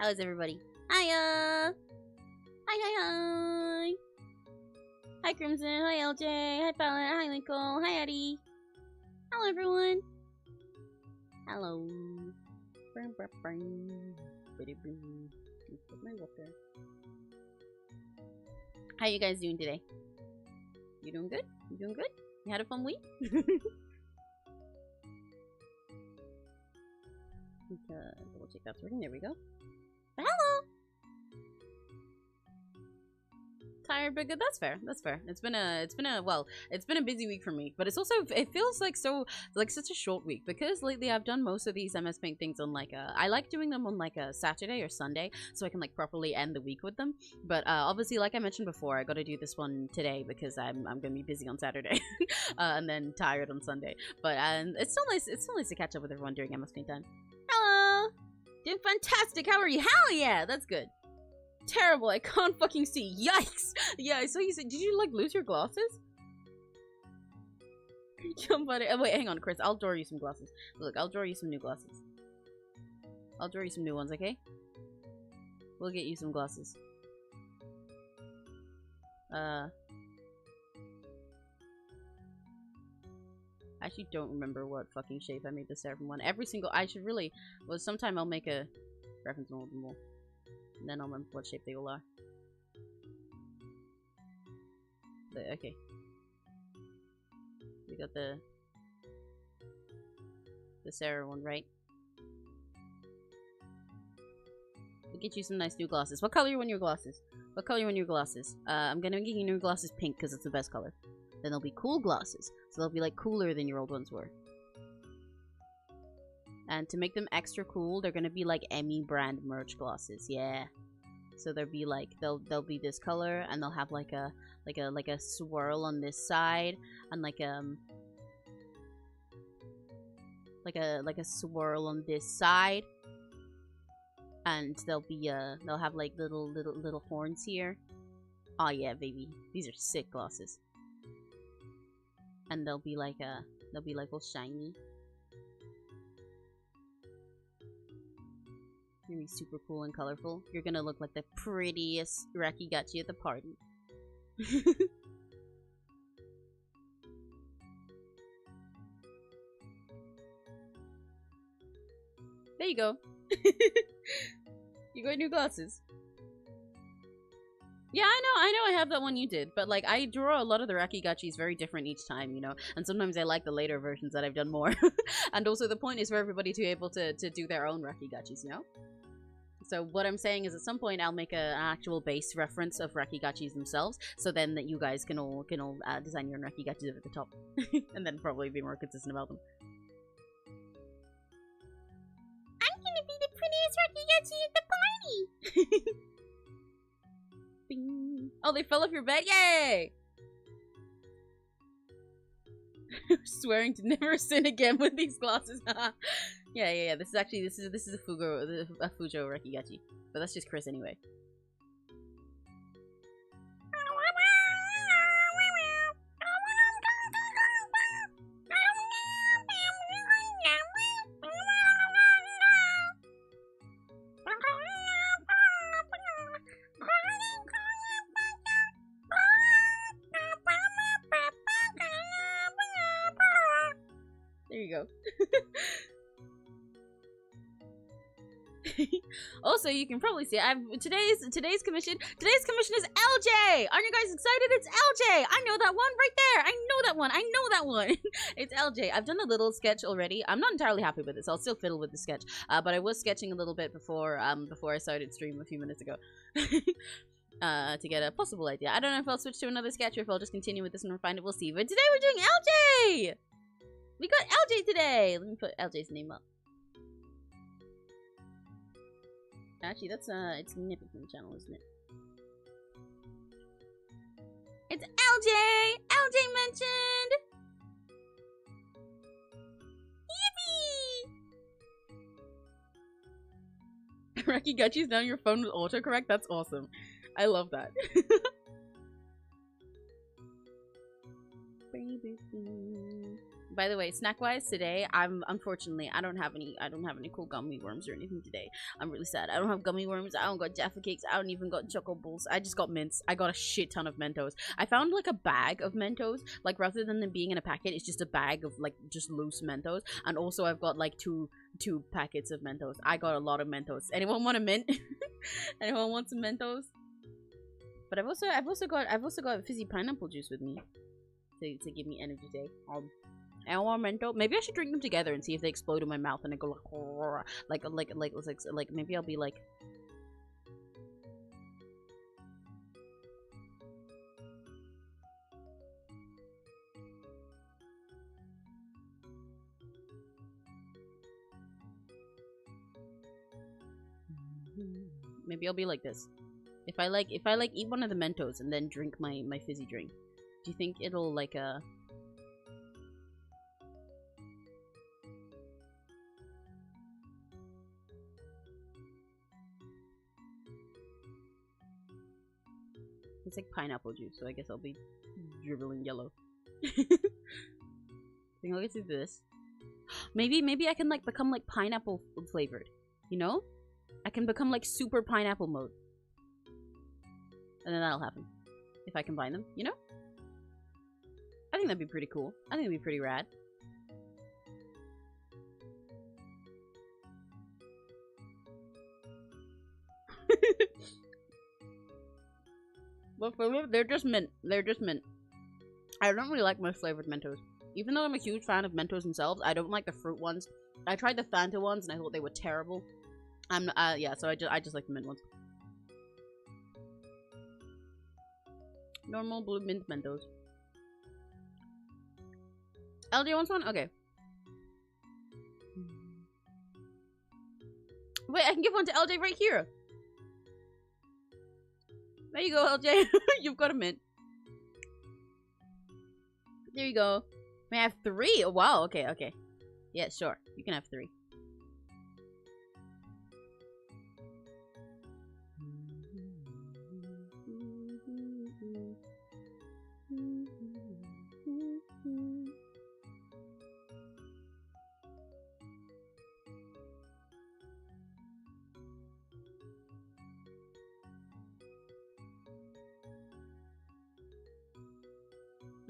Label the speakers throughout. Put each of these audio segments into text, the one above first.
Speaker 1: How's everybody? Hiya! Hi. Hi Crimson, hi LJ, hi Palette, hi Winkle, hi Eddie. Hello everyone. Hello. How you guys doing today? You doing good? You doing good? You had a fun week? Double check that's working. There we go. But hello. Tired but good. That's fair. That's fair. It's been a busy week for me, but it's also, it feels like such a short week because lately I've done most of these MS Paint things on like I like doing them on like a Saturday or Sunday so I can like properly end the week with them. But obviously, like I mentioned before, I got to do this one today because I'm gonna be busy on Saturday and then tired on Sunday. But it's still nice to catch up with everyone during MS Paint time. Hello, doing fantastic. How are you? Hell yeah, that's good. Terrible, I can't fucking see. Yikes! Yeah, I saw you said, did you like lose your glasses? Somebody, oh, wait, hang on, Chris. I'll draw you some glasses. Look, I'll draw you some new glasses. I'll draw you some new ones, okay? We'll get you some glasses. I actually don't remember what fucking shape I made the Seraphim one. Well, sometime I'll make a reference one with them all. And then I'll remember what shape they all are. Okay. We got the Sarah one, right? We'll get you some nice new glasses. What color you want your glasses? What color you want your glasses? I'm gonna get you new glasses pink because it's the best color. Then they'll be cool glasses. So they'll be like cooler than your old ones were. And to make them extra cool, they're gonna be like Emmy brand merch glasses. Yeah. So they'll be like they'll be this color, and they'll have like a swirl on this side, and like a swirl on this side, and they'll have like little horns here. Oh yeah, baby, these are sick glasses. And they'll be like all shiny. You're gonna be super cool and colorful. You're gonna look like the prettiest Rakigachi at the party. There you go. You got new glasses. Yeah, I know I have that one you did, but like I draw a lot of the Rakigachis very different each time, you know, and sometimes I like the later versions that I've done more. And also the point is for everybody to be able to do their own Rakigachis, you know? So what I'm saying is at some point I'll make an actual base reference of Rakigachis themselves, so then that you guys can all design your own Rakigachis at the top. And then probably be more consistent about them. I'm gonna be the prettiest Rakigachi at the party! Bing. Oh, they fell off your bed? Yay! Swearing to never sin again with these glasses. Yeah. This is a Fujo Rakigachi, but that's just Chris anyway. There you go. Also, you can probably see today's commission is LJ. Aren't you guys excited? It's LJ. I know that one right there. I know that one. It's LJ. I've done a little sketch already. I'm not entirely happy with this. I'll still fiddle with the sketch. But I was sketching a little bit before I started stream a few minutes ago. To get a possible idea. I don't know if I'll switch to another sketch or if I'll just continue with this and refine it. We'll see. But today we're doing LJ. We got LJ today. Let me put LJ's name up. Actually, that's it's Nippy from the channel, isn't it? It's LJ! LJ mentioned! Yippee! Rakigachi's down your phone with autocorrect? That's awesome. I love that. By the way, snack wise today, unfortunately I don't have any cool gummy worms or anything today. I'm really sad. I don't have gummy worms. I don't got Jaffa cakes. I don't even got choco balls. I just got mints. I got a shit ton of Mentos. I found like a bag of Mentos. Like rather than them being in a packet, it's just a bag of like just loose Mentos. And also I've got like two packets of Mentos. I got a lot of Mentos. Anyone want a mint? Anyone want some Mentos? But I've also got fizzy pineapple juice with me to give me energy day. I want Mento. Maybe I should drink them together and see if they explode in my mouth and I go like maybe I'll be like. Maybe I'll be like this. If I eat one of the Mentos and then drink my fizzy drink, do you think it'll like it's like pineapple juice, so I guess I'll be dribbling yellow. I think I'll get to this. Maybe I can like become like pineapple flavored, you know? I can become like super pineapple mode. And then that'll happen. If I combine them, you know? I think that'd be pretty cool. I think it'd be pretty rad. But for me, they're just mint. They're just mint. I don't really like most flavored Mentos. Even though I'm a huge fan of Mentos themselves, I don't like the fruit ones. I tried the Fanta ones and I thought they were terrible. Yeah, so I just like the mint ones. Normal blue mint Mentos. LJ wants one? Okay. Wait, I can give one to LJ right here. There you go, LJ. You've got a mint. There you go. May I have 3? Oh, wow, okay. Yeah, sure. You can have 3.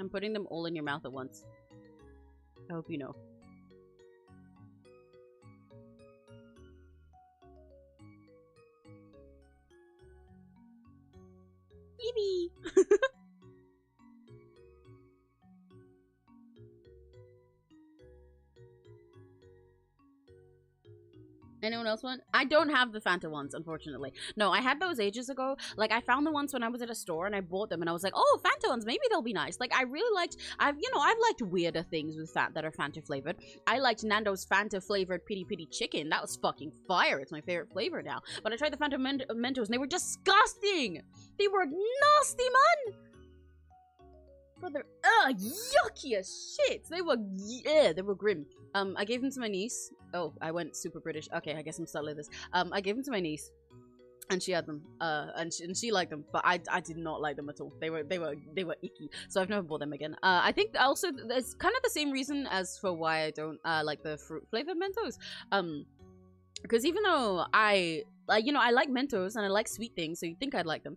Speaker 1: I'm putting them all in your mouth at once. I hope you know. Evie! Anyone else want? I don't have the Fanta ones, unfortunately. No, I had those ages ago. Like, I found the ones when I was at a store and I bought them and I was like, oh, Fanta ones, maybe they'll be nice. Like, I really liked, I've liked weirder things with that are Fanta flavored. I liked Nando's Fanta flavored Pity Pity Chicken. That was fucking fire. It's my favorite flavor now. But I tried the Fanta Mentos and they were disgusting. They were nasty, man. Brother, yucky as shit. They were grim. I gave them to my niece. Oh, I went super British. Okay, I guess I'm stuck like this. I gave them to my niece, and she had them. And she liked them, but I did not like them at all. They were icky. So I've never bought them again. I think also it's kind of the same reason as for why I don't like the fruit flavored Mentos. Because even though I like Mentos and I like sweet things, so you'd think I'd like them.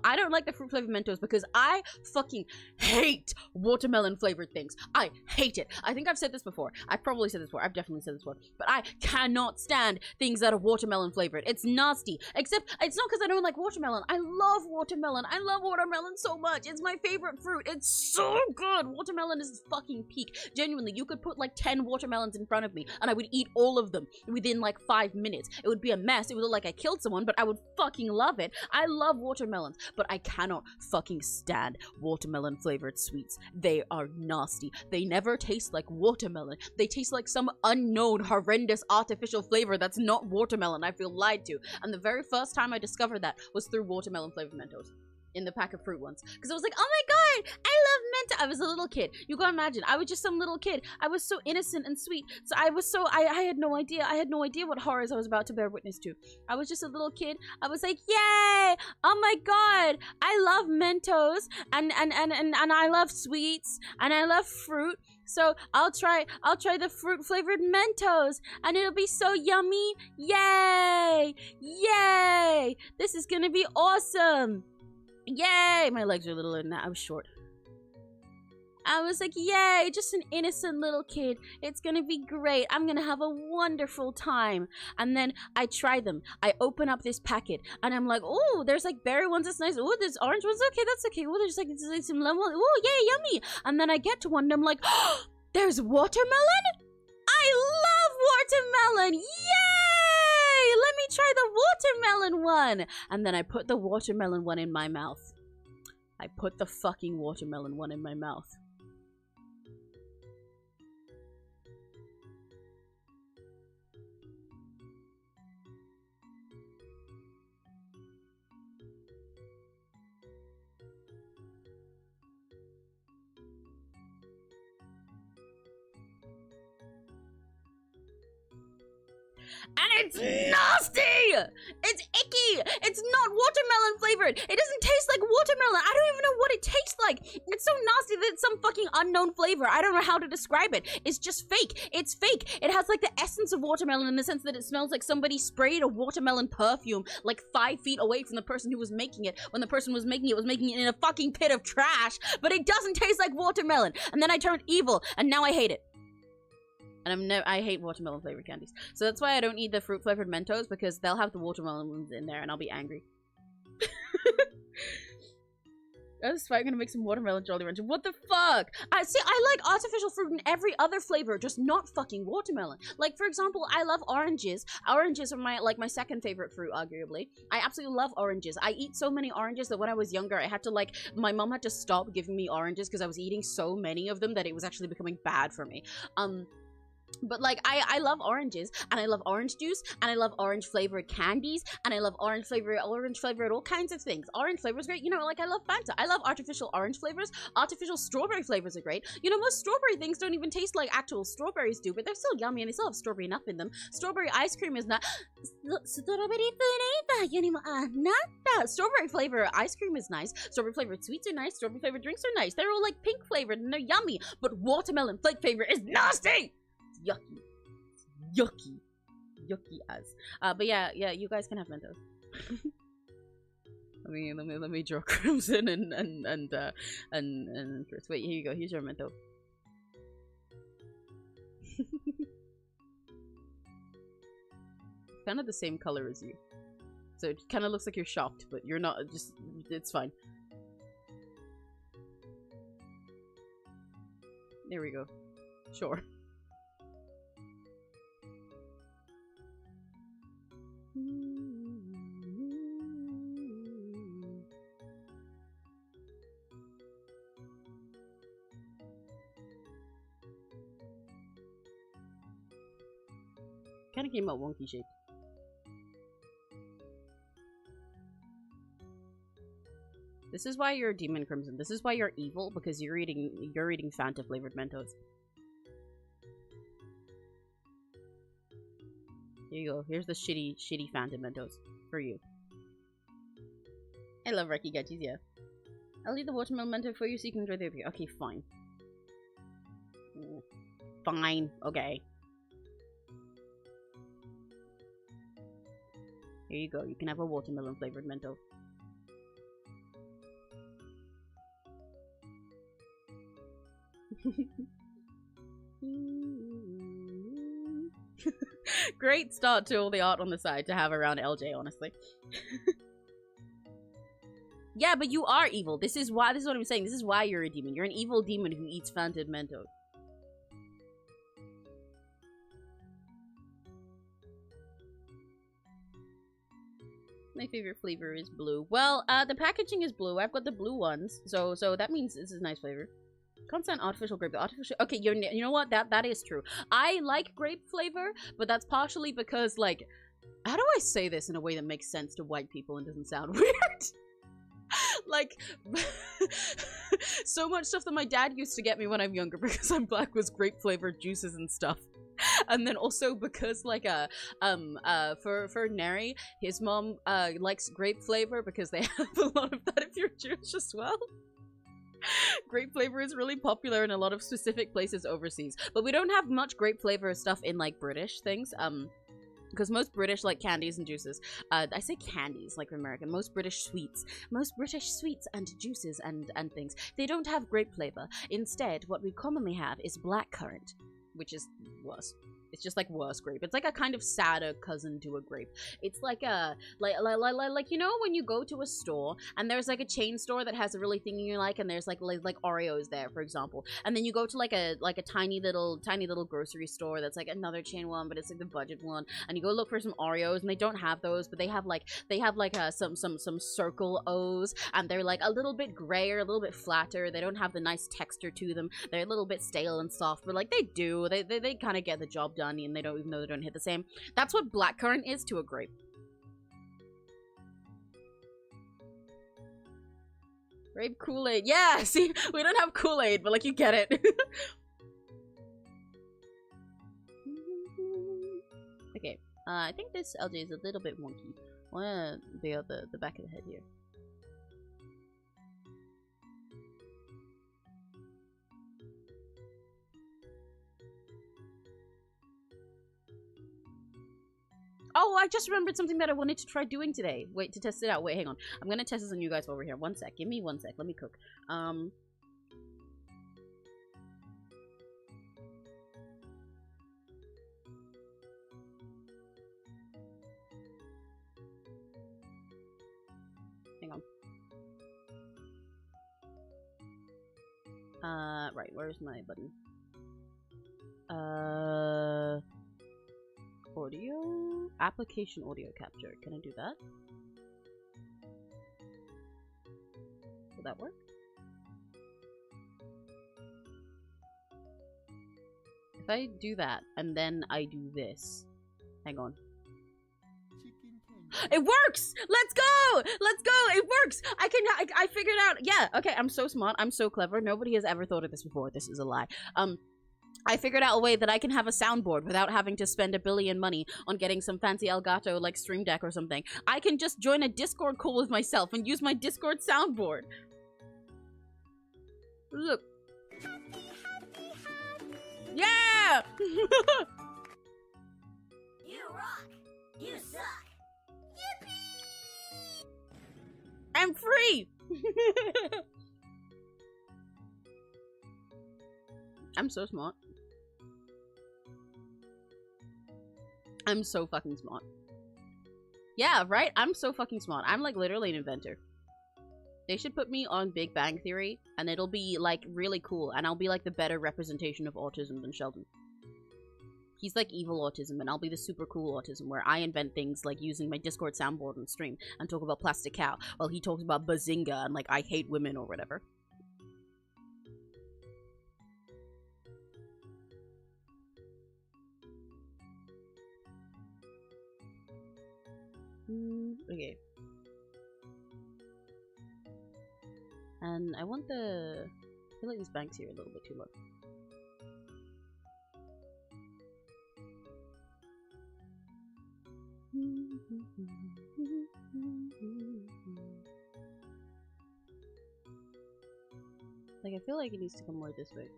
Speaker 1: I don't like the fruit flavored Mentos because I fucking hate watermelon flavored things. I hate it. I think I've said this before. I've probably said this before. I've definitely said this before. But I cannot stand things that are watermelon flavored. It's nasty. Except, it's not because I don't like watermelon. I love watermelon. I love watermelon so much. It's my favorite fruit. It's so good. Watermelon is fucking peak. Genuinely, you could put like 10 watermelons in front of me and I would eat all of them within like 5 minutes. It would be a mess. It would look like I killed someone, but I would fucking love it. I love watermelons, but I cannot fucking stand watermelon flavored sweets. They are nasty. They never taste like watermelon. They taste like some unknown horrendous artificial flavor that's not watermelon. I feel lied to. And the very first time I discovered that was through watermelon flavored Mentos in the pack of fruit ones, because I was like, oh my god, I love Mentos. I was a little kid. You gotta imagine, I was just some little kid. I was so innocent and sweet. So I had no idea. I had no idea what horrors I was about to bear witness to. I was just a little kid. I was like, yay, oh my god, I love Mentos and I love sweets and I love fruit. So I'll try the fruit flavored Mentos, and it'll be so yummy. Yay! Yay! This is gonna be awesome. Yay! My legs are little than that. I was short. I was like, yay, just an innocent little kid. It's gonna be great. I'm gonna have a wonderful time. And then I try them. I open up this packet and I'm like, oh, there's like berry ones, that's nice. Oh, there's orange ones, okay, that's okay. Oh, there's like some lemon ones. Oh, yeah, yummy. And then I get to one and I'm like, oh, there's watermelon? I love watermelon. Yay! Let me try the watermelon one. And then I put the watermelon one in my mouth. I put the fucking watermelon one in my mouth. And it's nasty! It's icky! It's not watermelon flavored! It doesn't taste like watermelon! I don't even know what it tastes like! It's so nasty that it's some fucking unknown flavor. I don't know how to describe it. It's just fake. It's fake. It has like the essence of watermelon in the sense that it smells like somebody sprayed a watermelon perfume like 5 feet away from the person who was making it. When the person was making it in a fucking pit of trash. But it doesn't taste like watermelon. And then I turned evil, and now I hate it. And I hate watermelon flavored candies. So that's why I don't eat the fruit flavored Mentos, because they'll have the watermelon ones in there and I'll be angry. That's why I'm gonna make some watermelon Jolly Rancher. What the fuck? I like artificial fruit in every other flavor, just not fucking watermelon. Like, for example, I love oranges. Oranges are my second favorite fruit, arguably. I absolutely love oranges. I eat so many oranges that when I was younger, I had to my mom had to stop giving me oranges because I was eating so many of them that it was actually becoming bad for me. But like I love oranges, and I love orange juice, and I love orange flavored candies, and I love orange flavored all kinds of things. Orange flavor is great, you know, like I love Fanta. I love artificial orange flavors. Artificial strawberry flavors are great. You know, most strawberry things don't even taste like actual strawberries do, but they're still yummy and they still have strawberry enough in them. Strawberry ice cream is not strawberry flavor ice cream is nice. Strawberry flavored sweets are nice. Strawberry flavored drinks are nice. They're all like pink flavored and they're yummy. But watermelon flake flavor is nasty. Yucky. Yucky as. But yeah, you guys can have Mentos. let me draw Crimson and Chris. Wait, here you go. Here's your Mento. Kind of the same color as you. So it kind of looks like you're shocked, but you're not. Just, it's fine. There we go. Sure. Kind of came out wonky shaped. This is why you're a demon, Crimson. This is why you're evil, because you're eating Fanta flavored Mentos. Here you go. Here's the shitty Fanta Mentos for you. I love Reki Gachis, yeah. I'll leave the watermelon Mento for you so you can enjoy the review. Okay, fine. Fine. Okay. Here you go. You can have a watermelon flavored Mento. Great start to all the art on the side to have around LJ, honestly. Yeah, but you are evil. This is what I'm saying. This is why you're a demon. You're an evil demon who eats Fanta Mentos. My favorite flavor is blue. Well, the packaging is blue. I've got the blue ones, so that means this is a nice flavor. Constant artificial grape. Artificial. Okay, you know what? That is true. I like grape flavor, but that's partially because, like, how do I say this in a way that makes sense to white people and doesn't sound weird? Like, so much stuff that my dad used to get me when I'm younger because I'm black was grape flavored juices and stuff. And then also because, like, for Neri, his mom likes grape flavor because they have a lot of that if you're Jewish as well. Grape flavor is really popular in a lot of specific places overseas, but we don't have much grape flavor stuff in like British things. Because most British like candies and juices, I say candies like American, most British sweets and juices and things, they don't have grape flavor. Instead, what we commonly have is blackcurrant, which is worse. It's just like worse grape. It's like a kind of sadder cousin to a grape. It's like a like you know when you go to a store and there's like a chain store that has a really thing you like, and there's like Oreos there, for example, and then you go to like a tiny little grocery store that's like another chain one, but it's like the budget one, and you go look for some Oreos and they don't have those, but they have like some circle O's, and they're like a little bit grayer, a little bit flatter. They don't have the nice texture to them. They're a little bit stale and soft, but like they kind of get the job done, and they don't, even though they don't hit the same. That's what blackcurrant is to a grape. Grape Kool-Aid. Yeah, see, we don't have Kool-Aid, but like you get it. Okay, I think this LJ is a little bit wonky. I wanna be on the back of the head here. Oh, I just remembered something that I wanted to try doing today. Wait, to test it out. Wait, hang on. I'm gonna test this on you guys over here. One sec. Give me 1 sec. Let me cook. Hang on. Right. Where's my button? Audio? Application audio capture. Can I do that? Will that work? If I do that, and then I do this. Hang on. It works! Let's go! Let's go! It works! I figured out. Yeah, okay, I'm so smart. I'm so clever. Nobody has ever thought of this before. This is a lie. I figured out a way that I can have a soundboard without having to spend $1 billion money on getting some fancy Elgato like Stream Deck or something. I can just join a Discord call with myself and use my Discord soundboard. Look. Yeah!
Speaker 2: You rock! You suck! Yippee!
Speaker 1: I'm free! I'm so smart. I'm so fucking smart. Yeah, right? I'm so fucking smart. I'm like literally an inventor. They should put me on Big Bang Theory, and it'll be like really cool, and I'll be like the better representation of autism than Sheldon. He's like evil autism, and I'll be the super cool autism, where I invent things like using my Discord soundboard and stream and talk about plastic cow, while he talks about bazinga and like I hate women or whatever. Okay. And I want the... I feel like these banks here are a little bit too low. Like, I feel like it needs to come more this way.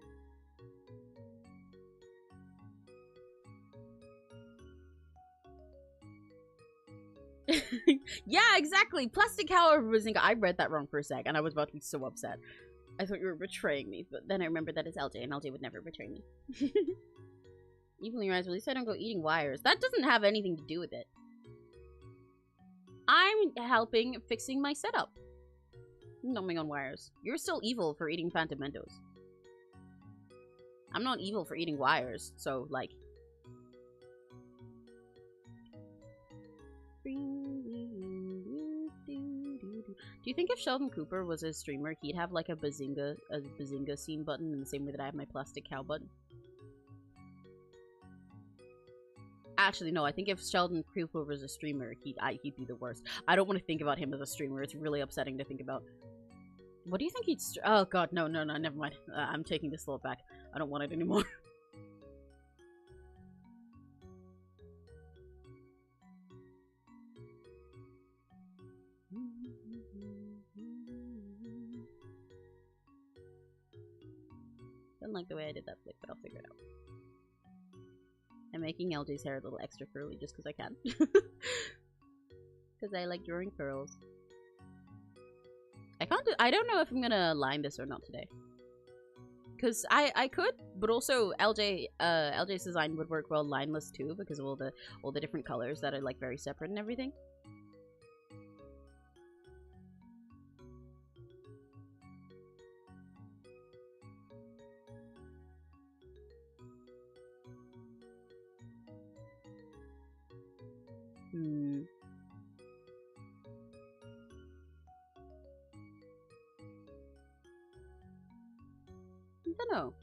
Speaker 1: Yeah, exactly! Plastic cow or bazinga. I read that wrong for a sec, and I was about to be so upset. I thought you were betraying me, but then I remembered that it's LJ, and LJ would never betray me. Evenly rise, at least I don't go eating wires. That doesn't have anything to do with it. I'm helping fixing my setup. Numbing on wires. You're still evil for eating Phantom Mentos. I'm not evil for eating wires, so, like... Do you think if Sheldon Cooper was a streamer, he'd have like a bazinga scene button in the same way that I have my plastic cow button? Actually, no. I think if Sheldon Cooper was a streamer, he'd be the worst. I don't want to think about him as a streamer. It's really upsetting to think about. What do you think he'd? Oh God, no, never mind. I'm taking this thought back. I don't want it anymore. don't like the way I did that flick, but I'll figure it out. I'm making LJ's hair a little extra curly just because I can. Because I like drawing curls. I don't know if I'm gonna line this or not today. Because I could, but also LJ's design would work well lineless too because of all the different colors that are like very separate and everything. I don't know.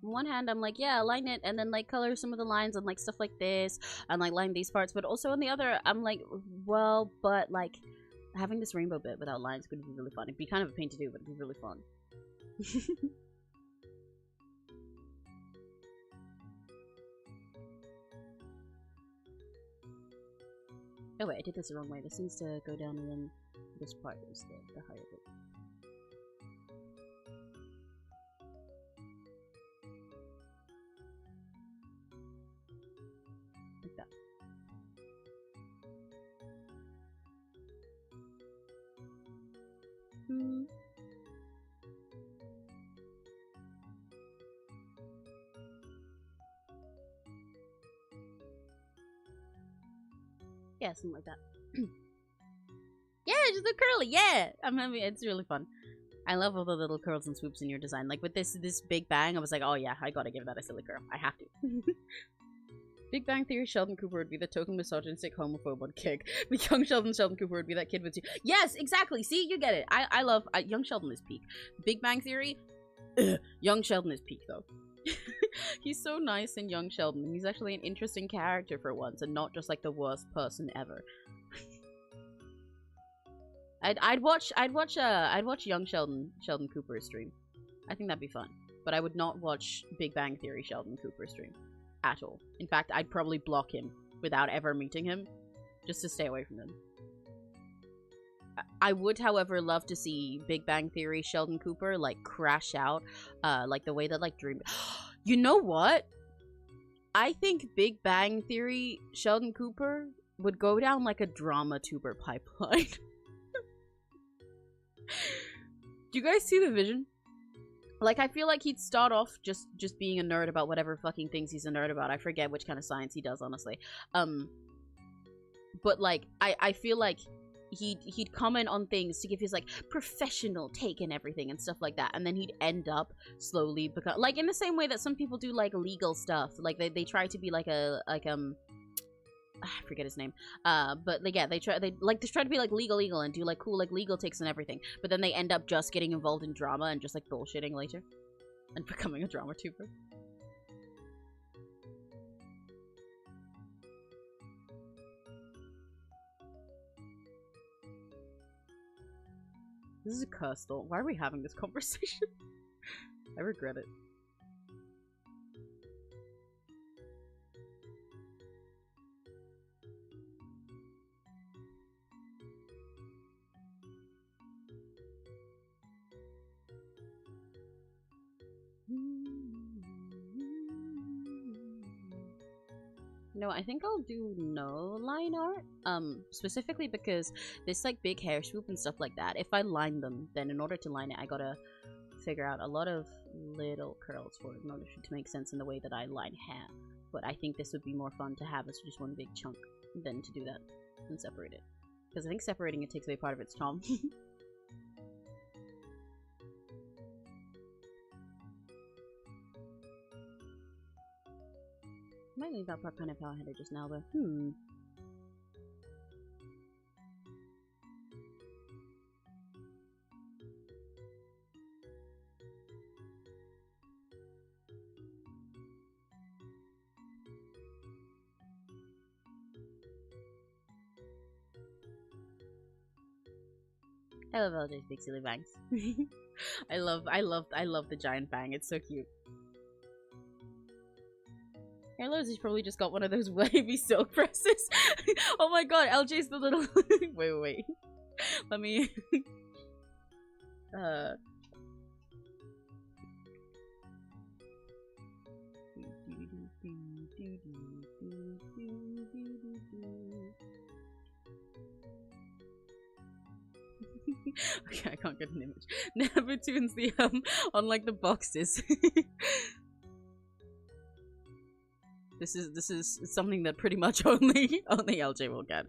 Speaker 1: On one hand, I'm like, yeah, line it and then like color some of the lines and like stuff like this and like line these parts. But also on the other, I'm like, well, but like having this rainbow bit without lines could be really fun. It'd be kind of a pain to do, but it'd be really fun. Oh wait, I did this the wrong way. This needs to go down and then this part is the higher bit. Like that. Yeah, something like that. Yeah, just look curly. Yeah, I'm having it's really fun. I love all the little curls and swoops in your design. Like with this Big Bang, I was like, oh yeah, I gotta give that a silly curl. I have to. Big Bang Theory Sheldon Cooper would be the token misogynistic homophobe on Kick. But young Sheldon Cooper would be that kid with you. Yes, exactly. See, you get it. I love young Sheldon is peak. Big Bang Theory, young Sheldon is peak though. He's so nice in young Sheldon. He's actually an interesting character for once, and not just like the worst person ever. I'd watch young Sheldon Cooper stream. I think that'd be fun. But I would not watch Big Bang Theory Sheldon Cooper stream at all. In fact, I'd probably block him without ever meeting him, just to stay away from him. I would, however, love to see Big Bang Theory Sheldon Cooper like crash out, like the way that like Dream. You know what? I think Big Bang Theory Sheldon Cooper would go down like a drama tuber pipeline. Do you guys see the vision? Like, I feel like he'd start off just being a nerd about whatever fucking things he's a nerd about. I forget which kind of science he does, honestly. But like, I feel like he'd comment on things to give his like professional take and everything and stuff like that, and then he'd end up slowly become like in the same way that some people do like legal stuff, like they try to be like a I forget his name, but like, yeah, they try to be like legal and do like cool like legal takes and everything, but then they end up just getting involved in drama and just like bullshitting later and becoming a drama tuber. This is a curse though. Why are we having this conversation? I regret it. No, I think I'll do no line art. Specifically because this like big hair swoop and stuff like that, if I line them, then in order to line it, I gotta figure out a lot of little curls for it in order to make sense in the way that I line hair. But I think this would be more fun to have as just one big chunk than to do that and separate it. Because I think separating it takes away part of its charm. Might leave that part kind of power-headed just now, though. I love LJ's big silly bangs. I love the giant bang. It's so cute. Carlos has probably just got one of those wavy silk presses. Oh my god, LJ's the little wait. Let me Okay, I can't get an image. Nevertoon's the on like the boxes. This is something that pretty much only LJ will get.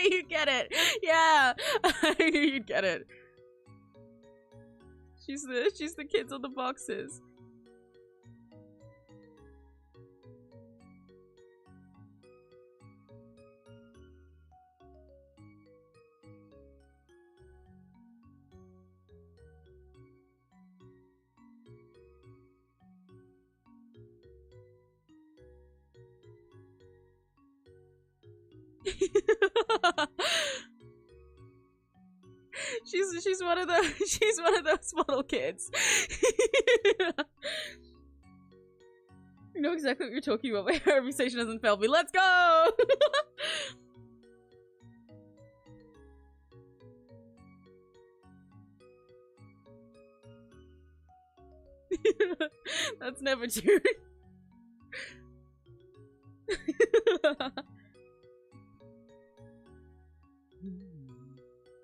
Speaker 1: You get it. Yeah. You get it. She's the kids on the boxes. she's one of those model kids. You know exactly what you're talking about. My conversation doesn't fail me. Let's go. That's never true.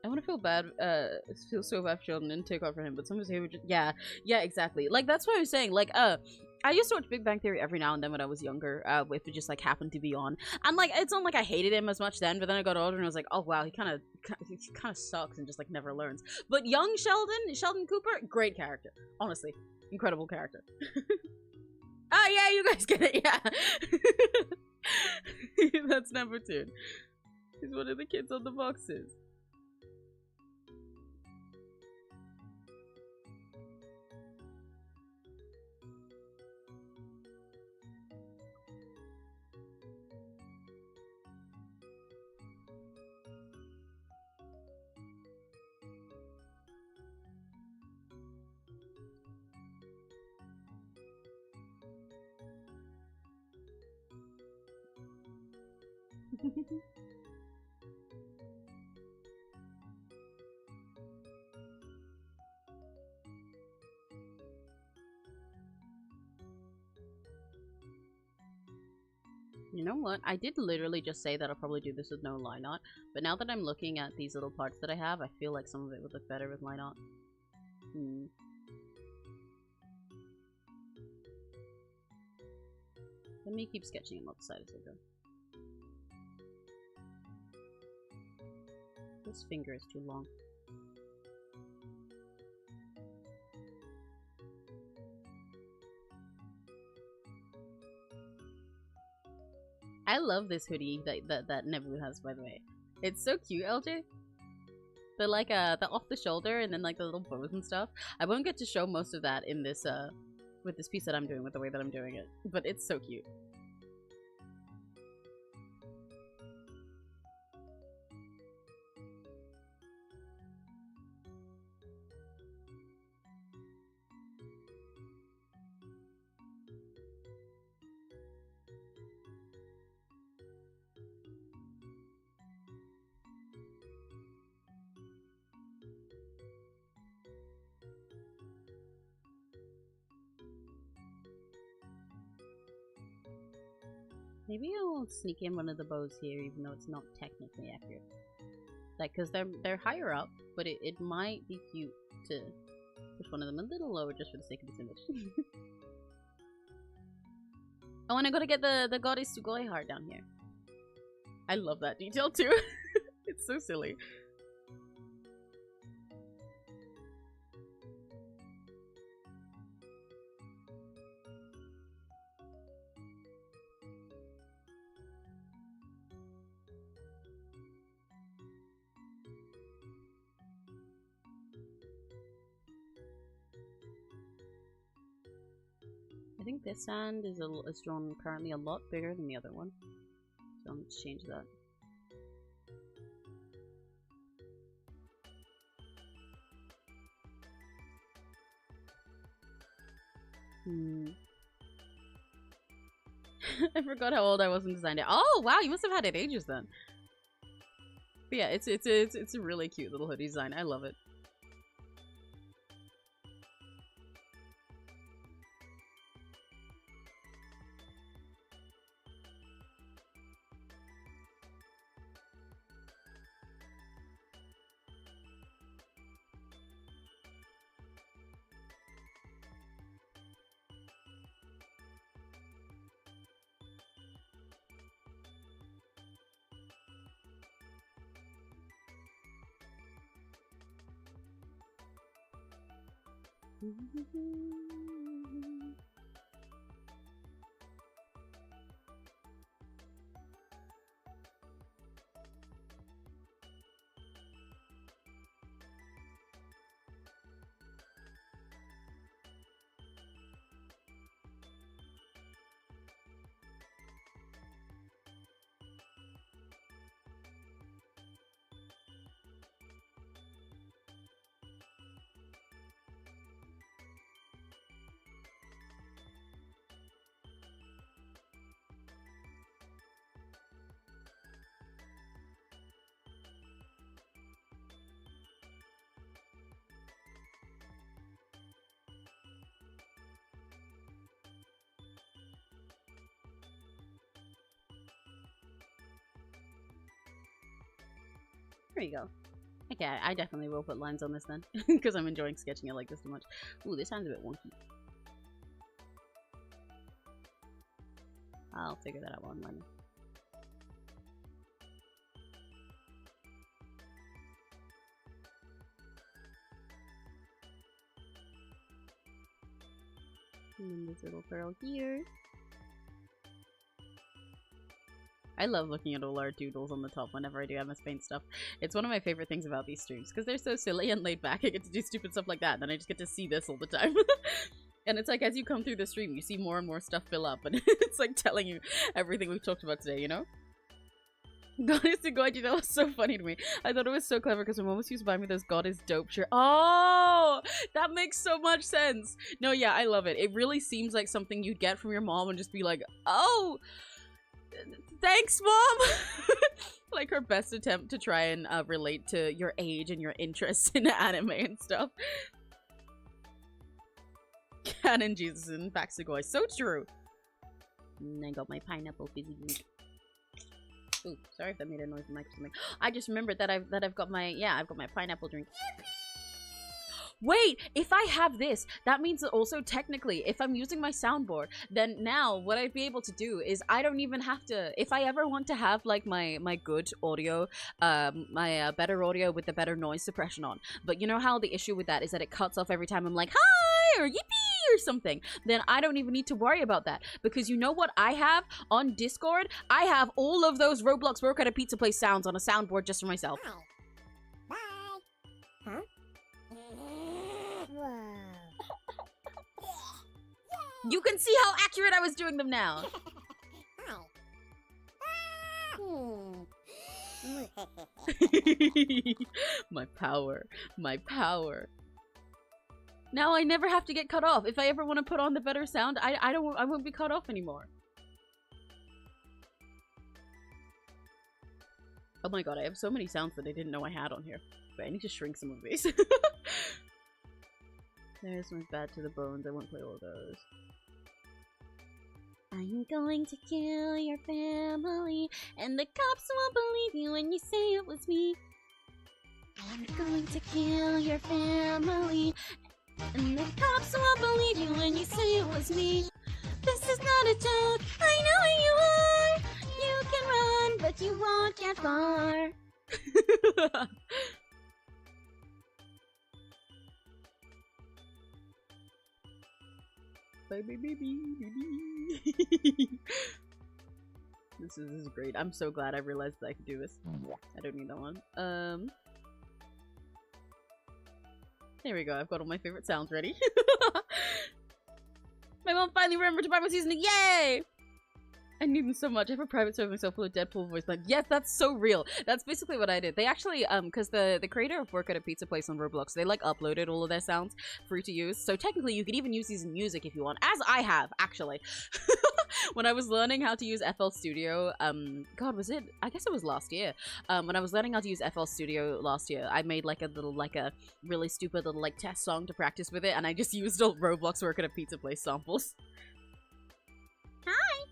Speaker 1: I want to feel bad, feel so bad for Sheldon and take off for him, but some of his behavior just, yeah, exactly. Like, that's what I was saying, like, I used to watch Big Bang Theory every now and then when I was younger, if it just, like, happened to be on, and, like, it's not like I hated him as much then, but then I got older and I was like, oh, wow, he kind of sucks and just, like, never learns. But young Sheldon Cooper, great character, honestly, incredible character. Oh, yeah, you guys get it, yeah. That's number 2. He's one of the kids on the boxes. You know what? I did literally just say that I'll probably do this with no line art, but now that I'm looking at these little parts that I have, I feel like some of it would look better with line art. Let me keep sketching them outside as I go. This finger is too long. I love this hoodie that Nebu has, by the way. It's so cute, LJ. The like the off the shoulder and then like the little bows and stuff. I won't get to show most of that in this with this piece that I'm doing, with the way that I'm doing it, but it's so cute. Maybe I'll sneak in one of the bows here, even though it's not technically accurate. Like, cause they're higher up, but it might be cute to push one of them a little lower just for the sake of this image. Oh, and I gotta get the goddess Sugoi heart down here. I love that detail too. It's so silly. I think this hand is drawn currently a lot bigger than the other one, so let's change that. I forgot how old I was when I designed it. Oh wow, you must have had it ages then. But yeah, it's a really cute little hoodie design. I love it. There you go. Okay, I definitely will put lines on this then, because I'm enjoying sketching it like this too much. Ooh, this sounds a bit wonky. I'll figure that out while I'm learning. And then this little pearl here. I love looking at all our doodles on the top whenever I do MS Paint stuff. It's one of my favorite things about these streams, because they're so silly and laid back. I get to do stupid stuff like that, and then I just get to see this all the time. And it's like, as you come through the stream, you see more and more stuff fill up, and it's like telling you everything we've talked about today, you know? Goddess to God, that was so funny to me. I thought it was so clever because my mom used to buy me those God is dope shirt. Oh, that makes so much sense. No, yeah, I love it. It really seems like something you'd get from your mom and just be like, oh, thanks, Mom! Like her best attempt to try and relate to your age and your interests in anime and stuff. Canon Jesus and 𝘆cie𝘂𝗿. So true. And I got my pineapple fizzy drink. Ooh, sorry if that made a noise in the mic or something. I just remembered that I've got my pineapple drink. Wait, if I have this, that means that also technically, if I'm using my soundboard, then now what I'd be able to do is I don't even have to, if I ever want to have like my good audio, my better audio with the better noise suppression on, but you know how the issue with that is that it cuts off every time I'm like, hi, or yippee, or something, then I don't even need to worry about that, because you know what I have on Discord? I have all of those Roblox work at a pizza place sounds on a soundboard just for myself.
Speaker 2: Bye. Huh?
Speaker 1: You can see how accurate I was doing them now. My power. My power. Now I never have to get cut off. If I ever want to put on the better sound, I won't be cut off anymore. Oh my god, I have so many sounds that I didn't know I had on here. But I need to shrink some of these. This one's bad to the bones. I won't play all those. I'm going to kill your family, and the cops won't believe you when you say it was me. I'm going to kill your family, and the cops won't believe you when you say it was me. This is not a joke. I know who you are. You can run, but you won't get far. Baby. This is great. I'm so glad I realized that I could do this. I don't need that one. There we go. I've got all my favorite sounds ready. My mom finally remembered to buy my seasoning. Yay! I need them so much. I have a private server myself full of Deadpool voice. Like, yes, that's so real. That's basically what I did. They actually, because the creator of Work at a Pizza Place on Roblox, they like uploaded all of their sounds free to use. So technically, you could even use these in music if you want, as I have actually. When I was learning how to use FL Studio, God, was it? I guess it was last year. When I was learning how to use FL Studio last year, I made like a little, like a really stupid little like test song to practice with it, and I just used all Roblox Work at a Pizza Place samples. Hi.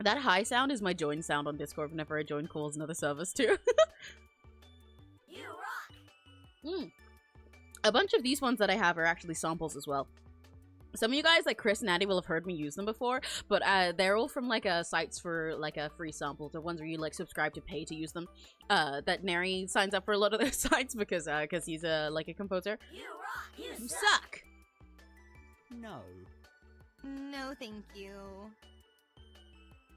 Speaker 1: That hi sound is my join sound on Discord whenever I join calls and other servers too.
Speaker 2: You rock!
Speaker 1: A bunch of these ones that I have are actually samples as well. Some of you guys, like Chris and Addy, will have heard me use them before, but they're all from like sites for like a free samples, or ones where you like subscribe to pay to use them. That Neri signs up for a lot of those sites because he's like a composer.
Speaker 2: You rock!
Speaker 1: You suck!
Speaker 3: No.
Speaker 2: No, thank you.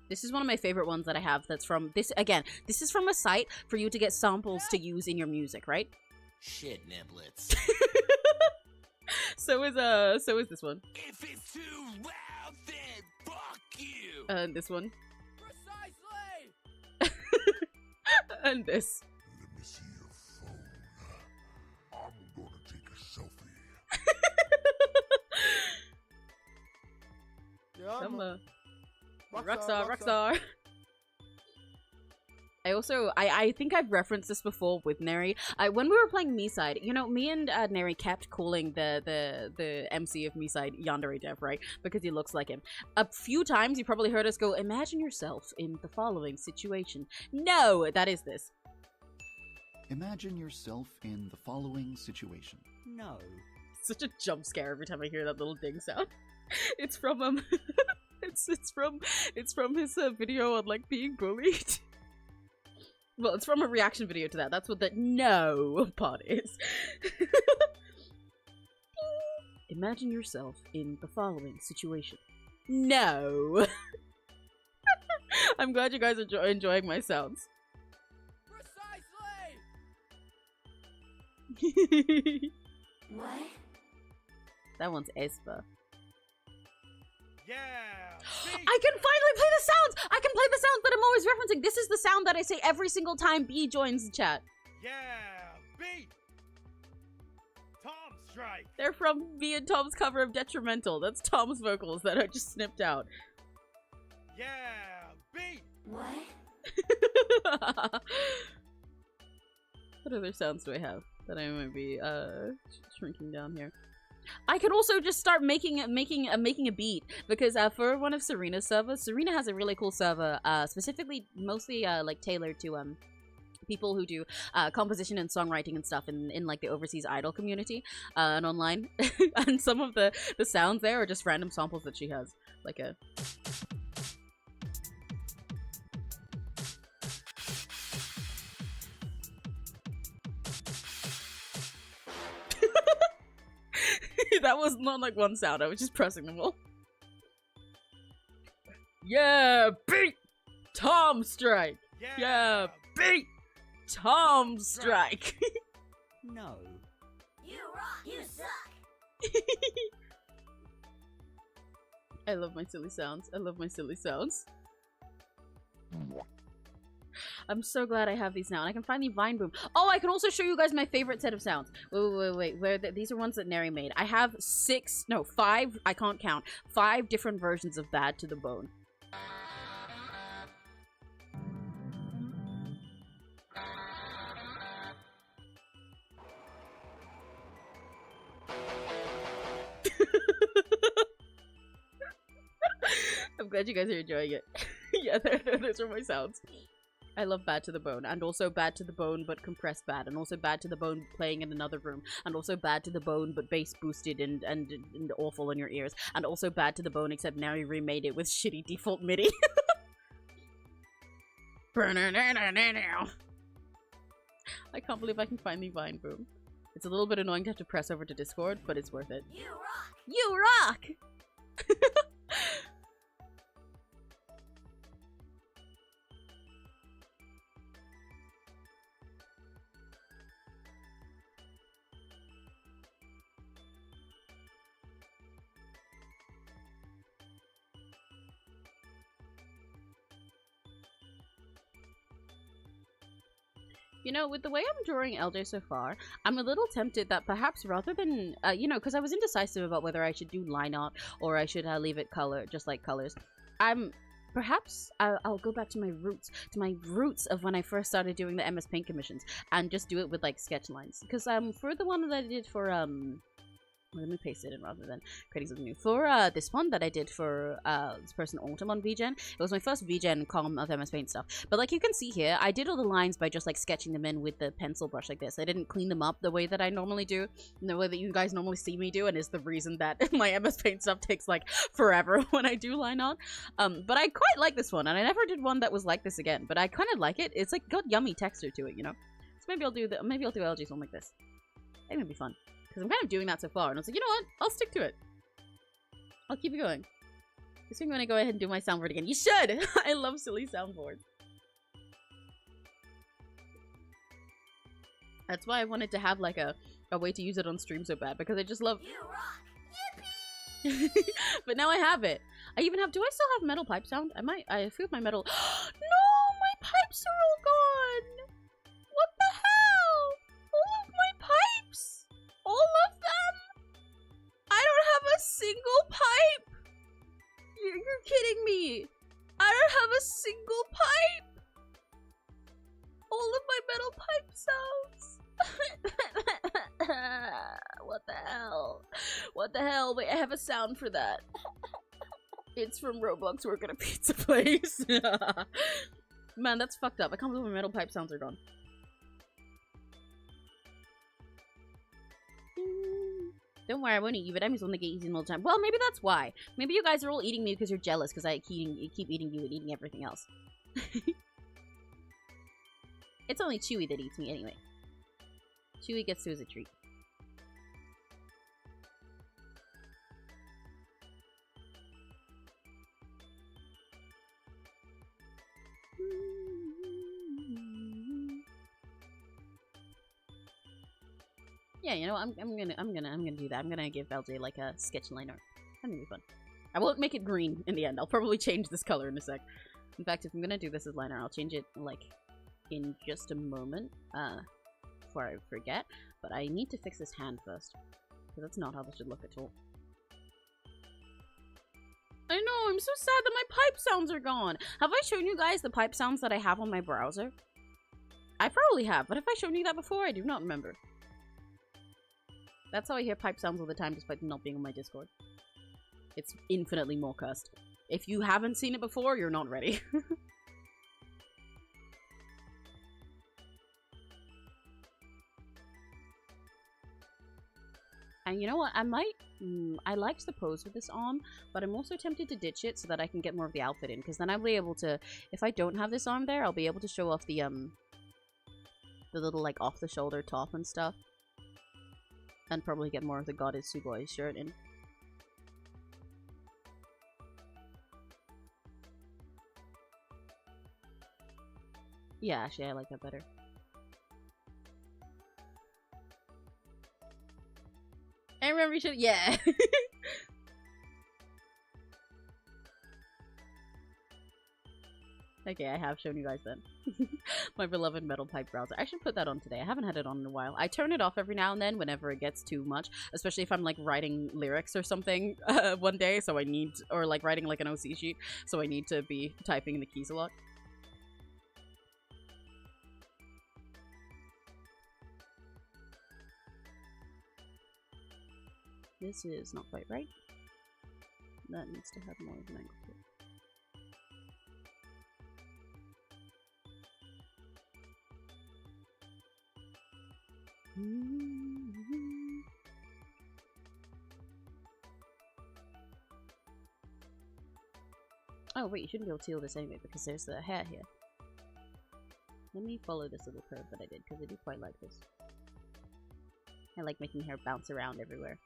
Speaker 1: This is one of my favorite ones that I have. That's from this again. This is from a site for you to get samples to use in your music, right?
Speaker 3: Shit, niblets.
Speaker 1: So is this one.
Speaker 3: If it's too loud, then fuck you.
Speaker 1: And this one.
Speaker 3: Precisely.
Speaker 1: And this.
Speaker 4: Let me see your phone. I'm gonna take a selfie.
Speaker 5: Yeah,
Speaker 1: Some,
Speaker 5: Rockstar.
Speaker 1: Rockstar. I think I've referenced this before with Neri. When we were playing Me-Side, you know, me and Neri kept calling the MC of Me-Side Yandere Dev, right? Because he looks like him. A few times you probably heard us go, imagine yourself in the following situation. No, that is this.
Speaker 6: Imagine yourself in the following situation.
Speaker 3: No.
Speaker 1: Such a jump scare every time I hear that little ding sound. It's from it's from his video on like being bullied. Well, it's from a reaction video to that. That's what that no part is. Imagine yourself in the following situation. No. I'm glad you guys are enjoying my sounds.
Speaker 3: Precisely.
Speaker 2: What?
Speaker 1: That one's Espa.
Speaker 3: Yeah.
Speaker 1: I can finally play the sounds! I can play the sounds that I'm always referencing. This is the sound that I say every single time B joins the chat.
Speaker 3: Yeah. Beat. Tom strike.
Speaker 1: They're from me and Tom's cover of Detrimental. That's Tom's vocals that I just snipped out.
Speaker 3: Yeah. Beat.
Speaker 2: What?
Speaker 1: What other sounds do I have that I might be shrinking down here? I could also just start making a beat because for one of Serena's servers, Serena has a really cool server, specifically mostly like tailored to people who do composition and songwriting and stuff in like the overseas idol community and online. And some of the sounds there are just random samples that she has, like a. That was not like one sound, I was just pressing them all. Yeah, beat Tom strike. Yeah, beat Tom strike.
Speaker 3: No.
Speaker 2: You rock! You suck!
Speaker 1: I love my silly sounds. I love my silly sounds. I'm so glad I have these now, and I can finally Vine Boom. Oh, I can also show you guys my favorite set of sounds. Wait. These are ones that Neri made. I have 5, I can't count, 5 different versions of Bad to the Bone. I'm glad you guys are enjoying it. Yeah, those are my sounds. I love Bad to the Bone, and also Bad to the Bone but compressed bad, and also Bad to the Bone playing in another room, and also Bad to the Bone but bass boosted and awful in your ears, and also Bad to the Bone except now you remade it with shitty default MIDI. I can't believe I can finally Vine Boom. It's a little bit annoying to have to press over to Discord, but it's worth it.
Speaker 2: You rock!
Speaker 1: You rock! You know, with the way I'm drawing LJ so far, I'm a little tempted that perhaps rather than, you know, because I was indecisive about whether I should do line art or I should leave it color, just like colors. Perhaps I'll go back to my roots of when I first started doing the MS Paint commissions and just do it with like sketch lines. Because for the one that I did for let me paste it in rather than creating something new. For this one that I did for this person Autumn on VGen, it was my first VGen column of MS Paint stuff. But like you can see here, I did all the lines by just like sketching them in with the pencil brush like this. I didn't clean them up the way that I normally do, the way that you guys normally see me do, and is the reason that my MS Paint stuff takes like forever when I do line art. But I quite like this one, and I never did one that was like this again. But I kind of like it. It's like got yummy texture to it, you know. So maybe I'll do LG's one like this. I think it'd be fun. Because I'm kind of doing that so far, and I was like, you know what? I'll stick to it. I'll keep it going. This week I'm going to go ahead and do my soundboard again. You should! I love silly soundboards. That's why I wanted to have like a way to use it on stream so bad, because I just love...
Speaker 2: You rock! Yippee!
Speaker 1: But now I have it. I even have... Do I still have metal pipe sound? I feel my metal... No! My pipes are all gone! What the hell? All of my pipes! All of them? I don't have a single pipe! You're kidding me! I don't have a single pipe! All of my metal pipe sounds! What the hell? What the hell? Wait, I have a sound for that. It's from Roblox Work at a Pizza Place. Man, that's fucked up. I can't believe my metal pipe sounds are gone. Don't worry, I won't eat you, but I'm just only get eaten all the time. Well, maybe that's why. Maybe you guys are all eating me because you're jealous because I keep eating you and eating everything else. It's only Chewy that eats me anyway. Chewy gets to as a treat. Yeah, you know, I'm gonna do that. I'm gonna give LJ like a sketch line art. That'd be fun. I won't make it green in the end. I'll probably change this color in a sec. In fact, if I'm gonna do this as line art, I'll change it like in just a moment. Before I forget. But I need to fix this hand first, because that's not how this should look at all. I know, I'm so sad that my pipe sounds are gone. Have I shown you guys the pipe sounds that I have on my browser? I probably have, but have I shown you that before? I do not remember. That's how I hear pipe sounds all the time, despite them not being on my Discord. It's infinitely more cursed. If you haven't seen it before, you're not ready. And you know what? I liked the pose with this arm, but I'm also tempted to ditch it so that I can get more of the outfit in, because then I'll be able to, if I don't have this arm there, I'll be able to show off the little, like, off-the-shoulder top and stuff. And probably get more of the goddess 𝘆cie𝗂𝗿 shirt in. Yeah, actually, I like that better. I remember you should. Yeah. Okay, I have shown you guys then. My beloved metal pipe browser. I should put that on today. I haven't had it on in a while. I turn it off every now and then whenever it gets too much, especially if I'm like writing lyrics or something one day, so I need, or like writing like an OC sheet, so I need to be typing in the keys a lot. This is not quite right. That needs to have more of an angle to it. Oh wait, you shouldn't be able to see all this anyway because there's the hair here. Let me follow this little curve that I did because I do quite like this. I like making hair bounce around everywhere.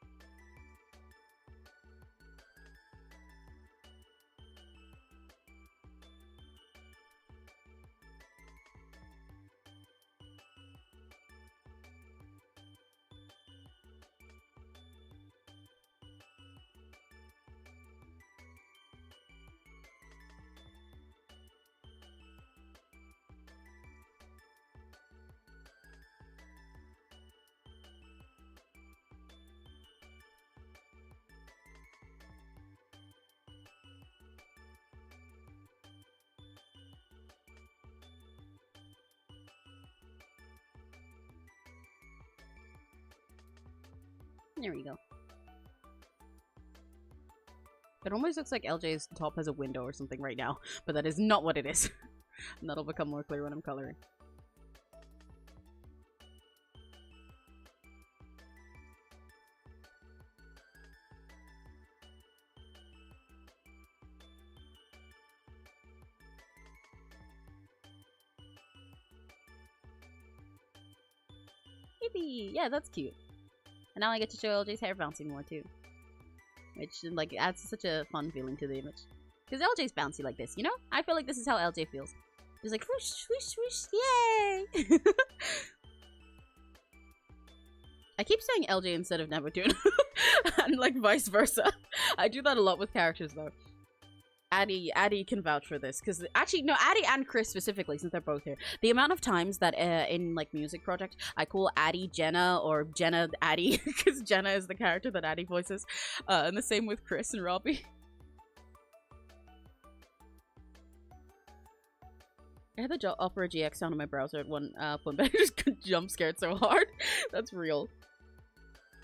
Speaker 1: There we go. It almost looks like LJ's top has a window or something right now, but that is not what it is. And that'll become more clear when I'm coloring. Yippee! Yeah, that's cute. And now I get to show LJ's hair bouncing more too. Which, like, adds such a fun feeling to the image. Because LJ's bouncy like this, you know? I feel like this is how LJ feels. Just like, whoosh, whoosh, whoosh, yay! I keep saying LJ instead of Neptune. And, like, vice versa. I do that a lot with characters, though. Addie can vouch for this. Because, actually, no, Addie and Chris specifically, since they're both here. The amount of times that in, like, music project, I call Addie Jenna or Jenna Addie. Because Jenna is the character that Addie voices. And the same with Chris and Robbie. I had the Opera GX sound on my browser at one point, but I just jump scared so hard. That's real.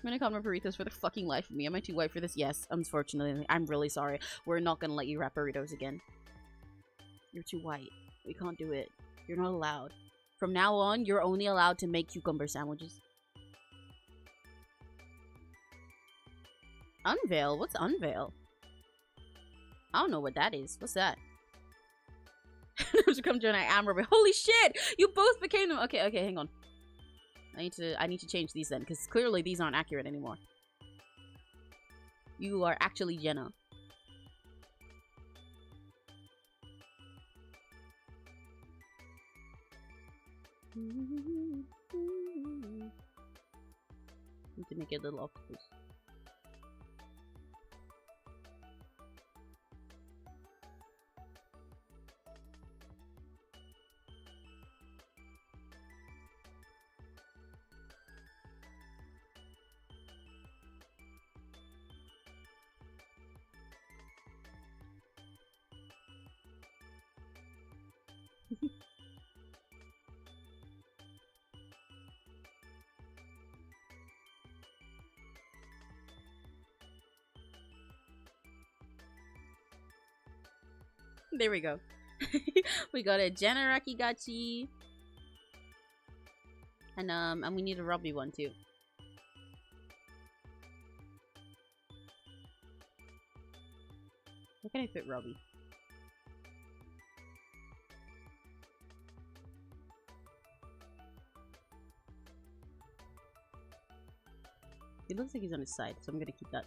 Speaker 1: I'm gonna call my burritos for the fucking life of me. Am I too white for this? Yes, unfortunately. I'm really sorry. We're not gonna let you wrap burritos again. You're too white. We can't do it. You're not allowed. From now on, you're only allowed to make cucumber sandwiches. Unveil? What's unveil? I don't know what that is. What's that? To come join, I am Robert. Holy shit! You both became them. Okay, okay, hang on. I need to change these then, because clearly these aren't accurate anymore. You are actually Jenna. Need to make it a little octopus. There we go. We got a Janaraki Gachi. And we need a Robbie one too. Where can I fit Robbie? It looks like he's on his side, so I'm gonna keep that.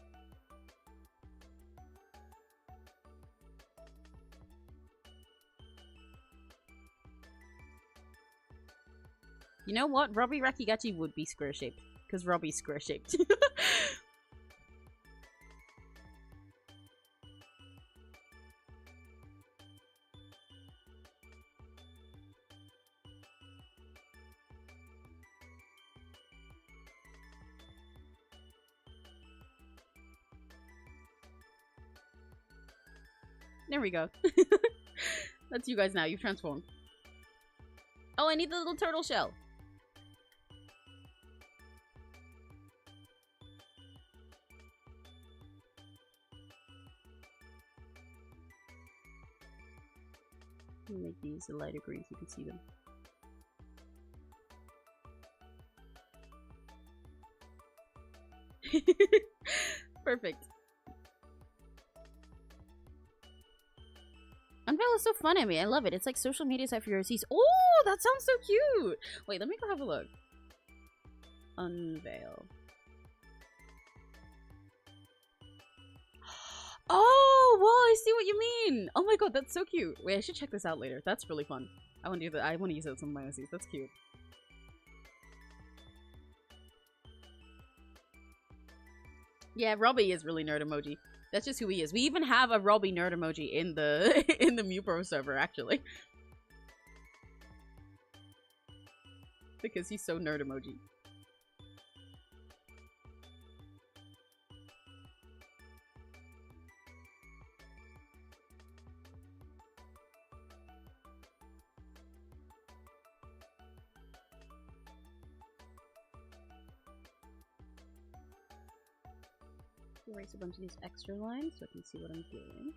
Speaker 1: You know what? Robbie Rakigachi would be square-shaped. Because Robbie's square-shaped. There we go. That's you guys now. You've transformed. Oh, I need the little turtle shell. Make these a lighter green so you can see them. Perfect. Unveil is so fun, Emmy. I love it. It's like social media site for your overseas. Oh, that sounds so cute. Wait, let me go have a look. Unveil. Oh, whoa, I see what you mean. Oh my god, that's so cute. Wait, I should check this out later. That's really fun. I want to do that. I want to use it with some of my overseas. That's cute. Yeah, Robbie is really nerd emoji. That's just who he is. We even have a Robbie nerd emoji in the in the MewPro server, actually. Because he's so nerd emoji. Erase a bunch of these extra lines so I can see what I'm doing.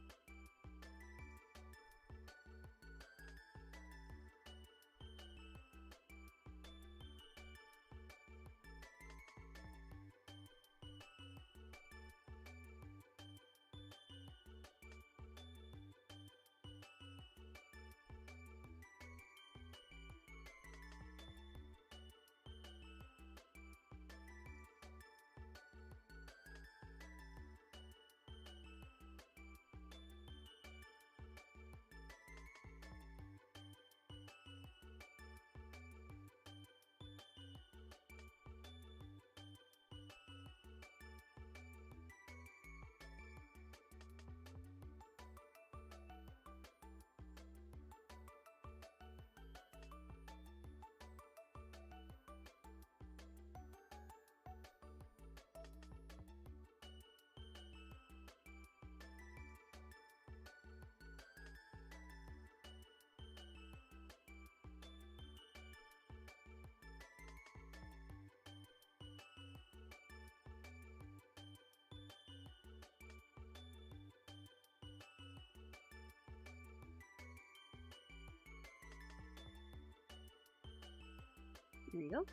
Speaker 1: There you go.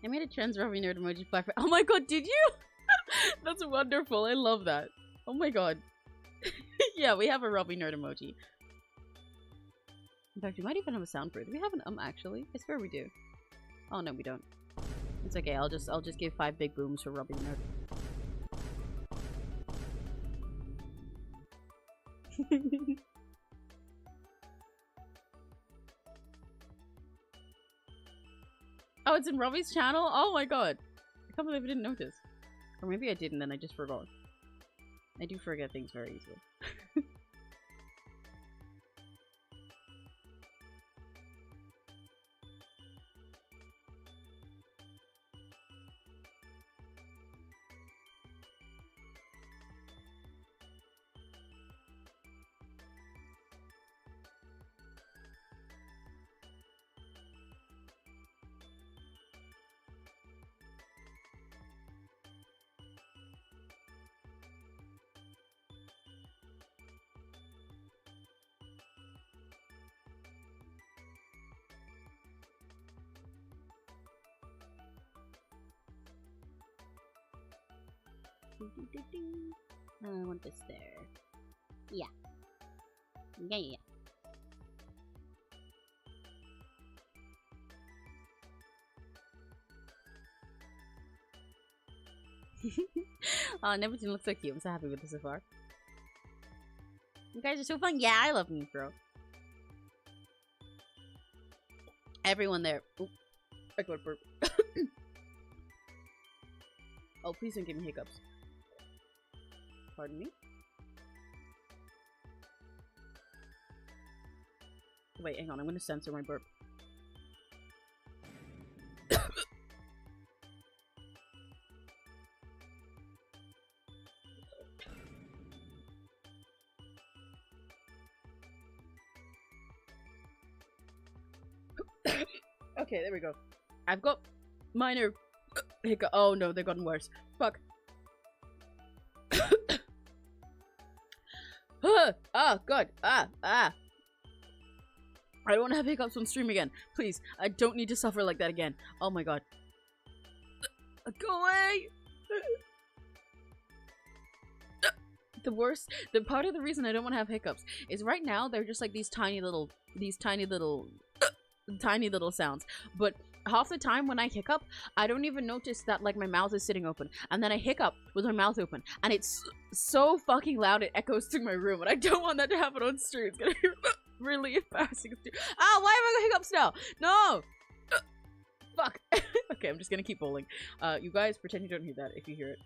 Speaker 1: I made a trans Robbie nerd emoji flag for— oh my god, did you? That's wonderful. I love that. Oh my god. Yeah, we have a Robbie nerd emoji. In fact, we might even have a sound for it. Do we have an actually? I swear we do. Oh no, we don't. It's okay. I'll just give 5 big booms for Robbie nerd. Oh, it's in Robbie's channel? Oh my god. I can't believe I didn't notice. Or maybe I did and then I just forgot. I do forget things very easily. I want this there. Yeah. Yeah. Oh, Nepotin looks so cute. I'm so happy with this so far. You guys are so fun. Yeah, I love me, bro. Everyone there. Oop. I got a burp. Oh, please don't give me hiccups. Pardon me? Wait, hang on. I'm gonna censor my burp. Okay, there we go. I've got minor hiccup. Oh no, they've gotten worse. Fuck. Ah, God. Ah. I don't want to have hiccups on stream again. Please, I don't need to suffer like that again. Oh my god. Go away! The worst, the part of the reason I don't want to have hiccups is right now they're just like these tiny little sounds. But half the time when I hiccup, I don't even notice that like my mouth is sitting open, and then I hiccup with my mouth open, and it's so fucking loud it echoes through my room, and I don't want that to happen on stream. It's gonna be really embarrassing. Ah, why have I got hiccups now? No! Fuck. Okay, I'm just gonna keep bowling. You guys pretend you don't hear that if you hear it.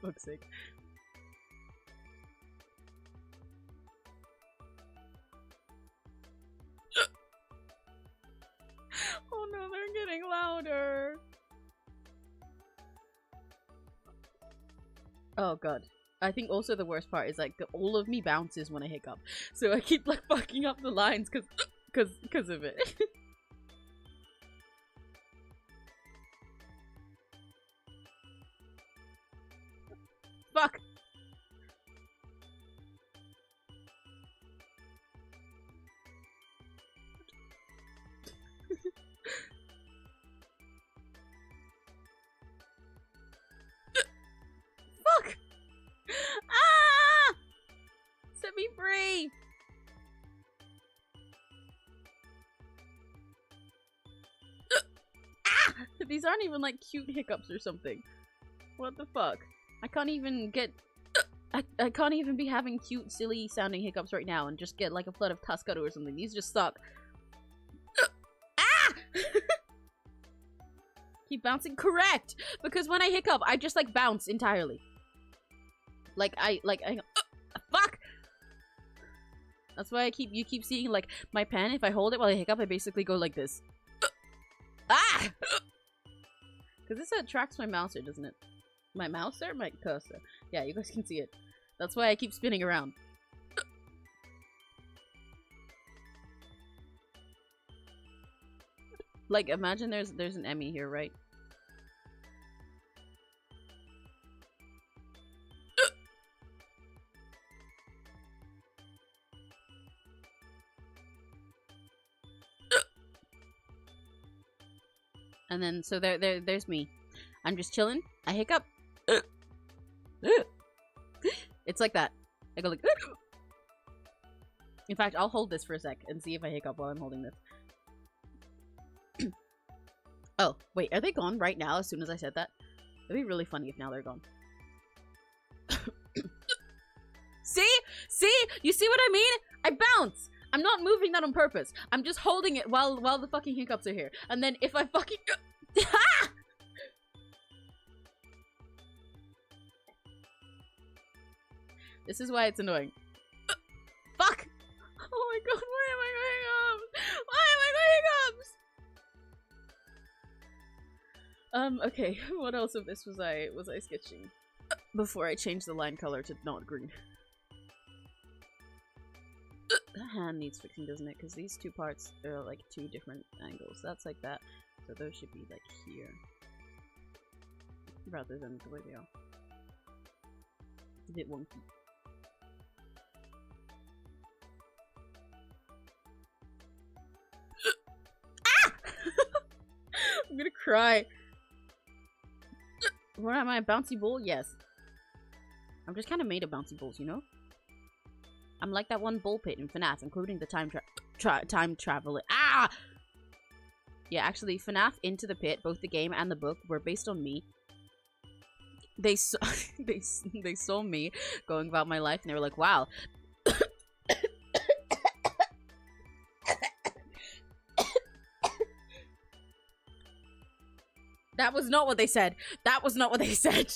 Speaker 1: Fuck's sake. Oh no, they're getting louder. Oh god. I think also the worst part is like all of me bounces when I hiccup. So I keep like fucking up the lines cause of it. These aren't even like cute hiccups or something. What the fuck? I can't even get... I can't even be having cute, silly sounding hiccups right now and just get like a flood of Tuscado or something. These just suck. Ah! Keep bouncing. Correct! Because when I hiccup, I just like bounce entirely. Like I fuck! That's why you keep seeing like my pen. If I hold it while I hiccup, I basically go like this. Ah! Because this tracks my mouser, doesn't it? My mouser? My cursor. Yeah, you guys can see it. That's why I keep spinning around. Like, imagine there's an Emmy here, right? And then, so there's me. I'm just chilling. I hiccup. It's like that. I go like... In fact, I'll hold this for a sec and see if I hiccup while I'm holding this. Oh, wait, are they gone right now as soon as I said that? It'd be really funny if now they're gone. See? See? You see what I mean? I bounce! I'm not moving that on purpose. I'm just holding it while the fucking hiccups are here. And then if I fucking... This is why it's annoying. Fuck! Oh my god, why am I going hiccups? Why am I going hiccups? Okay, what else of this was I sketching before I changed the line color to not green? That hand needs fixing, doesn't it? Because these two parts are like two different angles. That's like that. So those should be like here. Rather than the way they are. It's a bit wonky. Ah! I'm gonna cry. What am I, a bouncy ball? Yes. I'm just kind of made of bouncy balls, you know? I'm like that one ball pit in FNAF, including the time travel. Ah! Yeah, actually, FNAF Into the Pit, both the game and the book, were based on me. They saw, they saw me going about my life, and they were like, wow. That was not what they said. That was not what they said.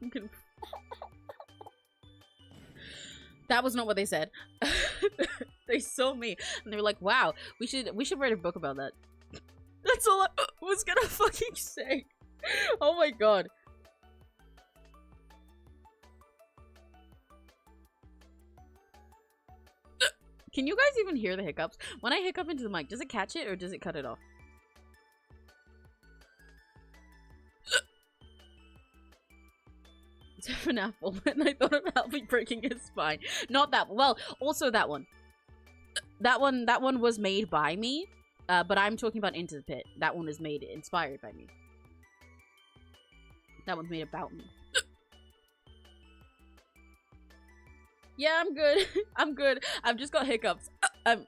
Speaker 1: I'm gonna... That was not what they said. They saw me and they were like, wow, we should write a book about that. That's all I was gonna fucking say. Oh my god. Can you guys even hear the hiccups? When I hiccup into the mic, does it catch it or does it cut it off? It's an apple, and I thought about me breaking his spine. Not that. Well, also that one. That one was made by me, but I'm talking about Into the Pit. That one is made inspired by me. That one's made about me. Yeah, I'm good. I'm good. I've just got hiccups.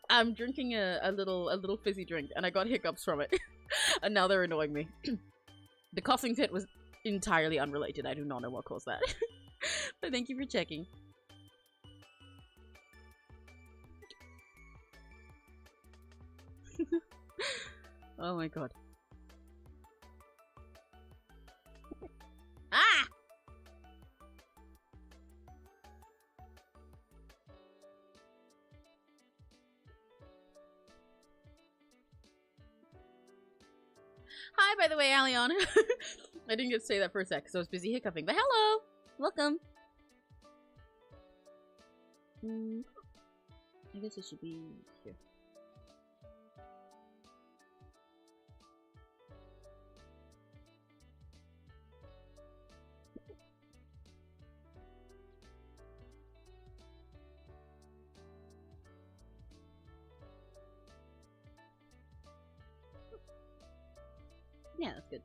Speaker 1: I'm drinking a little fizzy drink, and I got hiccups from it, and now they're annoying me. The coughing fit was entirely unrelated. I do not know what caused that. But thank you for checking. Oh my god. Ah! Hi, by the way, Alion. I didn't get to say that for a sec because I was busy hiccuping, but hello! Welcome! I guess it should be here. Yeah, that's good.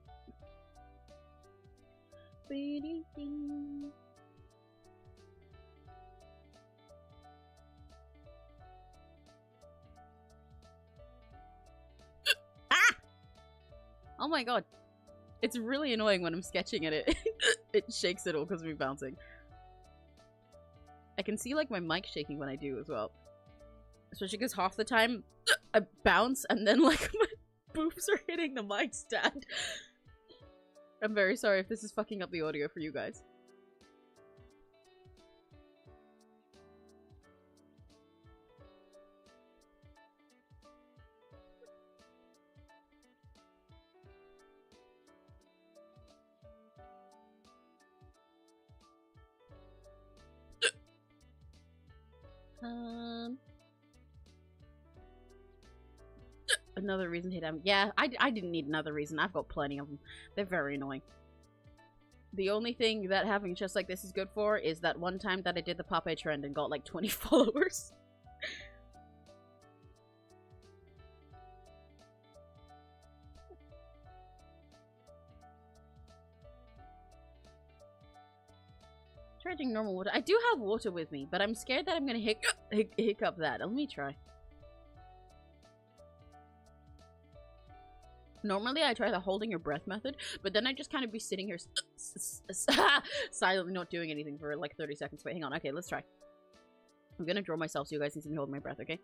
Speaker 1: Ah! Oh my god. It's really annoying when I'm sketching at it. It shakes it all because of me bouncing. I can see like my mic shaking when I do as well. Especially because half the time I bounce and then like my boobs are hitting the mic stand. I'm very sorry if this is fucking up the audio for you guys. Another reason to hit them. Yeah, I didn't need another reason. I've got plenty of them. They're very annoying. The only thing that having chests like this is good for is that one time that I did the Pape trend and got like 20 followers. Charging normal water. I do have water with me, but I'm scared that I'm gonna hiccup that. Let me try. Normally I try the holding your breath method, but then I just kind of be sitting here silently not doing anything for like 30 seconds. Wait, hang on. Okay, let's try. I'm gonna draw myself so you guys can see me holding my breath, okay?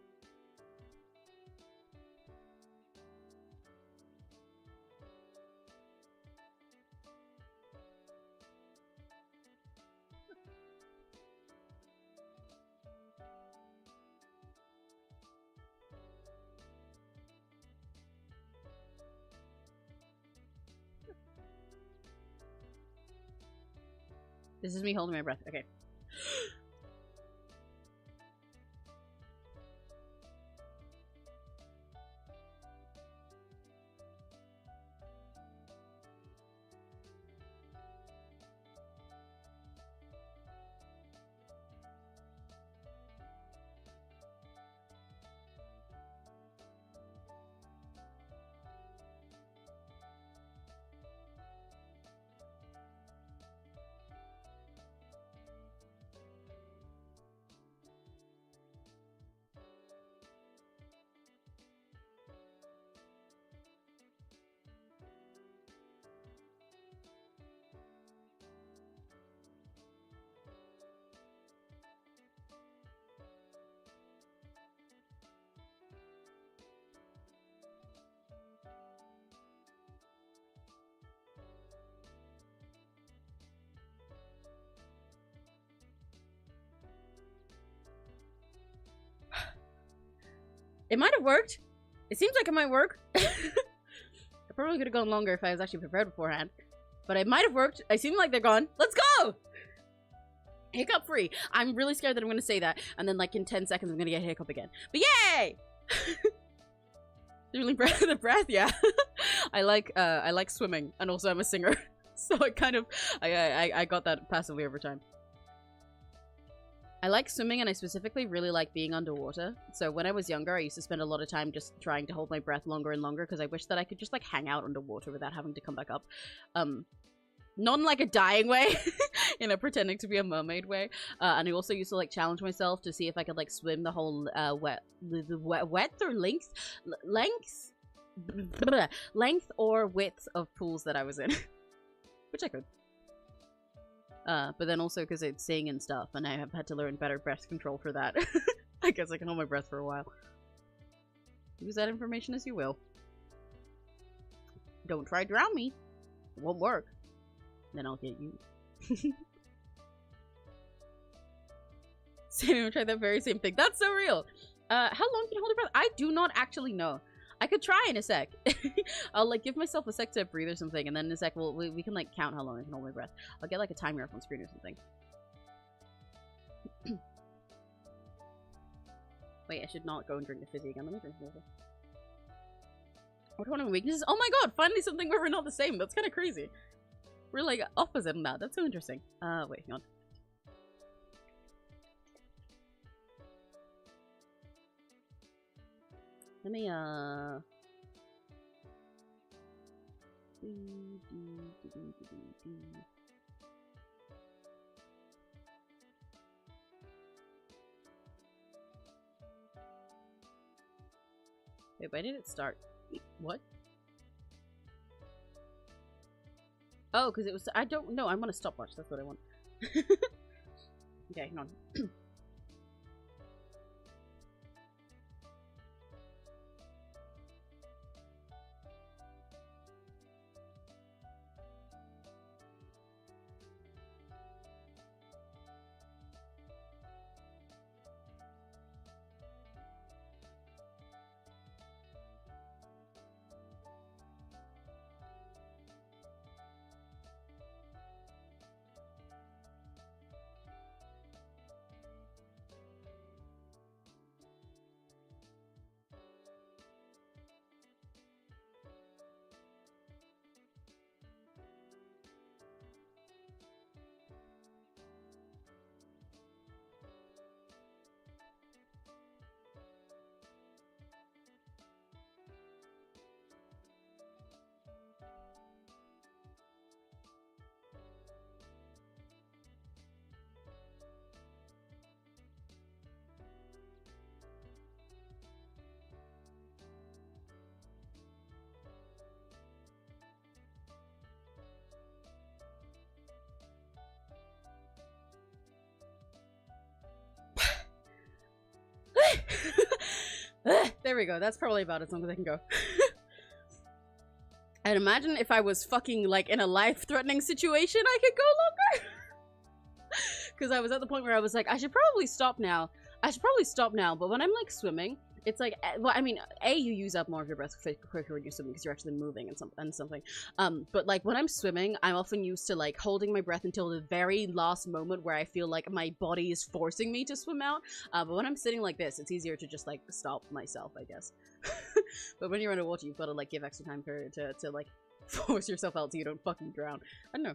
Speaker 1: This is me holding my breath. Okay. It might have worked. It seems like it might work. I probably could have gone longer if I was actually prepared beforehand. But it might have worked. I seem like they're gone. Let's go! Hiccup free. I'm really scared that I'm going to say that. And then like in 10 seconds I'm going to get hiccup again. But yay! Really the breath, yeah. I like swimming. And also I'm a singer. So I kind of, I got that passively over time. I like swimming and I specifically really like being underwater. So when I was younger, I used to spend a lot of time just trying to hold my breath longer and longer because I wish that I could just like hang out underwater without having to come back up. Not in like a dying way, you know, pretending to be a mermaid way. And I also used to like challenge myself to see if I could like swim the whole width or length or width of pools that I was in, which I could. But then also because it's sing and stuff, and I have had to learn better breath control for that. I guess I can hold my breath for a while. Use that information as you will. Don't try to drown me. It won't work. Then I'll get you. Same, try that very same thing. That's so real. How long can you hold your breath? I do not actually know. I could try in a sec. I'll like give myself a sec to breathe or something, and then in a sec we can like count how long I can hold my breath. I'll get like a timer up on screen or something. Wait, I should not go and drink the fizzy again. Let me drink water. What are one of my weaknesses? Oh my god, finally something where we're not the same. That's kind of crazy. We're like opposite in that. That's so interesting. Wait, hang on. Let me, Wait, why did it start? What? Oh, because it was... I don't know. I want a stopwatch. That's what I want. Okay, hang on. There we go. That's probably about as long as I can go. And imagine if I was fucking like in a life-threatening situation, I could go longer. Because I was at the point where I was like, I should probably stop now. But when I'm like swimming, it's like, well, I mean, you use up more of your breath quicker when you're swimming because you're actually moving and something. But like when I'm swimming, I'm often used to like holding my breath until the very last moment where I feel like my body is forcing me to swim out. But when I'm sitting like this, it's easier to just like stop myself, I guess. But when you're underwater, you've got to like give extra time to like force yourself out so you don't fucking drown. I don't know.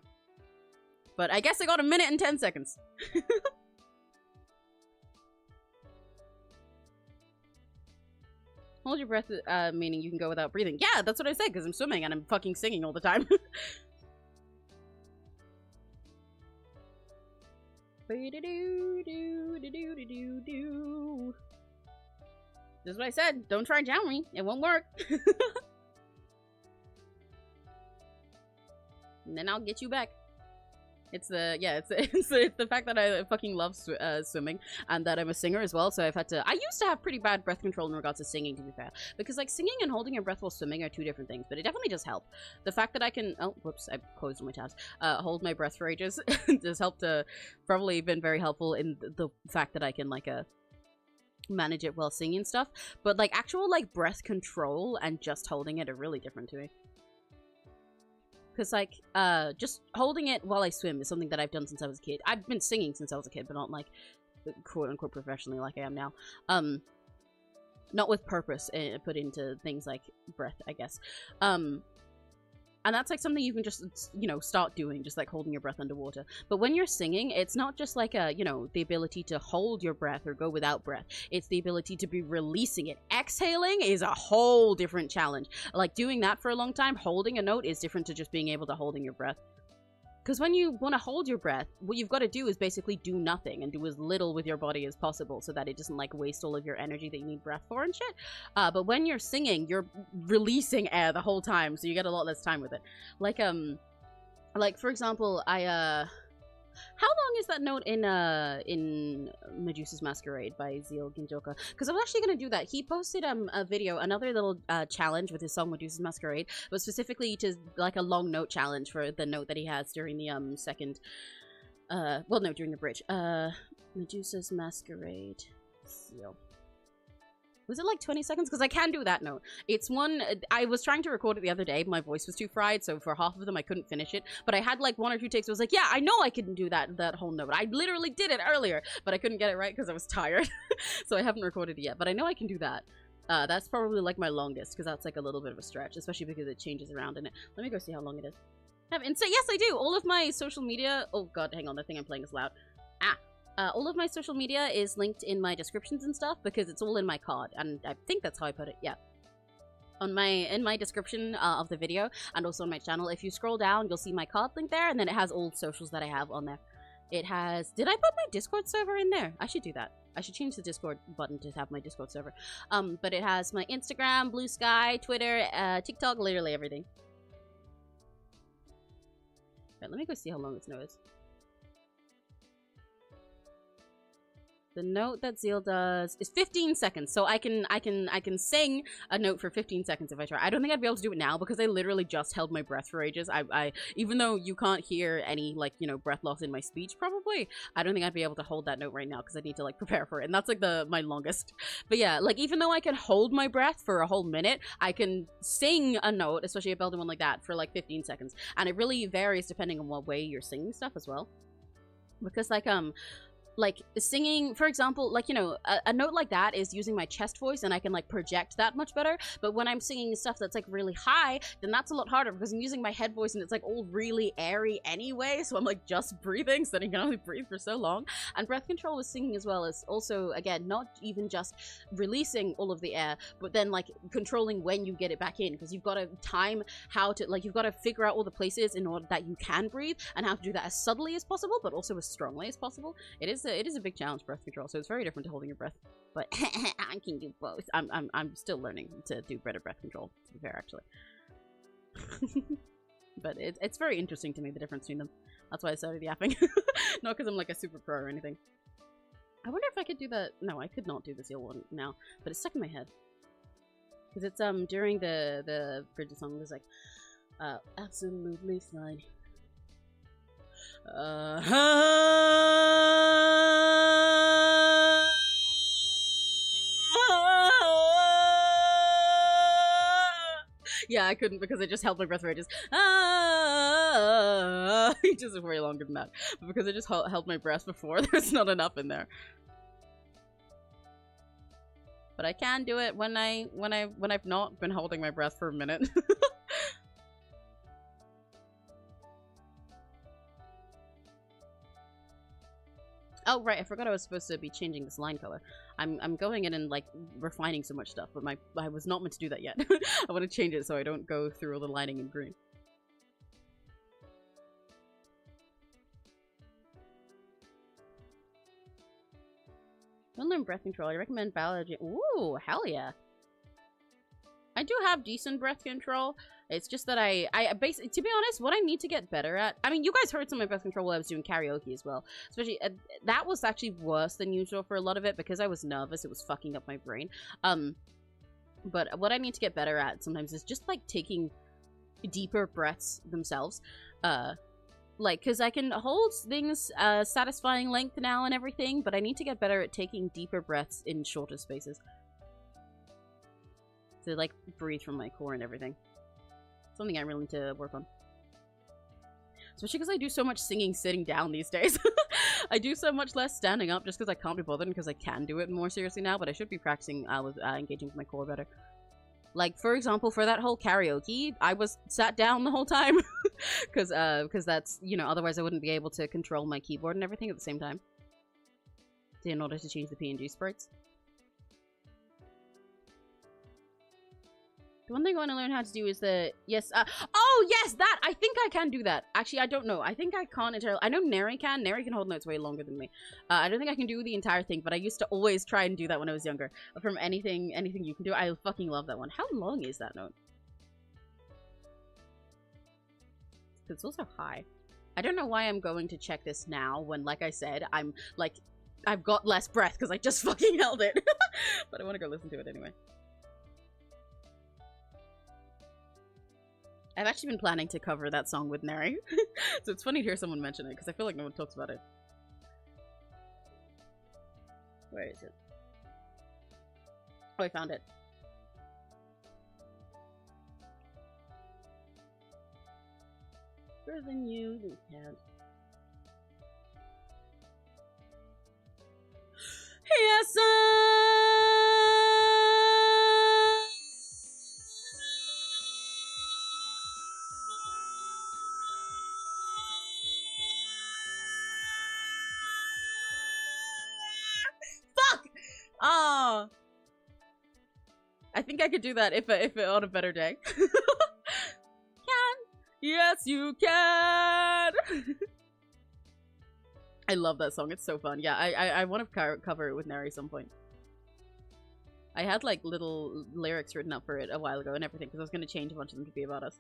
Speaker 1: But I guess I got 1 minute and 10 seconds. Hold your breath, meaning you can go without breathing. Yeah, that's what I said, because I'm swimming and I'm fucking singing all the time. That's what I said. Don't try drowning. It won't work. And then I'll get you back. It's the, yeah, it's the fact that I fucking love swimming and that I'm a singer as well, so I've had to, I used to have pretty bad breath control in regards to singing, to be fair, because like singing and holding your breath while swimming are two different things, but it definitely does help. The fact that I can, oh, whoops, I closed all my tabs, hold my breath for ages has helped, probably been very helpful in the fact that I can like, manage it while singing and stuff, but like actual like breath control and just holding it are really different to me. Because, like, just holding it while I swim is something that I've done since I was a kid. I've been singing since I was a kid, but not, like, quote-unquote professionally like I am now. Not with purpose put into things like breath, I guess. And that's, like, something you can just, you know, start doing, just, like, holding your breath underwater. But when you're singing, it's not just, like, you know, the ability to hold your breath or go without breath. It's the ability to be releasing it. Exhaling is a whole different challenge. Like, doing that for a long time, holding a note is different to just being able to holding your breath. Because when you want to hold your breath, what you've got to do is basically do nothing and do as little with your body as possible so that it doesn't, like, waste all of your energy that you need breath for and shit. But when you're singing, you're releasing air the whole time, so you get a lot less time with it. Like, for example, how long is that note in Medusa's Masquerade by 𝘆cie𝘂𝗿? Because I was actually going to do that. He posted a video, another little challenge with his song Medusa's Masquerade, but specifically to like a long note challenge for the note that he has during the second, well, no, during the bridge. Medusa's Masquerade. Was it like 20 seconds? Because I can do that note. It's one, I was trying to record it the other day, my voice was too fried, so for half of them I couldn't finish it. But I had like 1 or 2 takes, I was like, yeah, I know I can do that whole note. I literally did it earlier, but I couldn't get it right because I was tired. So I haven't recorded it yet, but I know I can do that. That's probably like my longest, because that's like a little bit of a stretch, especially because it changes around in it. Let me go see how long it is. And so, yes, I do. All of my social media, oh god, hang on, the thing I'm playing is loud. All of my social media is linked in my descriptions and stuff because it's all in my card, and I think that's how I put it, yeah. In my description of the video, and also on my channel, if you scroll down, you'll see my card link there, and then it has all socials that I have on there. It has, did I put my Discord server in there? I should do that. I should change the Discord button to have my Discord server. But it has my Instagram, Blue Sky, Twitter, TikTok, literally everything. Right, let me go see how long this note is. The note that Zeal does is 15 seconds, so I can sing a note for 15 seconds if I try. I don't think I'd be able to do it now because I literally just held my breath for ages. I even though you can't hear any, like, you know, breath loss in my speech probably, I don't think I'd be able to hold that note right now because I need to, like, prepare for it, and that's like my longest. But yeah, like, even though I can hold my breath for a whole minute, I can sing a note, especially a belted one like that, for like 15 seconds, and it really varies depending on what way you're singing stuff as well, because like singing, for example, like, you know, a note like that is using my chest voice and I can like project that much better. But when I'm singing stuff that's like really high, then that's a lot harder because I'm using my head voice and it's like all really airy anyway. So I'm like just breathing, so then you can only breathe for so long. And breath control with singing as well is also, again, not even just releasing all of the air, but then like controlling when you get it back in, because you've got to time how to, like, you've got to figure out all the places in order that you can breathe and how to do that as subtly as possible, but also as strongly as possible. It is a big challenge, breath control, so it's very different to holding your breath. But I can do both. I'm still learning to do better breath control, to be fair, actually. But it's very interesting to me, the difference between them. That's why I started yapping. Not because I'm like a super pro or anything. I wonder if I could do that. No, I could not do the Zeal one now, but it's stuck in my head. Because it's during the bridge song, there's like absolutely fine. Yeah, I couldn't because I just held my breath for ages. It just was way longer than that. But because I just held my breath before, there's not enough in there. But I can do it when I've not been holding my breath for a minute. Oh, right, I forgot I was supposed to be changing this line color. I'm going in and, like, refining so much stuff, but I was not meant to do that yet. I want to change it so I don't go through all the lining in green. When learn breath control, I recommend biology. Ooh, hell yeah. I do have decent breath control. It's just that I basically, to be honest, what I need to get better at, I mean, you guys heard some of my breath control while I was doing karaoke as well. Especially, that was actually worse than usual for a lot of it because I was nervous. It was fucking up my brain. But what I need to get better at sometimes is just, like, taking deeper breaths themselves. Like, because I can hold things satisfying length now and everything, but I need to get better at taking deeper breaths in shorter spaces. To, like, breathe from my core and everything. Something I really need to work on. Especially because I do so much singing sitting down these days. I do so much less standing up just because I can't be bothered and because I can do it more seriously now, but I should be practicing with engaging with my core better. Like, for example, for that whole karaoke, I was sat down the whole time. Because that's, you know, otherwise I wouldn't be able to control my keyboard and everything at the same time. In order to change the PNG sprites. The one thing I want to learn how to do is the, yes, oh yes, that, I think I can do that. Actually, I don't know. I think I can't entirely, I know Neri can. Neri can hold notes way longer than me. I don't think I can do the entire thing, but I used to always try and do that when I was younger. From anything you can do, I fucking love that one. How long is that note? It's also high. I don't know why I'm going to check this now when, like I said, I'm, like, I've got less breath because I just fucking held it. But I want to go listen to it anyway. I've actually been planning to cover that song with Neri. So it's funny to hear someone mention it, because I feel like no one talks about it. Where is it? Oh, I found it. Further than you can't. Yes, oh, I think I could do that if on a better day. Can. Yes, you can. I love that song. It's so fun. Yeah, I want to cover it with Neri at some point. I had like little lyrics written up for it a while ago and everything because I was going to change a bunch of them to be about us.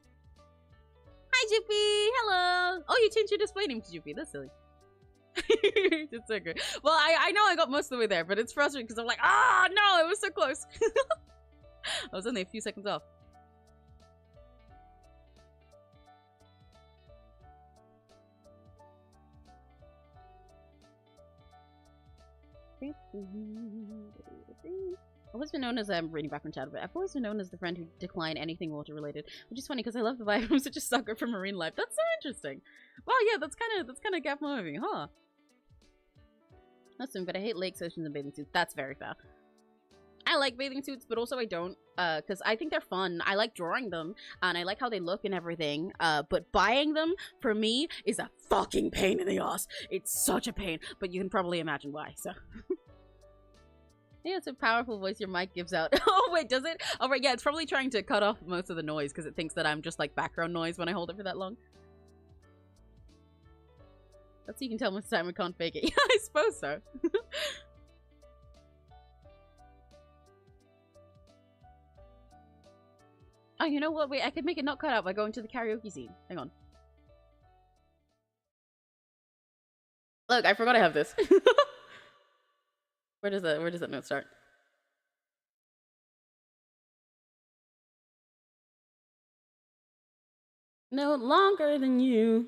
Speaker 1: Hi, Jippy! Hello! Oh, you changed your display name to Jippy. That's silly. It's so good. Well, I know I got most of the way there, but it's frustrating because I'm like, ah, no, it was so close. I was only a few seconds off. I've always been known as reading background chat, but I've always been known as the friend who declined anything water related, which is funny because I love the vibe. I'm such a sucker for marine life. That's so interesting. Well, yeah, that's kind of gap moving, huh? Listen, but I hate lakes, oceans, and bathing suits. That's very fair. I like bathing suits, but also I don't, because I think they're fun. I like drawing them, and I like how they look and everything, but buying them, for me, is a fucking pain in the ass. It's such a pain, but you can probably imagine why, so. Yeah, it's a powerful voice your mic gives out. Oh, wait, does it? Oh, right, yeah, it's probably trying to cut off most of the noise, because it thinks that I'm just, like, background noise when I hold it for that long. That's so you can tell most of the time I can't fake it. Yeah, I suppose so. Oh, you know what? Wait, I could make it not cut out by going to the karaoke scene. Hang on. Look, I forgot I have this. Where does that note start? No longer than you.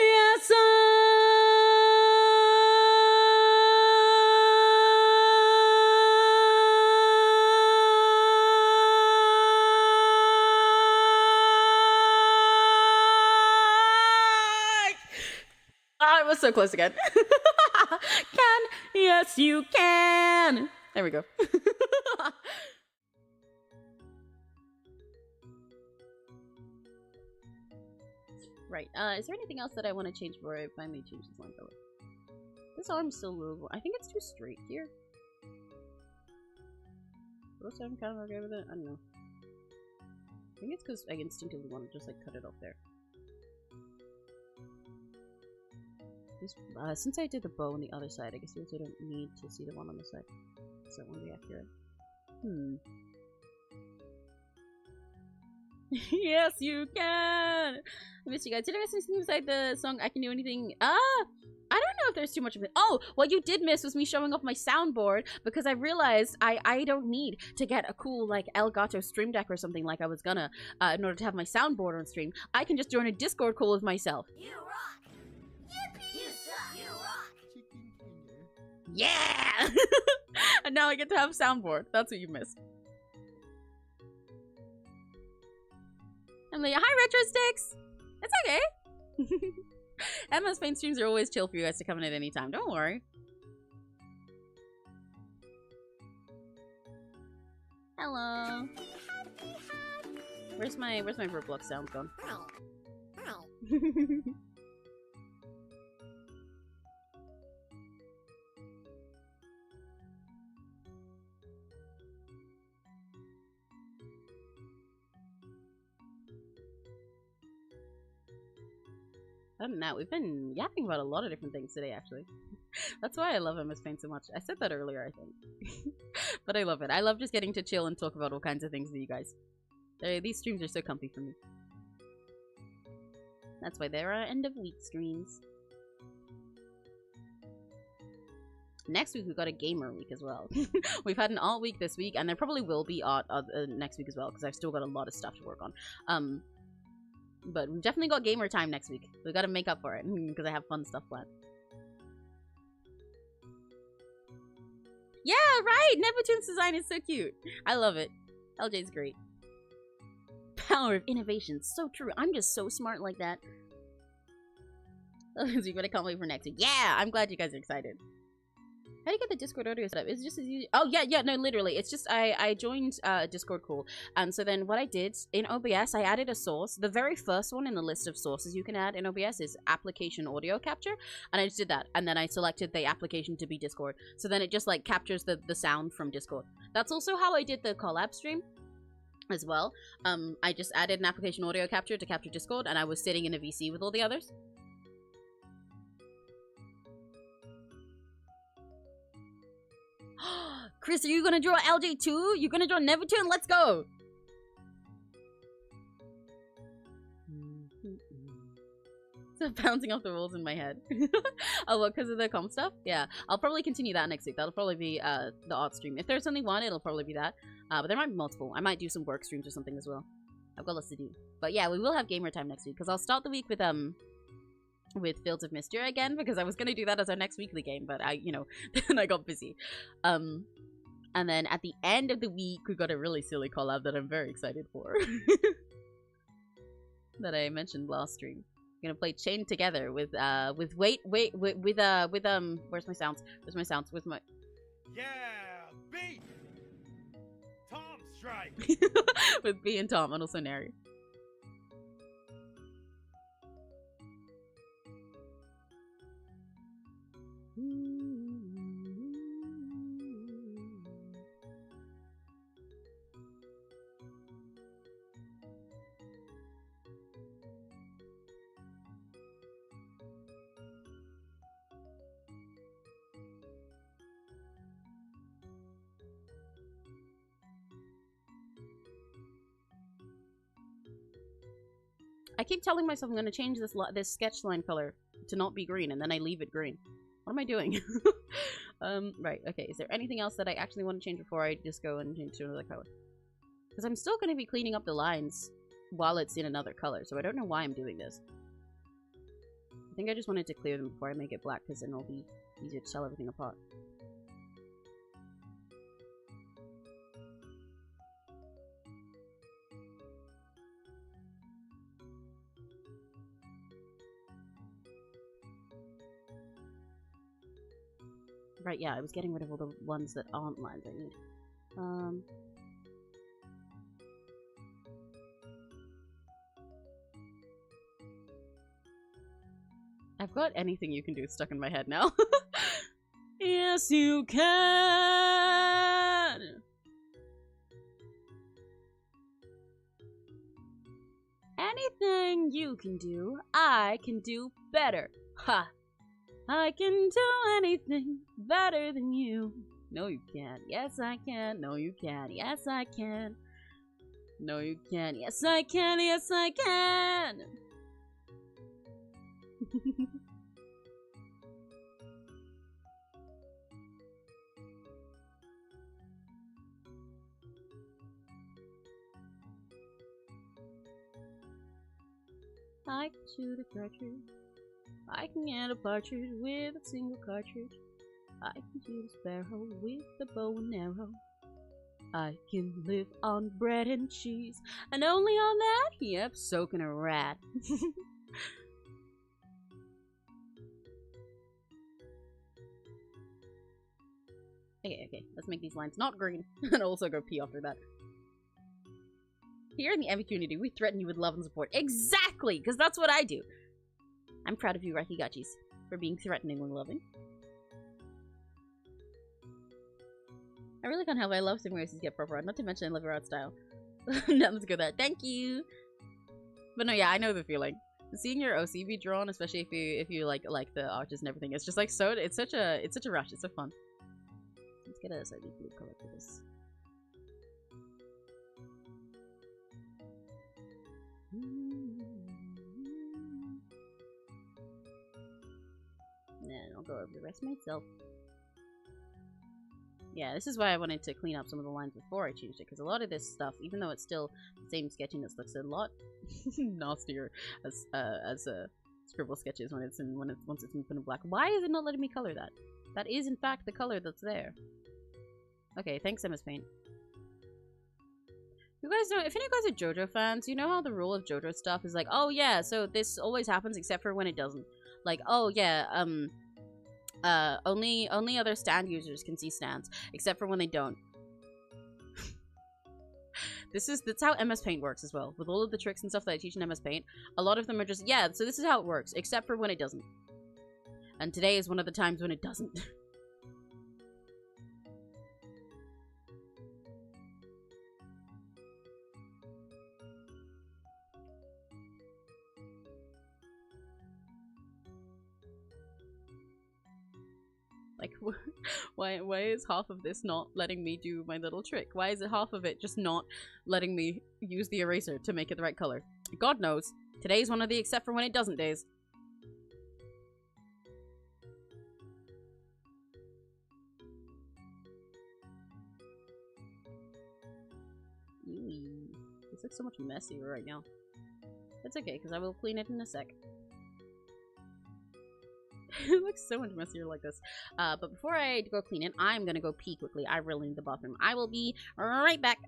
Speaker 1: Yes, I was so close again. Yes, you can. There we go. Right. Is there anything else that I want to change before I finally change this line color? This arm's still a little... I think it's too straight here. Also, I'm kind of okay with it. I don't know. I think it's because I instinctively want to just, like, cut it off there. This, since I did the bow on the other side, I guess we also don't need to see the one on the side. So that won't be accurate. Yes, you can! I miss you guys. Did I miss anything beside the song I Can Do Anything? I don't know if there's too much of it. Oh, what you did miss was me showing off my soundboard because I realized I don't need to get a cool, like, Elgato Stream Deck or something like I was gonna in order to have my soundboard on stream. I can just join a Discord call with myself.
Speaker 2: You rock! Yippee! You suck! You rock!
Speaker 1: Yeah! And now I get to have a soundboard. That's what you missed. I'm like, hi, Retro Sticks! It's okay! Emma's Paint streams are always chill for you guys to come in at any time. Don't worry. Hello. Where's my Roblox sound gone? Other than that, we've been yapping about a lot of different things today, actually. That's why I love MS Paint so much. I said that earlier, I think. But I love it. I love just getting to chill and talk about all kinds of things with you guys. These streams are so comfy for me. That's why there are end-of-week streams. Next week, we've got a gamer week as well. We've had an art week this week, and there probably will be art next week as well, because I've still got a lot of stuff to work on. But we've definitely got gamer time next week. We've got to make up for it, because I have fun stuff planned. Yeah, right! Neptune's design is so cute. I love it. LJ's great. Power of innovation. So true. I'm just so smart like that. But I can't wait for next week. Yeah! I'm glad you guys are excited. How do you get the Discord audio set up? Is it just as easy? Oh, yeah, no, literally. It's just, I joined Discord call. And so then what I did, in OBS, I added a source. The very first one in the list of sources you can add in OBS is application audio capture. And I just did that. And then I selected the application to be Discord. So then it just, like, captures the sound from Discord. That's also how I did the collab stream as well. I just added an application audio capture to capture Discord. And I was sitting in a VC with all the others. Chris, are you gonna draw LJ too? You're gonna draw Neverton? Let's go! So bouncing off the walls in my head. Oh, what, because of the comp stuff? Yeah, I'll probably continue that next week. That'll probably be the art stream. If there's only one, it'll probably be that. But there might be multiple. I might do some work streams or something as well. I've got lots to do. But yeah, we will have gamer time next week, because I'll start the week with Fields of Mystia again, because I was gonna do that as our next weekly game, but then I got busy. And then at the end of the week, we got a really silly collab that I'm very excited for. That I mentioned last stream. We're gonna play Chained Together with where's my sounds?
Speaker 3: Yeah, beat! Tom strike!
Speaker 1: With B and Tom, and also Neri. I keep telling myself I'm going to change this sketch line color to not be green, and then I leave it green. What am I doing? Right, okay. Is there anything else that I actually want to change before I just go and change to another color? Because I'm still going to be cleaning up the lines while it's in another color, so I don't know why I'm doing this. I think I just wanted to clear them before I make it black, because then it'll be easier to tell everything apart. Right, yeah, I was getting rid of all the ones that aren't lines I need. I've got anything you can do stuck in my head now. Yes, you can! Anything you can do, I can do better. Ha! I can do anything better than you. No, you can't. Yes, I can. No, you can't. Yes, I can. No, you can't. Yes, I can. Yes, I can. I can shoot a partridge. I can get a partridge with a single cartridge. I can shoot a sparrow with a bow and arrow. I can live on bread and cheese, and only on that, yep, soaking a rat. Okay, let's make these lines not green, and also go pee after that. Here in the MV community, we threaten you with love and support. Exactly, because that's what I do. I'm proud of you, Rakigachis, for being threateningly loving. I really can't help it. I love seeing races get proper art, not to mention I love your art style. Nothing's good there. Thank you! But no, yeah, I know the feeling. Seeing your OC be drawn, especially if you like the arches and everything, it's just like so, it's such a rush, it's so fun. Let's get a slightly blue color for this. Then I'll go over the rest myself. Yeah, this is why I wanted to clean up some of the lines before I changed it, because a lot of this stuff, even though it's still the same sketchiness, looks a lot nastier as scribble sketches once it's been put in black. Why is it not letting me color that? That is in fact the color that's there. Okay, thanks MS Paint. You guys know, if any of you guys are JoJo fans, you know how the rule of JoJo stuff is like, oh yeah, so this always happens except for when it doesn't. Like, oh yeah, only other stand users can see stands, except for when they don't. That's how MS Paint works as well. With all of the tricks and stuff that I teach in MS Paint, a lot of them are just, yeah, so this is how it works, except for when it doesn't. And today is one of the times when it doesn't. Like, why is half of this not letting me do my little trick? Why is it half of it just not letting me use the eraser to make it the right color? God knows. Today's one of the except for when it doesn't days. Eee, this looks so much messier right now. That's okay, because I will clean it in a sec. It looks so much messier like this. But before I go clean it, I'm gonna go pee quickly. I really need the bathroom. I will be right back.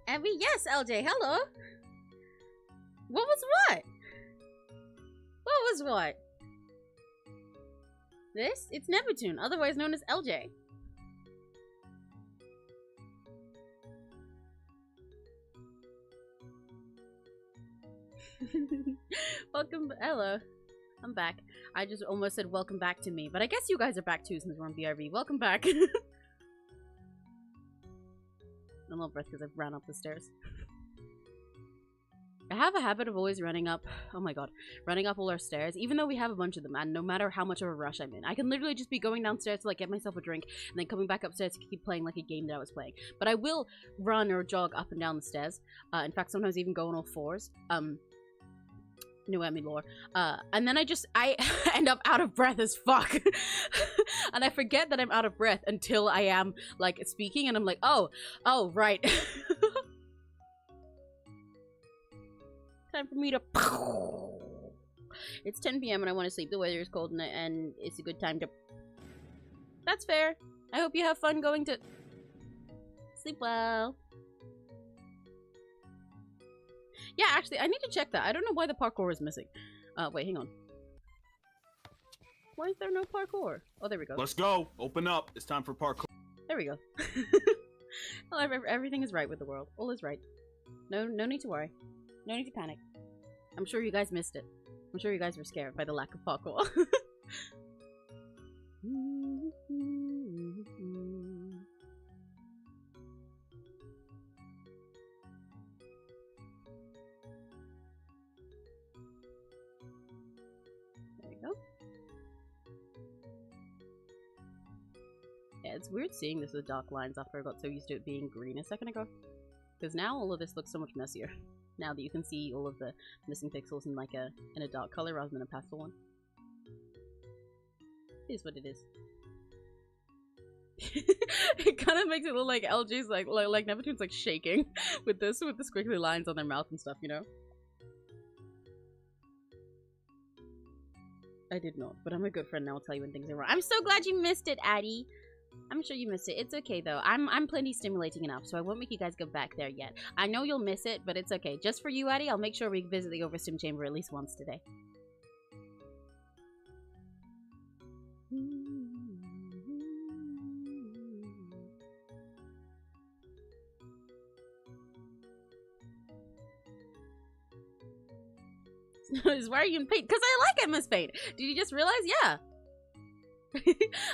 Speaker 1: Abby, yes, LJ, hello. What was what? What was what? This? It's Neptune, otherwise known as LJ. Welcome, Ella. I'm back. I just almost said welcome back to me, but I guess you guys are back too since we're on BRB. Welcome back. I'm a little breath because I've ran up the stairs. I have a habit of always running up, oh my god, running up all our stairs, even though we have a bunch of them, and no matter how much of a rush I'm in. I can literally just be going downstairs to like get myself a drink, and then coming back upstairs to keep playing like a game that I was playing. But I will run or jog up and down the stairs. In fact, sometimes even go on all fours. New Emmy lore. And then I end up out of breath as fuck. And I forget that I'm out of breath until I am, like, speaking, and I'm like, oh, right. Time for me to... It's 10 p.m. and I want to sleep. The weather is cold and it's a good time to... That's fair. I hope you have fun going to... Sleep well. Yeah, actually, I need to check that. I don't know why the parkour is missing. Wait, hang on. Why is there no parkour? Oh, there we go.
Speaker 3: Let's go. Open up. It's time for parkour.
Speaker 1: There we go. Well, everything is right with the world. All is right. No need to worry. No need to panic. I'm sure you guys missed it. I'm sure you guys were scared by the lack of parkour. There we go. Yeah, it's weird seeing this with dark lines after I got so used to it being green a second ago. Because now all of this looks so much messier. Now that you can see all of the missing pixels in like in a dark color rather than a pastel one. It is what it is. It kind of makes it look like LG's like Neptune's like shaking with the squiggly lines on their mouth and stuff, you know? I did not, but I'm a good friend and I'll tell you when things are wrong. I'm so glad you missed it, Addie! I'm sure you missed it. It's okay though. I'm plenty stimulating enough, so I won't make you guys go back there yet. I know you'll miss it, but it's okay. Just for you, Addie, I'll make sure we visit the Overstim Chamber at least once today. Why are you in paint? Because I like Emma's paint. Did you just realize? Yeah.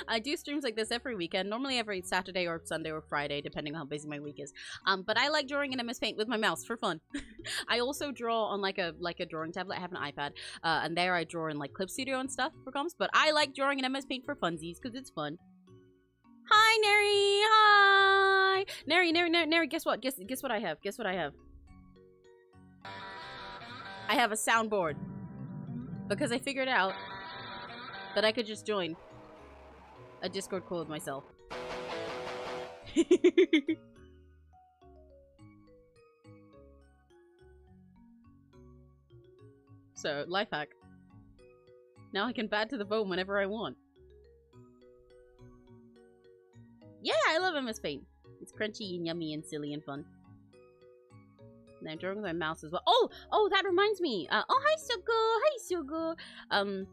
Speaker 1: I do streams like this every weekend, normally every Saturday or Sunday or Friday, depending on how busy my week is. But I like drawing in MS Paint with my mouse for fun. I also draw on like a drawing tablet. I have an iPad, and there I draw in like Clip Studio and stuff for comps. But I like drawing in MS Paint for funsies because it's fun. Hi, Neri. Hi, Neri. Guess what? Guess what I have? Guess what I have? I have a soundboard because I figured out that I could just join a Discord call with myself. So, life hack. Now I can bat to the bone whenever I want. Yeah, I love MS Paint. It's crunchy and yummy and silly and fun. Now I'm drawing with my mouse as well. Oh, that reminds me. Oh, hi, Sugo. Hi, Sugo.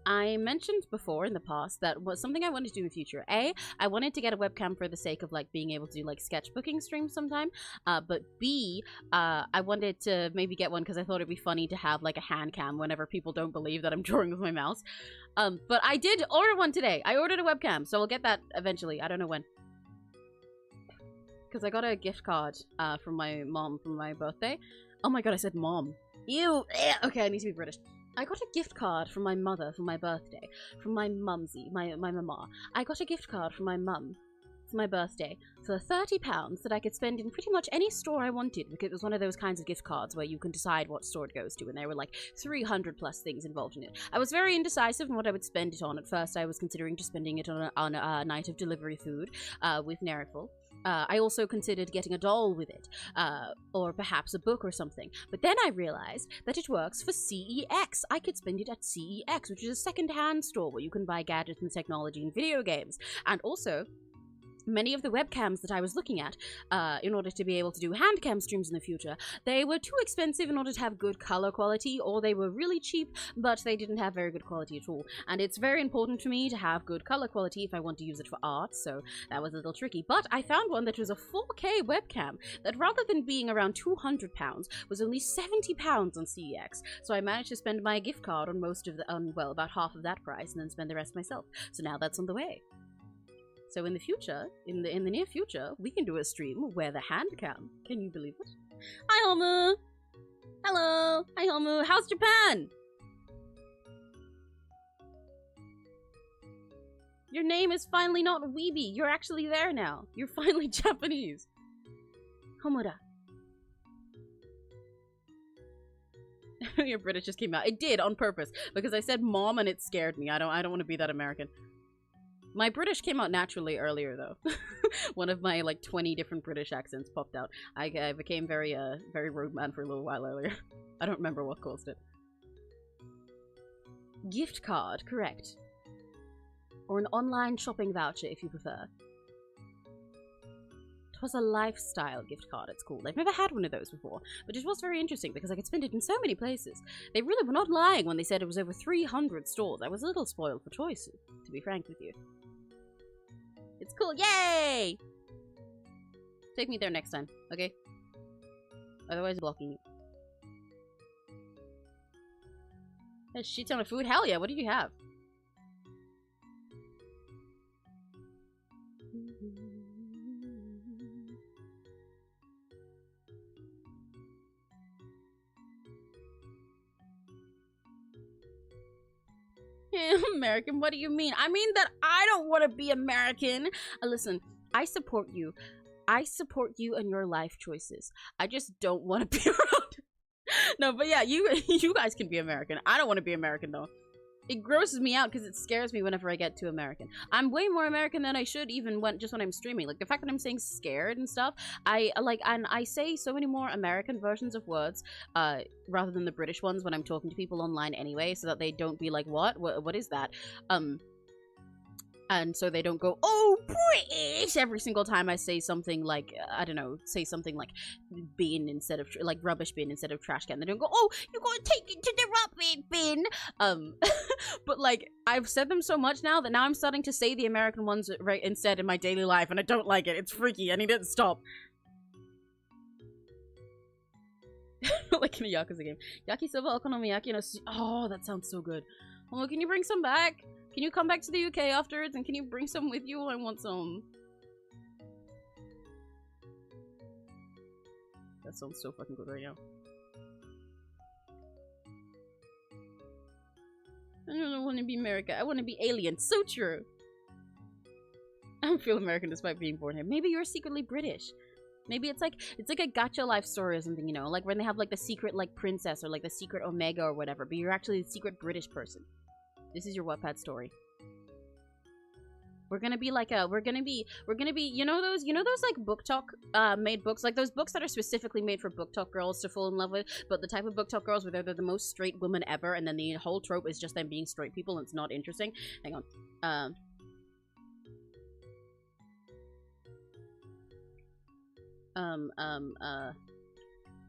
Speaker 1: I mentioned before in the past that was something I wanted to do in the future. A, I wanted to get a webcam for the sake of like being able to do like sketchbooking streams sometime. But B, I wanted to maybe get one because I thought it'd be funny to have like a hand cam whenever people don't believe that I'm drawing with my mouse. But I did order one today. I ordered a webcam, so I'll get that eventually. I don't know when. Because I got a gift card from my mom for my birthday. Oh my god, I said mom. Ew. Okay, I need to be British. I got a gift card from my mother for my birthday. From my mumsy, my mama. I got a gift card from my mum for my birthday for £30 that I could spend in pretty much any store I wanted, because it was one of those kinds of gift cards where you can decide what store it goes to, and there were like 300 plus things involved in it. I was very indecisive on what I would spend it on. At first I was considering just spending it on a night of delivery food with Neriful. I also considered getting a doll with it, or perhaps a book or something. But then I realized that it works for CEX. I could spend it at CEX, which is a second-hand store where you can buy gadgets and technology and video games. And also, many of the webcams that I was looking at, in order to be able to do hand cam streams in the future, they were too expensive in order to have good color quality, or they were really cheap, but they didn't have very good quality at all. And it's very important to me to have good color quality if I want to use it for art, so that was a little tricky. But I found one that was a 4K webcam that, rather than being around £200, was only £70 on CEX. So I managed to spend my gift card on most of the, well, about half of that price, and then spend the rest myself. So now that's on the way. So in the future, in the near future, we can do a stream where the hand cam. Can you believe it? Hi, Homu! Hello! Hi, Homu! How's Japan? Your name is finally not Weeby. You're actually there now. You're finally Japanese. Homura. Your British just came out. It did on purpose because I said mom and it scared me. I don't want to be that American. My British came out naturally earlier, though. One of my, like, 20 different British accents popped out. I became very road man for a little while earlier. I don't remember what caused it. Gift card, correct. Or an online shopping voucher, if you prefer. It was a lifestyle gift card, it's called. I've never had one of those before, but it was very interesting because I could spend it in so many places. They really were not lying when they said it was over 300 stores. I was a little spoiled for choice, to be frank with you. It's cool. Yay! Take me there next time, okay? Otherwise, blocking you. A shit ton of food? Hell yeah, what did you have? American, what do you mean? I mean that I don't want to be American. Listen, I support you. I support you and your life choices. I just don't want to be around. No, but yeah, you guys can be American. I don't want to be American though. It grosses me out because it scares me whenever I get too American. I'm way more American than I should, even when I'm streaming. Like the fact that I'm saying scared and stuff, and I say so many more American versions of words, rather than the British ones when I'm talking to people online anyway, so that they don't be like, what is that? And so they don't go, oh, British, every single time I say something like, I don't know, say something like bin instead of, like, rubbish bin instead of trash can. They don't go, oh, you gotta take it to the rubbish bin. But, like, I've said them so much now that now I'm starting to say the American ones right instead in my daily life, and I don't like it. It's freaky. I need it to stop. Like in a Yakuza game. Yakisoba okonomiyaki no oh, that sounds so good. Oh, can you bring some back? Can you come back to the UK afterwards and can you bring some with you? I want some. That sounds so fucking good right now. I don't want to be America. I want to be alien. So true. I don't feel American despite being born here. Maybe you're secretly British. Maybe it's like a gacha life story or something, you know? Like when they have like the secret like princess or like the secret Omega or whatever, but you're actually the secret British person. This is your Wattpad story. We're gonna be like we're gonna be, you know those like book talk made books, like those books that are specifically made for book talk girls to fall in love with, but the type of book talk girls where they're the most straight women ever, and then the whole trope is just them being straight people and it's not interesting. Hang on.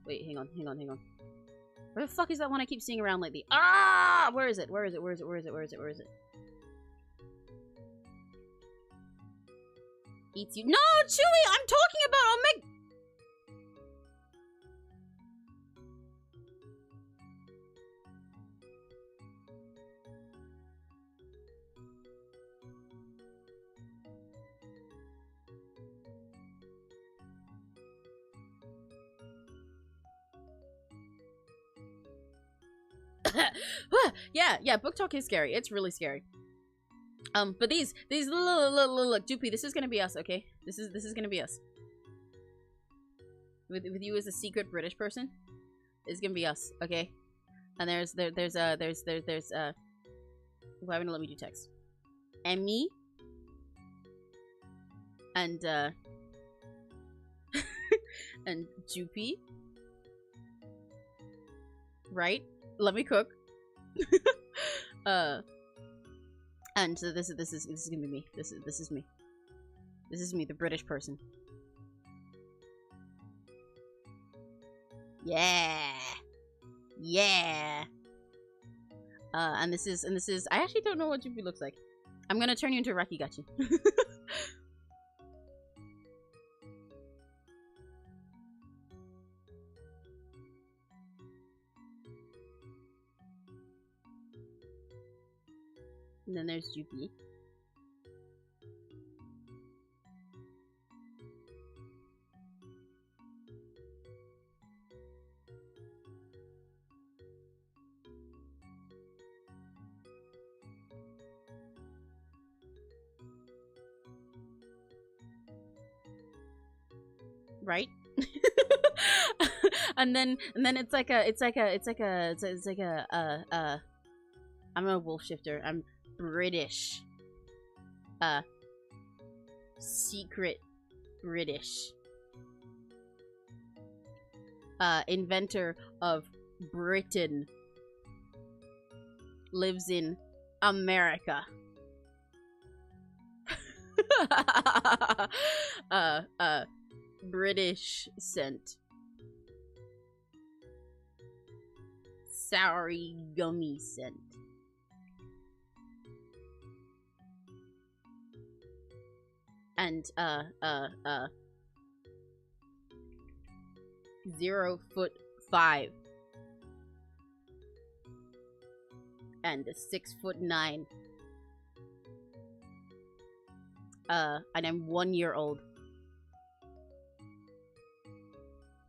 Speaker 1: Wait, hang on. Where the fuck is that one I keep seeing around lately? Ah! Where is it? Eats you. No, Chewie! I'm talking about Omega! Yeah, book talk is scary. It's really scary. But these look, Doopy, this is gonna be us, okay? This is gonna be us. With you as a secret British person, it's gonna be us, okay? And there's why wouldn't let me do text? And me, and and Doopy, right? Let me cook. And so this is gonna be me. This is me. This is me, the British person. Yeah. Yeah. And this is, I actually don't know what Jupi looks like. I'm gonna turn you into Rakigachi. And then there's Jupi. Right? and then it's like a I'm a wolf shifter. I'm British. Secret British. Inventor of Britain. Lives in America. British scent. Soury gummy scent. And 0'5" and 6'9". And I'm 1 year old.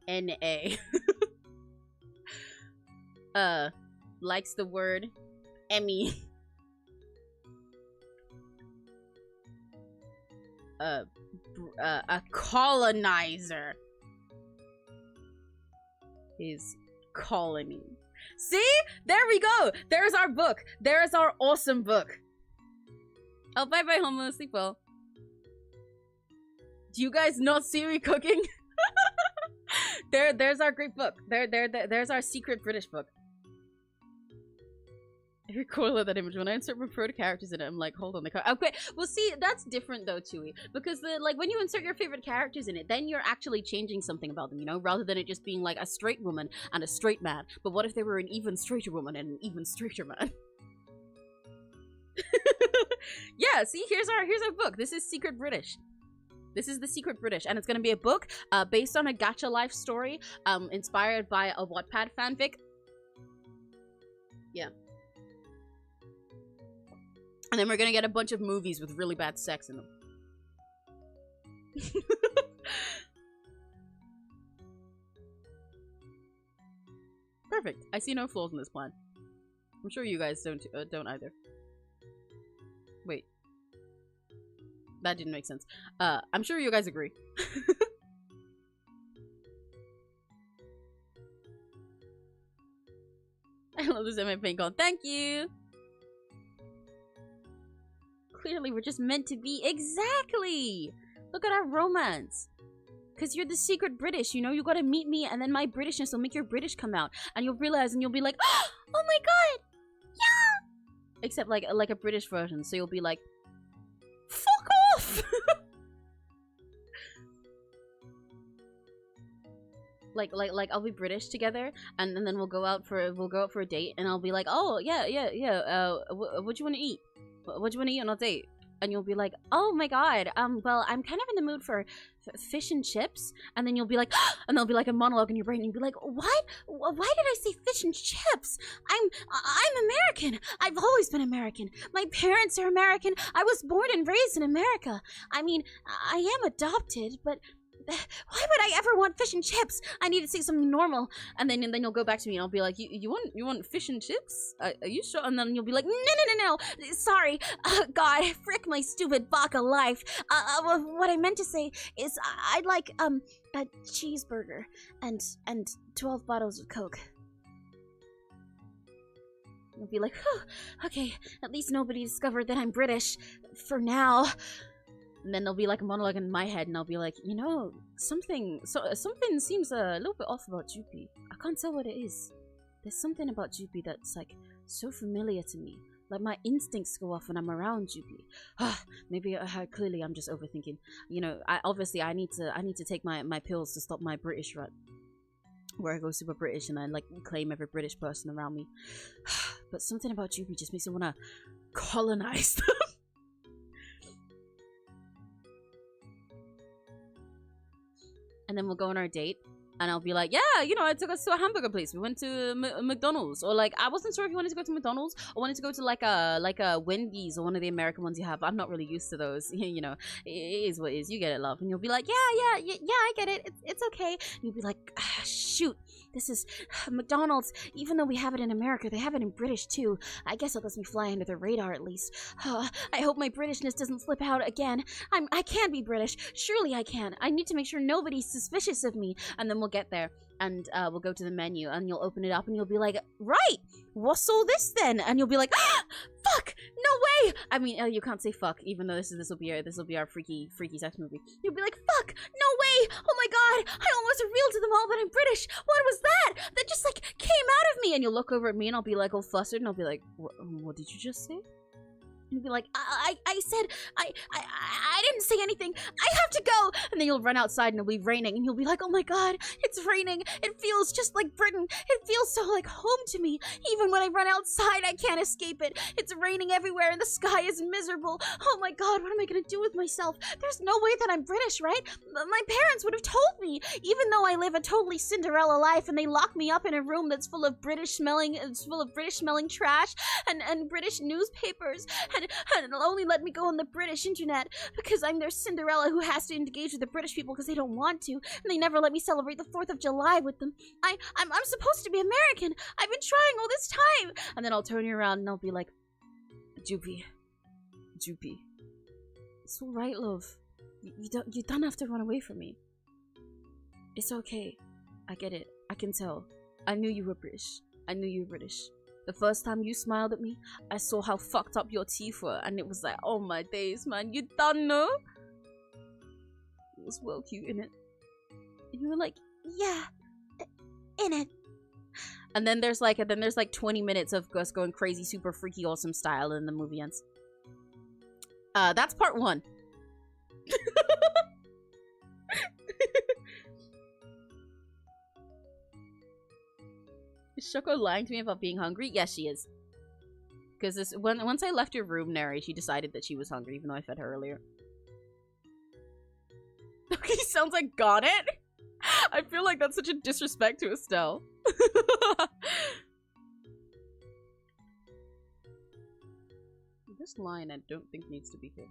Speaker 1: NA. Likes the word Emmy. A colonizer. His colony. See? There we go! There's our book! There's our awesome book! Oh, bye-bye, Homo. Sleep well. Do you guys not see me cooking? There's our great book. There's our secret British book. I recoil at that image. When I insert my preferred characters in it, I'm like, hold on, the car. Okay, well, see, that's different though, Chewy. Because when you insert your favorite characters in it, then you're actually changing something about them, you know, rather than it just being like a straight woman and a straight man. But what if they were an even straighter woman and an even straighter man? Yeah, see, here's our book. This is Secret British. This is the Secret British, and it's gonna be a book based on a gacha life story, inspired by a Wattpad fanfic. Yeah. And then we're gonna get a bunch of movies with really bad sex in them. Perfect. I see no flaws in this plan. I'm sure you guys don't either. Wait. That didn't make sense. I'm sure you guys agree. I love this MA paint on. Thank you! Clearly, we're just meant to be. Exactly! Look at our romance. Because you're the secret British, you know? You gotta meet me, and then my Britishness will make your British come out. And you'll realize, and you'll be like, oh my god! Yeah! Except like a British version, so you'll be like, fuck off! like I'll be British together, and then we'll go out for a date, and I'll be like, oh yeah, what do you want to eat? What do you want to eat on a date? And you'll be like, oh my god, well, I'm kind of in the mood for fish and chips. And then you'll be like, and there'll be like a monologue in your brain, and you'll be like, what? Why did I say fish and chips? I'm American. I've always been American. My parents are American. I was born and raised in America. I mean, I am adopted, but why would I ever want fish and chips? I need to say something normal. And then you'll go back to me, and I'll be like, you want fish and chips? Are you sure? And then you'll be like, no. Sorry. God, frick my stupid baka life. What I meant to say is I'd like a cheeseburger and 12 bottles of Coke. You'll be like, oh, okay, at least nobody discovered that I'm British for now. And then there'll be like a monologue in my head, and I'll be like, you know, something seems a little bit off about Jupi. I can't tell what it is. There's something about Jupi that's like so familiar to me, Like, my instincts go off when I'm around you. Maybe clearly I'm just overthinking. You know, I need to take my pills to stop my British rut, where I go super British and I like claim every British person around me. But something about Juby just makes me want to colonize them. And then we'll go on our date. And I'll be like, yeah, you know, I took us to a hamburger place. We went to McDonald's. Or like, I wasn't sure if you wanted to go to McDonald's or wanted to go to like a Wendy's or one of the American ones you have. I'm not really used to those. You know, it is what it is. You get it, love. And you'll be like, yeah, I get it. It's okay. And you'll be like, shoot, this is McDonald's. Even though we have it in America, they have it in British too. I guess it lets me fly under the radar at least. I hope my Britishness doesn't slip out again. I can be British. Surely I can. I need to make sure nobody's suspicious of me. And then we'll get there and we'll go to the menu and you'll open it up and you'll be like, right, what's all this then? And you'll be like, ah, fuck, no way. I mean, you can't say fuck, even though this will be our freaky sex movie. You'll be like, fuck, no way. Oh my god, I almost revealed to them all that I'm British. What was that? That just like came out of me. And you'll look over at me and I'll be like all flustered and I'll be like, what did you just say? And be like, I said, I didn't say anything. I have to go. And then you'll run outside and it'll be raining. And you'll be like, oh my god, it's raining. It feels just like Britain. It feels so like home to me. Even when I run outside, I can't escape it. It's raining everywhere and the sky is miserable. Oh my god, what am I going to do with myself? There's no way that I'm British, right? My parents would have told me. Even though I live a totally Cinderella life and they lock me up in a room that's full of British smelling trash and British newspapers. And they'll only let me go on the British internet because I'm their Cinderella who has to engage with the British people because they don't want to, and they never let me celebrate the 4th of July with them. I'm supposed to be American. I've been trying all this time. And then I'll turn you around and I'll be like, Joopy, it's all right, love. You don't have to run away from me. It's okay. I get it. I can tell. I knew you were British. The first time you smiled at me, I saw how fucked up your teeth were, and it was like, oh my days, man, you done know? It was well cute, innit? And you were like, yeah, innit? And then there's like 20 minutes of us going crazy, super freaky, awesome style, and the movie ends. That's part 1. Is Shoko lying to me about being hungry? Yes, she is. Because once I left your room, Neri, she decided that she was hungry, even though I fed her earlier. Okay, sounds like got it. I feel like that's such a disrespect to Estelle. This line I don't think needs to be here.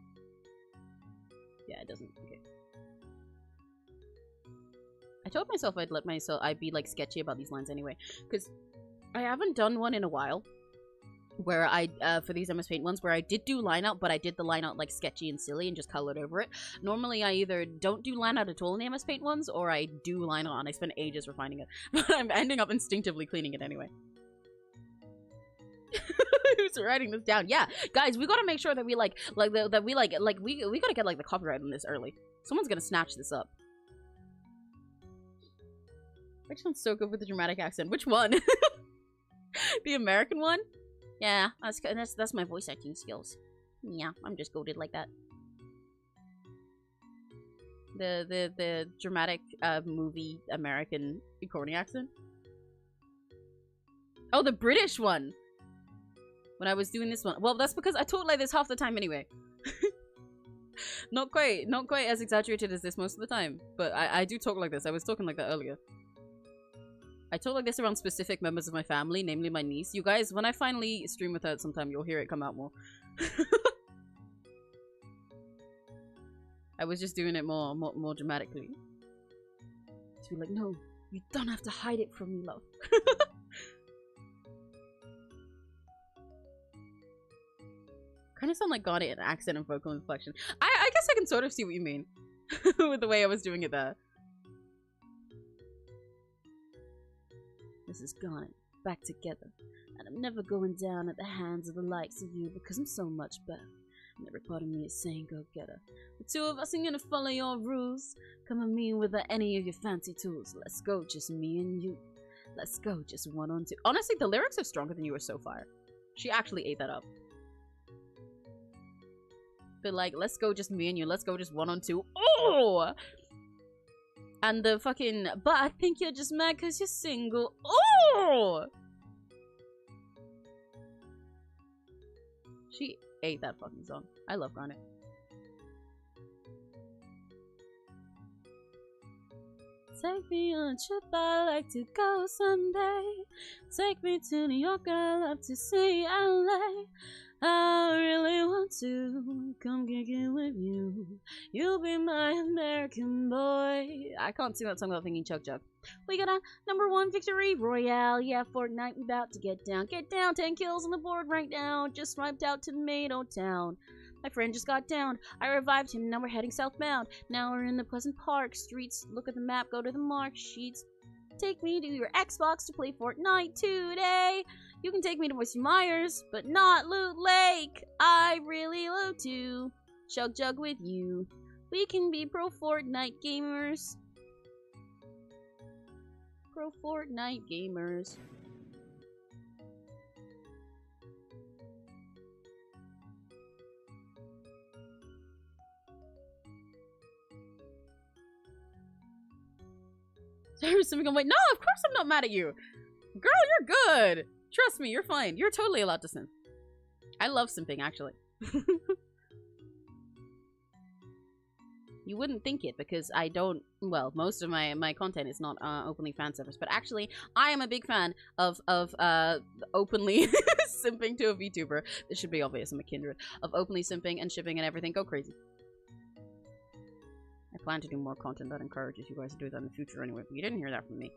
Speaker 1: Yeah, it doesn't. Okay. I told myself I'd be like sketchy about these lines anyway, because I haven't done one in a while where I for these MS Paint ones where I did do line out, but I did the line out like sketchy and silly and just colored over it. Normally I either don't do line out at all in the MS Paint ones, or I do line out and I spend ages refining it, but I'm ending up instinctively cleaning it anyway. Who's writing this down? Yeah, guys, we gotta make sure that we we gotta get like the copyright on this early. Someone's gonna snatch this up. Which one's so good with the dramatic accent? Which one? The American one? Yeah, that's my voice acting skills. Yeah, I'm just goated like that. The dramatic movie American corny accent. Oh, the British one. When I was doing this one. Well, that's because I talk like this half the time anyway. Not quite as exaggerated as this most of the time, but I do talk like this. I was talking like that earlier. I talk like this around specific members of my family, namely my niece. You guys, when I finally stream with her sometime, you'll hear it come out more. I was just doing it more dramatically. To be like, no, you don't have to hide it from me, love. Kind of sound like got it in accent and vocal inflection. I guess I can sort of see what you mean with the way I was doing it there. This is gone, back together, and I'm never going down at the hands of the likes of you because I'm so much better. And every part of me is saying go get her. The two of us ain't gonna follow your rules. Come at me without any of your fancy tools. Let's go, just me and you. Let's go, just 1 on 2. Honestly, the lyrics are stronger than you were so far. She actually ate that up. But like, let's go just me and you. Let's go just 1-on-2. Oh! And the fucking, but I think you're just mad because you're single. Oh! She ate that fucking song. I love Garnet. Take me on a trip, I'd like to go someday. Take me to New York, I'd love to see LA. I really want to come kick it with you. You'll be my American boy. I can't sing that song without thinking Chug Jug. We got a #1 victory royale. Yeah, Fortnite, we about to get down. Get down, 10 kills on the board right now. Just swiped out Tomato Town. My friend just got down. I revived him. Now we're heading southbound. Now we're in the Pleasant Park streets. Look at the map. Go to the mark sheets. Take me to your Xbox to play Fortnite today. You can take me to Moisty Myers, but not Loot Lake. I really love to Chug Jug with you. We can be pro Fortnite gamers. Pro Fortnite gamers. There's something I'm like, no, of course I'm not mad at you. Girl, you're good. Trust me, you're fine. You're totally allowed to simp. I love simping, actually. You wouldn't think it because I don't, well, most of my content is not openly fan service, but actually I am a big fan of openly simping to a VTuber. This should be obvious, I'm a kindred. Of openly simping and shipping and everything. Go crazy. I plan to do more content that encourages you guys to do that in the future anyway, but you didn't hear that from me.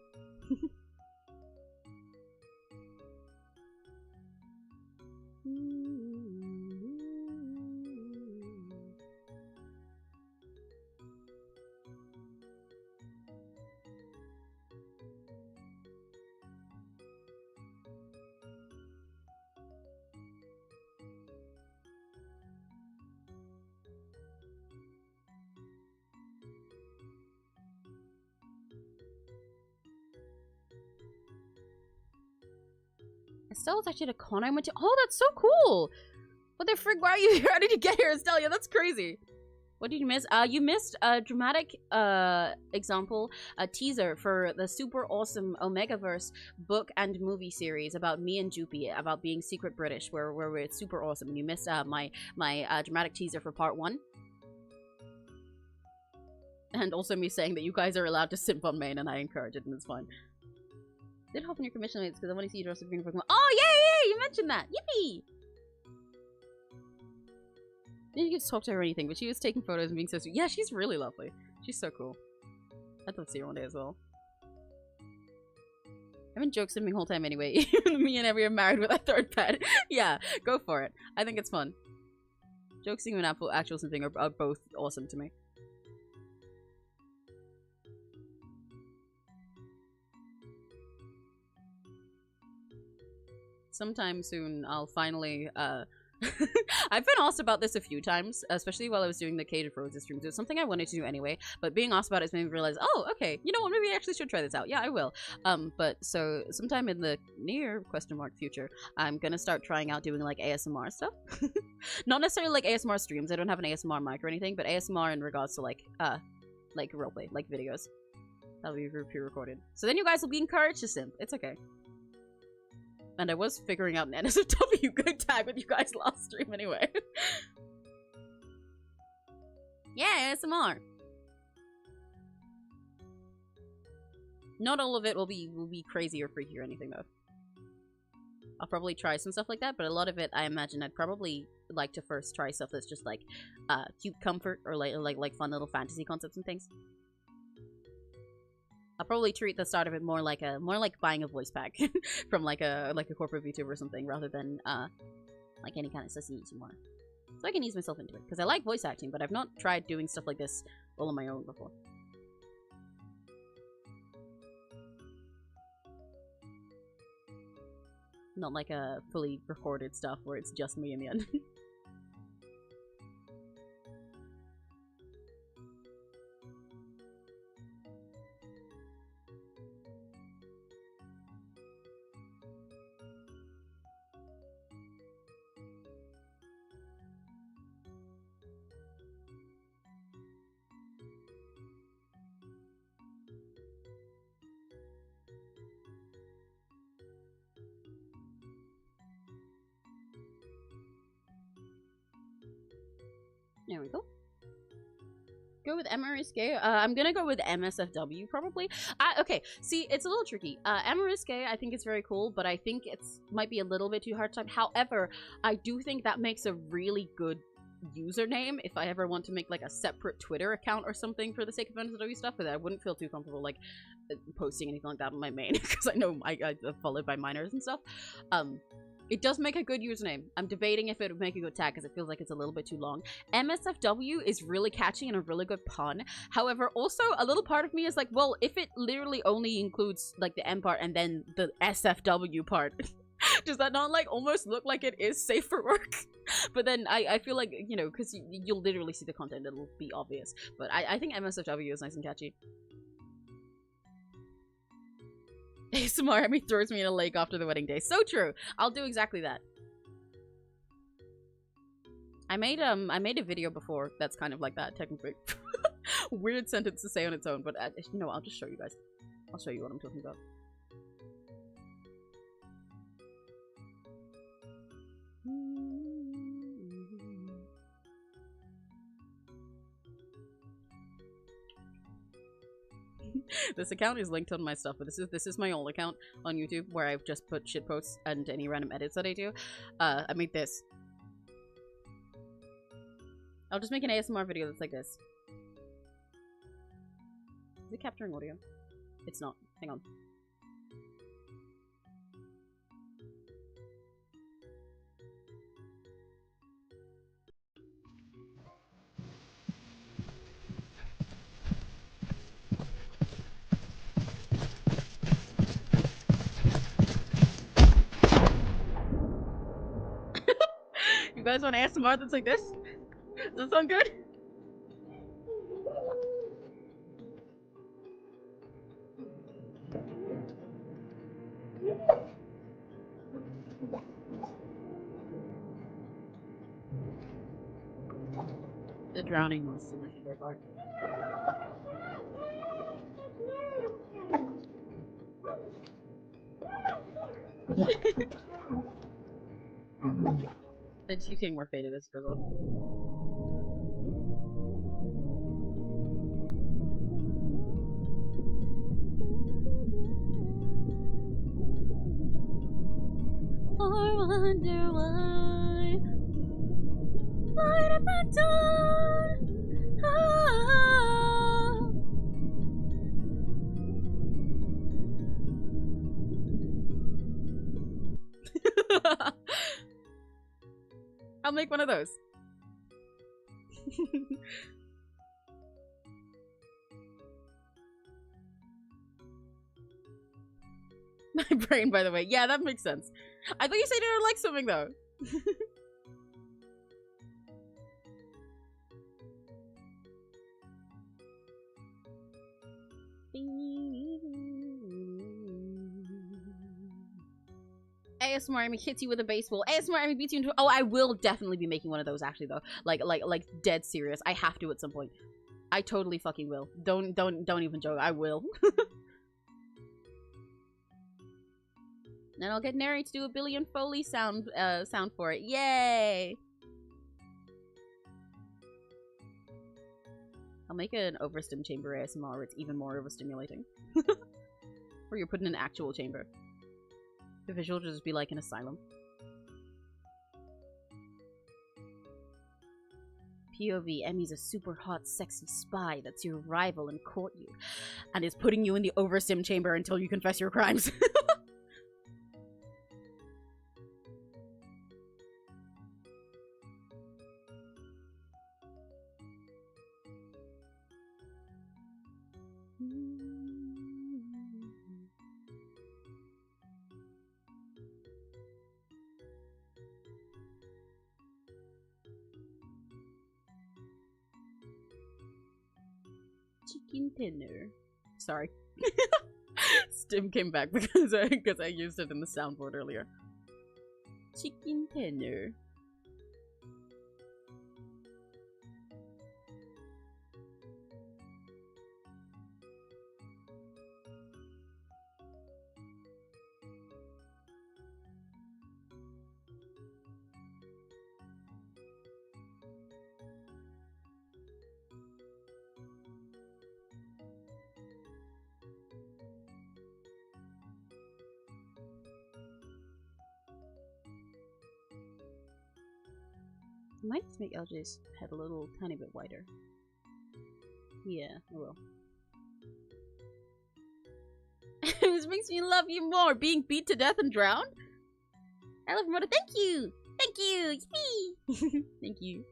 Speaker 1: Estella's actually at a con I went to. Oh, that's so cool! What the frig? Why are you here? How did you get here, Estella? That's crazy. What did you miss? You missed a dramatic example, a teaser for the super awesome Omegaverse book and movie series about me and Joopy, about being secret British, where we're super awesome. And you missed my dramatic teaser for part 1. And also me saying that you guys are allowed to simp on main, and I encourage it, and it's fine. Did hop on your commission mates because I want to see you dress up in Pokemon. Oh, yay, you mentioned that. Yippee! Didn't get to talk to her or anything, but she was taking photos and being so sweet. Yeah, she's really lovely. She's so cool. I'd love to see her one day as well. I've been joke simming the whole time anyway. Even me and Evie are married with our 3rd pet. Yeah, go for it. I think it's fun. Joke simming and actual simming are both awesome to me. Sometime soon, I'll finally, I've been asked about this a few times, especially while I was doing the Cage of Roses streams. It was something I wanted to do anyway, but being asked about it made me realize, oh, okay, you know what, maybe I actually should try this out. Yeah, I will. But so, sometime in the near future, I'm gonna start trying out doing, like, ASMR stuff. Not necessarily, like, ASMR streams. I don't have an ASMR mic or anything, but ASMR in regards to, like roleplay, like videos. That'll be pre-recorded. So then you guys will be encouraged to simp. It's okay. And I was figuring out an NSFW good tag with you guys last stream anyway. Yeah, ASMR. Not all of it will be crazy or freaky or anything though. I'll probably try some stuff like that, but a lot of it I imagine I'd probably like to first try stuff that's just like cute comfort or like fun little fantasy concepts and things. I'll probably treat the start of it more like buying a voice pack from like a corporate VTuber or something rather than like any kind of sussy ASMR. So I can ease myself into it because I like voice acting, but I've not tried doing stuff like this all on my own before. Not like a fully recorded stuff where it's just me in the end. There we go. Go with MRSK. I'm gonna go with MSFW probably. Okay, see, it's a little tricky. MRSK, I think it's very cool, but I think it's might be a little bit too hard to type. However, I do think that makes a really good username if I ever want to make like a separate Twitter account or something for the sake of MSFW stuff, but I wouldn't feel too comfortable like posting anything like that on my main because I know I'm followed by minors and stuff. It does make a good username. I'm debating if it would make a good tag because it feels like it's a little bit too long. MSFW is really catchy and a really good pun. However, also a little part of me is like, well, if it literally only includes like the M part and then the SFW part, does that not like almost look like it is safe for work? But then I feel like, you know, because you'll literally see the content, it'll be obvious. But I think MSFW is nice and catchy. ASMR Emmy throws me in a lake after the wedding day. So true. I'll do exactly that. I made a video before that's kind of like that, technically. Weird sentence to say on its own, but you know, I'll just show you guys. I'll show you what I'm talking about. This account is linked on my stuff, but this is my old account on YouTube where I've just put shit posts and any random edits that I do. I made this. I'll just make an ASMR video that's like this. Is it capturing audio? It's not. Hang on. You guys want ASMR that's like this? Does that sound good? The drowning was so much better part. The two king were faded as frizzle. I wonder why. Light up the door. Ah. I'll make one of those. My brain, by the way. Yeah, that makes sense. I thought you said you didn't like something, though. ASMR Amy hits you with a baseball. ASMR Amy beats you into— oh, I will definitely be making one of those actually though. Like dead serious. I have to at some point. I totally fucking will. Don't even joke. I will. And I'll get Neri to do a Billion Foley sound for it. Yay! I'll make an overstim chamber ASMR where it's even more overstimulating. Where you're put in an actual chamber. The visual will just be like an asylum. POV, Emmy's a super hot, sexy spy that's your rival and court you. And is putting you in the overstim chamber until you confess your crimes. Chicken dinner. Sorry. Stim came back because I used it in the soundboard earlier. Chicken dinner. Might just make LJ's head a little tiny bit wider. Yeah, I will. This makes me love you more. Being beat to death and drowned? I love you more. Thank you! Thank you! Yippee! Thank you.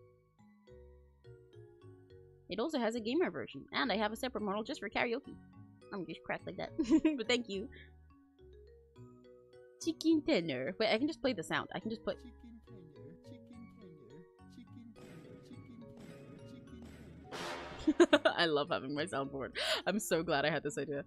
Speaker 1: It also has a gamer version, and I have a separate model just for karaoke. I'm just cracked like that. But thank you. Chicken tender. Wait, I can just play the sound. I can just put... I love having my soundboard. I'm so glad I had this idea.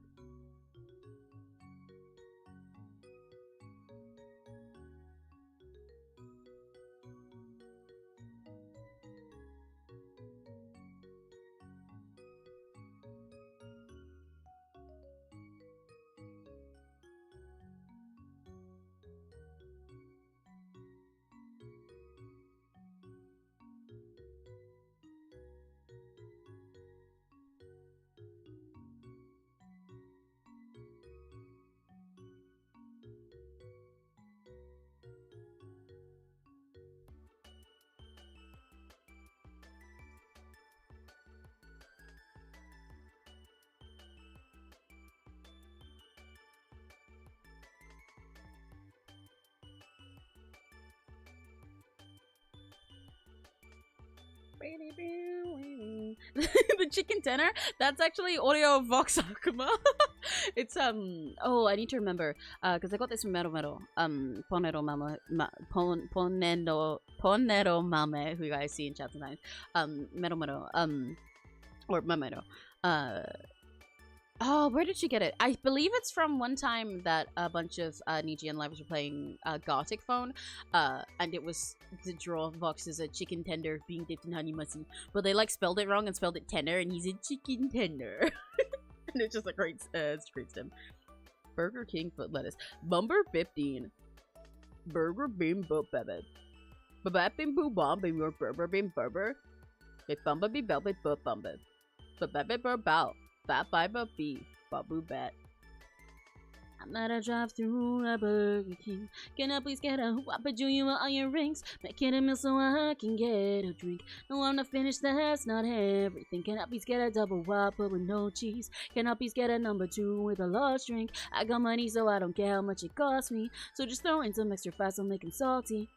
Speaker 1: The chicken tenor? That's actually audio of 𝘆cie𝘂𝗿. It's oh, I need to remember because I got this from 𝘆cie𝘂𝗿. Ponero mame, who you guys see in chat sometimes. 𝘆cie𝘂𝗿. Or mamero. Oh, where did she get it? I believe it's from one time that a bunch of Nijian livers were playing Gothic Phone, and it was the draw Vox as a chicken tender being dipped in honey mustard, but they like spelled it wrong and spelled it tender, and he's a chicken tender. And it's just a great, it's a great stem. Burger King foot lettuce. Bumber 15. Burger beam boop bebe. Babap bim boo bomb bim your burger bim burger. Bit bumba be bell bit boop bumba. Babap bur bow. Bat by Bubby, Babu Bat. I'm at a drive-through a Burger King. Can I please get a Whopper Junior with onion rings? Make it a meal so I can get a drink. No, I'm not finished, that's not everything. Can I please get a double Whopper with no cheese? Can I please get a number 2 with a large drink? I got money so I don't care how much it costs me. So just throw in some extra fat so make 'em salty.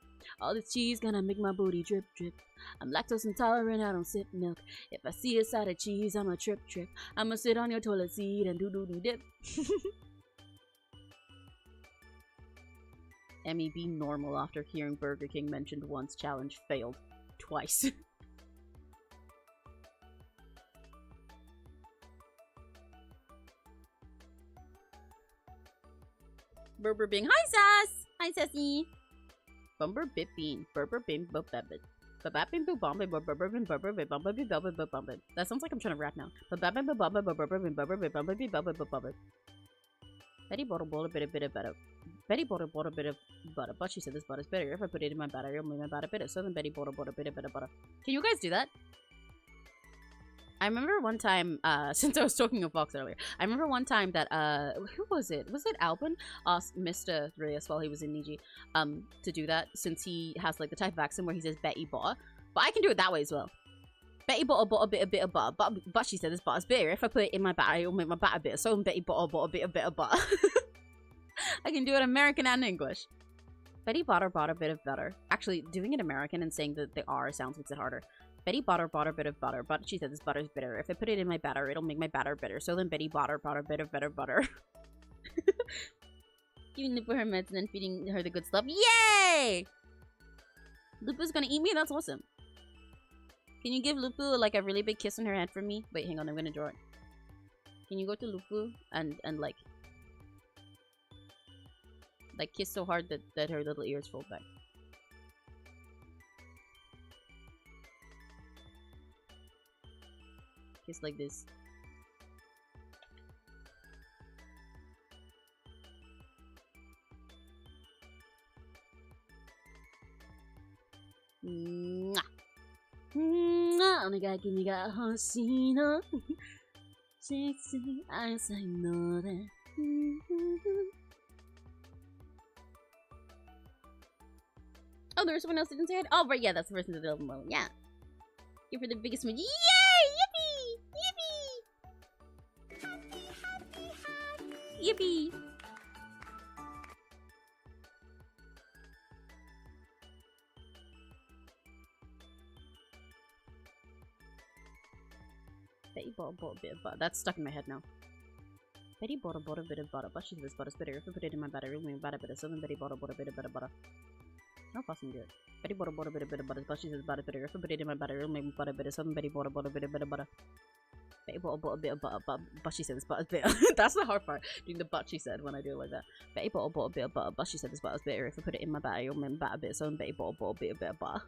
Speaker 1: All this cheese gonna make my booty drip drip. I'm lactose intolerant, I don't sip milk. If I see a side of cheese, I'ma trip. I'ma sit on your toilet seat and do dip. Emmy be normal after hearing Burger King mentioned once. Challenge failed twice. Berber being hi sass! Hi sassy! Bumber bip bean. Berber bim bop bebbit. Babapim boo bomb berber bim berber bim bumba be belbit bop bumbit. That sounds like I'm trying to rap now. Babapim boo bomba berber bim berber bim bumba be belbit bop bumbit. Betty bought a bit of butter. Betty bought a bit of butter, but she said this butter's better. If I put it in my batter, it'll make my batter bitter. So then Betty bought a bit of butter. Can you guys do that? I remember one time, since I was talking of Vox earlier, I remember one time that, who was it? Was it Albin asked Mr. Reyes while he was in Niji, to do that, since he has, like, the type of accent where he says Betty bought. But I can do it that way as well. Betty bought a bit of butter, but she said this butter's bitter. If I put it in my batter, it'll make my batter bitter. So Betty bought a bit of butter. I can do it American and English. Betty bought a bit of butter. Actually, doing it American and saying the R sounds makes it harder. Betty bought a bit of butter, but she said this butter's bitter. If I put it in my batter, it'll make my batter bitter. So then Betty bought a bit of better butter. Giving Lupu her meds and then feeding her the good stuff. Yay! Lupu's gonna eat me? That's awesome. Can you give Lupu like a really big kiss on her head for me? Wait, hang on, I'm gonna draw it. Can you go to Lupu and like kiss so hard that her little ears fold back? Kiss like this. Mwah. Mwah. Onegai kimi ga hoshii no. Sexy eyes, I know that. Oh, Oh, there was someone else that didn't say it? Oh, right, yeah, that's the person that did the moment. Yeah. Give her the biggest smooch. Yay! Yippee! Yippee! Yippee! Betty bought a bit of butter. That's stuck in my head now. Betty bought a bit of butter, but she said this butter's bitter. If I put it in my batter, it'll make batter bitter. So then Betty bought a bit of butter. No fucking good. Betty bought a bit of butter, but she says butter bitter. If I put it in my batter, it'll make butter bitter. So then Betty bought a bit of butter. Betty bought a bit of butter, but she said this butter's bitter. That's the hard part, doing the but she said when I do it like that. Betty bought a bit of butter, but she said this butter's bitter. If I put it in my batter, it'll make batter bitter. So then Betty bought a bit of butter.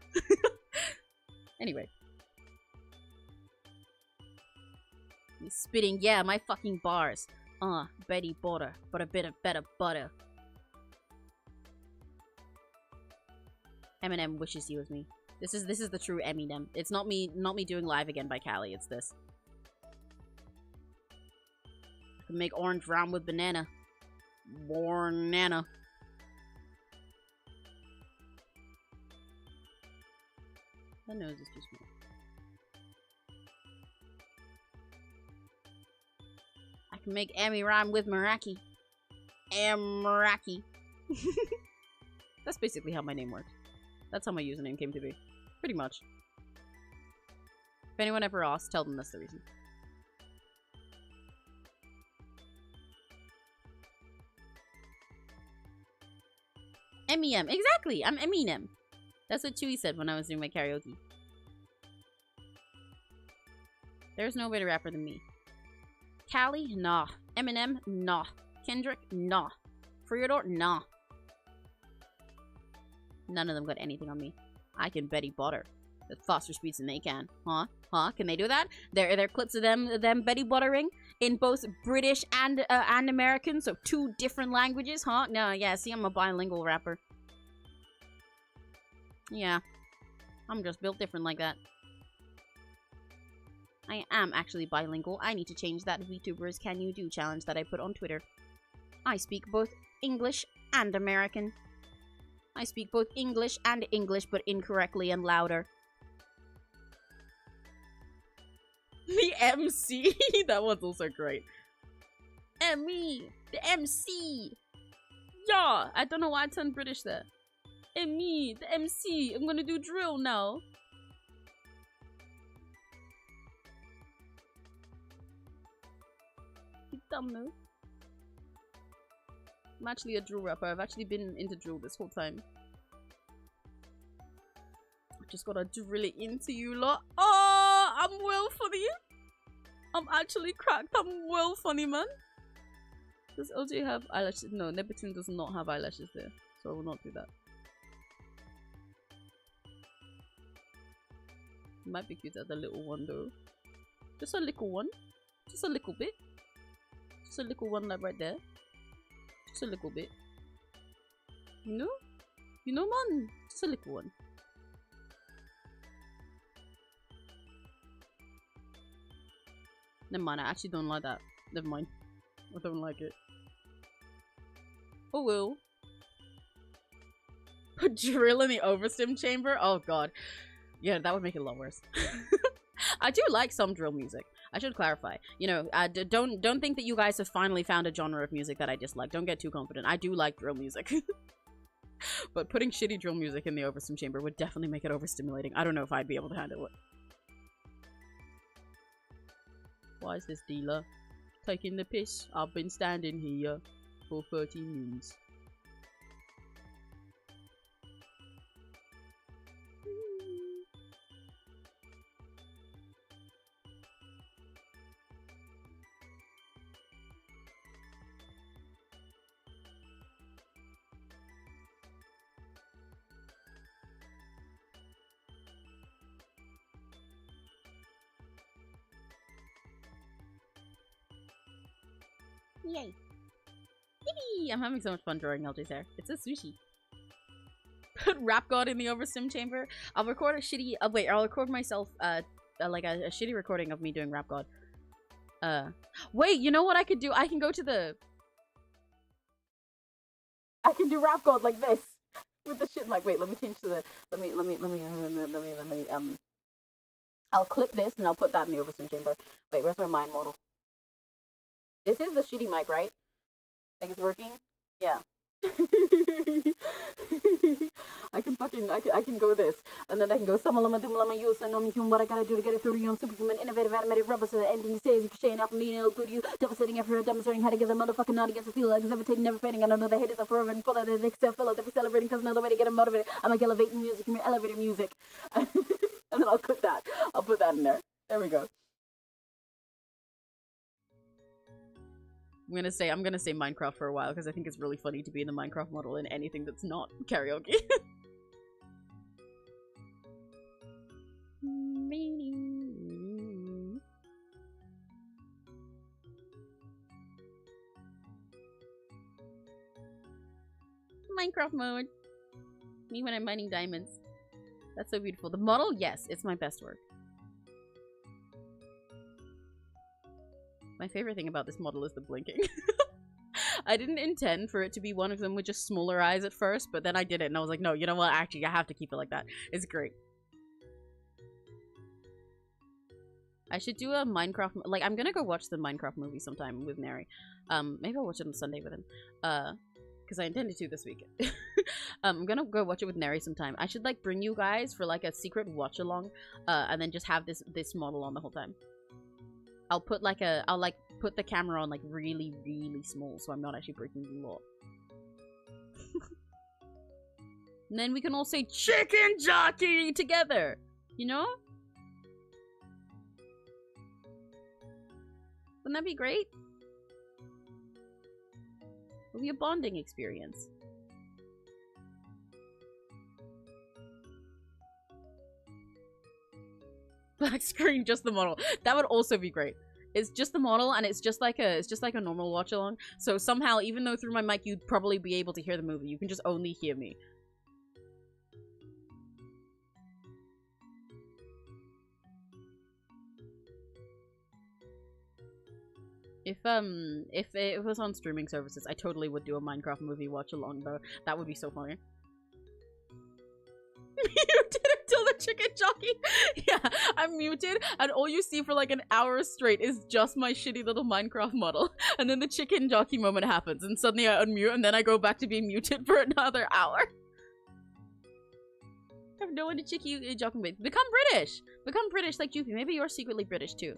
Speaker 1: Anyway. He's spitting, yeah, my fucking bars. Betty bought a bit of better butter. Eminem wishes he was me. This is the true Eminem. It's not me doing Live Again by Callie, it's this. I can make orange rhyme with banana. Banana. That nose is too small. I can make Emmy rhyme with Meraki. Meraki. That's basically how my name worked. That's how my username came to be. Pretty much. If anyone ever asks, tell them that's the reason. Eminem. Exactly! I'm Eminem. That's what Chewy said when I was doing my karaoke. There's no better rapper than me. Callie? Nah. Eminem? Nah. Kendrick? Nah. Freodor? Nah. None of them got anything on me. I can Betty Butter with faster speeds than they can. Huh? Huh? Can they do that? There are clips of them Betty Buttering in both British and American, so 2 different languages, huh? No, yeah, see, I'm a bilingual rapper. Yeah. I'm just built different like that. I am actually bilingual. I need to change that VTubers Can You Do challenge that I put on Twitter. I speak both English and American. I speak both English and English, but incorrectly and louder. The MC! That one's also great. Me! The MC! Yeah! I don't know why I turned British there. Me! The MC! I'm gonna do drill now. You dumb no? I'm actually a drill rapper. I've actually been into drill this whole time. I just gotta drill it into you lot. Oh, I'm well funny. I'm actually cracked. I'm well funny, man. Does LJ have eyelashes? No, Nebutin does not have eyelashes there. So I will not do that. Might be cute as a little one though. Just a little one. Just a little bit. Just a little one like right there. Just a little bit. You know? You know, man? Just a little one. Never mind, I actually don't like that. Never mind. I don't like it. Oh well. Put drill in the overstim chamber? Oh god. Yeah, that would make it a lot worse. I do like some drill music. I should clarify. You know, don't think that you guys have finally found a genre of music that I dislike. Don't get too confident. I do like drill music. But putting shitty drill music in the overstim chamber would definitely make it overstimulating. I don't know if I'd be able to handle it. Why is this dealer taking the piss? I've been standing here for 30 minutes. Yay! Yippee! I'm having so much fun drawing LJ's hair. It's a sushi. Put Rap God in the overstim chamber. I'll record a shitty. Wait, I'll record myself. Like a shitty recording of me doing Rap God. Wait, you know what I could do? I can go to the. I can do Rap God like this. with the shit mic. Wait, let me change to the. Let me. I'll clip this and I'll put that in the overspin chamber. Wait, where's my mind model? This is the shitty mic, right? Think it's working? Yeah. I can go this, and then I can go Samalama Dumlama use and what I gotta do to get it through you. Superhuman, innovative, animated rubber, so the ending says you can shame out from me and it'll good you. Devastating effort, demonstrating how to get the motherfucking not against the feel like levitating, never fading. I don't know the haters are forever and full of the next self, they're celebrating because another way to get them motivated. I'm like elevating music, give me elevator music. And then I'll put that in there. There we go. I'm gonna say Minecraft for a while because I think it's really funny to be in the Minecraft model in anything that's not karaoke. Minecraft mode. Me when I'm mining diamonds. That's so beautiful. The model, yes, it's my best work. My favorite thing about this model is the blinking. I didn't intend for it to be one of them with just smaller eyes at first, but then I did it and I was like, no, you know what? Actually, I have to keep it like that. It's great. I should do a Minecraft, like, I'm gonna go watch the Minecraft movie sometime with Neri. Maybe I'll watch it on Sunday with him. Because I intended to this week. I'm gonna go watch it with Neri sometime. I should, like, bring you guys for, like, a secret watch-along, and then just have this model on the whole time. I'll put put the camera on like really, really small so I'm not actually breaking the law. And then we can all say chicken jockey together, you know? Wouldn't that be great? It'll be a bonding experience. Black screen, just the model. That would also be great. It's just the model, and it's just like a normal watch along. So somehow, even though through my mic you'd probably be able to hear the movie, you can just only hear me. If it was on streaming services, I totally would do a Minecraft movie watch along though. That would be so funny. Muted until the chicken jockey. Yeah, I'm muted and all you see for like an hour straight is just my shitty little Minecraft model, and then the chicken jockey moment happens and suddenly I unmute and then I go back to being muted for another hour. I have no one to chicky jockey with. Become British like Jupi. Maybe you're secretly British too,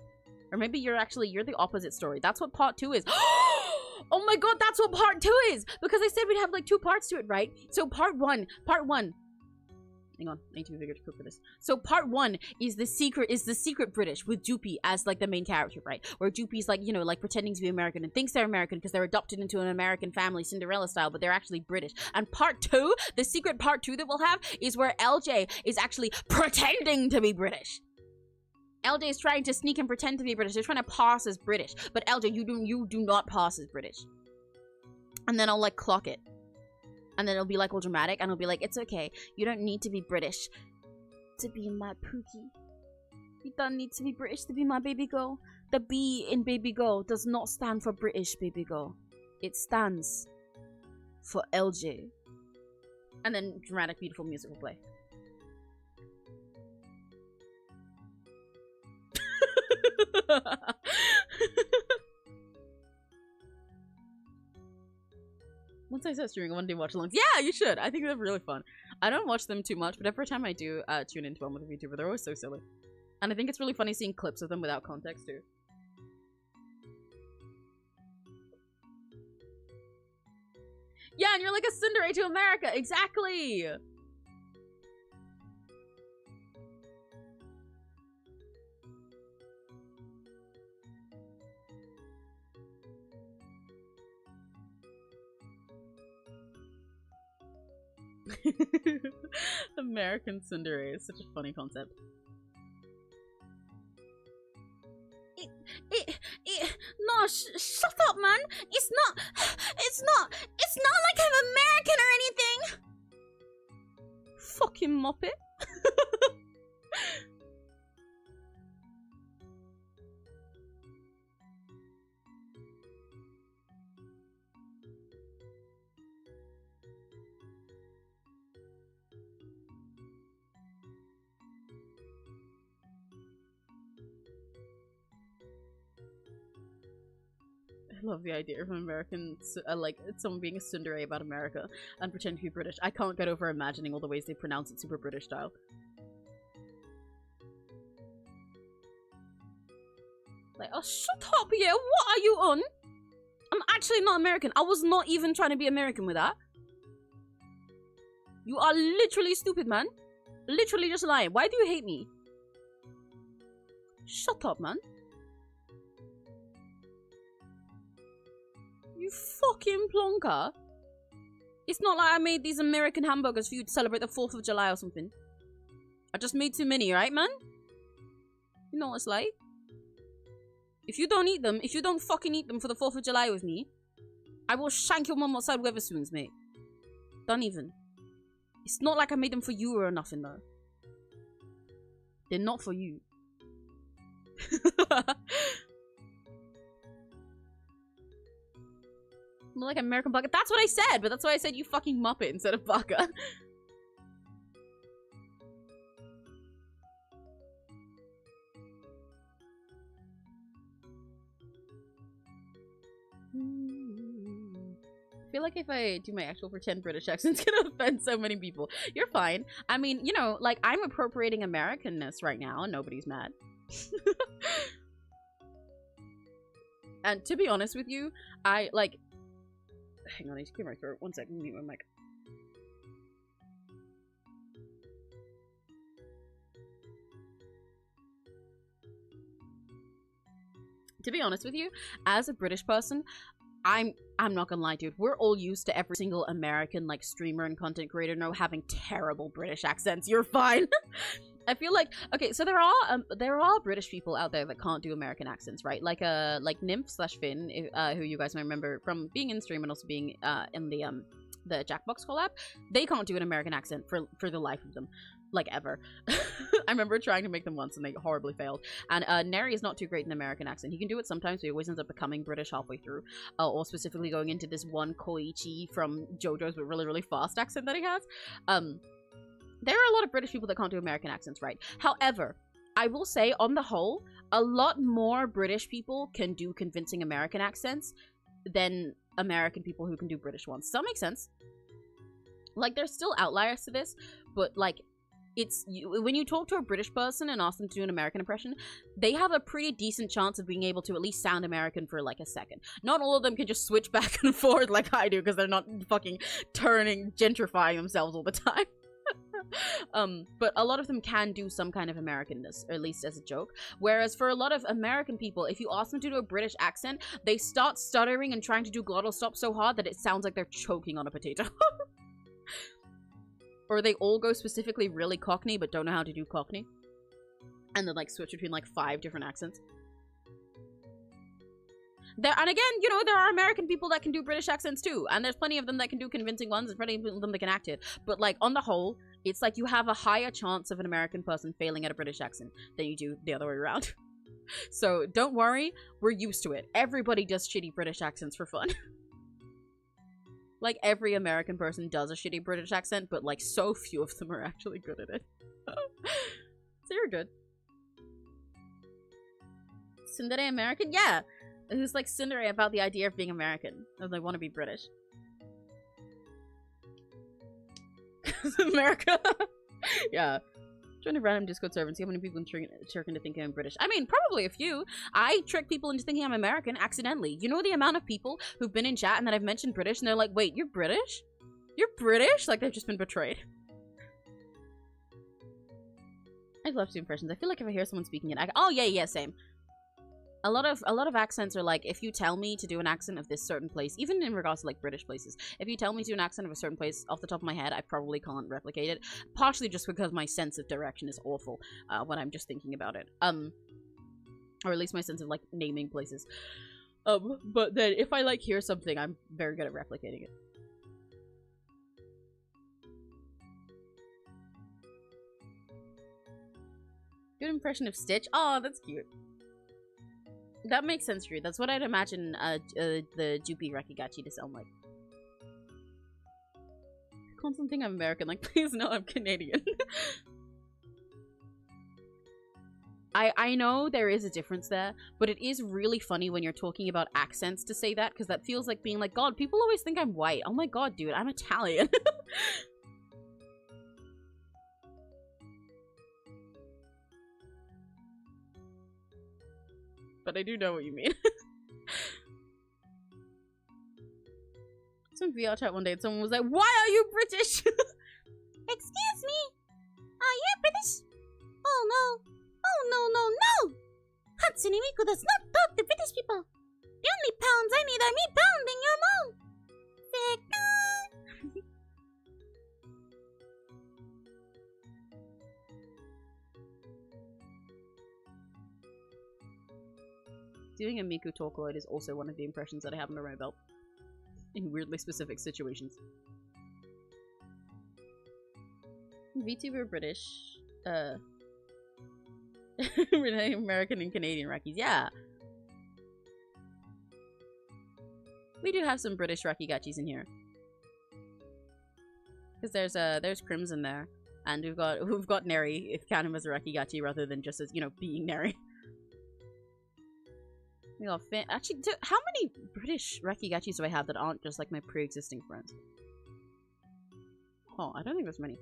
Speaker 1: or maybe you're the opposite story. That's what part 2 is. Oh my god, that's what part 2 is, because I said we'd have like 2 parts to it, right? So part one. Hang on, I need to be bigger to cook for this. So part 1 is the secret British with Joopy as like the main character, right? Where Joopy's like, you know, like pretending to be American and thinks they're American because they're adopted into an American family, Cinderella style, but they're actually British. And part 2, the secret part 2 that we'll have is where LJ is actually pretending to be British. LJ is trying to sneak and pretend to be British. They're trying to pass as British, but LJ, you do not pass as British. And then I'll like clock it. And then it'll be like all dramatic, and it'll be like, it's okay. You don't need to be British to be my Pookie. You don't need to be British to be my baby girl. The B in baby girl does not stand for British baby girl. It stands for LJ. And then dramatic, beautiful music will play. Once I start streaming, I want to do watch-alongs. Yeah, you should. I think they're really fun. I don't watch them too much, but every time I do tune into one with a VTuber, they're always so silly. And I think it's really funny seeing clips of them without context, too. Yeah, and you're like a tsundere to America! Exactly! American tsundere is such a funny concept. No, shut up, man. It's not like I'm American or anything. Fucking muppet. love the idea of Americans, like, someone being a tsundere about America and pretending to be British. I can't get over imagining all the ways they pronounce it super British style. Like, oh, shut up, yeah, what are you on? I'm actually not American. I was not even trying to be American with that. You are literally stupid, man. Literally just lying. Why do you hate me? Shut up, man. You fucking plonker. It's not like I made these American hamburgers for you to celebrate the 4th of July or something. I just made too many, right, man? You know what it's like? If you don't eat them, if you don't fucking eat them for the 4th of July with me, I will shank your mum outside Weatherspoons, mate. Don't even. It's not like I made them for you or nothing, though. They're not for you. More like American baka. That's what I said, but that's why I said you fucking muppet instead of baka. I feel like if I do my actual pretend British accent, it's gonna offend so many people. You're fine. I mean, you know, like, I'm appropriating Americanness right now and nobody's mad. And to be honest with you, I, like... Hang on, I just clear my throat. 1 second, mute my mic. To be honest with you, as a British person, I'm not gonna lie, dude. We're all used to every single American, like, streamer and content creator now having terrible British accents. You're fine. I feel like, okay, so there are British people out there that can't do American accents, right? Like Nymph/Finn, who you guys might remember from being in stream and also being in the Jackbox collab. They can't do an American accent for the life of them, like, ever. I remember trying to make them once and they horribly failed. And Neri is not too great in American accent. He can do it sometimes, but he always ends up becoming British halfway through, or specifically going into this one 𝘆cie𝗂𝗿 from JoJo's but really, really fast accent that he has. There are a lot of British people that can't do American accents, right? However, I will say, on the whole, a lot more British people can do convincing American accents than American people who can do British ones. Does that make sense? Like, there's still outliers to this, but, like, when you talk to a British person and ask them to do an American impression, they have a pretty decent chance of being able to at least sound American for, like, a second. Not all of them can just switch back and forth like I do, because they're not fucking gentrifying themselves all the time. But a lot of them can do some kind of Americanness, or at least as a joke. Whereas for a lot of American people, if you ask them to do a British accent, they start stuttering and trying to do glottal stops so hard that it sounds like they're choking on a potato. Or they all go specifically really Cockney but don't know how to do Cockney. And then, like, switch between, like, 5 different accents. And again, you know, there are American people that can do British accents too. And there's plenty of them that can do convincing ones. There's plenty of them that can act it. But, like, on the whole, it's like you have a higher chance of an American person failing at a British accent than you do the other way around. So don't worry, we're used to it. Everybody does shitty British accents for fun. Like, every American person does a shitty British accent, but, like, so few of them are actually good at it. So you're good. Tsundere American? Yeah! Who's, like, tsundere about the idea of being American. Or they want to be British. America! Yeah. Join a random Discord server and see how many people trick into thinking I'm British. I mean, probably a few. I trick people into thinking I'm American accidentally. You know the amount of people who've been in chat and that I've mentioned British and they're like, wait, you're British? You're British? Like, they've just been betrayed. I've loved the impressions. I feel like if I hear someone speaking it, oh yeah, same. A lot of accents are like, if you tell me to do an accent of this certain place, even in regards to, like, British places, if you tell me to do an accent of a certain place off the top of my head, I probably can't replicate it. Partially just because my sense of direction is awful when I'm just thinking about it. Or at least my sense of, like, naming places. But then if I, like, hear something, I'm very good at replicating it. Good impression of Stitch. Oh, that's cute. That makes sense, Drew. That's what I'd imagine the Jupi Rekigachi to sound like. Constant thing I'm American. Like, please no, I'm Canadian. I know there is a difference there, but it is really funny when you're talking about accents to say that, because that feels like being like, God, people always think I'm white. Oh my God, dude, I'm Italian. But I do know what you mean. Some VR chat one day and someone was like, why are you British? Excuse me? Are you British? Oh no. Oh no, no, no! Hatsune Miku does not talk to British people. The only pounds I need are me pounding your mom. Doing a Miku Talkaloid is also one of the impressions that I have under my belt. In weirdly specific situations. VTuber British. American and Canadian Rockies. Yeah. We do have some British Rakigachis in here. Because there's Crimson there. And we've got Neri, if count him as a Rakigachi rather than just as, you know, being Neri. We got actually, how many British Rakigachis do I have that aren't just like my pre-existing friends? Oh, I don't think there's many.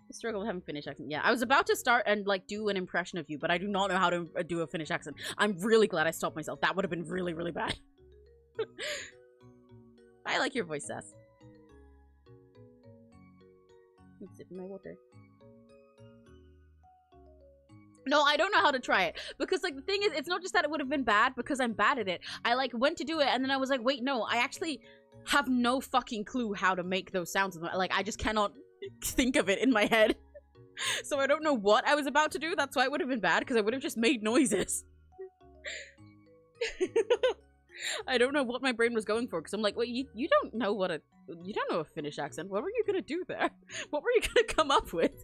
Speaker 1: I struggle with having Finnish accent. Yeah, I was about to start and like do an impression of you, but I do not know how to do a Finnish accent. I'm really glad I stopped myself. That would have been really, really bad. I like your voice, Sass. I'm sipping my water. No, I don't know how to try it. Because, like, the thing is, it's not just that it would have been bad because I'm bad at it. I, like, went to do it and then I was like, wait, no, I actually have no fucking clue how to make those sounds. Like, I just cannot think of it in my head. So I don't know what I was about to do. That's why it would have been bad, because I would have just made noises. I don't know what my brain was going for, because I'm like, wait, you don't know a Finnish accent. What were you gonna do there? What were you gonna come up with?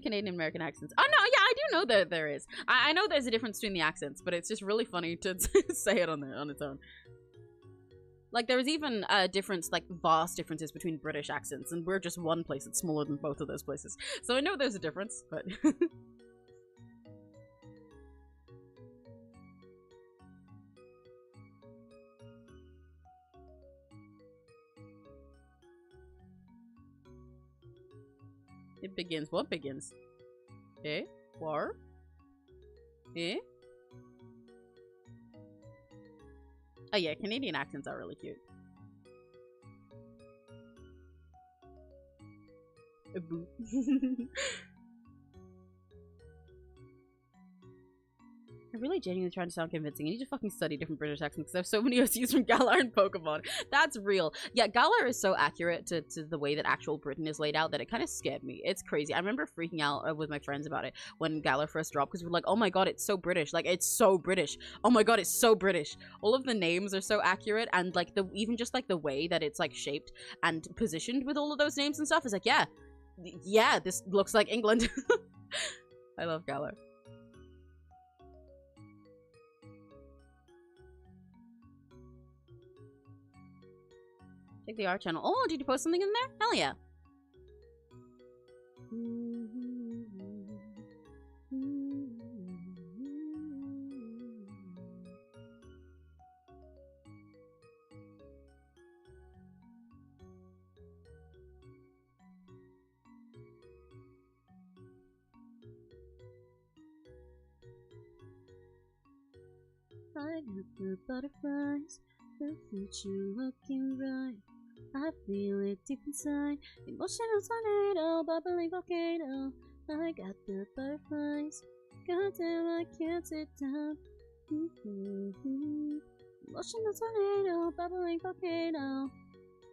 Speaker 1: Canadian American accents. Oh no, yeah, I do know that there is. I know there's a difference between the accents, but it's just really funny to say it on its own. Like, there is even a difference, like, vast differences between British accents, and we're just one place that's smaller than both of those places. So I know there's a difference, but... It begins. What begins? Eh? War? Eh? Oh yeah, Canadian accents are really cute. A boo. I'm really genuinely trying to sound convincing. I need to fucking study different British accents because I have so many OCs from Galar and Pokemon. That's real. Yeah, Galar is so accurate to the way that actual Britain is laid out that it kind of scared me. It's crazy. I remember freaking out with my friends about it when Galar first dropped because we were like, oh my god, it's so British. Like, it's so British. Oh my god, it's so British. All of the names are so accurate, and like even just like the way that it's like shaped and positioned with all of those names and stuff is like, yeah, this looks like England. I love Galar. Check the art channel. Oh, did you post something in there? Hell yeah. I got the butterflies, the future looking bright. I feel it deep inside, emotional tornado, bubbling volcano. I got the butterflies, goddamn I can't sit down. Emotional tornado, bubbling volcano.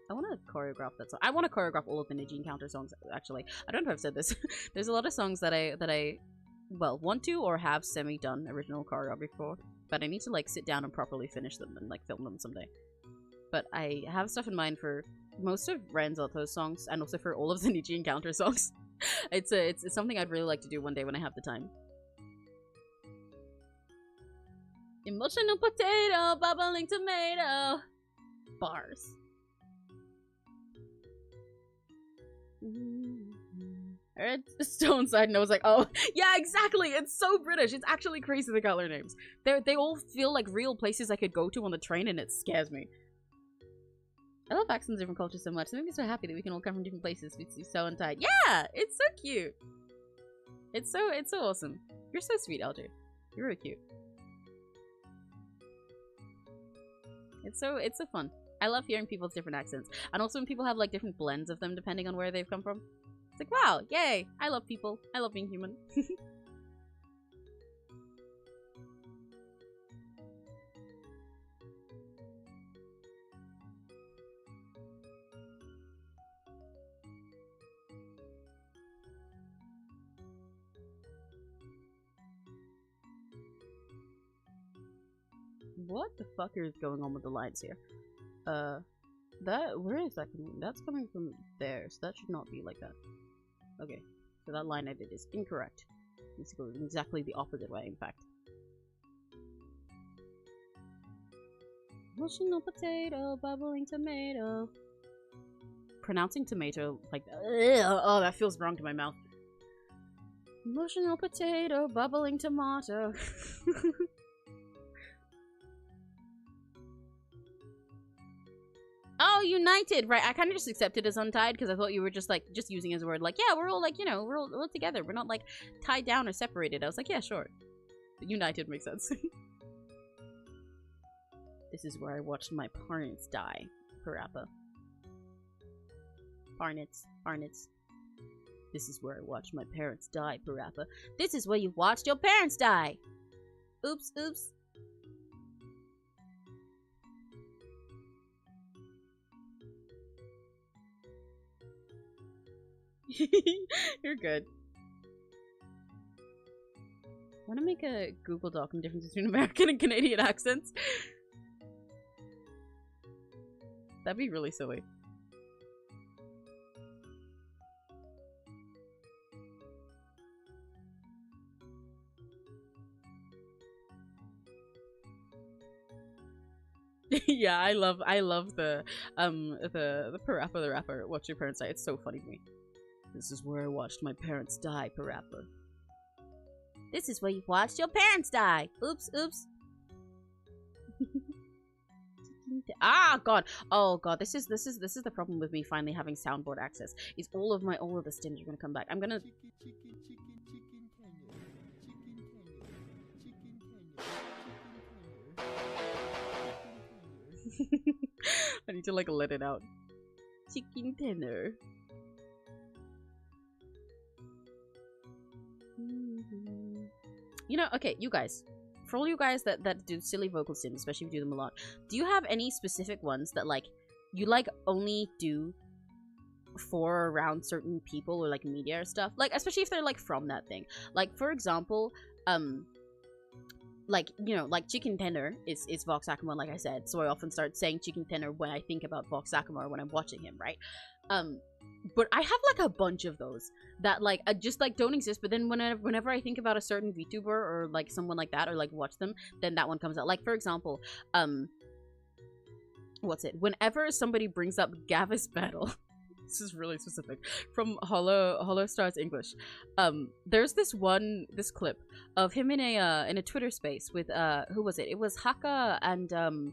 Speaker 1: I want to choreograph that song. I want to choreograph all of the Niji Encounter songs, actually. I don't know if I've said this. There's a lot of songs that I well, want to or have semi-done original choreography for, but I need to, like, sit down and properly finish them and, like, film them someday. But I have stuff in mind for most of Ranzato's songs, and also for all of the Niji Encounter songs. It's something I'd really like to do one day when I have the time. Emotional potato, bubbling tomato. Bars. I read Stone Side and I was like, oh, yeah, exactly. It's so British. It's actually crazy the color names. They all feel like real places I could go to on the train, and it scares me. I love accents of different cultures so much. It makes me so happy that we can all come from different places. It's so untied. Yeah, it's so cute. It's so awesome. You're so sweet, LJ. You're really cute. It's so fun. I love hearing people's different accents. And also when people have like different blends of them depending on where they've come from. It's like, wow, yay. I love people. I love being human. What the fuck is going on with the lines here? Where is that coming? That's coming from there, so that should not be like that. Okay, so that line I did is incorrect. It needs to go exactly the opposite way, in fact. Emotional potato, bubbling tomato. Pronouncing tomato like that. Oh, that feels wrong to my mouth. Emotional potato, bubbling tomato. Oh, united, right? I kind of just accepted as untied because I thought you were just like using as a word, like, yeah, we're all like, you know, we're all together. We're not like tied down or separated. I was like, yeah, sure. But united makes sense. This is where I watched my parents die. Parappa. Parnets. This is where I watched my parents die. Parappa. This is where you watched your parents die. Oops. You're good. I want to make a Google Doc on the difference between American and Canadian accents. That'd be really silly. Yeah, I love the Parappa the Rapper. Watch your parents die. It's so funny to me. This is where I watched my parents die, Parappa. This is where you watched your parents die. Oops. Ah, God. Oh, God. This is the problem with me finally having soundboard access. Is all of the stims are gonna come back. I'm gonna. I need to like let it out. Chicken tenor. You know, okay, you guys. For all you guys that do silly vocal sims, especially if you do them a lot, do you have any specific ones that like you like only do for or around certain people or like media or stuff? Like especially if they're like from that thing. Like for example, like, you know, like Chicken Tenor is Vox Akuma, like I said, so I often start saying Chicken Tenor when I think about Vox Akuma or when I'm watching him, right? But I have like a bunch of those that like just like don't exist, but then whenever I think about a certain VTuber or like someone like that or like watch them, then that one comes out. Like for example, what's it? Whenever somebody brings up Gavis Battle, this is really specific, from Hollow Stars English, there's this clip of him in a Twitter space with who was it? It was Haka and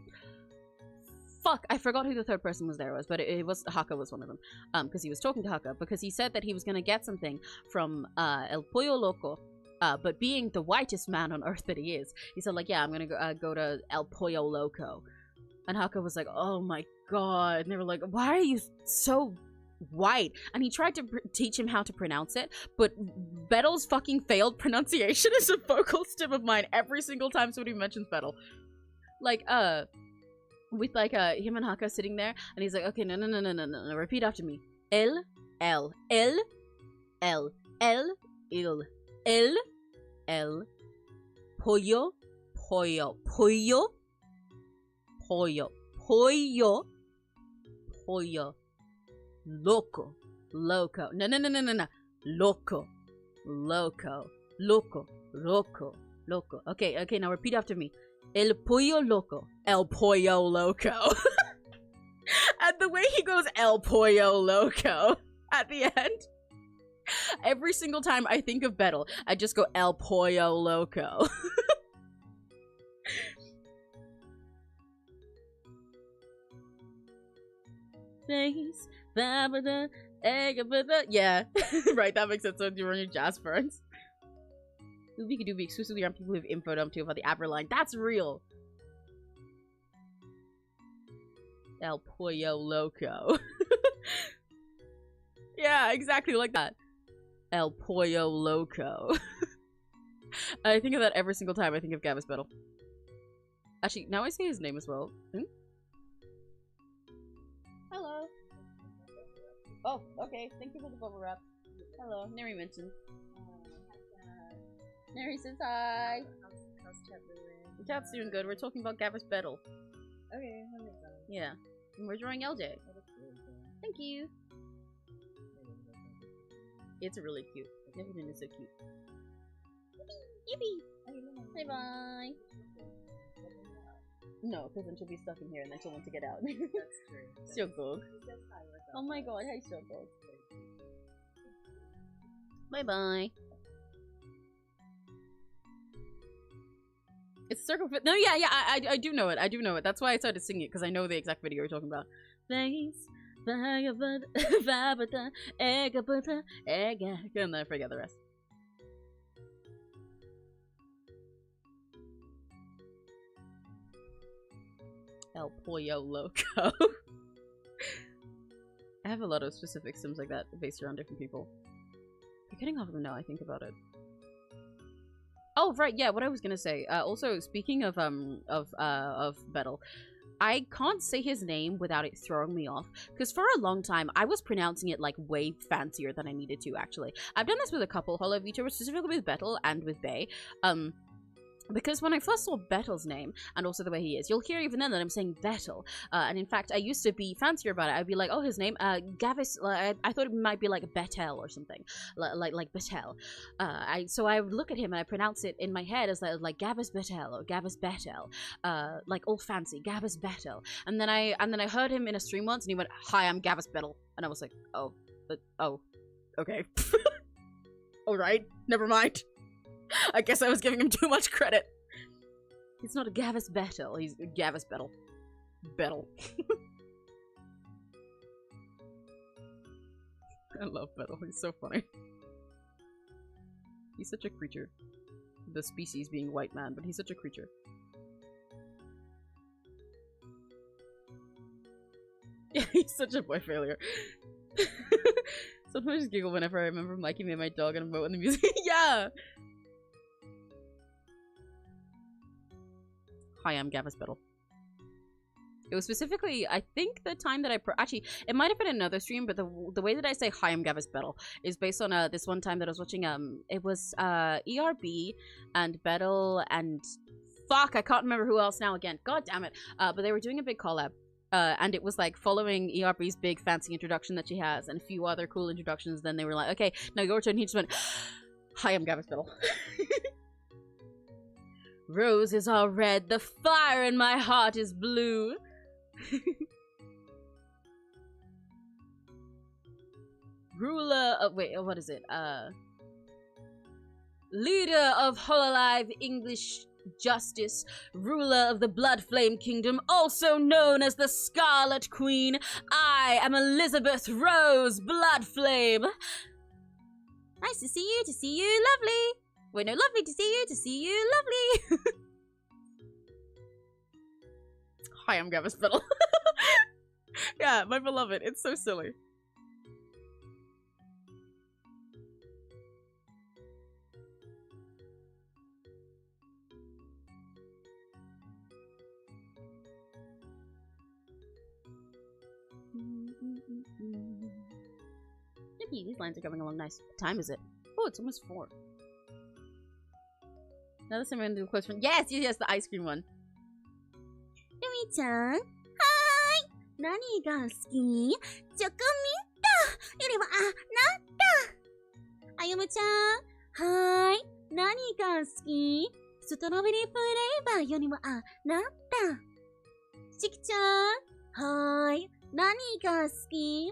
Speaker 1: fuck, I forgot who the third person was there was, but it was Haka was one of them, because he was talking to Haka because he said that he was gonna get something from El Pollo Loco, but being the whitest man on earth that he is, he said like, yeah, I'm gonna go to El Pollo Loco, and Haka was like, oh my god, and they were like, why are you so white? And he tried to teach him how to pronounce it, but Bettel's fucking failed pronunciation is a vocal stim of mine every single time somebody mentions Bettel. Like, with like him and Haka sitting there, and he's like, okay, no, repeat after me. El pollo loco no loco. Okay, now repeat after me. El pollo loco. And the way he goes El pollo loco at the end, Every single time I think of Betel, I just go El Pollo Loco. Face, babada, egabada. Yeah, right, that makes sense. So you're on your jazz friends. We could do be exclusively on people who have info dump too about the Aberline. That's real. El Pollo Loco. Yeah, exactly like that. El Pollo Loco. I think of that every single time I think of Gavis Betel. Actually, now I say his name as well. Hello. Oh, okay. Thank you for the bubble wrap. Hello. Neri mentioned. Neri says hi.
Speaker 7: How's chat doing?
Speaker 1: The chat's doing good. We're talking about Gavis Betel.
Speaker 7: Okay, that makes sense.
Speaker 1: Yeah. And we're drawing LJ. Thank you. It's really cute. Everything is so cute. Yippee! Bye bye. No, because then she'll be stuck in here and then she'll want to get out.
Speaker 7: That's true.
Speaker 1: Shogog. Oh my god, hi Shogog. Bye bye. It's circle fit. No, yeah, I do know it. I do know it. That's why I started singing it, because I know the exact video you're talking about. Thanks. And then I forget the rest. El Pollo Loco. I have a lot of specific sims like that based around different people. I'm getting off of them now I think about it. Oh, right, yeah, what I was gonna say. Also, speaking of Betel, I can't say his name without it throwing me off, because for a long time, I was pronouncing it, like, way fancier than I needed to, actually. I've done this with a couple Hollow VTubers, specifically with Betel and with Bae, because when I first saw Betel's name, and also the way he is, you'll hear even then that I'm saying Betel. And in fact, I used to be fancier about it. I'd be like, oh, his name, Gavis, I thought it might be like Betel or something. Like Betel. So I would look at him and I pronounce it in my head as like Gavis Betel or Gavis Betel. Like all fancy, Gavis Betel. And then I heard him in a stream once and he went, hi, I'm Gavis Betel. And I was like, oh, okay. Alright, never mind. I guess I was giving him too much credit. He's not a Gavis Betel, he's Gavis Betel. Betel. I love Betel, he's so funny. He's such a creature. The species being white man, but he's such a creature. Yeah, he's such a boy failure. Sometimes I just giggle whenever I remember Mikey made my dog and emote in the music. Yeah! Hi, I'm Gavis Betel. It was specifically, I think the time that actually, it might have been another stream, but the way that I say hi, I'm Gavis Betel is based on this one time that I was watching, it was ERB and Betel and fuck, I can't remember who else now again. God damn it. But they were doing a big collab. And it was like following ERB's big fancy introduction that she has and a few other cool introductions. Then they were like, okay, now your turn. He just went, hi, I'm Gavis Betel. Roses are red, the fire in my heart is blue. Ruler of, wait, what is it? Leader of Hololive English Justice, ruler of the Blood Flame Kingdom, also known as the Scarlet Queen. I am Elizabeth Rose Bloodflame. Nice to see you, lovely. Wait, no, lovely to see you, lovely. Hi, I'm Gavis Betel. Yeah, my beloved, it's so silly. These lines are going along nice. What time is it? Oh, it's almost 4. Now this time I'm gonna do a question. Yes, the ice cream one. Yumi-chan, hi! Nani ga suki? Chocominto! Yori wa anatta! Ayumu-chan, hi! Nani ga suki? Strawberry flavor yori wa anatta! Shiki-chan, hi! Nani ga suki?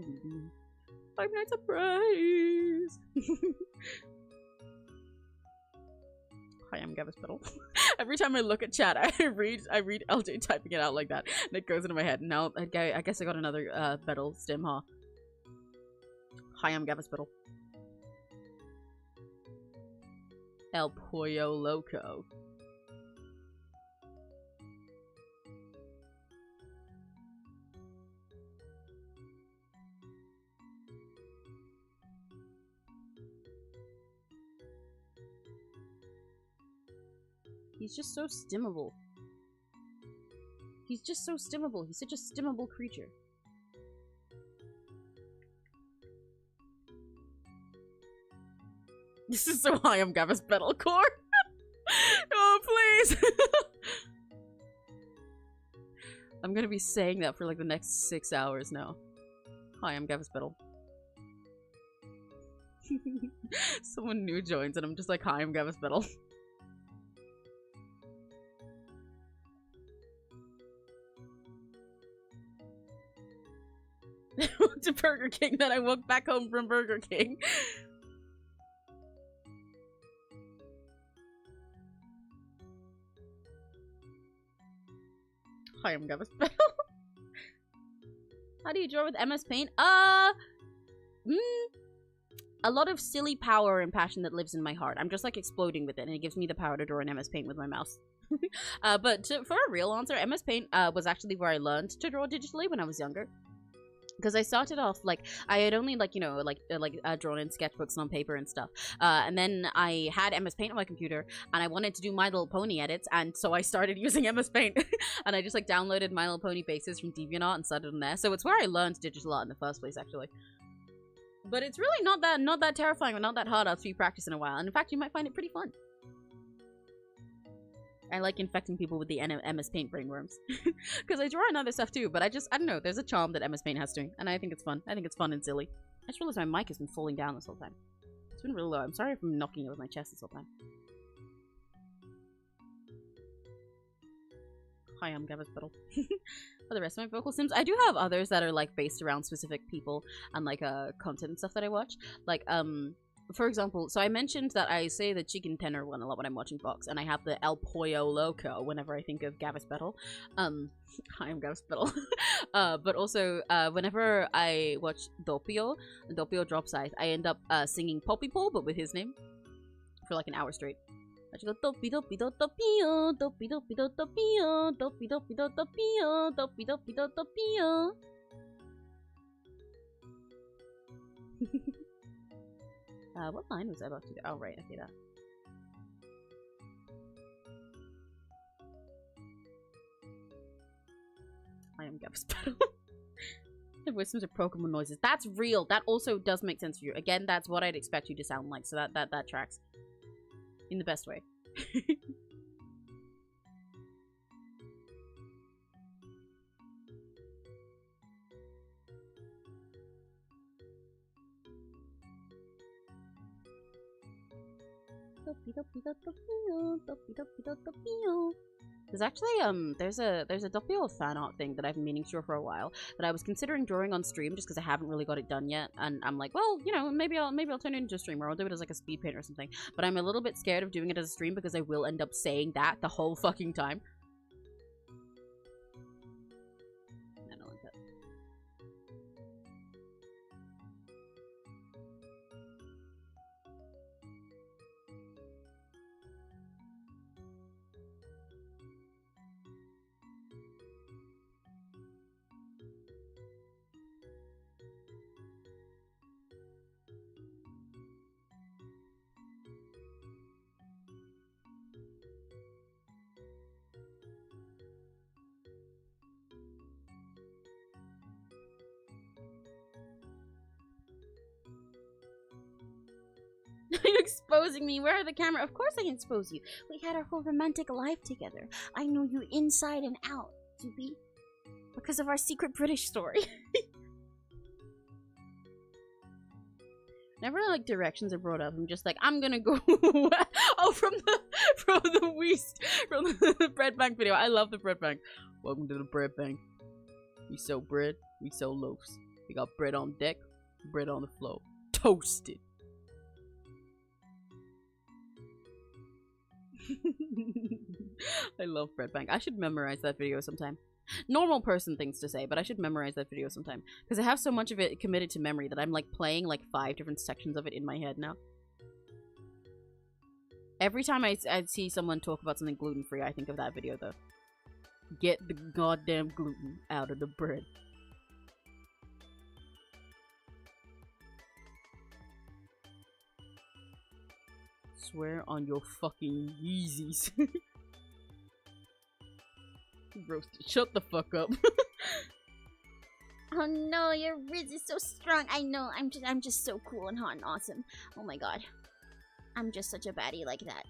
Speaker 1: Five Nights at Freddy's. Hi, I'm Gavis Biddle. Every time I look at chat, I read LJ typing it out like that, and it goes into my head. Now, I guess I got another Biddle stim, huh? Hi, I'm Gavis Biddle. El Pollo Loco. He's just so stimmable. He's just so stimmable. He's such a stimmable creature. This is so high on Gavis Battlecore. Oh, please. I'm gonna be saying that for like the next 6 hours now. Hi, I'm Gavis Biddle. Someone new joins and I'm just like, hi, I'm Gavis Biddle. I went to Burger King, then I walked back home from Burger King. Hi, I'm Gavis Biddle. How do you draw with MS Paint? A lot of silly power and passion that lives in my heart. I'm just like exploding with it, and it gives me the power to draw in MS Paint with my mouse. For a real answer, MS Paint was actually where I learned to draw digitally when I was younger. Because I started off, like, I had only, like, you know, drawn in sketchbooks on paper and stuff. And then I had MS Paint on my computer, and I wanted to do My Little Pony edits, and so I started using MS Paint. And I just, like, downloaded My Little Pony bases from DeviantArt and started on there. So it's where I learned digital art in the first place, actually. But it's really not that terrifying or not that hard after you practice in a while. And in fact, you might find it pretty fun. I like infecting people with the MS Paint brainworms. Because I draw in other stuff too, but I don't know, there's a charm that MS Paint has to me, and I think it's fun. I think it's fun and silly. I just realized my mic has been falling down this whole time. It's been really low. I'm sorry if I'm knocking it with my chest this whole time. Hi, I'm Gavis Biddle. For the rest of my vocal sims, I do have others that are like based around specific people and like content and stuff that I watch. Like, for example, so I mentioned that I say the chicken tender one a lot when I'm watching Fox, and I have the El Pollo Loco whenever I think of Gavis Biddle. Hi, I'm Gavis Biddle. But also, whenever I watch Doppio Drop Size, I end up singing Poppy Paul, but with his name, for like an hour straight. I just go Doppi Doppi Doppio, Doppi Doppi Doppio, Doppi Doppi Doppio, Doppi Doppi Doppio. What line was I about to do? Oh, right, okay, that. I am Gavis Biddle. The wisdoms of Pokemon noises. That's real. That also does make sense for you. Again, that's what I'd expect you to sound like, so that tracks. In the best way. There's actually there's a Doppio fan art thing that I've been meaning to draw for a while that I was considering drawing on stream just because I haven't really got it done yet, and I'm like, well, you know, maybe I'll turn it into a stream, or I'll do it as like a speed paint or something. But I'm a little bit scared of doing it as a stream because I will end up saying that the whole fucking time. I don't like that. Are you exposing me? Where are the camera? Of course I can expose you. We had our whole romantic life together. I know you inside and out, Doopy. Because of our secret British story. Whenever like directions are brought up, I'm just like, I'm gonna go. Oh, from the bread bank video. I love the bread bank. Welcome to the bread bank. We sell bread, we sell loaves. We got bread on deck, bread on the floor, toasted. I love bread bank. I should memorize that video sometime. Normal person things to say, but I should memorize that video sometime because I have so much of it committed to memory that I'm like playing like 5 different sections of it in my head now. Every time I see someone talk about something gluten-free, I think of that video though. Get the goddamn gluten out of the bread. Swear on your fucking Yeezys. Roasted. Shut the fuck up.
Speaker 8: Oh no, your Riz is so strong. I know. I'm just so cool and hot and awesome. Oh my god. I'm just such a baddie like that.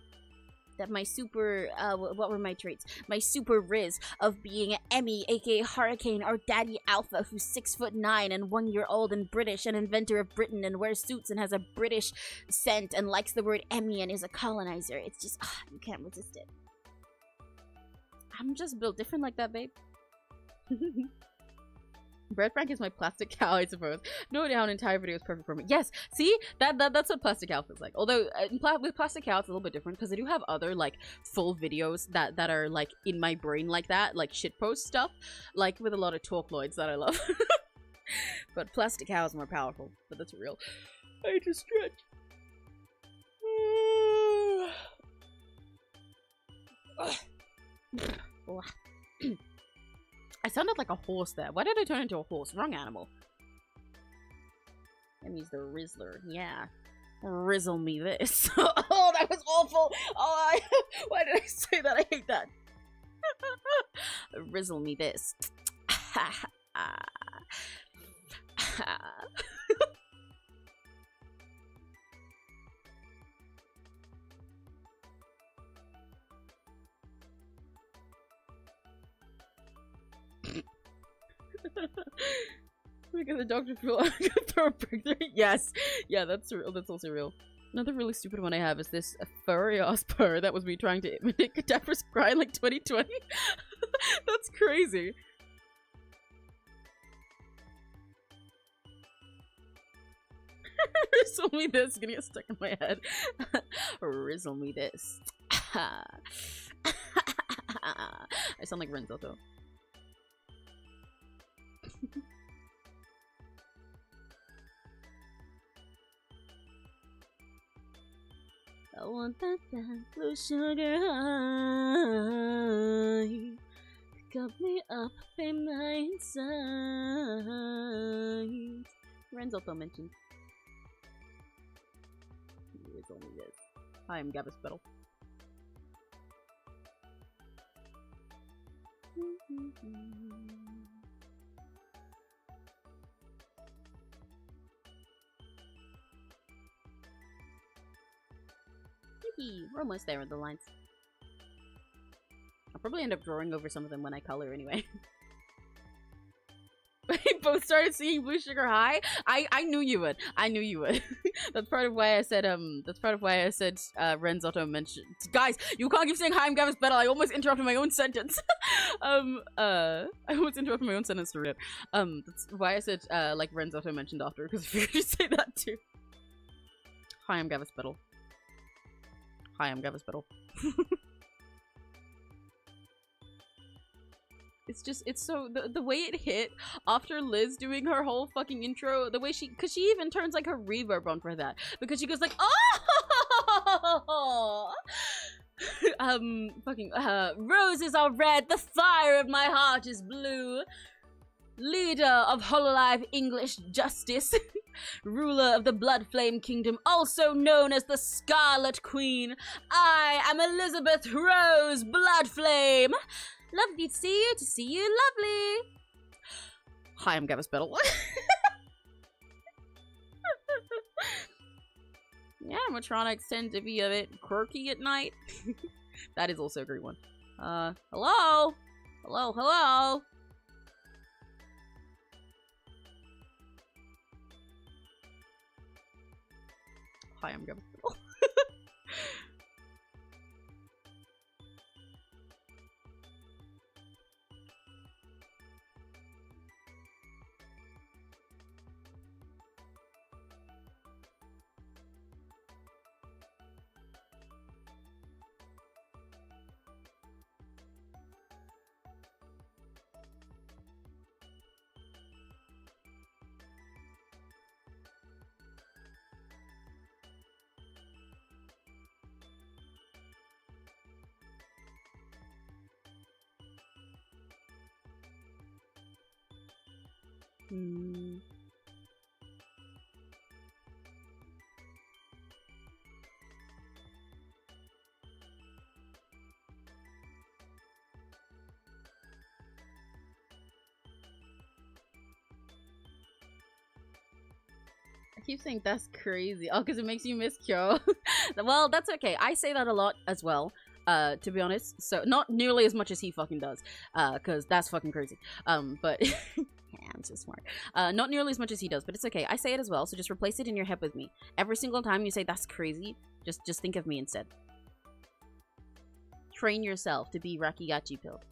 Speaker 8: That my super, what were my traits? My super Riz of being Emmy, aka Hurricane, or Daddy Alpha, who's 6'9" and 1 year old and British, an inventor of Britain, and wears suits and has a British scent and likes the word Emmy and is a colonizer. It's just, you can't resist it. I'm just built different like that, babe. Bread Frank is my plastic cow, I suppose. No idea how an entire video is perfect for me. Yes, see? That's what plastic cow feels like. Although, with plastic cow, it's a little bit different, because I do have other, like, full videos that are, like, in my brain like that, like shitpost stuff, like, with a lot of talkloids that I love. But plastic cow is more powerful, but that's real. I just stretch. I sounded like a horse there. Why did I turn into a horse? Wrong animal. That means the Rizzler. Yeah. Rizzle me this. Oh, that was awful. Oh, why did I say that? I hate that. Rizzle me this. Because the doctor feel throw a breakthrough. Yes, yeah, that's real. That's also real. Another really stupid one I have is this furry ass purr that was me trying to imitate Cadaver's cry in like 2020. That's crazy. Rizzle me this, gonna get stuck in my head. Rizzle me this. I sound like Renzo though. I want that blue sugar high. Got me up in my inside. Ren's also mentioned. It's only this. Hi, I'm 𝘆cie𝘂𝗿. We're almost there with the lines. I'll probably end up drawing over some of them when I color anyway. We both started singing Blue Sugar High. I knew you would. I knew you would. That's part of why I said Renzotto mentioned. Guys, you can't keep saying hi, I'm 𝘆cie𝘂𝗿. I almost interrupted my own sentence. I almost interrupted my own sentence to read it. That's why I said like Renzotto mentioned after, because I figured you'd say that too. Hi, I'm 𝘆cie𝘂𝗿. Hi, I'm 𝘆cie𝘂𝗿. It's just, it's so, the way it hit after Liz doing her whole fucking intro, the way because she even turns like her reverb on for that, because she goes like, oh, roses are red, the fire of my heart is blue, leader of Hololive English Justice, ruler of the Blood Flame Kingdom, also known as the Scarlet Queen, I am Elizabeth Rose Bloodflame. Lovely to see you, lovely. Hi, I'm 𝘆cie𝘂𝗿. Yeah,
Speaker 1: animatronics tend to be a bit quirky at night. That is also a great one. Hello? Hello, hello? Hi, I'm Gobble. I keep saying that's crazy. Oh, because it makes you miss Kyo. Well, that's okay. I say that a lot as well, to be honest. So, not nearly as much as he fucking does, because that's fucking crazy. But... yeah, I'm so smart. Not nearly as much as he does, but it's okay. I say it as well, so just replace it in your head with me. Every single time you say that's crazy, just think of me instead. Train yourself to be Rakigachi-pilled.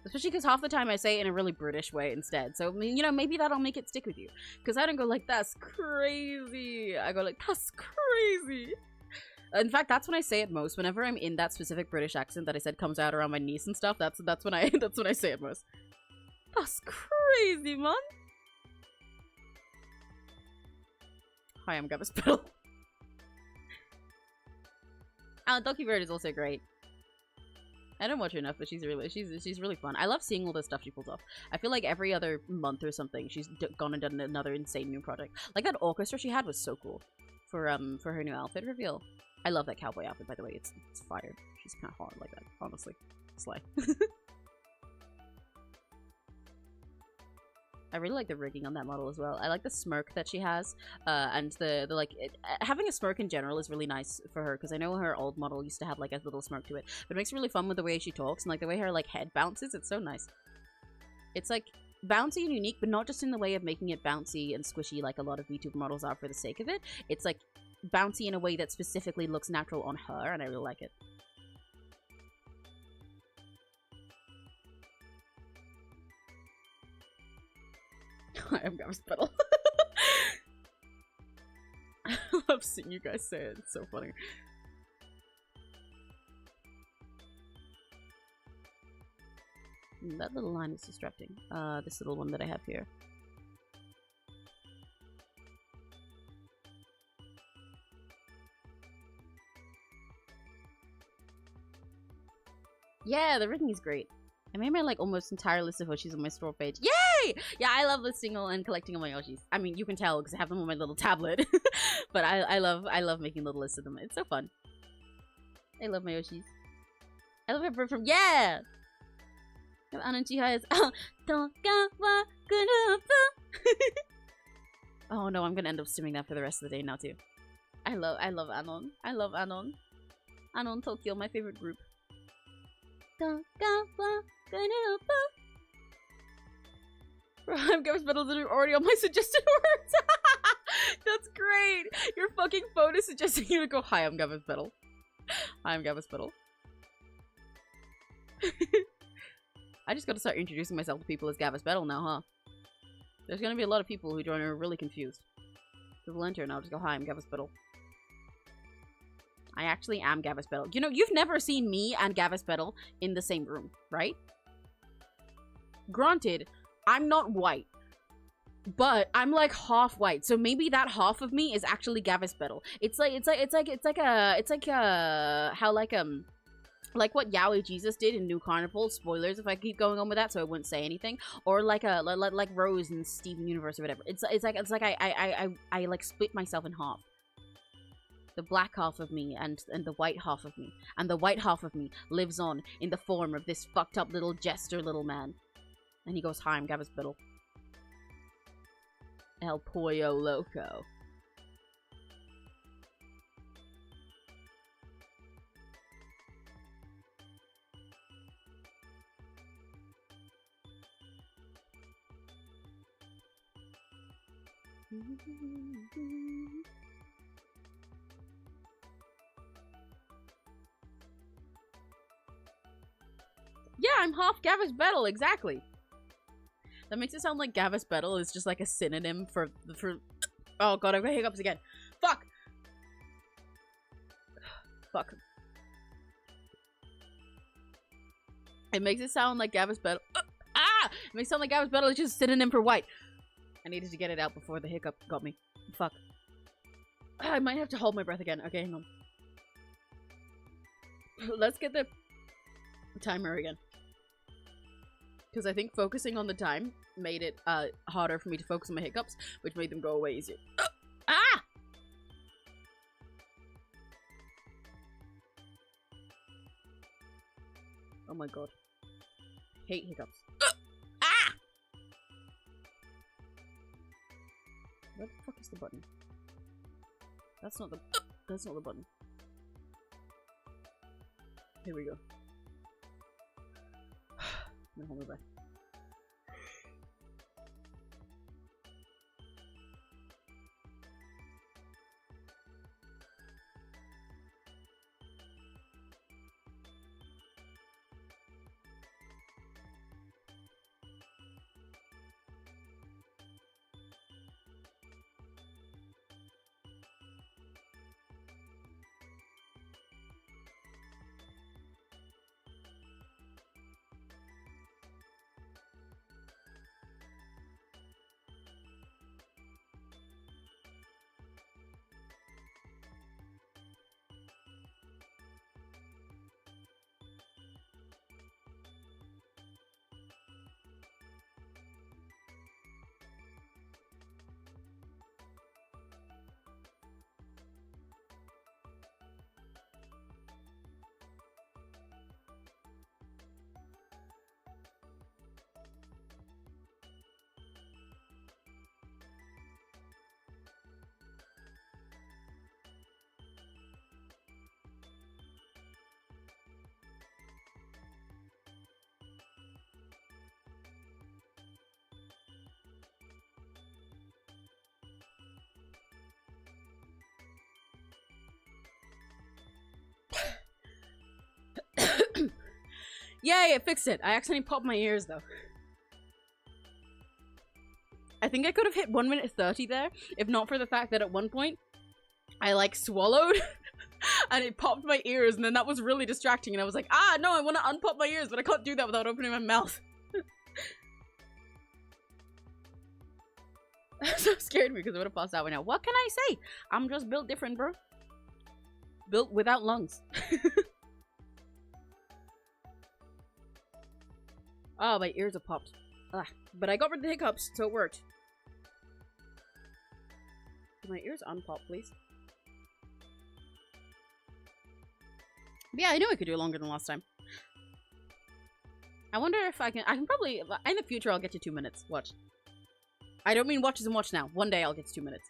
Speaker 1: Especially because half the time I say it in a really British way instead. So, I mean, you know, maybe that'll make it stick with you. Because I don't go like, that's crazy. I go like, that's crazy. In fact, that's when I say it most. Whenever I'm in that specific British accent that I said comes out around my niece and stuff, that's when I say it most. That's crazy, man. Hi, I'm Gabba's Petal. Donkey Bird is also great. I don't watch her enough, but she's really fun. I love seeing all the stuff she pulls off. I feel like every other month or something, she's gone and done another insane new project. Like that orchestra she had was so cool for her new outfit reveal. I love that cowboy outfit, by the way. It's fire. She's kind of hard like that, honestly. Slay. I really like the rigging on that model as well. I like the smirk that she has, and the like. Having a smirk in general is really nice for her because I know her old model used to have like a little smirk to it, but it makes it really fun with the way she talks and like the way her like head bounces. It's so nice. It's like bouncy and unique, but not just in the way of making it bouncy and squishy like a lot of VTuber models are for the sake of it. It's like bouncy in a way that specifically looks natural on her, and I really like it. I am Gabba's Petal. I love seeing you guys say it. It's so funny. That little line is distracting. This little one that I have here. Yeah, the rigging is great. I made my like almost entire list of Yoshis on my store page. Yay! Yeah, I love listing and collecting all my Yoshis. I mean, you can tell because I have them on my little tablet. But I love making little lists of them. It's so fun. I love my Yoshis. I love her from yeah! Oh no, I'm gonna end up stimming that for the rest of the day now too. I love Anon. I love Anon. Anon Tokyo, my favorite group. I'm Gabba's Petals that are already on my suggested words. That's great. Your fucking phone is suggesting you to go, hi, I'm Gabba's Petal. Hi, I'm Gabba's Petal. I just gotta start introducing myself to people as Gabba's Petal now, huh? There's gonna be a lot of people who join and are really confused. So they'll enter and I'll just go, hi, I'm Gabba's Petal. I actually am Gabba's Petal. You know, you've never seen me and Gabba's Petal in the same room, right? Granted, I'm not white, but I'm like half white, so maybe that half of me is actually Gabba's Petal. It's like what Yaoi Jesus did in New Carnival. Spoilers if I keep going on with that, so I wouldn't say anything. Or like Rose in Steven Universe or whatever. It's like I like split myself in half. The black half of me and the white half of me. And the white half of me lives on in the form of this fucked up little jester little man. And he goes, hi, I'm Gabba's Petal. El Pollo Loco. Yeah, I'm half Gavis Battle, exactly. That makes it sound like Gavis Battle is just like a synonym for oh god, I've got hiccups again. Fuck! Fuck. It makes it sound like Gavis Battle. It makes it sound like Gavis Battle is just a synonym for white. I needed to get it out before the hiccup got me. Fuck. I might have to hold my breath again. Okay, hang on. Let's get the timer again. Because I think focusing on the time made it harder for me to focus on my hiccups, which made them go away easier. Ah! Oh my god. Hate hiccups. Ah! Where the fuck is the button? That's not the that's not the button. Here we go. I'm gonna hold my breath. Yay, it fixed it. I accidentally popped my ears though. I think I could have hit 1 minute 30 there, if not for the fact that at one point I like swallowed and it popped my ears, and then that was really distracting, and I was like, ah no, I want to unpop my ears, but I can't do that without opening my mouth. That so scared me because I would have passed out right now. What can I say? I'm just built different, bro. Built without lungs. Oh, my ears are popped. Ugh. But I got rid of the hiccups, so it worked. Can my ears unpop, please? Yeah, I knew I could do it longer than last time. I wonder if I can probably, in the future I'll get to 2 minutes. Watch. I don't mean watch as in watch now. One day I'll get to 2 minutes.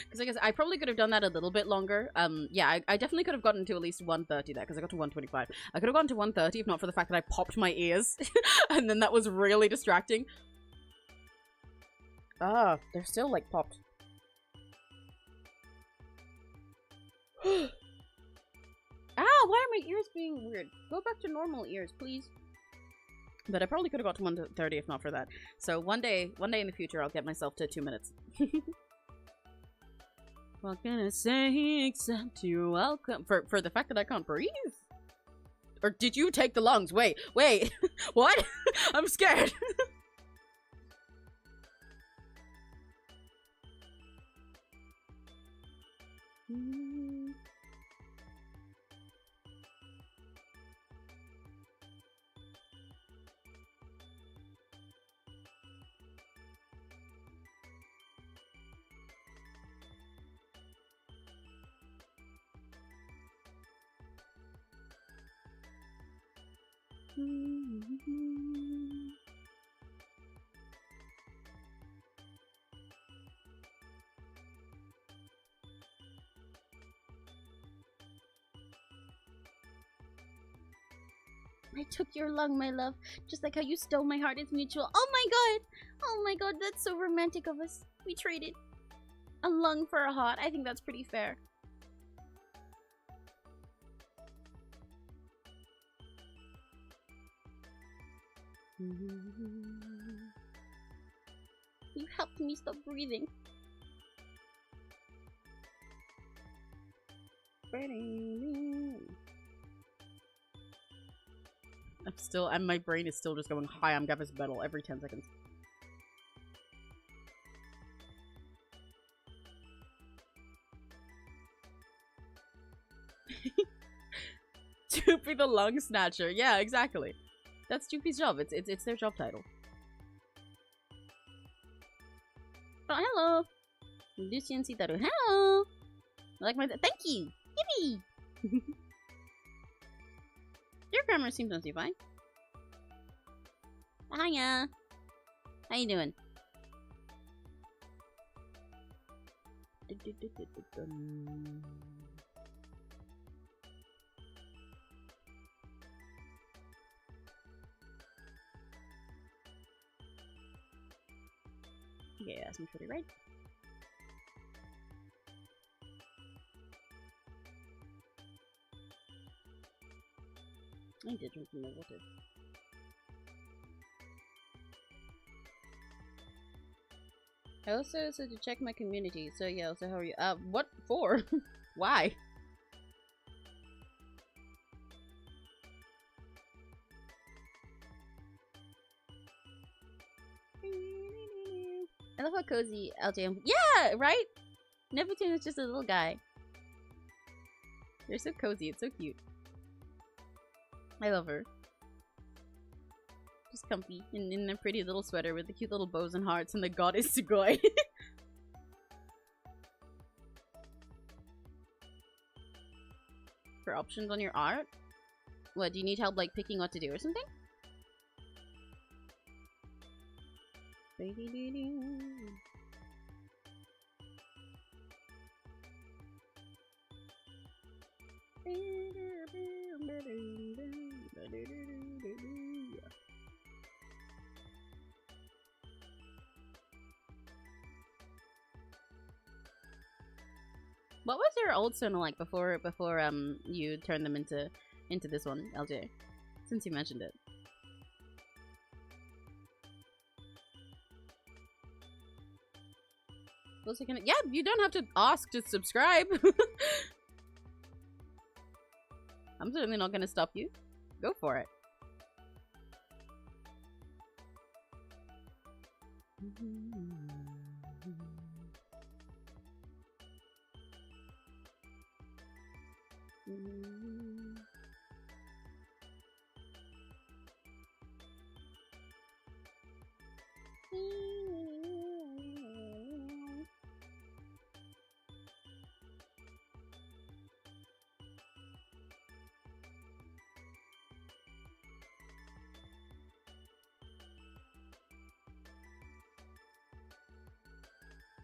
Speaker 1: Because I guess I probably could have done that a little bit longer. Yeah, I definitely could have gotten to at least 1:30 there, because I got to 1:25. I could have gotten to 1:30 if not for the fact that I popped my ears. And then that was really distracting. Ah, they're still like popped. Ah, why are my ears being weird? Go back to normal ears, please. But I probably could have got to 1:30 if not for that. So one day in the future, I'll get myself to 2 minutes. What can I say except you're welcome? For the fact that I can't breathe? Or did you take the lungs? Wait. What? I'm scared. I took your lung, my love. Just like how you stole my heart is mutual. Oh my god! Oh my god, that's so romantic of us. We traded.
Speaker 8: A lung for a hot. I think that's pretty fair. You helped me stop breathing.
Speaker 1: I'm still, and my brain is still just going, hi, I'm Gavis Battle every 10 seconds. Joopy the Lung Snatcher. Yeah, exactly. That's Joopy's job. It's their job title.
Speaker 8: Oh, hello. Lucian Citaru. Hello. I like my... Thank you. Yippee. Your grammar seems mostly fine. Hiya. How you doing? Okay, that's me pretty right. I did drink some water. I also said to check my community. So yeah, so how are you? What for? Why? I love how cozy LJM. Yeah, right? Neptune is just a little guy. They're so cozy. It's so cute. I love her. Just comfy in a pretty little sweater with the cute little bows and hearts and the goddess 𝘆cie𝗂𝗿. For options on your art? What, do you need help like picking what to do or something? What was your old Sona like before you turned them into this one, LJ? Since you mentioned it. Yeah, you don't have to ask to subscribe. I'm certainly not gonna stop you. Go for it.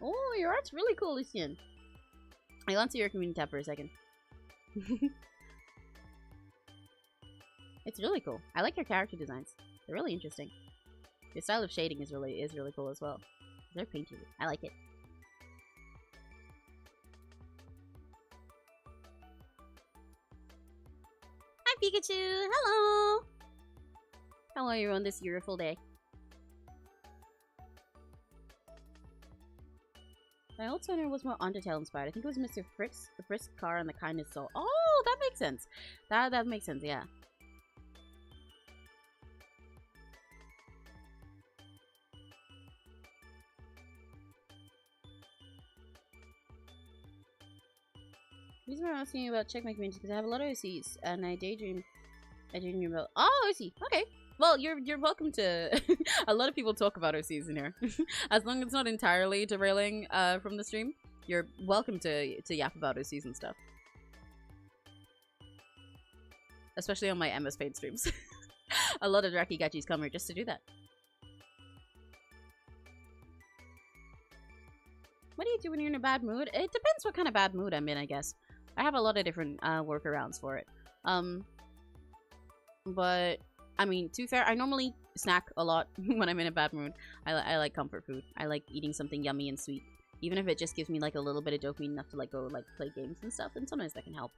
Speaker 8: Oh, your art's really cool, Lucian. I'll answer your community tab for a second. It's really cool. I like your character designs. They're really interesting. Your style of shading is really cool as well. They're painted. I like it. Hi, Pikachu! Hello! How are you on this beautiful day? My old Sona was more Undertale inspired. I think it was Mr. Frisk, the Frisk car, and the kindness soul. Oh, that makes sense. That makes sense, yeah. The reason why I'm asking you about check my community because I have a lot of OCs and I daydream about. Oh, OC. Okay. Well, you're welcome to. A lot of people talk about OCs in here. As long as it's not entirely derailing from the stream, you're welcome to yap about OCs and stuff. Especially on my MS Paint streams. A lot of Draki Gachis come here just to do that. What do you do when you're in a bad mood? It depends what kind of bad mood I'm in, I guess. I have a lot of different workarounds for it. But I mean, to be fair, I normally snack a lot when I'm in a bad mood. I like comfort food. I like eating something yummy and sweet.
Speaker 1: even if it just gives me like a little bit of dopamine enough to like go like play games and stuff, then sometimes that can help.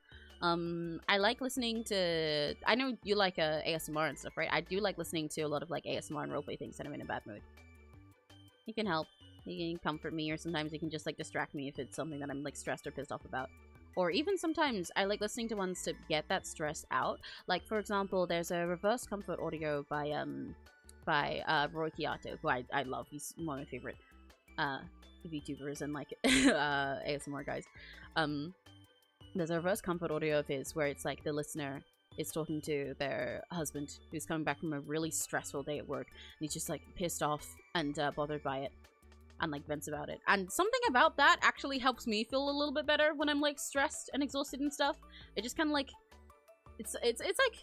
Speaker 1: I like listening to, I know you like ASMR and stuff, right? I do like listening to a lot of like ASMR and roleplay things when I'm in a bad mood. It can help. It can comfort me, or sometimes it can just like distract me if it's something that I'm like stressed or pissed off about. Or even sometimes I like listening to ones to get that stress out. Like for example, there's a reverse comfort audio by 𝘆cie𝘂𝗿, who I love. He's one of my favorite VTubers and like ASMR guys. There's a reverse comfort audio of his where it's like the listener is talking to their husband who's coming back from a really stressful day at work, and he's just like pissed off and bothered by it, and like vents about it. And something about that actually helps me feel a little bit better when I'm like stressed and exhausted and stuff. It just kind of like it's like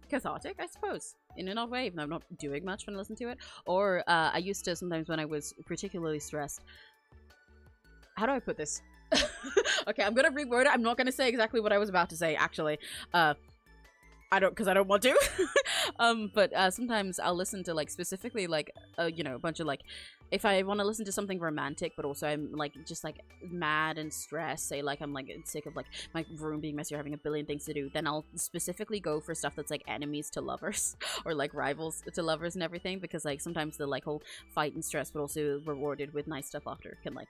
Speaker 1: cathartic, I suppose, in an odd way, even though I'm not doing much when I listen to it. Or I used to sometimes when I was particularly stressed. How do I put this? Okay, I'm gonna reword it. I'm not gonna say exactly what I was about to say, actually. I don't want to. But sometimes I'll listen to like specifically like you know, a bunch of like, if I want to listen to something romantic but also I'm like just like mad and stressed, say like I'm like sick of like my room being messy or having a billion things to do, then I'll specifically go for stuff that's like enemies to lovers or like rivals to lovers and everything, because like sometimes the like whole fight and stress but also rewarded with nice stuff after can like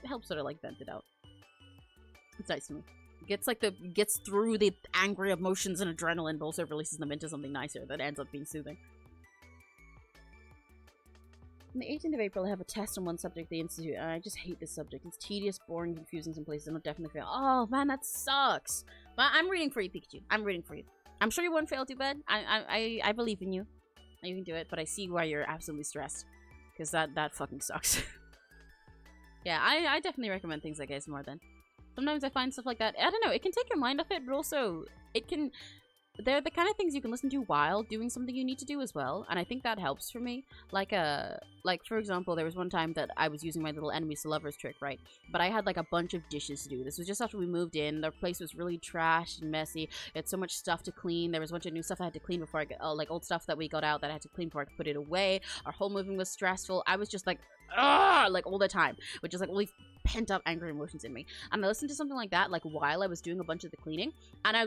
Speaker 1: help sort of like vent it out. It's nice to me. Gets through the angry emotions and adrenaline, but also releases them into something nicer that ends up being soothing. On the 18th of April, I have a test on one subject at the Institute, and I just hate this subject. It's tedious, boring, confusing in some places, and I'll definitely fail. Oh, man, that sucks. But I'm rooting for you, Pikachu. I'm rooting for you. I'm sure you won't fail too bad. I believe in you. You can do it, but I see why you're absolutely stressed. Because that fucking sucks. Yeah, I definitely recommend things like ASMR then. Sometimes I find stuff like that, I don't know, it can take your mind off it, but also it can, they're the kind of things you can listen to while doing something you need to do as well, and I think that helps for me. Like for example, there was one time that I was using my little enemies to lovers trick, right? But I had like a bunch of dishes to do. This was just after we moved in. The place was really trashed and messy. It had so much stuff to clean. There was a bunch of new stuff I had to clean before I got, like old stuff that we got out that I had to clean before I could put it away. Our whole moving was stressful. I was just like, ah, like all the time, which is like all these pent up angry emotions in me. And I listened to something like that like while I was doing a bunch of the cleaning, and I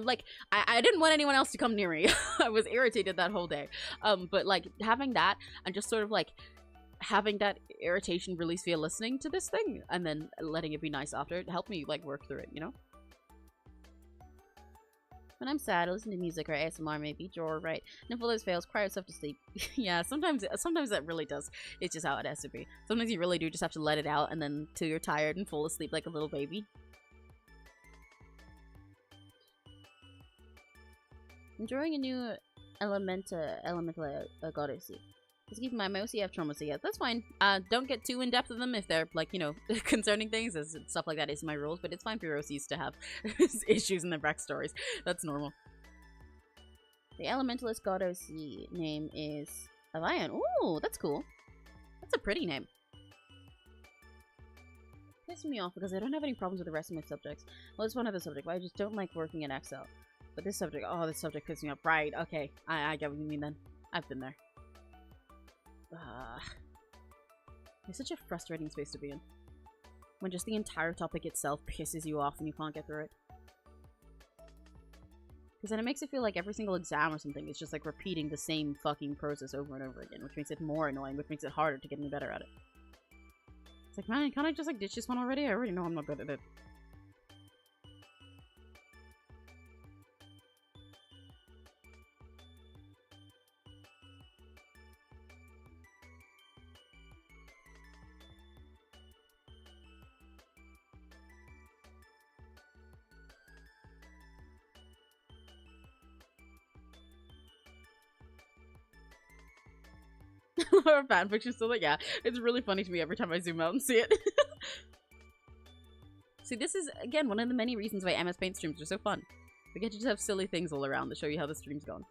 Speaker 1: didn't want anyone else to come near me. I was irritated that whole day. But like having that and just sort of like having that irritation release via listening to this thing and then letting it be nice after, it helped me like work through it, you know? When I'm sad, I listen to music or ASMR maybe, draw, write. And if all those fails, cry yourself to sleep. Yeah, sometimes that really does. It's just how it has to be. Sometimes you really do just have to let it out and then till you're tired and fall asleep like a little baby. I'm drawing a new elemental 𝘆cie𝘂𝗿. Just keep my 𝘆cie have trauma, so yeah, that's fine. Don't get too in depth with them if they're like, you know, concerning things. As stuff like that is my rules, but it's fine for your OCs to have issues in their backstories. That's normal. The elementalist god OC name is 𝘆cie. Ooh, that's cool. That's a pretty name. Pisses me off because I don't have any problems with the rest of my subjects. Well, there's one other subject, but I just don't like working in Excel. But this subject, oh, this subject pisses me off. Right, okay. I get what you mean then. I've been there. It's such a frustrating space to be in. When just the entire topic itself pisses you off and you can't get through it. Because then it makes it feel like every single exam or something is just like repeating the same fucking process over and over again, which makes it more annoying, which makes it harder to get any better at it. It's like, man, can't I just like ditch this one already? I already know I'm not good at it. Or fanfiction still, like, yeah, it's really funny to me every time I zoom out and see it. See, this is, again, one of the many reasons why MS Paint streams are so fun. We get to just have silly things all around to show you how the stream's gone.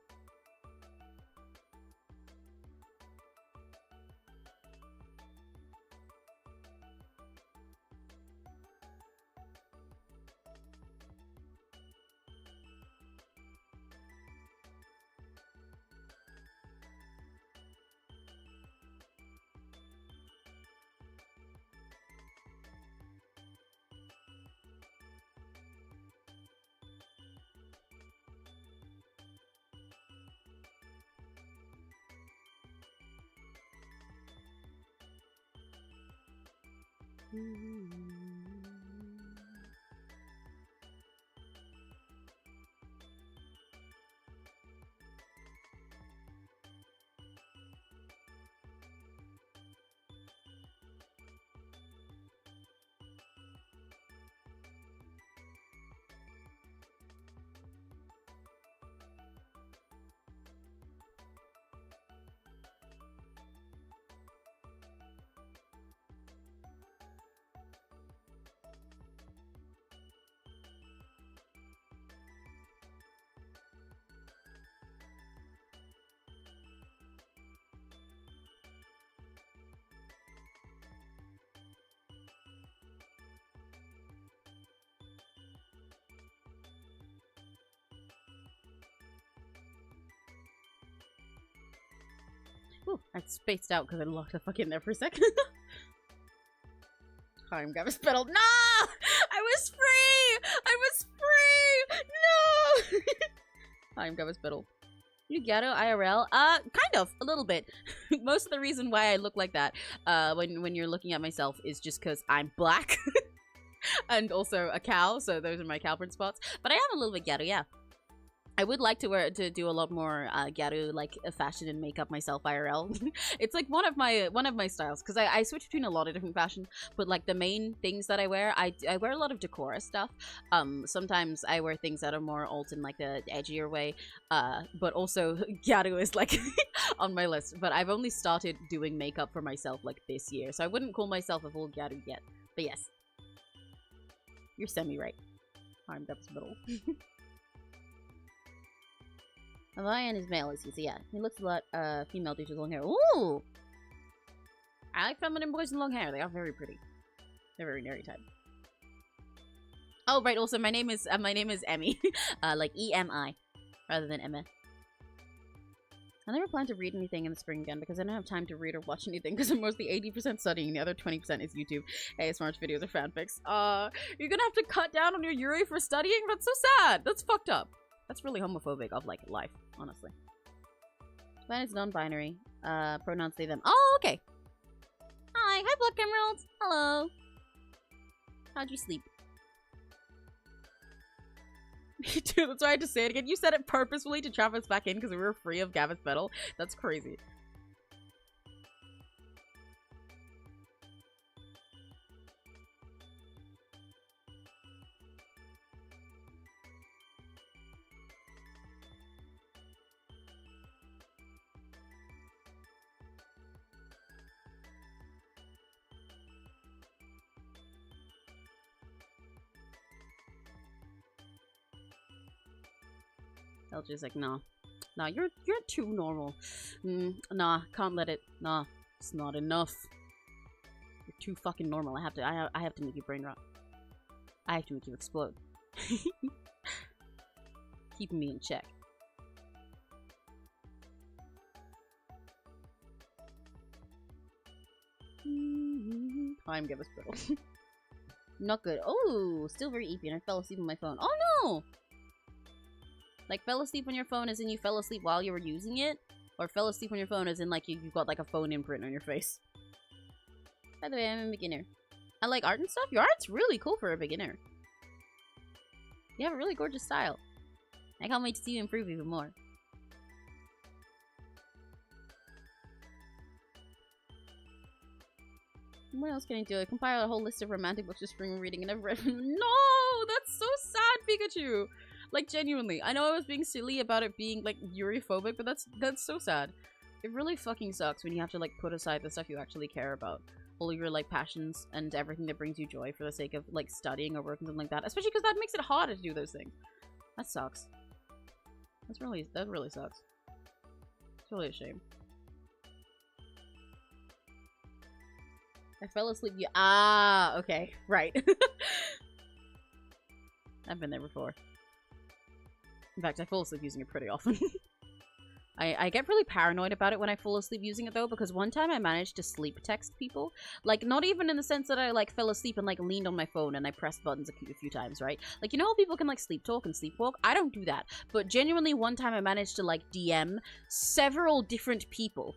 Speaker 1: Ooh, I spaced out because I locked the fuck in there for a second. I'm gonna spittle. No! I was free! I was free! No! I'm gonna spittle. You ghetto IRL? Kind of, a little bit. Most of the reason why I look like that, when you're looking at myself is just because I'm black. And also a cow, so those are my cow print spots. But I am a little bit ghetto, yeah. I would like to do a lot more ghetto like fashion and makeup myself IRL. It's like one of my styles because I switch between a lot of different fashion, but like the main things that I wear a lot of decora stuff. Sometimes I wear things that are more alt in like the edgier way, but also ghetto is like on my list. But I've only started doing makeup for myself like this year, so I wouldn't call myself a full ghetto yet. But yes, you're semi-right. I'm Devil's Middle. A lion is male, as you see, yeah. He looks a lot female due to long hair. Ooh! I like feminine boys with long hair. They are very pretty. They're very nerd type. Oh, right. Also, my name is Emmy. Like E-M-I, rather than Emma. I never plan to read anything in the spring again because I don't have time to read or watch anything because I'm mostly 80% studying. The other 20% is YouTube, ASMR videos, or fanfics. You're gonna have to cut down on your Yuri for studying? That's so sad. That's fucked up. That's really homophobic of, like, life, honestly. Mine is non-binary. Pronouns they, them. Oh, okay. Hi. Hi, Blood Emeralds. Hello. How'd you sleep? Me too. That's why I had to say it again. You said it purposefully to trap us back in because we were free of Gavith's Battle. That's crazy. LG's like, nah. Nah, you're too normal. Nah, can't let it. Nah, it's not enough. You're too fucking normal. I have to make you brain rot. I have to make you explode. Keeping me in check. I'm gonna spittle. Not good. Oh, still very eepy and I fell asleep on my phone. Oh no! Like, fell asleep on your phone as in you fell asleep while you were using it? Or fell asleep on your phone as in, like, you've got, like, a phone imprint on your face? By the way, I'm a beginner. I like art and stuff? Your art's really cool for a beginner. You have a really gorgeous style. I can't wait to see you improve even more. What else can I do? I compiled a whole list of romantic books for spring reading and I've read them. No! That's so sad, Pikachu! Like, genuinely. I know I was being silly about it being, like, Yuri-phobic, but that's so sad. It really fucking sucks when you have to, like, put aside the stuff you actually care about. All your, like, passions and everything that brings you joy for the sake of, like, studying or working, something like that. Especially because that makes it harder to do those things. That sucks. That really sucks. It's really a shame. I fell asleep. Ah, okay. Right. I've been there before. In fact, I fall asleep using it pretty often. I get really paranoid about it when I fall asleep using it, though, because one time I managed to sleep text people. Like, not even in the sense that I, like, fell asleep and, like, leaned on my phone and I pressed buttons a few times, right? Like, you know how people can, like, sleep talk and sleepwalk? I don't do that. But genuinely, one time I managed to, like, DM several different people,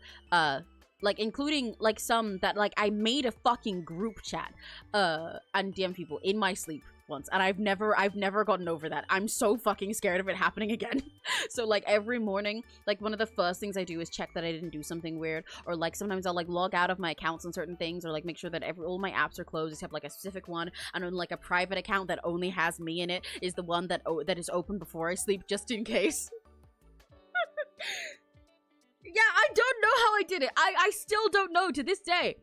Speaker 1: like including like some that like I made a fucking group chat and DM people in my sleep once, and I've never gotten over that. I'm so fucking scared of it happening again. So like every morning, like one of the first things I do is check that I didn't do something weird, or like sometimes I'll like log out of my accounts on certain things, or like make sure that all my apps are closed except like a specific one, and on like a private account that only has me in it is the one that that is open before I sleep, just in case. Yeah, I don't know how I did it. I still don't know to this day.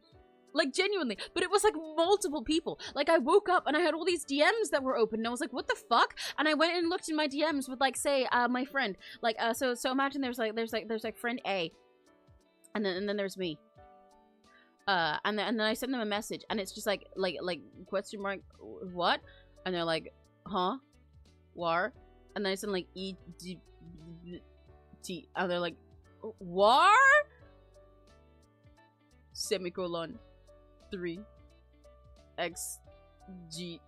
Speaker 1: Like, genuinely. But it was, like, multiple people. Like, I woke up and I had all these DMs that were open. And I was like, what the fuck? And I went and looked in my DMs with, like, say, my friend. Like, so imagine there's friend A. And then there's me. And then I send them a message. And it's just, like, question mark, what? And they're like, huh? War? And then I send, like, E-D-T. And they're like, war? Semicolon. 3 X G.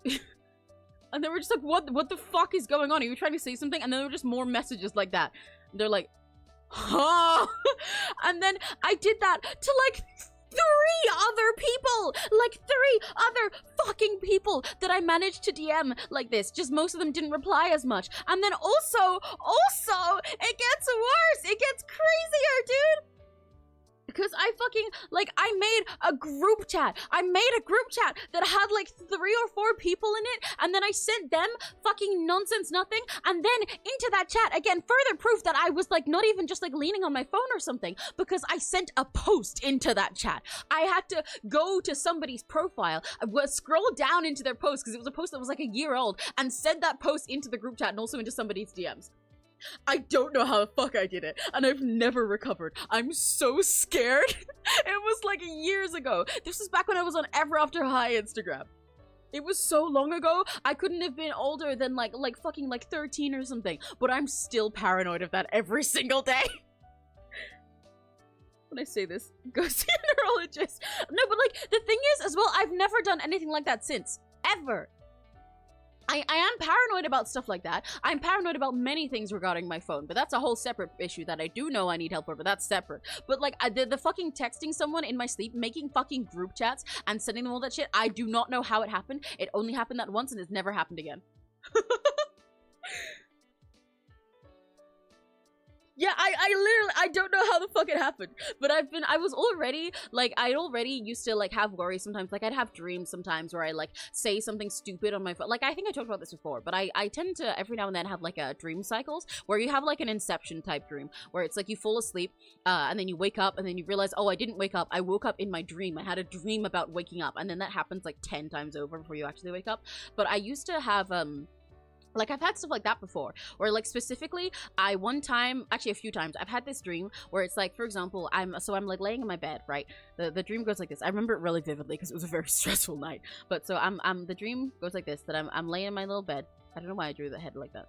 Speaker 1: And they were just like, what the fuck is going on? Are you trying to say something? And then there were just more messages like that. They're like, huh? And then I did that to like 3 other people, like 3 other fucking people that I managed to DM like this. Just most of them didn't reply as much. And then also it gets worse. It gets crazier, dude. Because I fucking, like, I made a group chat. I made a group chat that had, like, 3 or 4 people in it, and then I sent them fucking nonsense nothing, and then into that chat, again, further proof that I was, like, not even just, like, leaning on my phone or something, because I sent a post into that chat. I had to go to somebody's profile, scroll down into their post, because it was a post that was, like, a year old, and send that post into the group chat and also into somebody's DMs. I don't know how the fuck I did it, and I've never recovered. I'm so scared. It was like years ago. This was back when I was on Ever After High Instagram. It was so long ago, I couldn't have been older than like fucking 13 or something, but I'm still paranoid of that every single day. When I say this, go see a neurologist. No, but like, the thing is as well, I've never done anything like that since. Ever. I am paranoid about stuff like that. I'm paranoid about many things regarding my phone, but that's a whole separate issue that I do know I need help for, but that's separate. But like, the fucking texting someone in my sleep, making fucking group chats, and sending them all that shit, I do not know how it happened. It only happened that once, and it's never happened again. Yeah, I literally, I don't know how the fuck it happened, but I was already, like, I already used to, like, have worries sometimes, like, I'd have dreams sometimes where I, like, say something stupid on my phone, like, I think I talked about this before, but I tend to, every now and then, have, like, dream cycles, where you have, like, an Inception type dream, where it's, like, you fall asleep, and then you wake up, and then you realize, oh, I didn't wake up, I woke up in my dream, I had a dream about waking up, and then that happens, like, 10 times over before you actually wake up, but I used to have, like, I've had stuff like that before, where, like, specifically, one time, actually a few times, I've had this dream where it's, like, for example, I'm, like, laying in my bed, right? The dream goes like this. I remember it really vividly because it was a very stressful night. But, so, the dream goes like this, that I'm laying in my little bed. I don't know why I drew the head like that.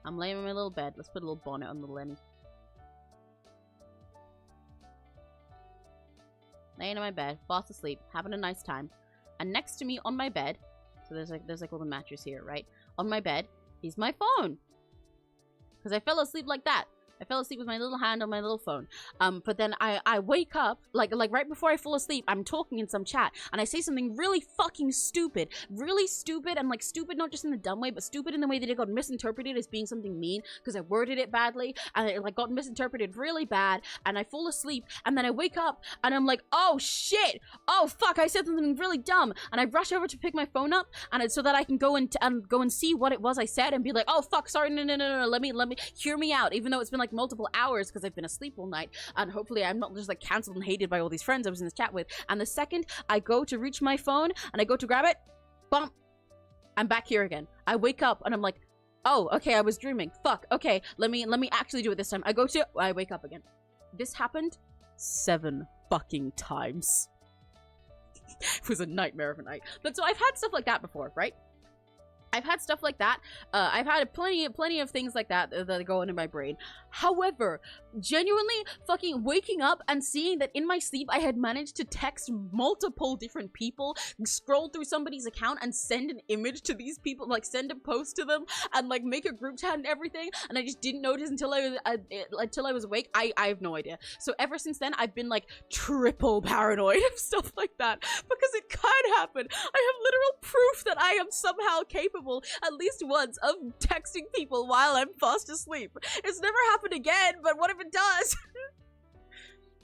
Speaker 1: I'm laying in my little bed. Let's put a little bonnet on little Lenny. Laying in my bed, fast asleep, having a nice time. And next to me on my bed, so there's like all the mattress here, right? On my bed is my phone. Because I fell asleep like that. I fell asleep with my little hand on my little phone. But then I wake up, like right before I fall asleep, I'm talking in some chat, and I say something really fucking stupid. Really stupid, and like stupid not just in the dumb way, but stupid in the way that it got misinterpreted as being something mean, because I worded it badly, and it like got misinterpreted really bad, and I fall asleep, and then I wake up, and I'm like, oh shit! Oh fuck, I said something really dumb, and I rush over to pick my phone up, and so that I can go and see what it was I said, and be like, oh fuck, sorry, no, let me, hear me out, even though it's been like multiple hours because I've been asleep all night, and hopefully I'm not just like cancelled and hated by all these friends I was in this chat with. And the second I go to reach my phone and I go to grab it, bump, I'm back here again. I wake up and I'm like, oh, okay, I was dreaming. Fuck, okay, let me actually do it this time. I wake up again. This happened 7 fucking times. It was a nightmare of a night. But so I've had stuff like that before, right? I've had stuff like that. I've had plenty of things like that that go into my brain. However, genuinely fucking waking up and seeing that in my sleep I had managed to text multiple different people, scroll through somebody's account and send an image to these people, like send a post to them and like make a group chat and everything, and I just didn't notice until I was awake. I have no idea. So ever since then I've been like triple paranoid of stuff like that because it can happen. I have literal proof that I am somehow capable at least once of texting people while I'm fast asleep. It's never happened again, but what if it does?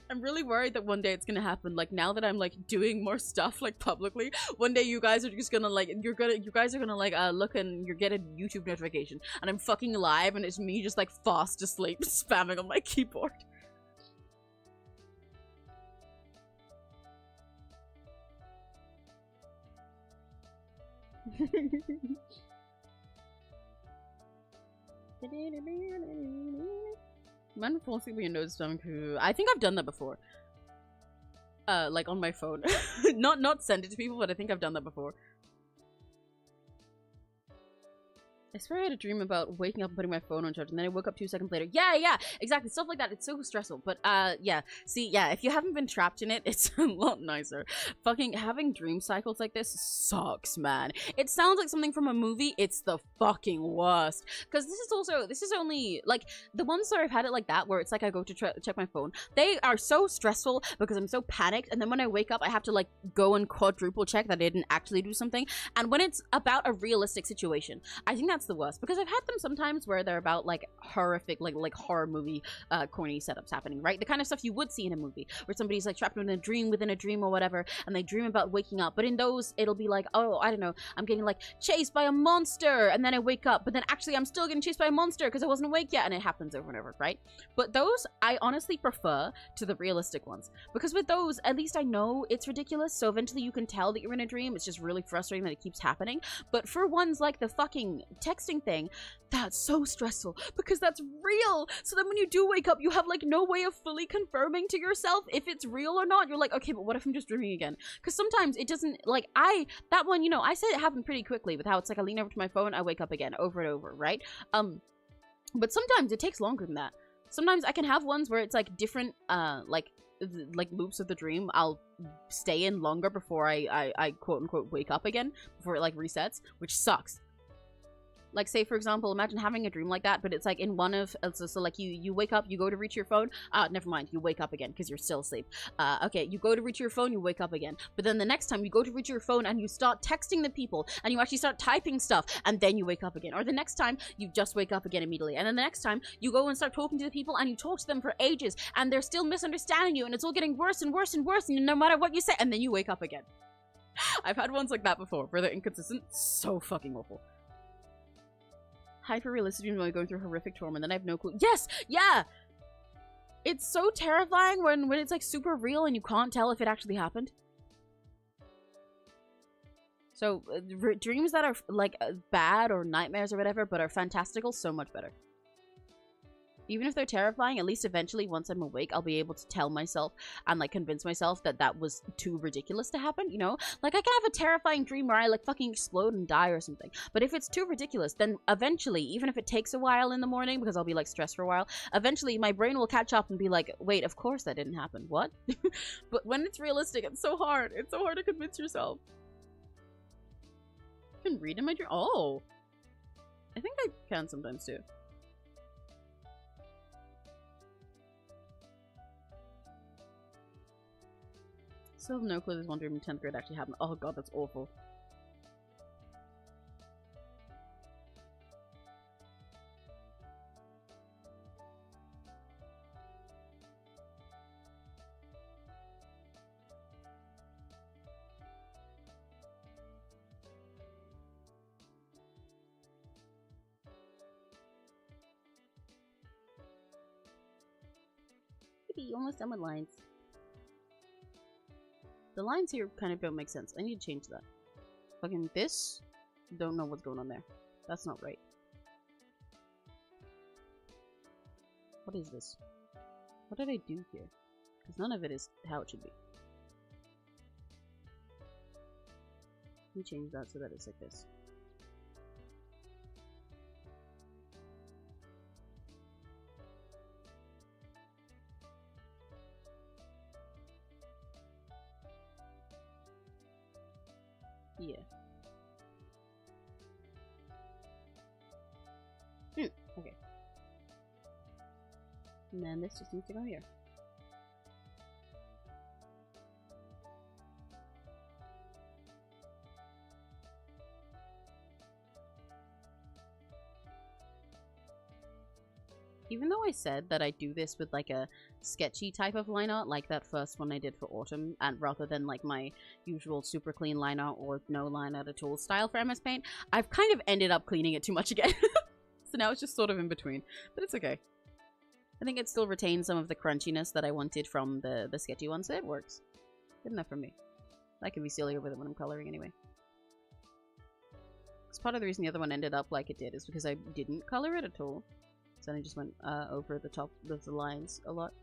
Speaker 1: I'm really worried that one day it's gonna happen. Like, now that I'm like doing more stuff like publicly, one day you guys are just gonna like, you guys are gonna like look and you get a YouTube notification and I'm fucking live and it's me just like fast asleep spamming on my keyboard. Man, falling asleep with your nose stomach. I think I've done that before. Like on my phone. not send it to people, but I think I've done that before. I swear I had a dream about waking up and putting my phone on charge, and then I woke up 2 seconds later. Yeah, exactly. Stuff like that. It's so stressful. But, yeah. See, yeah, if you haven't been trapped in it, it's a lot nicer. Fucking having dream cycles like this sucks, man. It sounds like something from a movie. It's the fucking worst. Because this is only, like, the ones where I've had it like that, where it's like I go to check my phone, they are so stressful because I'm so panicked, and then when I wake up, I have to, like, go and quadruple check that I didn't actually do something. And when it's about a realistic situation, I think that's the worst, because I've had them sometimes where they're about like horrific, like horror movie corny setups happening, right? The kind of stuff you would see in a movie where somebody's like trapped in a dream within a dream or whatever, and they dream about waking up. But in those, it'll be like, oh, I don't know, I'm getting like chased by a monster, and then I wake up, but then actually I'm still getting chased by a monster because I wasn't awake yet, and it happens over and over, right? But those I honestly prefer to the realistic ones, because with those, at least I know it's ridiculous, so eventually you can tell that you're in a dream. It's just really frustrating that it keeps happening. But for ones like the fucking texting thing, that's so stressful because that's real. So then when you do wake up, you have like no way of fully confirming to yourself if it's real or not. You're like, okay, but what if I'm just dreaming again? Because sometimes it doesn't, like, that one, you know, I said it happened pretty quickly with how it's like I lean over to my phone, I wake up again over and over, right? But sometimes it takes longer than that. Sometimes I can have ones where it's like different like loops of the dream. I'll stay in longer before I quote unquote wake up again, before it like resets, which sucks. Like, say, for example, imagine having a dream like that, but it's like in one of, so like you wake up, you go to reach your phone, never mind, you wake up again because you're still asleep. Okay, you go to reach your phone, you wake up again. But then the next time you go to reach your phone and you start texting the people and you actually start typing stuff and then you wake up again. Or the next time you just wake up again immediately. And then the next time you go and start talking to the people and you talk to them for ages and they're still misunderstanding you and it's all getting worse and worse and worse and no matter what you say, and then you wake up again. I've had ones like that before where they're inconsistent. So fucking awful. Hyper-realistic dreams when going through horrific trauma and then I have no clue. Yes! Yeah! It's so terrifying when it's like super real and you can't tell if it actually happened. So, dreams that are like bad or nightmares or whatever, but are fantastical, so much better. Even if they're terrifying, at least eventually, once I'm awake, I'll be able to tell myself and, like, convince myself that that was too ridiculous to happen, you know? Like, I can have a terrifying dream where I, like, fucking explode and die or something. But if it's too ridiculous, then eventually, even if it takes a while in the morning, because I'll be, like, stressed for a while, eventually my brain will catch up and be like, wait, of course that didn't happen. What? But when it's realistic, it's so hard. It's so hard to convince yourself. I can read in my dream. Oh. I think I can sometimes, too. Still have no clue this one dream in 10th grade actually happened. Oh god, that's awful. Maybe almost done with lines. The lines here kind of don't make sense. I need to change that. Fucking this? Don't know what's going on there. That's not right. What is this? What did I do here? Because none of it is how it should be. Let me change that so that it's like this. Yeah. Okay. And then this just needs to go here. Even though I said that I do this with like a sketchy type of line art, like that first one I did for Autumn, and rather than like my usual super clean line art or no line art at all style for MS Paint, I've kind of ended up cleaning it too much again. So now it's just sort of in between, but it's okay. I think it still retains some of the crunchiness that I wanted from the sketchy one, so it works. Good enough for me. I can be sillier with it when I'm coloring anyway. Because part of the reason the other one ended up like it did is because I didn't color it at all. So then I just went over the top of the lines a lot.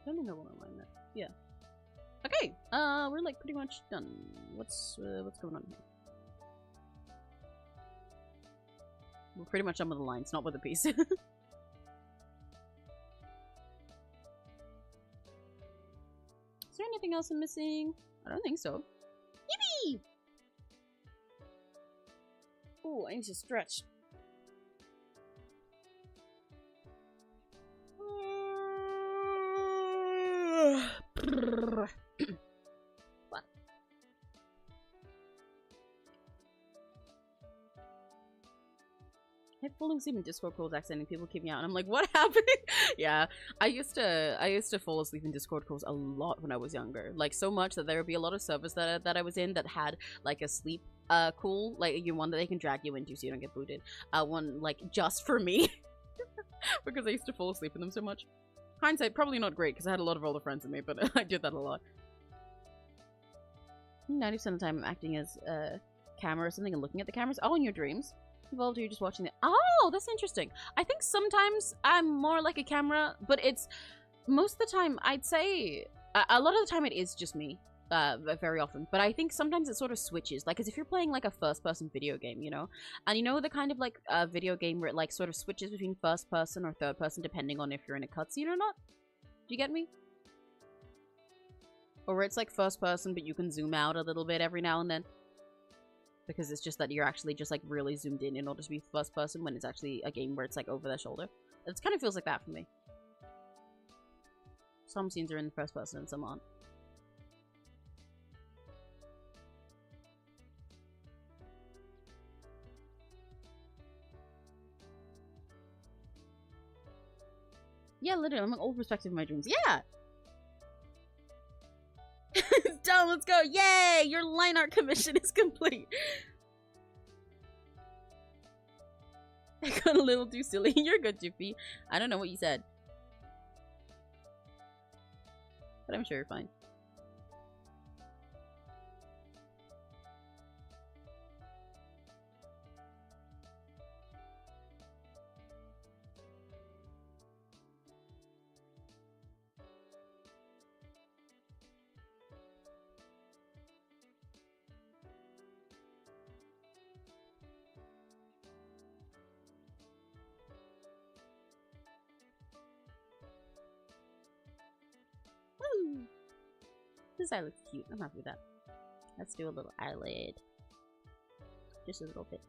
Speaker 1: I don't think I want to line that. Yeah. Okay. We're like pretty much done. What's going on here? We're pretty much done with the lines, not with the piece. Is there anything else I'm missing? I don't think so. Yippee! Oh, I need to stretch. What? I had falling asleep in Discord calls accidentally. People keep me out, and I'm like, "What happened?" Yeah, I used to fall asleep in Discord calls a lot when I was younger. Like so much that there would be a lot of servers that I was in that had like a sleep call, like one that they can drag you into so you don't get booted. One like just for me because I used to fall asleep in them so much. Hindsight, probably not great because I had a lot of older friends with me, but I did that a lot. 90% of the time I'm acting as a camera or something and looking at the cameras. Oh, in your dreams? Involved, or you're just watching it? Oh, that's interesting. I think sometimes I'm more like a camera, but it's most of the time, I'd say, a lot of the time it is just me. Very often, but I think sometimes it sort of switches, like as if you're playing like a first-person video game, you know, and you know the kind of like video game where it like sort of switches between first person or third person depending on if you're in a cutscene or not. Do you get me? Or where it's like first person but you can zoom out a little bit every now and then because it's just that you're actually just like really zoomed in order to be first person when it's actually a game where it's like over their shoulder. It kind of feels like that for me. Some scenes are in first person and some aren't. Yeah, literally, I'm an old perspective of my dreams. Yeah! It's done, let's go! Yay! Your line art commission is complete! I got a little too silly. You're good, Jiffy. I don't know what you said. But I'm sure you're fine. This eye looks cute. I'm happy with that. Let's do a little eyelid. Just a little bit.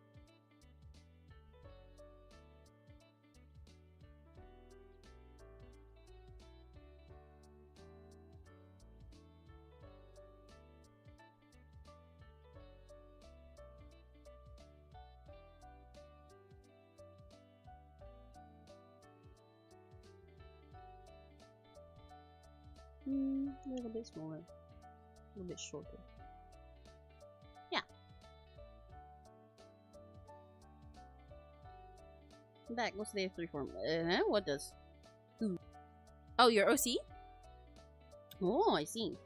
Speaker 1: A little bit smaller. A little bit shorter. Yeah. Back, what's the F3 form? What does? Ooh. Oh, your OC? Oh, I see.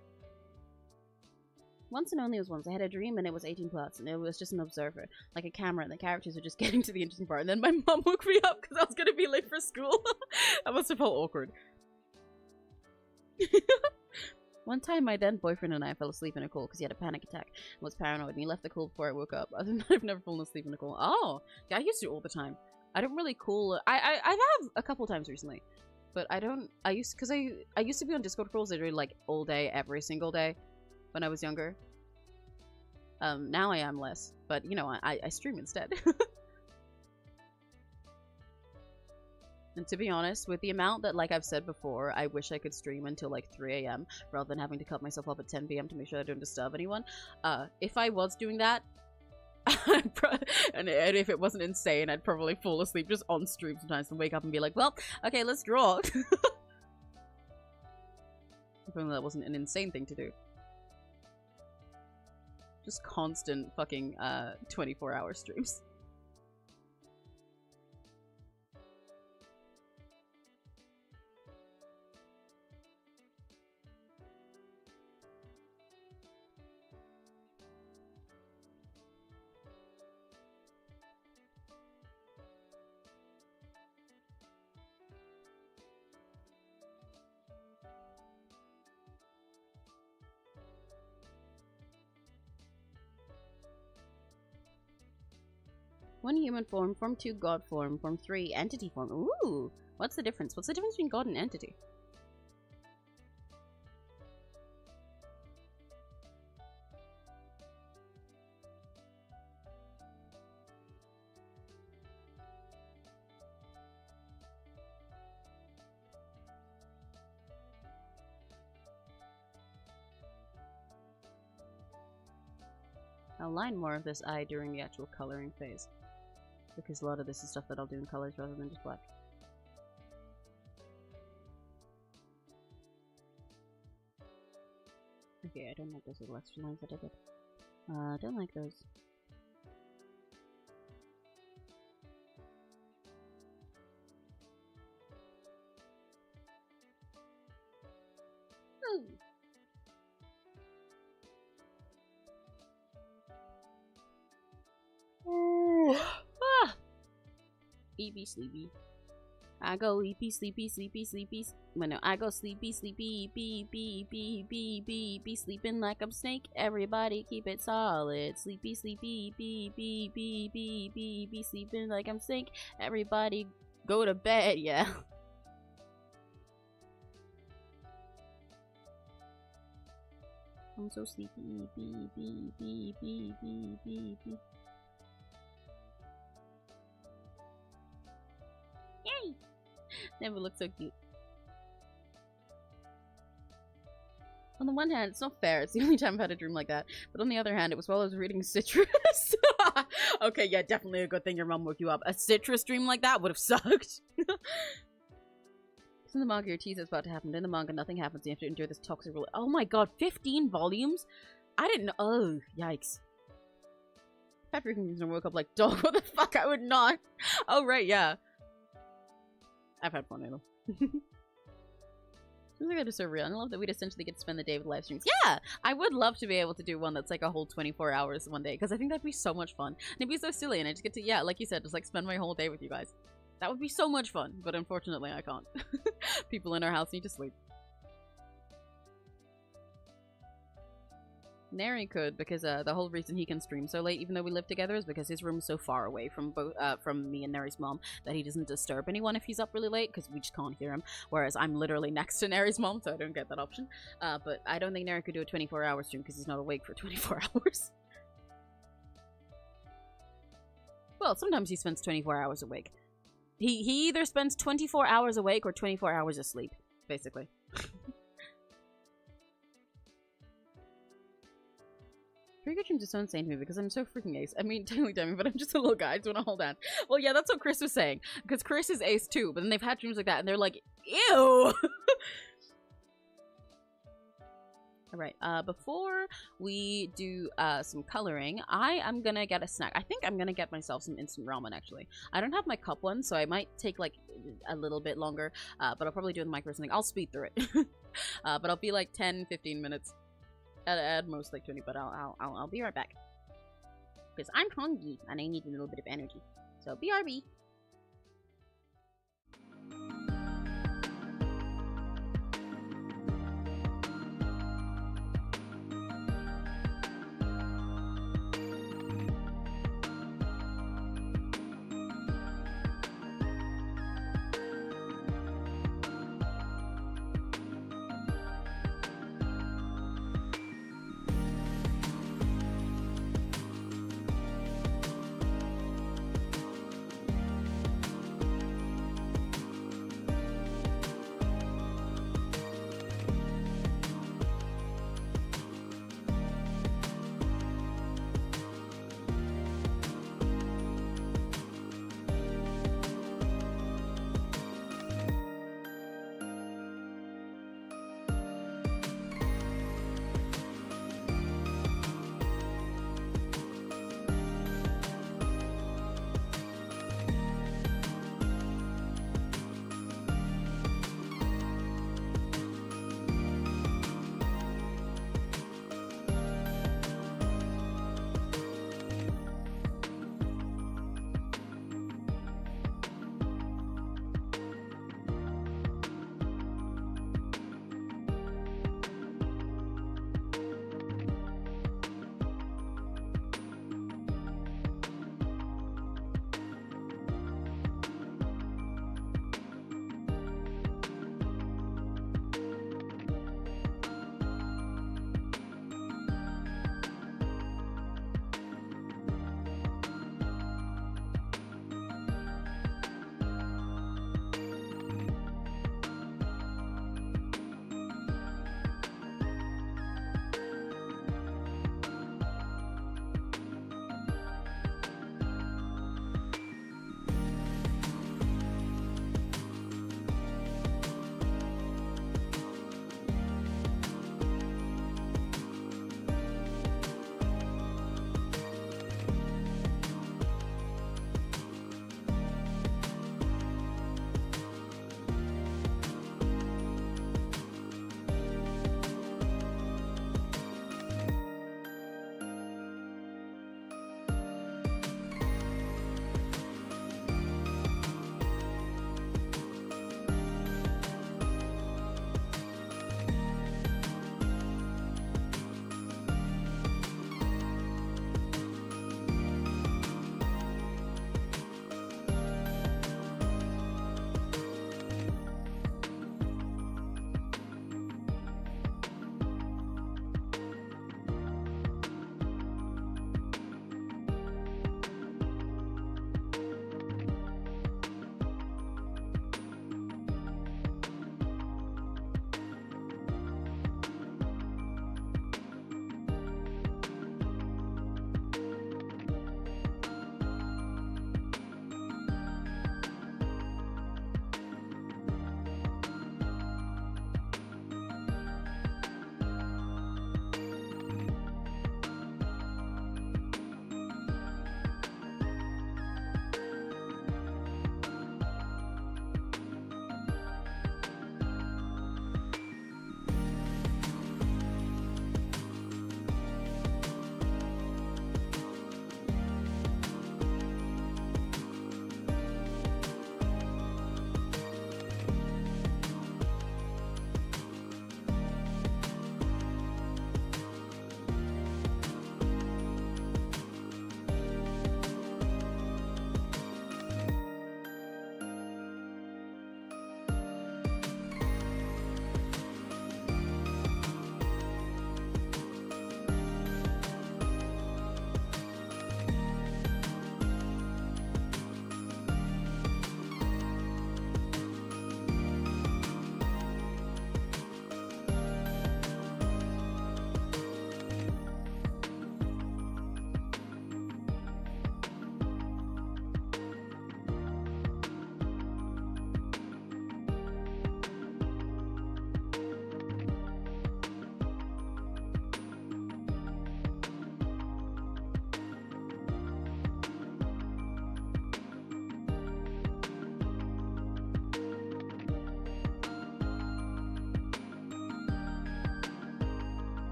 Speaker 1: Once and only was once. I had a dream and it was 18 plus, and it was just an observer, like a camera, and the characters were just getting to the interesting part. And then my mom woke me up because I was gonna be late for school. I must have felt awkward. One time, my then boyfriend and I fell asleep in a call because he had a panic attack and was paranoid, and he left the call before I woke up. Other than that, I've never fallen asleep in a call. Oh, yeah, I used to all the time. I don't really call. I've had a couple times recently, but I don't. I used to be on Discord calls literally like all day, every single day, when I was younger. Now I am less, but you know, I stream instead. And to be honest, with the amount that, like I've said before, I wish I could stream until like 3 AM rather than having to cut myself up at 10 PM to make sure I don't disturb anyone. If I was doing that, and if it wasn't insane, I'd probably fall asleep just on stream sometimes and wake up and be like, well, okay, let's draw. If only that wasn't an insane thing to do. Just constant fucking 24-hour streams. One human form, form 2 god form, form 3 entity form. Ooh! What's the difference? What's the difference between god and entity? I'll line more of this eye during the actual coloring phase, because a lot of this is stuff that I'll do in colors rather than just black. Okay, I don't like those little extra lines that I did. I don't like those. Ooh. Ah! Sleepy, sleepy. I go sleepy, sleepy, sleepy, sleepy. Well, no, I go sleepy, sleepy, be sleeping like I'm snake. Everybody keep it solid. Sleepy, sleepy, be sleeping like I'm snake. Everybody go to bed, yeah. I'm so sleepy, be. Yay! Never looked so cute. On the one hand, it's not fair. It's the only time I've had a dream like that. But on the other hand, it was while I was reading Citrus. Okay, yeah, definitely a good thing your mom woke you up. A Citrus dream like that would have sucked. In the manga, your teaser is about to happen. In the manga, nothing happens. You have to endure this toxic rule. Oh my god, 15 volumes? I didn't know. Oh, yikes. Patrick woke up like, dog, what the fuck? I would not. Oh, right, yeah. I've had fun, though. Seems like I just so real. I love that we'd essentially get to spend the day with live streams. Yeah! I would love to be able to do one that's like a whole 24 hours one day, because I think that'd be so much fun. And it'd be so silly, and I just get to, yeah, like you said, just like spend my whole day with you guys. That would be so much fun, but unfortunately I can't. People in our house need to sleep. Neri could, because the whole reason he can stream so late even though we live together is because his room's so far away from both from me and Neri's mom that he doesn't disturb anyone if he's up really late, because we just can't hear him, whereas I'm literally next to Neri's mom, so I don't get that option. But I don't think Neri could do a 24-hour stream because he's not awake for 24 hours. Well, sometimes he spends 24 hours awake. He either spends 24 hours awake or 24 hours asleep, basically. Pretty good dreams are so insane to me because I'm so freaking ace. I mean, technically Demi, but I'm just a little guy. I just want to hold on. Well, yeah, that's what Chris was saying. Because Chris is ace too, but then they've had dreams like that and they're like, ew! Alright, before we do some coloring, I am gonna get a snack. I think I'm gonna get myself some instant ramen, actually. I don't have my cup one, so I might take, like, a little bit longer, but I'll probably do it in the micro or something. I'll speed through it. But I'll be, like, 10-15 minutes. At most, like, 20, but I'll be right back. Because I'm hungry, and I need a little bit of energy. So, BRB!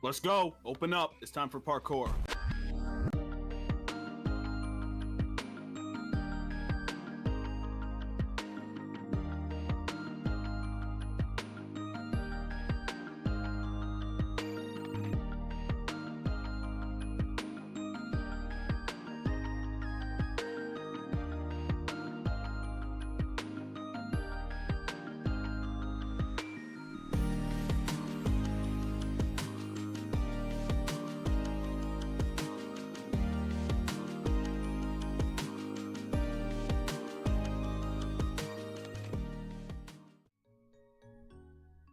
Speaker 3: Let's go. Open up. It's time for parkour.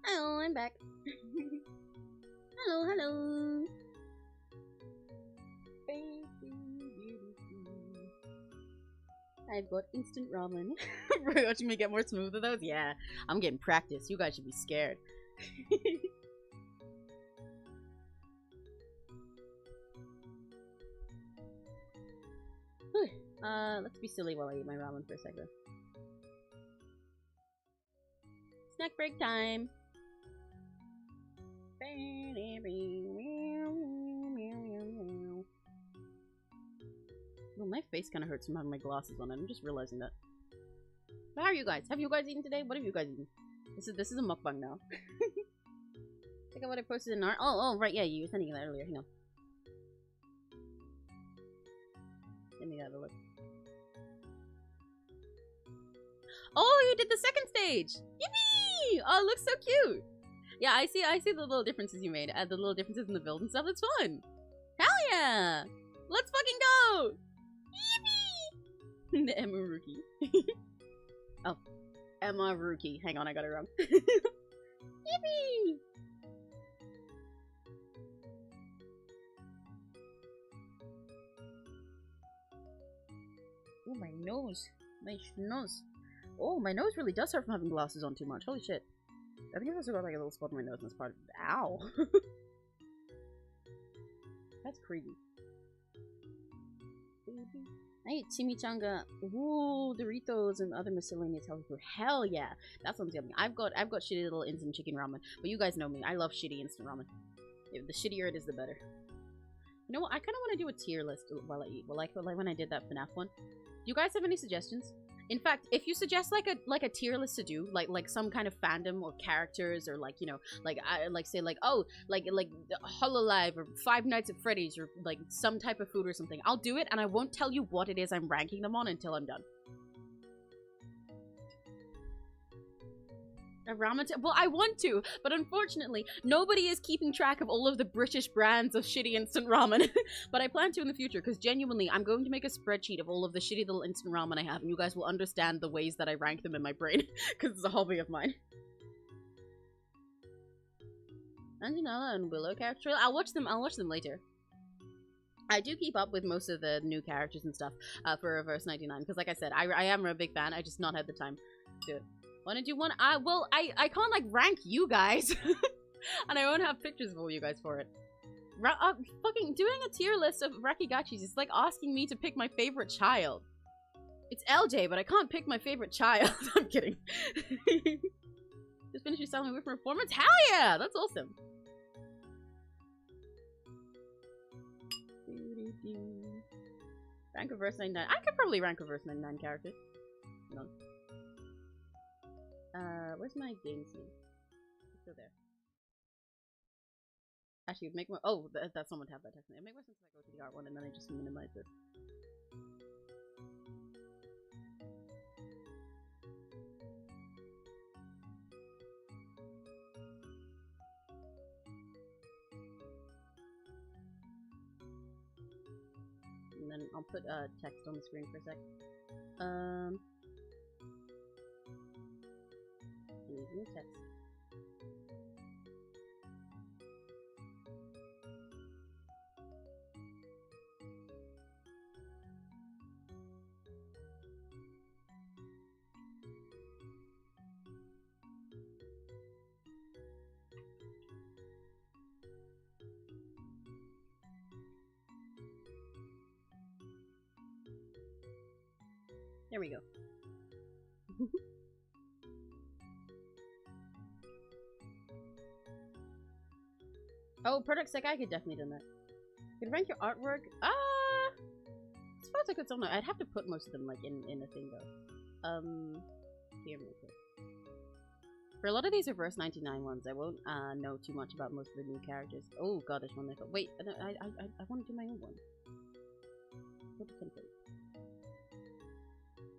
Speaker 8: Hello, I'm back. Hello, hello.
Speaker 1: I've got instant ramen. We're watching me get more smooth with those? Yeah, I'm getting practice. You guys should be scared. Let's be silly while I eat my ramen for a second. Snack break time. Oh, my face kind of hurts from having my glasses on. I'm just realizing that. But how are you guys? Have you guys eaten today? What have you guys eaten? This is a mukbang now. Check out what I posted in our. Oh right, yeah, you were sending that earlier. Hang on. Let me have a look. Oh, you did the second stage! Yippee! Oh, it looks so cute. Yeah, I see the little differences you made. The little differences in the build and stuff. It's fun. Hell yeah! Let's fucking go! Yippee! The Emma Rookie. Oh, Emma Rookie. Hang on, I got it wrong. Yippee! Oh, my nose. My nose. Oh, my nose really does hurt from having glasses on too much. Holy shit. I think I've also got like a little spot on my nose and it's part of it. Ow! That's creepy. I eat chimichanga, ooh, Doritos, and other miscellaneous healthy food. Hell yeah! That sounds yummy. I've got shitty little instant chicken ramen, but you guys know me. I love shitty instant ramen. The shittier it is, the better. You know what? I kind of want to do a tier list while I eat. Well, like when I did that FNAF one. Do you guys have any suggestions? In fact, if you suggest like a tier list to do, like some kind of fandom or characters, or like, you know, like say like, oh, like Hololive or Five Nights at Freddy's, or like some type of food or something, I'll do it and I won't tell you what it is I'm ranking them on until I'm done. A ramen. Well, I want to, but unfortunately, nobody is keeping track of all of the British brands of shitty instant ramen. But I plan to in the future, because genuinely, I'm going to make a spreadsheet of all of the shitty little instant ramen I have, and you guys will understand the ways that I rank them in my brain, because it's a hobby of mine. Anjanella and Willow character. I'll watch them later. I do keep up with most of the new characters and stuff for Reverse 99, because like I said, I am a big fan. I just not had the time to do it. Wanna do one? Well, I can't, like, rank you guys. And I won't have pictures of all you guys for it. Fucking doing a tier list of Rakigachis is like asking me to pick my favorite child. It's LJ, but I can't pick my favorite child. I'm kidding. Just finished your Silent Whip performance? Hell yeah! That's awesome. Rank Reverse 99. I could probably rank Reverse 99 characters. No. Where's my game scene? It's still there. Actually, make more. Oh, that's someone to have that text. It makes more sense if I go to the art one and then I just minimize it. And then I'll put text on the screen for a sec. New text. There we go. Oh, product sec, I could definitely do that. Could rank your artwork? I suppose I could somewhere. I'd have to put most of them like in a thing though. Here real quick. For a lot of these reverse 99 ones, I won't know too much about most of the new characters. Oh god, there's one I thought. Wait, I want to do my own one. What the template?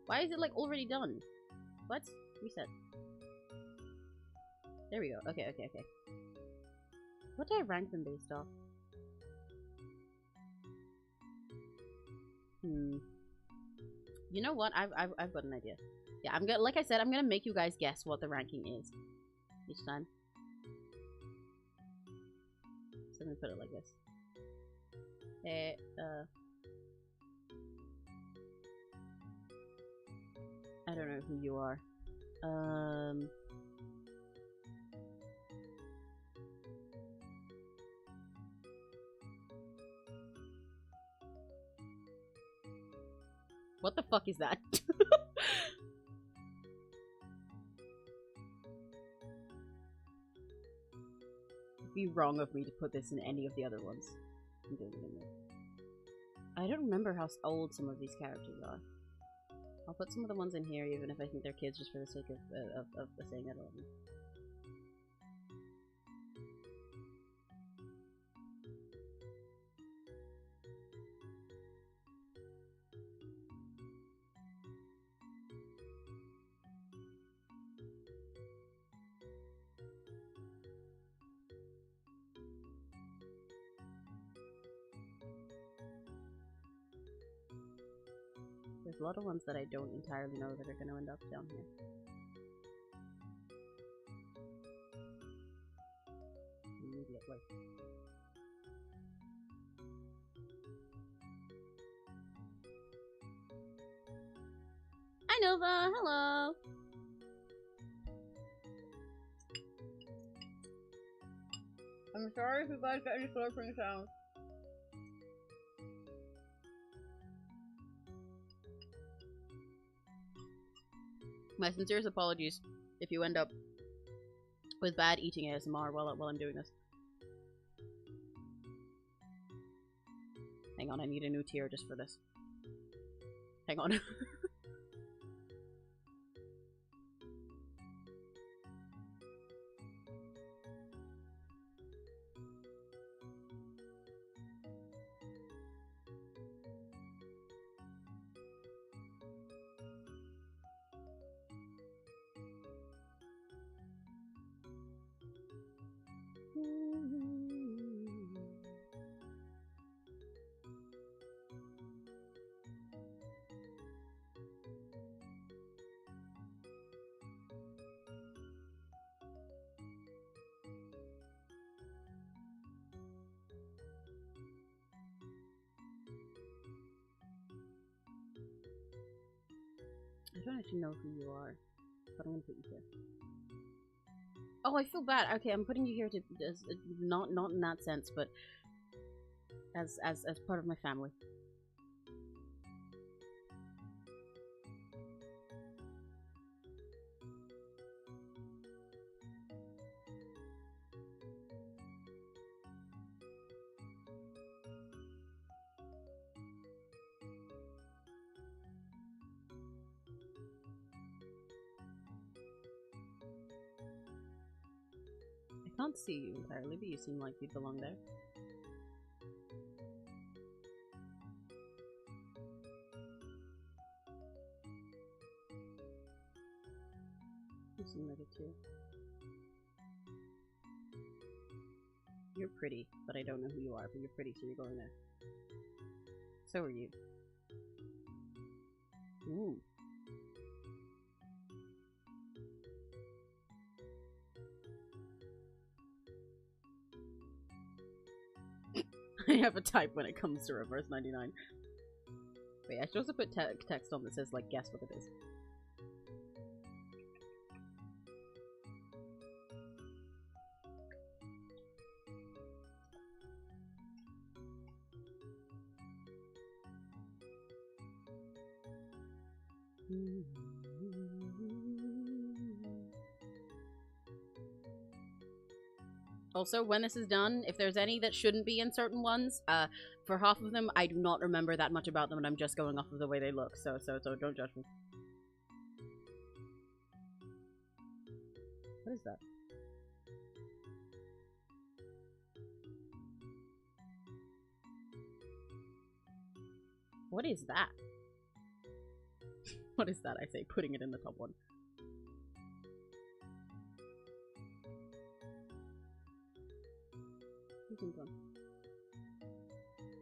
Speaker 1: Why is it like already done? What? Reset. There we go. Okay. What do I rank them based off? You know what? I've got an idea. Yeah, I'm gonna, like I said, I'm gonna make you guys guess what the ranking is each time. So I'm gonna put it like this. I don't know who you are. What the fuck is that? It'd be wrong of me to put this in any of the other ones. I'm doing it anyway. I don't remember how old some of these characters are. I'll put some of the ones in here even if I think they're kids just for the sake of saying that all. There's a lot of ones that I don't entirely know that are going to end up down here. Immediately. Hi Nova, hello! I'm sorry if you guys get any slurping sounds. My sincerest apologies if you end up with bad eating ASMR while I'm doing this. Hang on, I need a new tier just for this. Hang on. I don't actually know who you are, but I'm gonna put you here. Oh, I feel bad. Okay, I'm putting you here to not in that sense, but as part of my family. I can't see you entirely, but you seem like you belong there. You seem like it too. You're pretty, but I don't know who you are, but you're pretty, so you're going there. So are you. Ooh. I have a type when it comes to reverse 99. Wait, I should also put text on that says, like, guess what it is. Also, when this is done, if there's any that shouldn't be in certain ones, for half of them, I do not remember that much about them, and I'm just going off of the way they look. So don't judge me. What is that? What is that? What is that? I say, putting it in the top one.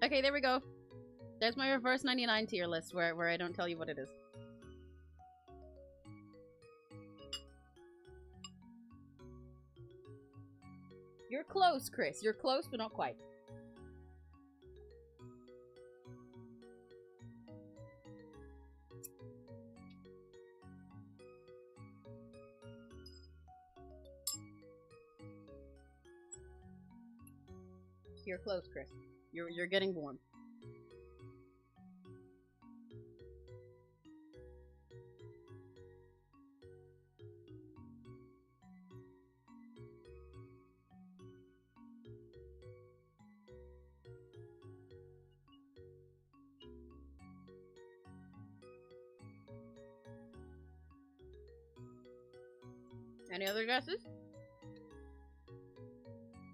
Speaker 1: Okay, there we go. There's my reverse 99 tier list where I don't tell you what it is. You're close, Chris. You're close, but not quite. You're close, Chris. You're getting warm. Any other guesses?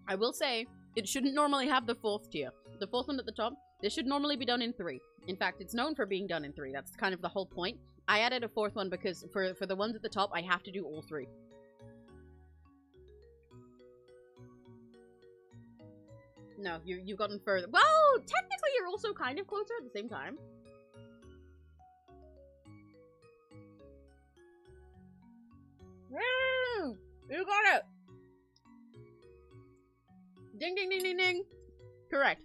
Speaker 1: I will say, it shouldn't normally have the fourth tier. The fourth one at the top, this should normally be done in 3. In fact, it's known for being done in 3. That's kind of the whole point. I added a 4th one because for the ones at the top, I have to do all 3. No, you've gotten further. Well, technically you're also kind of closer at the same time. You got it! Ding, ding, ding, ding, ding. Correct.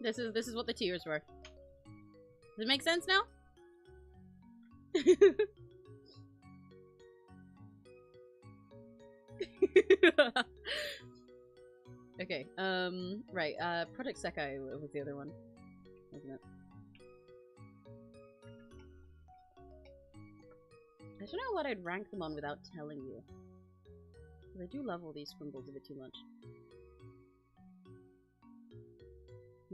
Speaker 1: This is what the tiers were. Does it make sense now? Okay, right, Project 𝘆cie𝗂𝗿 was the other one, wasn't it? I don't know what I'd rank them on without telling you. I do love all these scribbles a bit too much.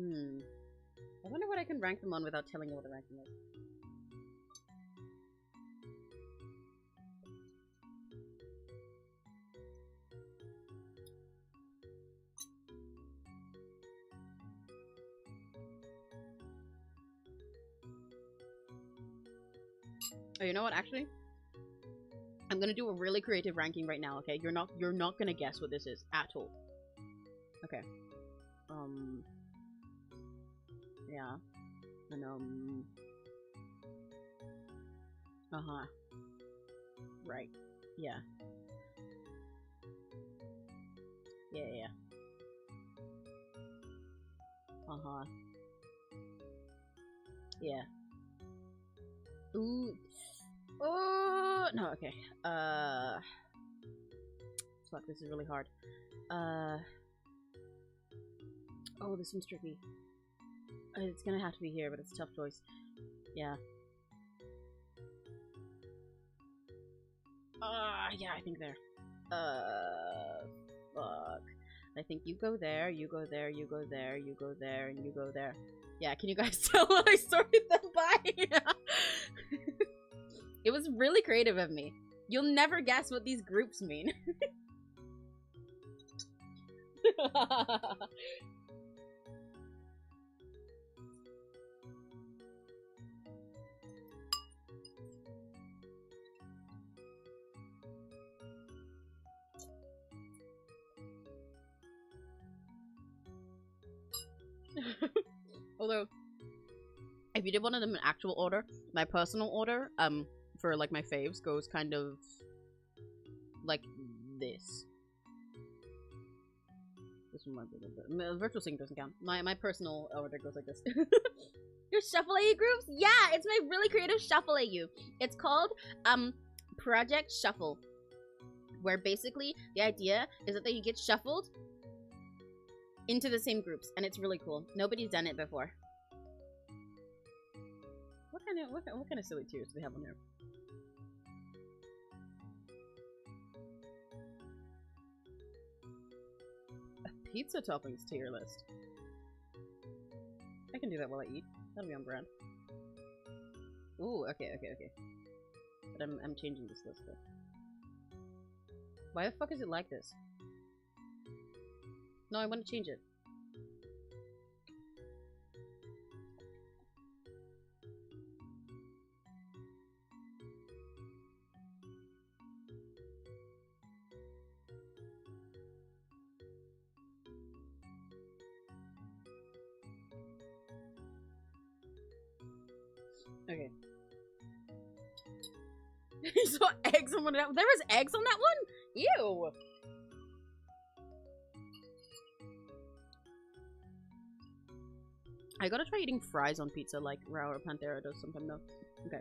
Speaker 1: I wonder what I can rank them on without telling you what the ranking is. Oh, you know what? Actually, I'm gonna do a really creative ranking right now. Okay, you're not gonna guess what this is at all. Okay. Yeah. And right. Yeah. Yeah. Yeah. Ooh. Oh no. Okay. Fuck. This is really hard. Oh, this one's tricky. It's gonna have to be here, but it's a tough choice. Yeah. Yeah, I think there. Fuck. I think you go there, you go there, you go there, you go there, and you go there. Yeah, can you guys tell what I sorted them by? It was really creative of me. You'll never guess what these groups mean. Although, if you did one of them in actual order, my personal order, for like my faves goes kind of like this. this one. Virtual sync doesn't count. My personal order goes like this.
Speaker 8: Your Shuffle AU groups? Yeah, it's my really creative Shuffle AU. It's called Project Shuffle, where basically the idea is that you get shuffled into the same groups, and it's really cool. Nobody's done it before.
Speaker 1: What kind of silly tiers do they have on there? A pizza toppings tier list. I can do that while I eat. That'll be on brand. Ooh, okay. But I'm changing this list though. Why the fuck is it like this? No, I want to change it. Okay. You saw eggs on one of that. There was eggs on that one? Ew. I gotta try eating fries on pizza like Rao or Panthera does sometime though. Okay.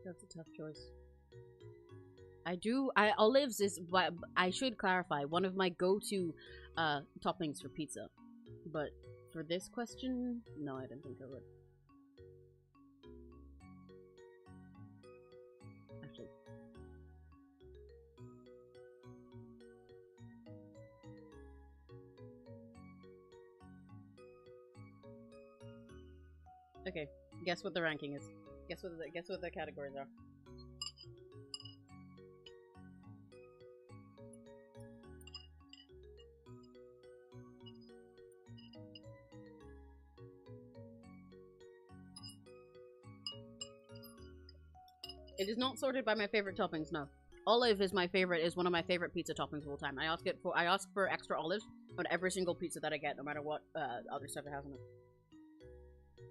Speaker 1: That's a tough choice. Olives is what I should clarify, one of my go-to toppings for pizza. But for this question, no, I didn't think I would. Actually. Okay, guess what the ranking is. Guess what the categories are. It is not sorted by my favorite toppings, no. Olive is one of my favorite pizza toppings of all time. I ask for extra olives on every single pizza that I get, no matter what other stuff it has on it.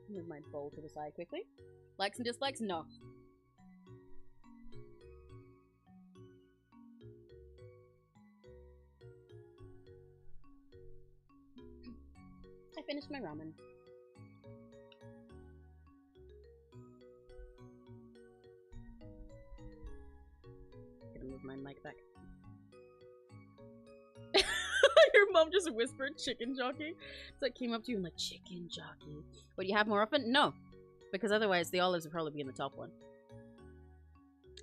Speaker 1: Move my bowl to the side quickly. Likes and dislikes? No. I finished my ramen. Gonna move my mic back. Your mom just whispered chicken jockey. It's like came up to you and like, chicken jockey. What, do you have more often? No. Because otherwise the olives would probably be in the top one.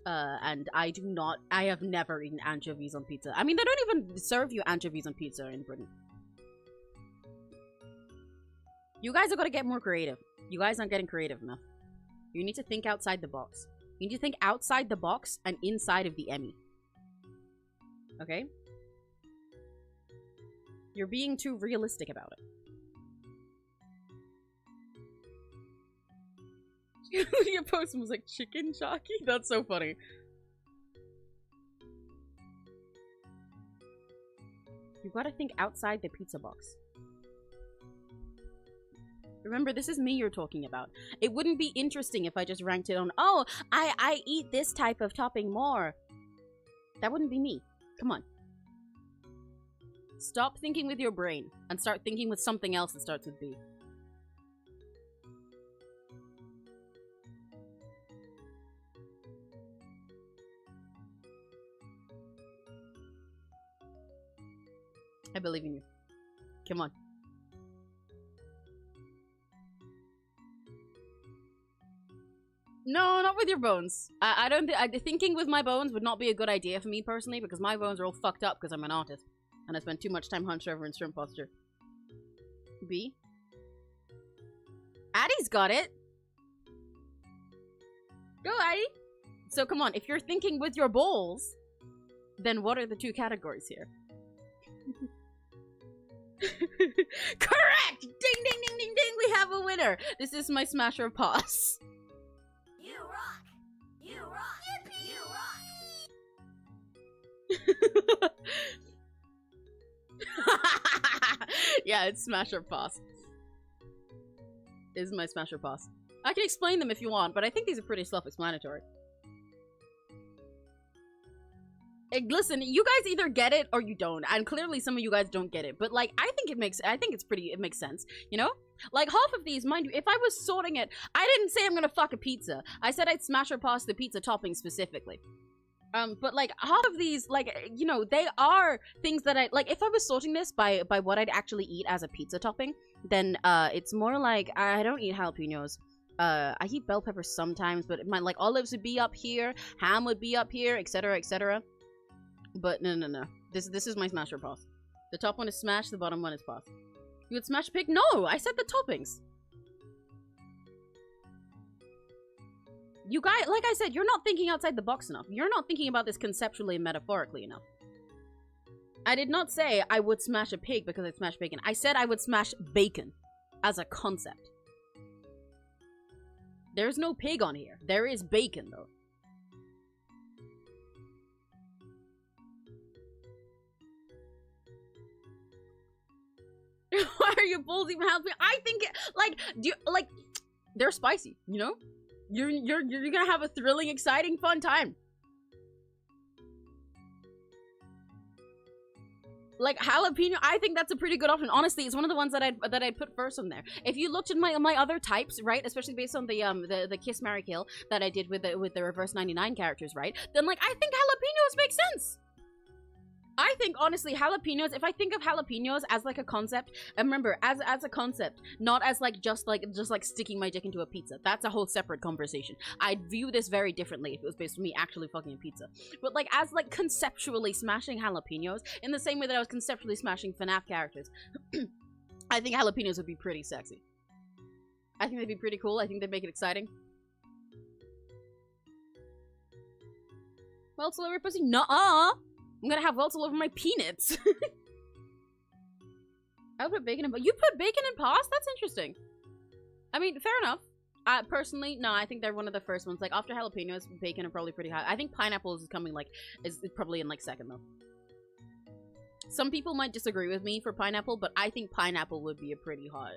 Speaker 1: And I have never eaten anchovies on pizza. I mean, they don't even serve you anchovies on pizza in Britain. You guys are gonna get more creative. You guys aren't getting creative enough. You need to think outside the box. You need to think outside the box and inside of the Emmy. Okay? You're being too realistic about it. Your post was like, chicken jockey? That's so funny. You gotta think outside the pizza box. Remember, this is me you're talking about. It wouldn't be interesting if I just ranked it on, oh, I eat this type of topping more. That wouldn't be me. Come on. Stop thinking with your brain and start thinking with something else that starts with B. I believe in you. Come on. No, not with your bones. I don't think thinking with my bones would not be a good idea for me personally, because my bones are all fucked up because I'm an artist and I spend too much time hunched over in shrimp posture. B. Addie's got it. Go, Addie. So come on, if you're thinking with your bowls, then what are the two categories here? Correct! Ding, ding, ding, ding, ding! We have a winner! This is my smasher of paws.
Speaker 2: You rock! You rock! Yippee! You rock!
Speaker 1: Yeah, it's smash or pass. This is my smash or pass. I can explain them if you want, but I think these are pretty self-explanatory. Listen, you guys either get it or you don't, and clearly some of you guys don't get it. But like, I think it makes sense. You know, like half of these, mind you, if I was sorting it, I didn't say I'm gonna fuck a pizza. I said I'd smash or pass the pizza topping specifically. But like half of these, like, you know, they are things that I like. If I was sorting this by what I'd actually eat as a pizza topping, then it's more like I don't eat jalapenos. I eat bell peppers sometimes, but my like olives would be up here, ham would be up here, etc., etc. But no. This is my smash or pass. The top one is smash, the bottom one is pass. You would smash pig? No, I said the toppings. You guys, like I said, you're not thinking outside the box enough. You're not thinking about this conceptually and metaphorically enough. I did not say I would smash a pig because I smashed bacon. I said I would smash bacon as a concept. There's no pig on here. There is bacon, though. Why are your bowls even helping? I think, they're spicy, you know? You're gonna have a thrilling, exciting, fun time. Like jalapeno, I think that's a pretty good option. Honestly, it's one of the ones that I'd put first on there. If you looked at my other types, right, especially based on the Kiss, Marry, Kill that I did with the reverse 99 characters, right, then like I think jalapenos make sense. I think, honestly, jalapenos, if I think of jalapenos as, like, a concept, and remember, as a concept, not as, like, just sticking my dick into a pizza. That's a whole separate conversation. I'd view this very differently if it was based on me actually fucking a pizza. But, like, as, like, conceptually smashing jalapenos, in the same way that I was conceptually smashing FNAF characters, I think jalapenos would be pretty sexy. I think they'd be pretty cool. I think they'd make it exciting. Well, it's a little pussy. Nuh-uh! I'm gonna have welts all over my peanuts. I would put bacon in, but you put bacon in pasta? That's interesting. I mean, fair enough. Personally, no, I think they're one of the first ones. Like, after jalapenos, bacon are probably pretty high. I think pineapples is coming, like, is probably in, like, second, though. Some people might disagree with me for pineapple, but I think pineapple would be pretty hot.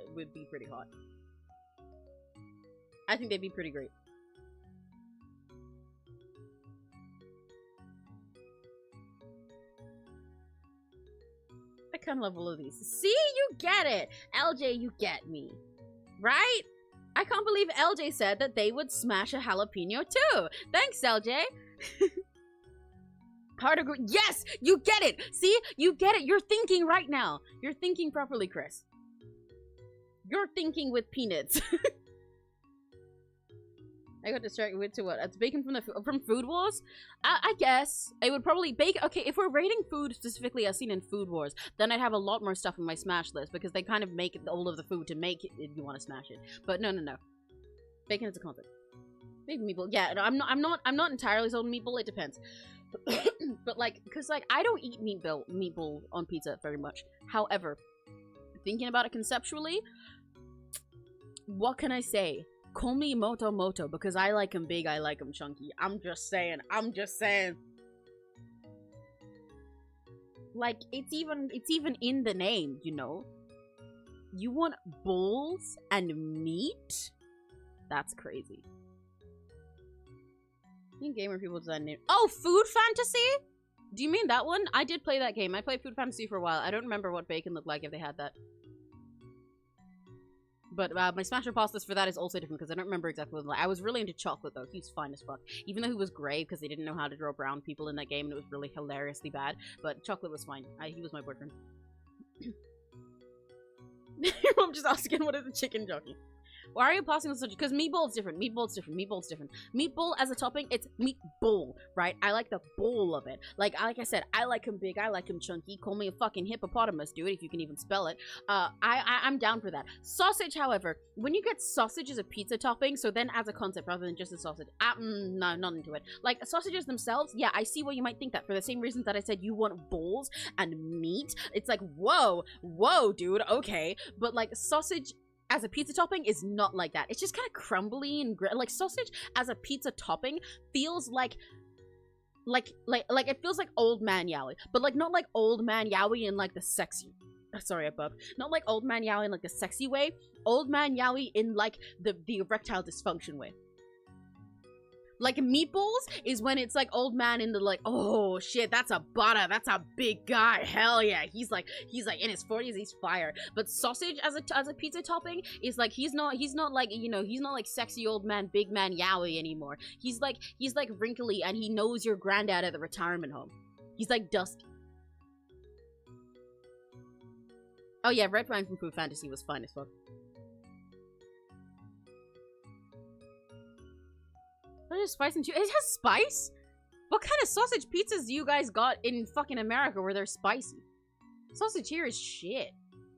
Speaker 1: I think they'd be pretty great. I kind of love all of these. See? You get it! LJ, you get me. Right? I can't believe LJ said that they would smash a jalapeno too. Thanks, LJ. Hard to agree. Yes! You get it! See? You get it. You're thinking right now. You're thinking properly, Chris. You're thinking with peanuts. I got distracted with to what? It's bacon from Food Wars? I guess. It would probably bacon. Okay, if we're rating food specifically as seen in Food Wars, then I'd have a lot more stuff on my smash list because they kind of make all of the food to make it if you want to smash it. But no. Bacon is a concept. Maybe meatball. Yeah, no, I'm not entirely sold on meatball. It depends. But like, cause like I don't eat meatball on pizza very much. However, thinking about it conceptually, what can I say? Call me Moto because I like him big, I like him chunky. I'm just saying. Like, it's even in the name, you know? You want balls and meat? That's crazy. You gamer people design name. Oh, Food Fantasy? Do you mean that one? I did play that game. I played Food Fantasy for a while. I don't remember what bacon looked like if they had that. But my smasher pastas for that is also different because I don't remember exactly what it was like. I was really into chocolate though. He was fine as fuck. Even though he was grey because they didn't know how to draw brown people in that game and it was really hilariously bad. But chocolate was fine. He was my boyfriend. I'm just asking, what is a chicken jockey? Why are you passing on such? Because meatball's different. Meatball's different. Meatball as a topping, it's meatball, right? I like the bowl of it. Like I said, I like him big. I like him chunky. Call me a fucking hippopotamus, dude, if you can even spell it. I'm down for that. Sausage, however, when you get sausage as a pizza topping, so then as a concept rather than just a sausage, no, not into it. Like sausages themselves, yeah, I see why you might think that for the same reasons that I said you want balls and meat. It's like, whoa, dude, okay, but like sausage as a pizza topping is not like that. It's just kind of crumbly and like sausage as a pizza topping feels like like it feels like old man yaoi, but like not like old man yaoi in like the sexy. Sorry, I burped. Not like old man yaoi in like the sexy way. Old man yaoi in like the erectile dysfunction way. Like meatballs is when it's like old man in the like, oh shit, that's a butter, that's a big guy, hell yeah, he's like in his 40s, he's fire. But sausage as a pizza topping is like he's not like, you know, he's not like sexy old man, big man yaoi anymore. He's like wrinkly and he knows your granddad at the retirement home. He's like dusty. Oh yeah, red wine from Food Fantasy was fine as fuck. What is spice and cheese? It has spice? What kind of sausage pizzas do you guys got in fucking America where they're spicy? Sausage here is shit.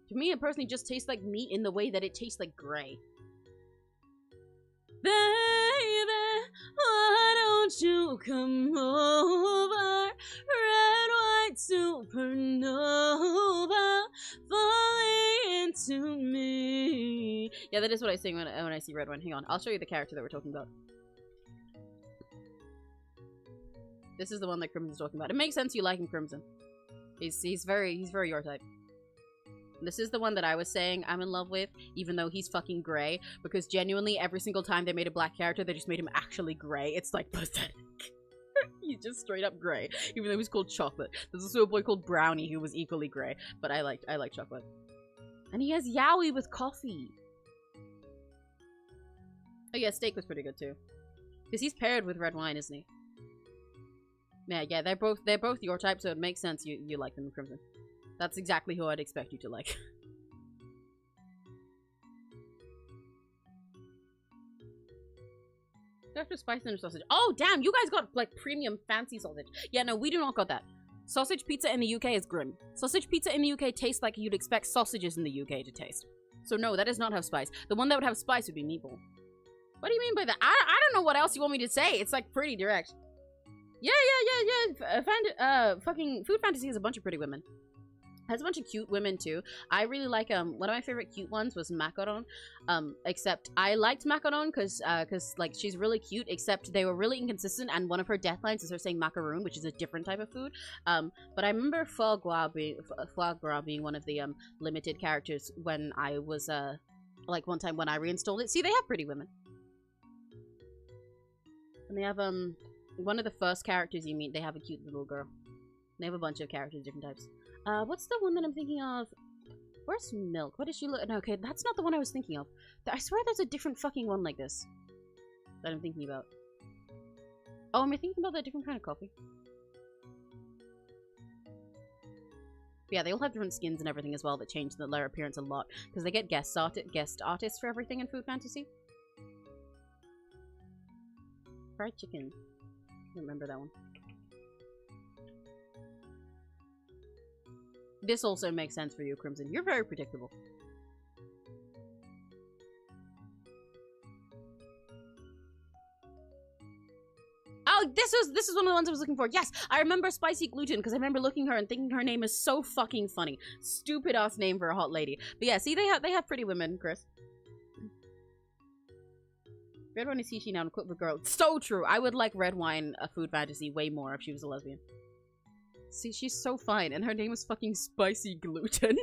Speaker 1: To me, it personally just tastes like meat in the way that it tastes like gray. Baby, why don't you come over? Red, white, supernova, falling into me. Yeah, that is what I sing when I see red wine. Hang on, I'll show you the character that we're talking about. This is the one that Crimson's talking about. It makes sense you like him, Crimson. He's very your type. This is the one that I was saying I'm in love with, even though he's fucking gray. Because genuinely, every single time they made a black character, they just made him actually gray. It's like pathetic. He's just straight up gray, even though he's called Chocolate. There's also a boy called Brownie who was equally gray, but I like Chocolate. And he has yaoi with coffee. Oh yeah, steak was pretty good too. Because he's paired with red wine, isn't he? Yeah, they're both your type, so it makes sense you like them, Crimson. That's exactly who I'd expect you to like. After spice and sausage. Oh damn, you guys got like premium fancy sausage. Yeah, no, we do not got that. Sausage pizza in the UK is grim. Sausage pizza in the UK tastes like you'd expect sausages in the UK to taste. So no, that does not have spice. The one that would have spice would be meatball. What do you mean by that? I don't know what else you want me to say. It's like pretty direct. Yeah. Fucking Food Fantasy has a bunch of pretty women. Has a bunch of cute women too. I really like one of my favorite cute ones was Macaron. Except I liked Macaron because like she's really cute, except they were really inconsistent, and one of her death lines is her saying macaroon, which is a different type of food. But I remember foie gras being one of the limited characters when I was like one time when I reinstalled it. See, they have pretty women. And they have one of the first characters you meet, they have a cute little girl. They have a bunch of characters, different types. What's the one that I'm thinking of? Where's Milk? What does she look? No, okay, that's not the one I was thinking of. I swear there's a different fucking one like this that I'm thinking about. Oh, am I thinking about that different kind of coffee? But yeah, they all have different skins and everything as well that change their appearance a lot because they get guest artists for everything in Food Fantasy. Fried chicken. I remember that one. This also makes sense for you, Crimson. You're very predictable. Oh, this is one of the ones I was looking for. Yes, I remember Spicy Gluten because I remember looking at her and thinking her name is so fucking funny. Stupid ass name for a hot lady. But yeah, see, they have pretty women, Chris. Red wine is 𝘆cie now and equipped with girl. So true. I would like red wine a Food Fantasy way more if she was a lesbian. See, she's so fine, and her name is fucking Spicy Gluten.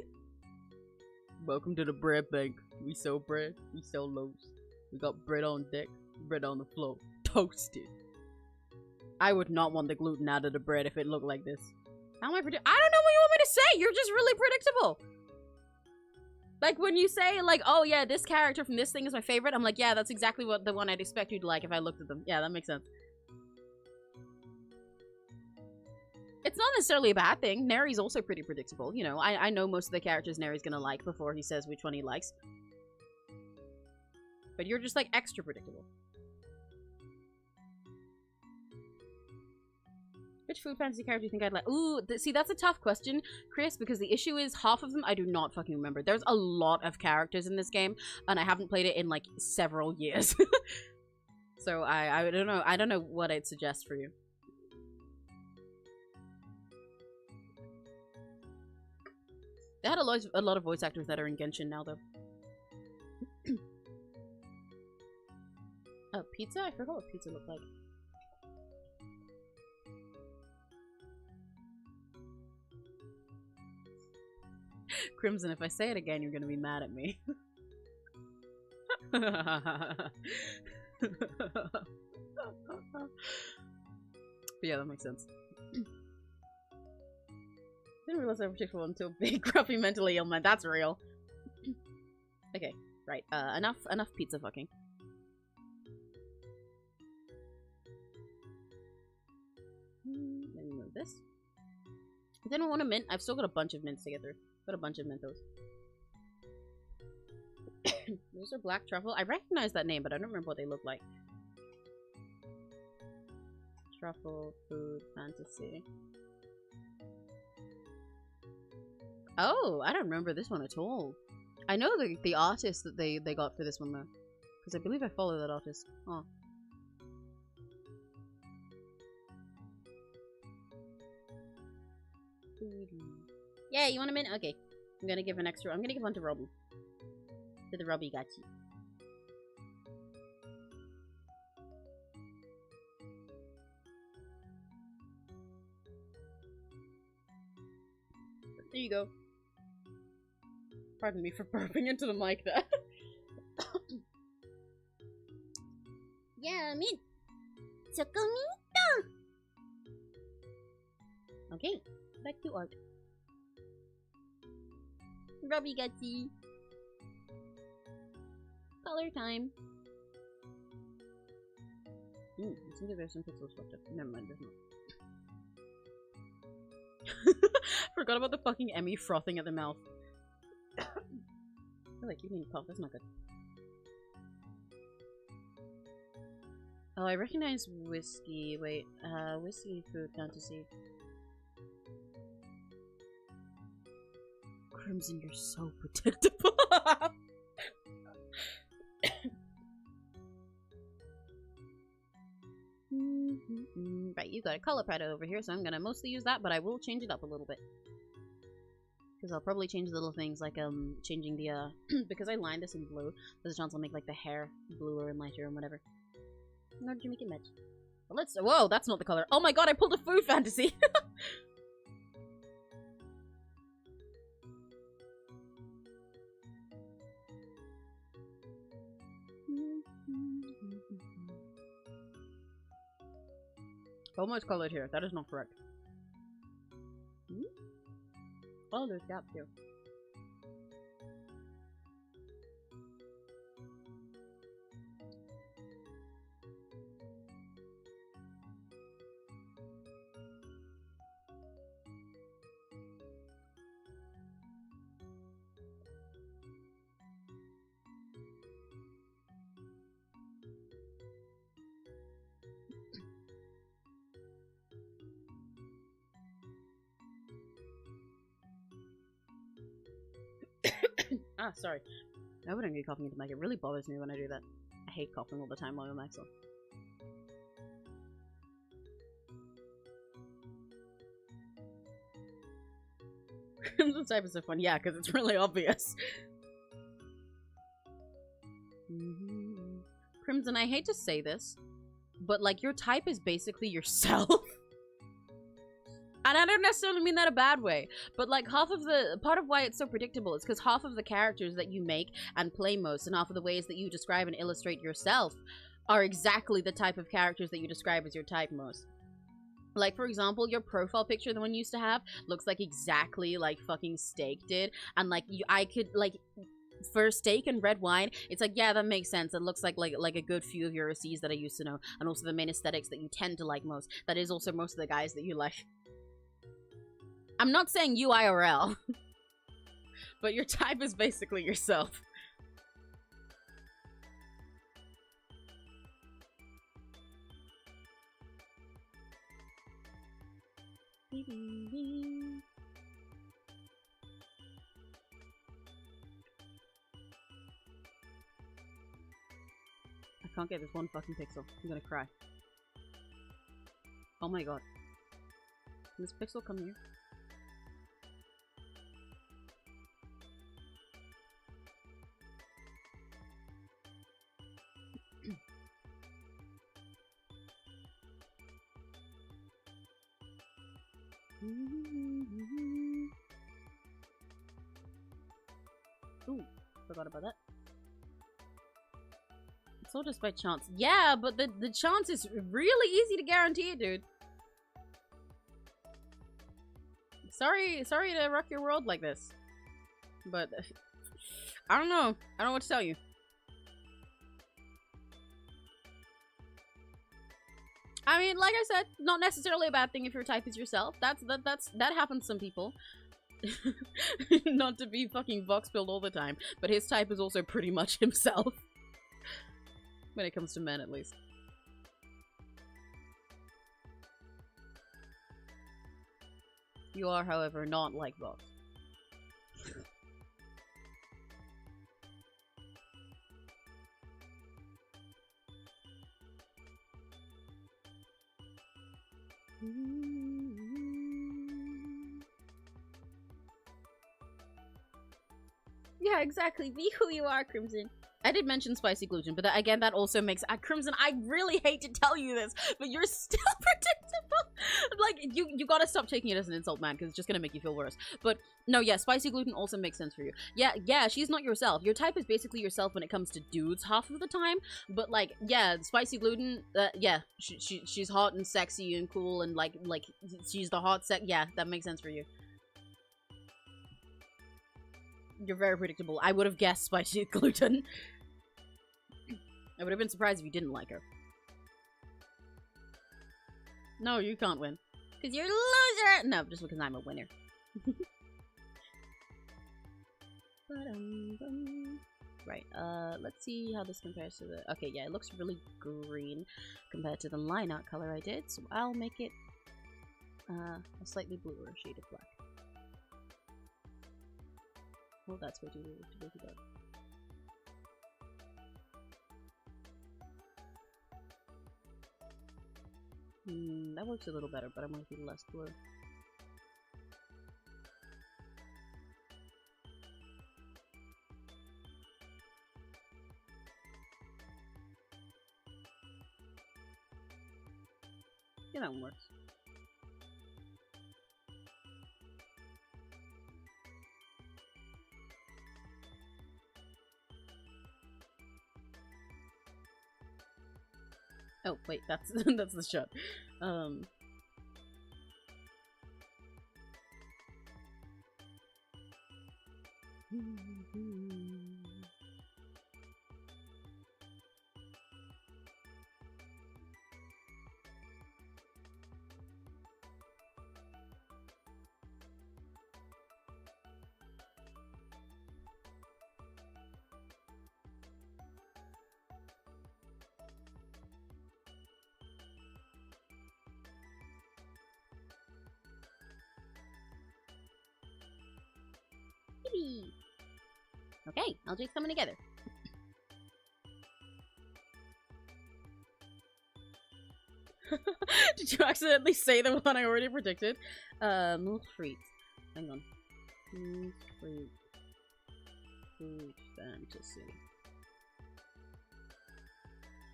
Speaker 1: Welcome to the bread bank. We sell bread, we sell loaves. We got bread on deck, bread on the floor. Toasted. I would not want the gluten out of the bread if it looked like this. How am I I don't know what you want me to say! You're just really predictable! Like, when you say, like, oh yeah, this character from this thing is my favorite, I'm like, yeah, that's exactly what the one I'd expect you to like if I looked at them. Yeah, that makes sense. It's not necessarily a bad thing. Neri's also pretty predictable. You know, I know most of the characters Neri's gonna like before he says which one he likes. But you're just, like, extra predictable. Which Food Fantasy character do you think I'd like? Ooh, see, that's a tough question, Chris, because the issue is half of them I do not fucking remember. There's a lot of characters in this game, and I haven't played it in, like, several years. So I don't know. I don't know what I'd suggest for you. They had a lot of voice actors that are in Genshin now, though. Oh, pizza? I forgot what pizza looked like. Crimson, if I say it again, you're gonna be mad at me. Yeah, that makes sense. Didn't realize I was particular until big, grumpy, mentally ill man. That's real. Okay, right. Enough pizza fucking. Let me move this. I didn't want a mint. I've still got a bunch of mints to get through. Got a bunch of Mentos. Those are black truffle. I recognize that name, but I don't remember what they look like. Truffle, food, fantasy. Oh, I don't remember this one at all. I know the artist that they got for this one though, because I believe I follow that artist. Oh. Yeah, you want a minute? Okay. I'm gonna give an extra. I'm gonna give one to Robbie. To the Robbie Gachi. There you go. Pardon me for burping into the mic there.
Speaker 8: Yeah, mint. Chocolate.
Speaker 1: Okay, back to art.
Speaker 8: Robbie Gutsy. Color time.
Speaker 1: I think there's some pixels left up. Never mind, there's not. Forgot about the fucking Emmy frothing at the mouth. I feel like you need to cough, that's not good. Oh, I recognize whiskey. Wait, whiskey, food, fantasy. Crimson, you're so predictable. Right, you got a color palette over here, so I'm gonna mostly use that, but I will change it up a little bit. Because I'll probably change little things like changing the because I lined this in blue, there's a chance I'll make like the hair bluer and lighter and whatever. In order to make it match. But let's whoa, that's not the color. Oh my god, I pulled a food fantasy! Almost colored here. That is not correct. Oh, there's gaps here. Ah, sorry. I wouldn't be coughing into the mic. It really bothers me when I do that. I hate coughing all the time while I'm Axel. Crimson type is so fun. Yeah, because it's really obvious. Crimson, I hate to say this, but like your type is basically yourself. And I don't necessarily mean that a bad way, but like half of the part of why it's so predictable is because half of the characters that you make and play most, and half of the ways that you describe and illustrate yourself are exactly the type of characters that you describe as your type most. Like, for example, your profile picture, the one you used to have, looks like exactly like fucking Steak did, and like I could like. For Steak and red wine, it's like, yeah, that makes sense. It looks like a good few of your OCs that I used to know, and also the main aesthetics that you tend to like most. That is also most of the guys that you like. I'm not saying you IRL, but your type is basically yourself. I can't get this one fucking pixel. I'm gonna cry. Oh my god. Can this pixel come here? Ooh, forgot about that. It's all just by chance. Yeah, but the chance is really easy to guarantee, dude. Sorry to rock your world like this. But I don't know. I don't know what to tell you. I mean, like I said, not necessarily a bad thing if your type is yourself. That happens to some people. Not to be fucking vox-pilled all the time, but his type is also pretty much himself. When it comes to men, at least. You are, however, not like Vox. Yeah, exactly. Be who you are, Crimson. I did mention spicy gluten, but again, that also makes... Crimson, I really hate to tell you this, but you're still predictable. Like, you gotta stop taking it as an insult, man, because it's just gonna make you feel worse. But, no, yeah, spicy gluten also makes sense for you. Yeah, she's not yourself. Your type is basically yourself when it comes to dudes half of the time. But, like, yeah, spicy gluten, yeah, she's hot and sexy and cool and, like, she's the hot yeah, that makes sense for you. You're very predictable. I would have guessed spicy gluten. I would have been surprised if you didn't like her. No, you can't win. Because you're a loser! No, just because I'm a winner. Right, let's see how this compares to the... Okay, yeah, it looks really green compared to the line art color I did, so I'll make it a slightly bluer shade of black. Well, that's way too dark. That works a little better, but I want to be less blue. Yeah, that one works. Oh, wait, that's that's the shot. Okay, I'll just come together. Did you accidentally say the one I already predicted? Milk treat. Hang on. Milk treat. Food fantasy.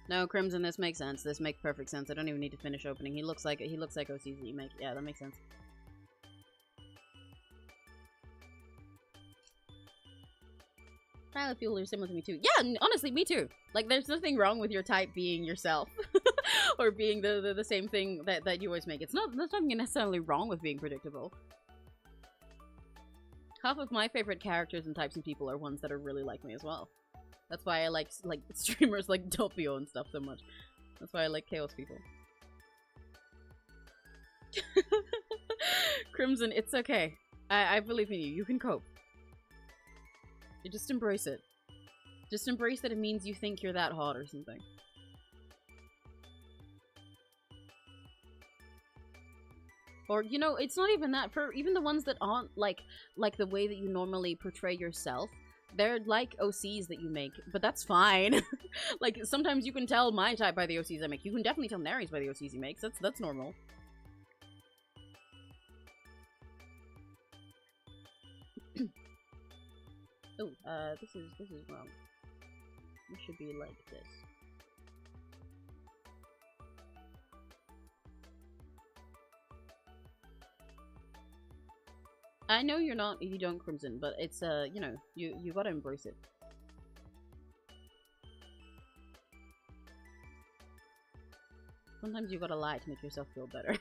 Speaker 1: No, Crimson, this makes sense. This makes perfect sense. I don't even need to finish opening. He looks like OCZ. Yeah, that makes sense. I have people who are similar to me too. Yeah, honestly, me too. Like, there's nothing wrong with your type being yourself. Or being the same thing that you always make. There's nothing necessarily wrong with being predictable. Half of my favorite characters and types and people are ones that are really like me as well. That's why I like streamers like Doppio and stuff so much. That's why I like chaos people. Crimson, it's okay. I believe in you. You can cope. You just embrace it. Just embrace that it means you think you're that hot or something. Or, you know, it's not even that. For even the ones that aren't like the way that you normally portray yourself, they're like OCs that you make, but that's fine. Like, sometimes you can tell my type by the OCs I make. You can definitely tell Neri's by the OCs he makes. That's normal. Oh, this is wrong. It should be like this. I know you're not, you don't, Crimson, but it's, you know, you gotta embrace it. Sometimes you gotta lie to make yourself feel better.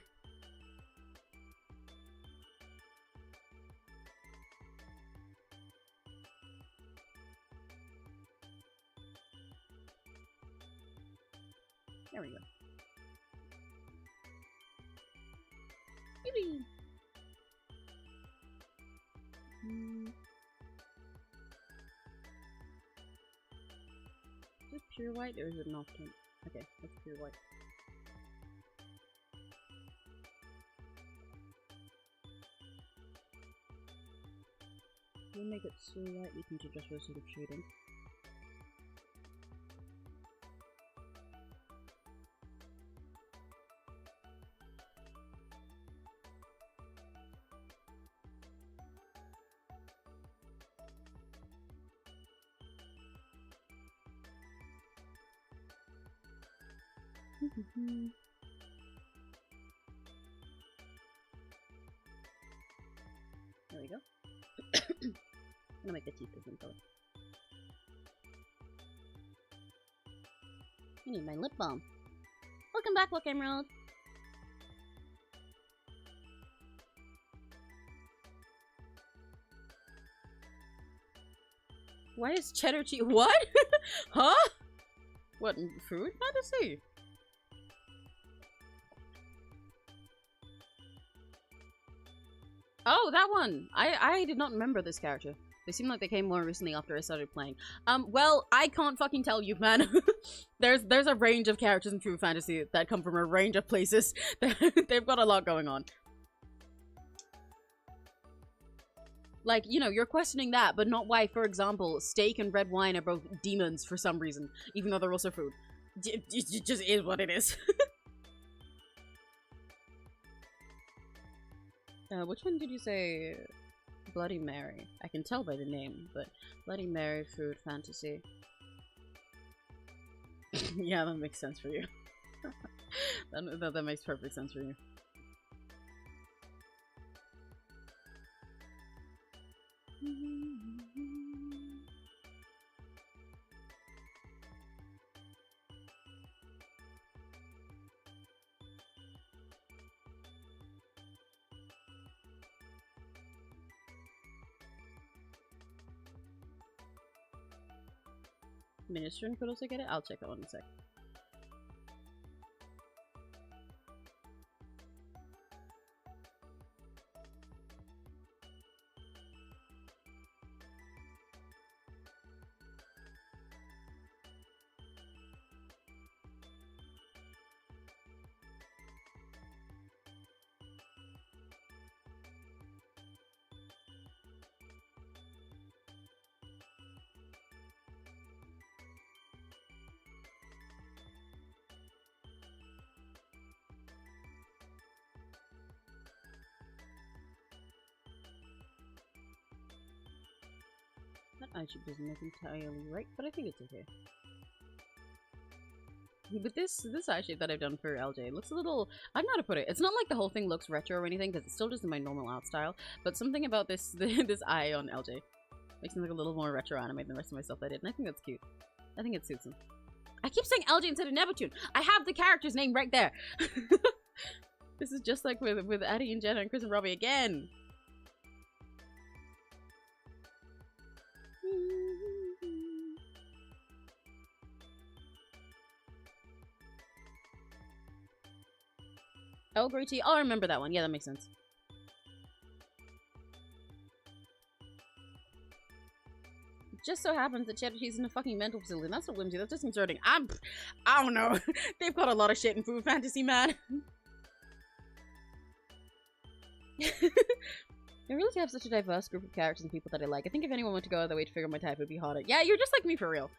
Speaker 1: There we go. Yippee! Is this pure white or is it not pink? Okay, that's pure white. We'll make it so light we can just for sort of shading. There we go. I'm gonna make the teeth different color. I need my lip balm. Welcome back, Look Emerald. Why is cheddar cheese? What? Huh? What food fantasy? Oh, that one! I did not remember this character. They seem like they came more recently after I started playing. Well, I can't fucking tell you, man. there's a range of characters in True Fantasy that come from a range of places. They've got a lot going on. Like, you know, you're questioning that, but not why, for example, steak and red wine are both demons for some reason, even though they're also food. It just is what it is. Which one did you say? Bloody Mary. I can tell by the name, but Bloody Mary food fantasy. Yeah, that makes sense for you. that makes perfect sense for you. Ministering could also get it? I'll check that one in a sec. That actually doesn't look entirely right, but I think it's okay. But this actually that I've done for LJ looks a little, I don't know how to put it. It's not like the whole thing looks retro or anything, because it's still just in my normal art style. But something about this this eye on LJ makes him look a little more retro anime than the rest of my stuff I did, and I think that's cute. I think it suits him. I keep saying LJ instead of Neptune. I have the character's name right there. This is just like with Addie and Jenna and Chris and Robbie again. Oh, Grey Tea. Oh, I remember that one. Yeah, that makes sense. It just so happens that Cheddar Cheese is in a fucking mental facility, and that's not whimsy. That's just inserting. I don't know. They've got a lot of shit in food fantasy, man. I really have such a diverse group of characters and people that I like. I think if anyone went to go out of their way to figure out my type, it would be harder. Yeah, you're just like me for real.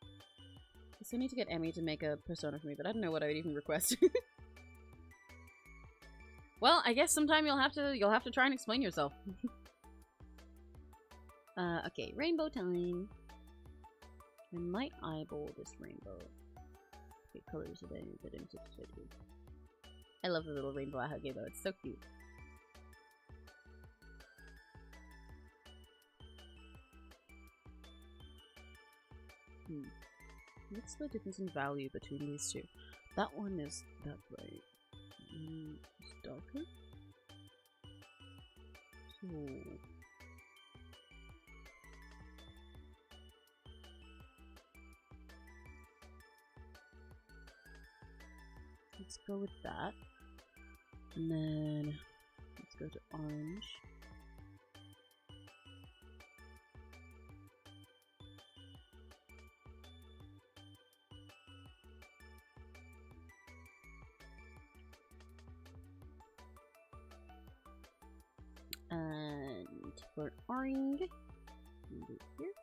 Speaker 1: I still need to get Emmy to make a persona for me, but I don't know what I would even request. Well, I guess sometime you'll have to try and explain yourself. Okay, rainbow time. I might eyeball this rainbow. Okay, colors that I'm interested in. I love the little rainbow I have though, it's so cute. What's the difference in value between these two? That one is that way. It's darker. So let's go with that. And then let's go to orange. And for orange, do it here.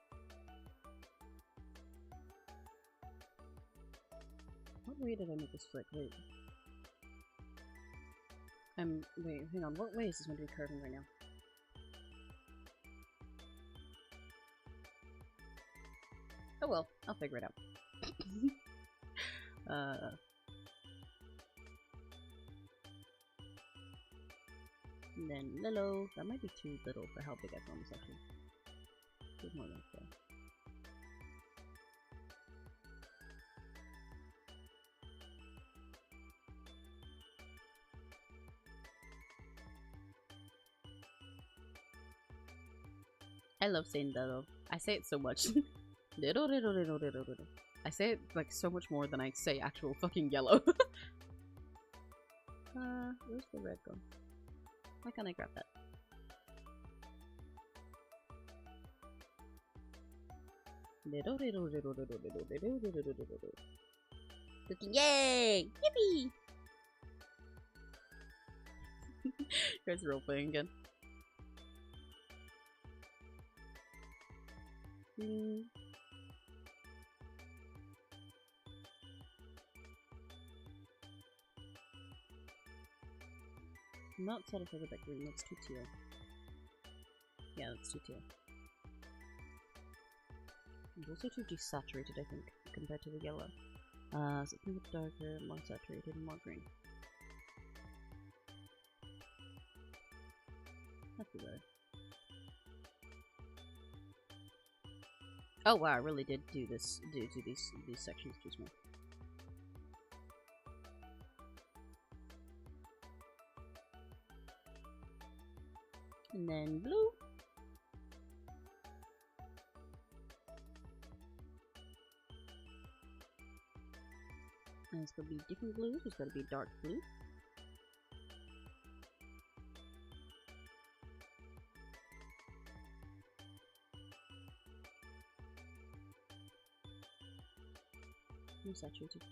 Speaker 1: What way did I make this flick? Wait. Wait, hang on. What way is this going to be curving right now? Oh well, I'll figure it out. And then little. That might be too little for how big I want this actually. Good more like that. I love saying little. I say it so much. Little. I say it like so much more than I say actual fucking yellow. Where's the red go? Why can't I grab that? Yay! Yippee! Guys role playing again. I'm not satisfied with that green, that's too teal. Yeah, that's too teal. It's also too desaturated, I think, compared to the yellow. Something with darker, more saturated, and more green. That's better. Oh wow, I really did do this, do these sections too small. And then blue. And it's gonna be different blues. It's gonna be dark blue. And saturated.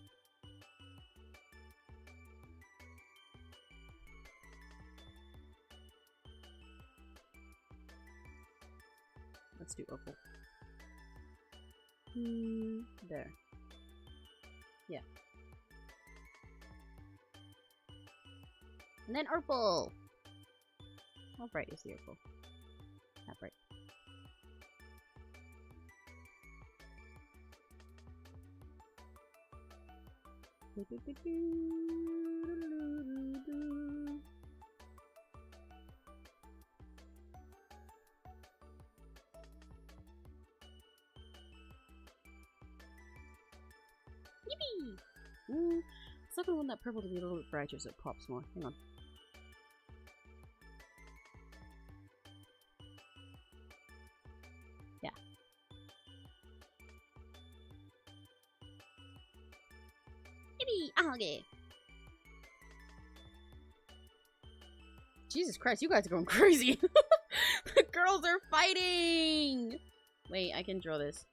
Speaker 1: Let's do opal. There. Yeah. And then purple! How bright is the purple? Not bright. Yippee! It's like I want that purple to be a little bit brighter so it pops more. Hang on. Yeah. Yippee! Ah, okay. Jesus Christ, you guys are going crazy! The girls are fighting! Wait, I can draw this.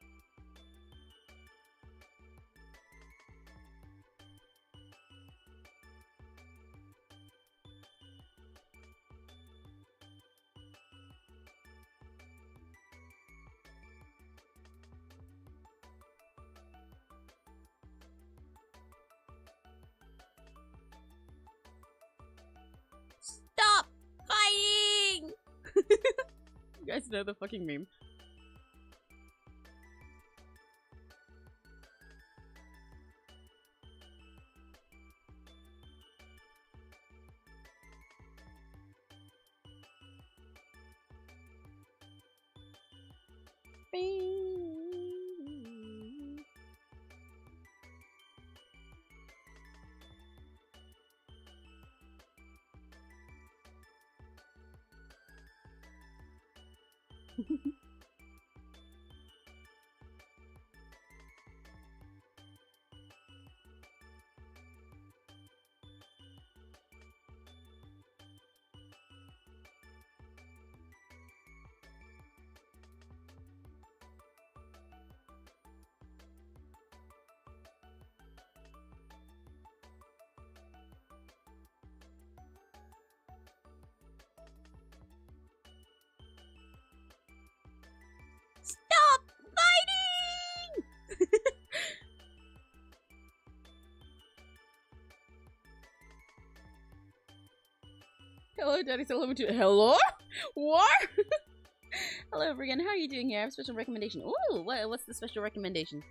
Speaker 1: Stop fighting! You guys know the fucking meme.
Speaker 8: Stop fighting!
Speaker 1: Hello, Daddy. Say hello to hello. What? Hello, everyone. How are you doing here? I have a special recommendation. Ooh, what's the special recommendation?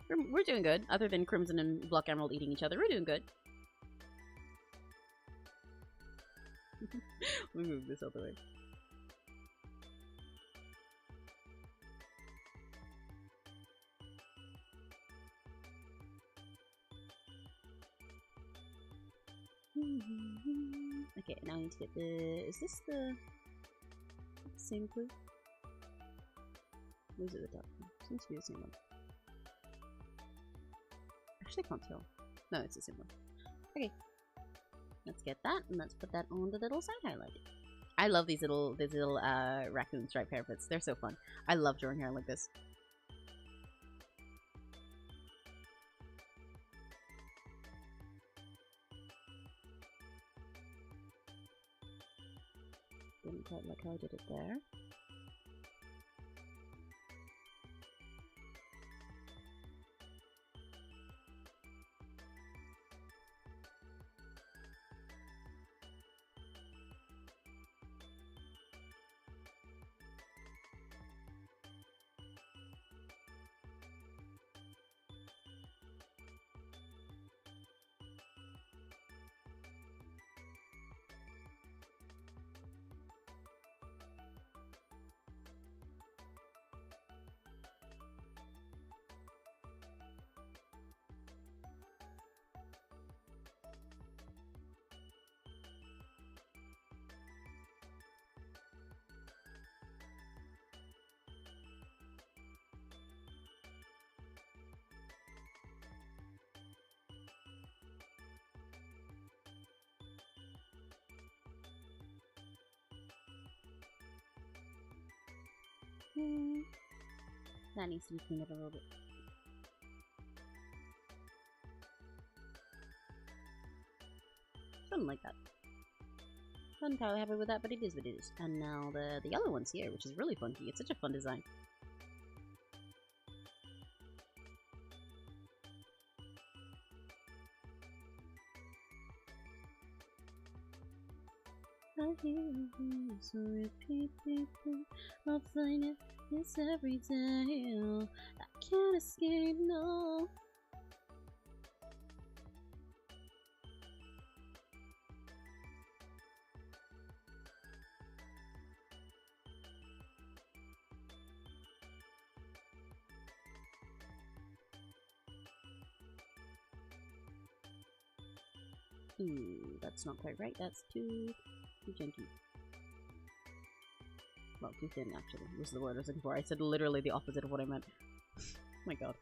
Speaker 1: We're doing good. Other than Crimson and Block Emerald eating each other, we're doing good. Let me move this out the way. Okay, now I need to get the... Is this the same clue? Or is it the top one? Seems to be the same one. Actually, I can't tell. No, it's the same one. Okay. Let's get that, and let's put that on the little side highlight. I love these little raccoon stripe haircuts. They're so fun. I love drawing hair like this. Didn't quite like how I did it there. That needs to be cleaned up a little bit. Something like that. Not entirely happy with that, but it is what it is. And now the yellow one's here, which is really funky. It's such a fun design. I hear a voice, so repeat, I'll find it this every day. Oh, I can't escape, no. That's not quite right. That's too janky. Well, too thin, actually. Was the word I was looking for. I said literally the opposite of what I meant. My god.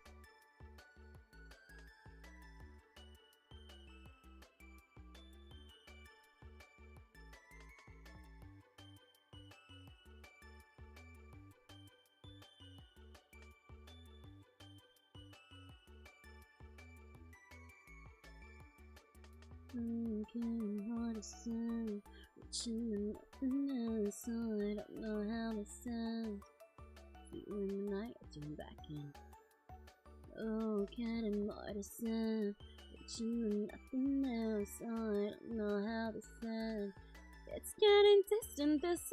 Speaker 1: Hard to say, reaching nothing else, so I don't know how to sound. See you in the night, I tune back in. Oh, getting more to say, reaching nothing else, so I don't know how to sound. It's getting distant, this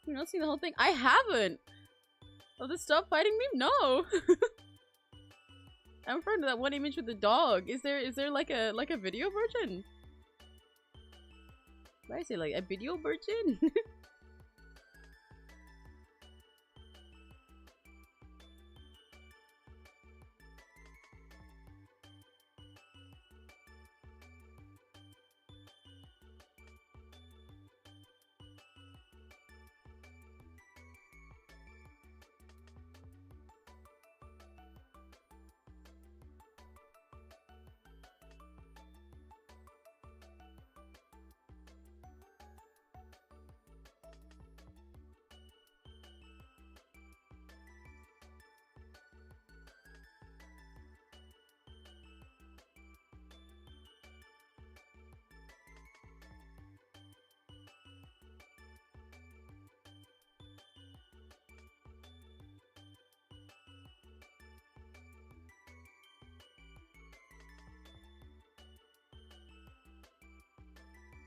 Speaker 1: You've not seen the whole thing? I haven't! Oh, this stop fighting me? No! I'm referring to that one image with the dog. Is there like a video version? Why did I say like a video version?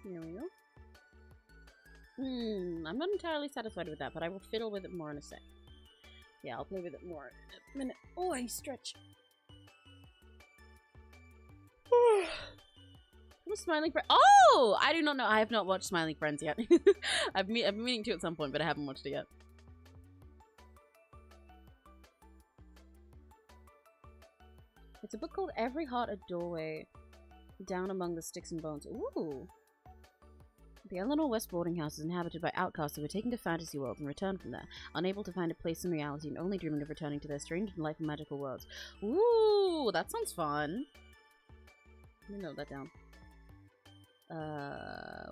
Speaker 1: Here we go. I'm not entirely satisfied with that, but I will fiddle with it more in a sec. Yeah, I'll play with it more in a minute. Oh, I stretch. Smiling Friends. Oh! I do not know. I have not watched Smiling Friends yet. I've been meaning to at some point, but I haven't watched it yet. It's a book called Every Heart a Doorway. Down Among the Sticks and Bones. Ooh! The Eleanor West boarding house is inhabited by outcasts who were taken to fantasy worlds and returned from there, unable to find a place in reality and only dreaming of returning to their strange and life and magical worlds. Ooh! That sounds fun. Let me note that down.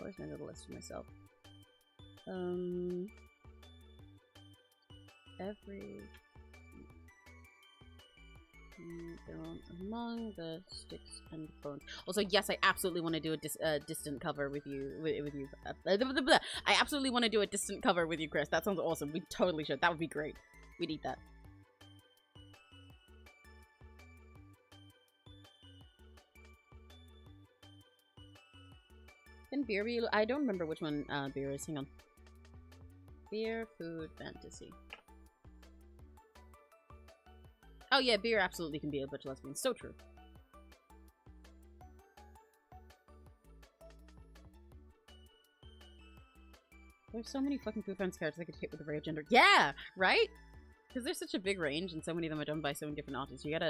Speaker 1: Where's my little list for myself? Every down among the sticks and bones. Also, yes, I absolutely want to do a distant cover with you. I absolutely want to do a distant cover with you, Chris. That sounds awesome. We totally should. That would be great. We'd eat that. Can beer be? I don't remember which one beer is. Hang on. Beer, food, fantasy. Oh yeah, beer absolutely can be a butch lesbian. So true. There's so many fucking Pooh Friends characters I could hit with a ray of gender. Yeah, right? Because there's such a big range, and so many of them are done by so many different artists. You get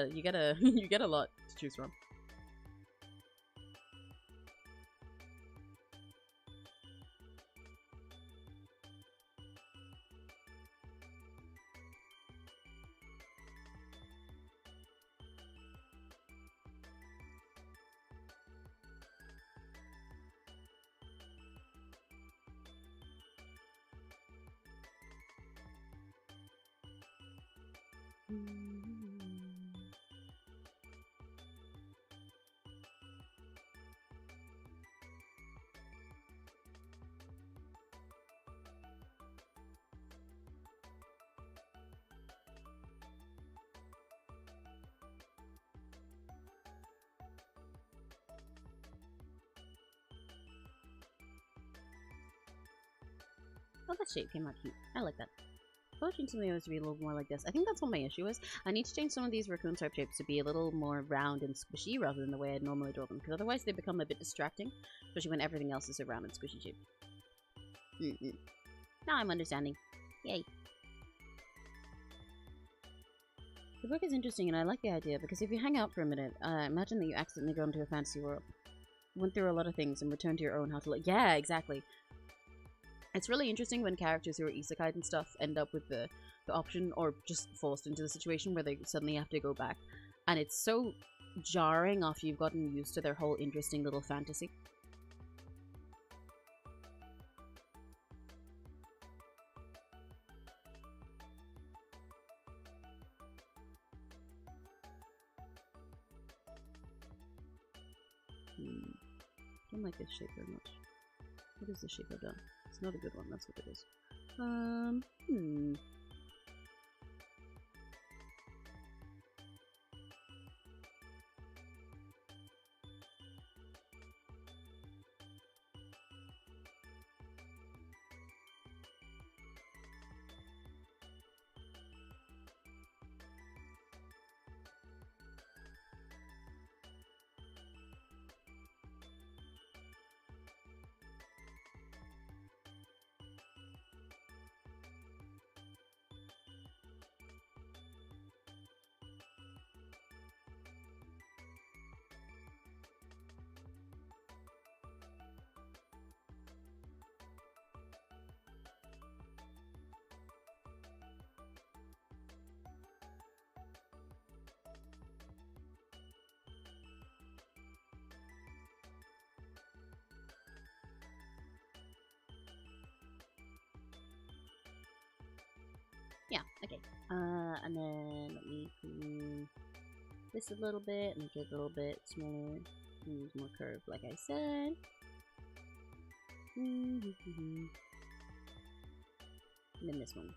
Speaker 1: a lot to choose from. Oh, that shape came out cute. I like that. Approaching something else to be a little more like this. I think that's what my issue is. I need to change some of these raccoon type shapes to be a little more round and squishy rather than the way I'd normally draw them, because otherwise they become a bit distracting, especially when everything else is a round and squishy shape. Now I'm understanding. Yay. The book is interesting and I like the idea, because if you hang out for a minute, imagine that you accidentally go into a fantasy world, went through a lot of things, and returned to your own house. Yeah, exactly. It's really interesting when characters who are isekai and stuff end up with the option, or just forced into the situation where they suddenly have to go back. And it's so jarring after you've gotten used to their whole interesting little fantasy. Don't like this shape very much. What is the shape I've done? It's not a good one, that's what it is. Yeah, okay. And then let me clean this a little bit, make it a little bit smaller, use more curve like I said. And then this one.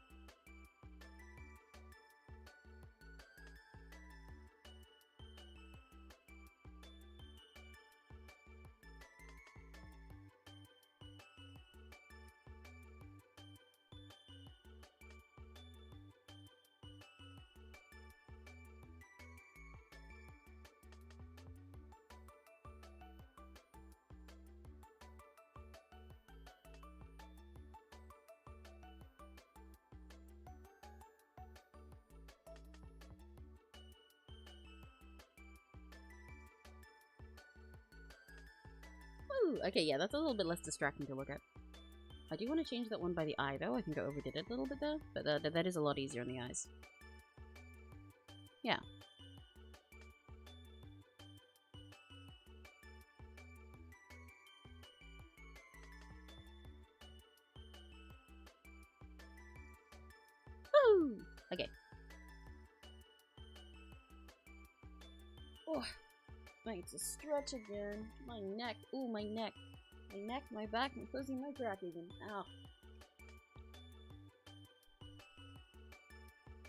Speaker 1: Ooh, okay, yeah, that's a little bit less distracting to look at. I do want to change that one by the eye, though. I think I overdid it a little bit there, but that is a lot easier on the eyes. Yeah. Woo! Okay. Oh, I need to stretch again. My neck. Ooh, my neck. My neck, my back, my pussy, my crack even. Ow.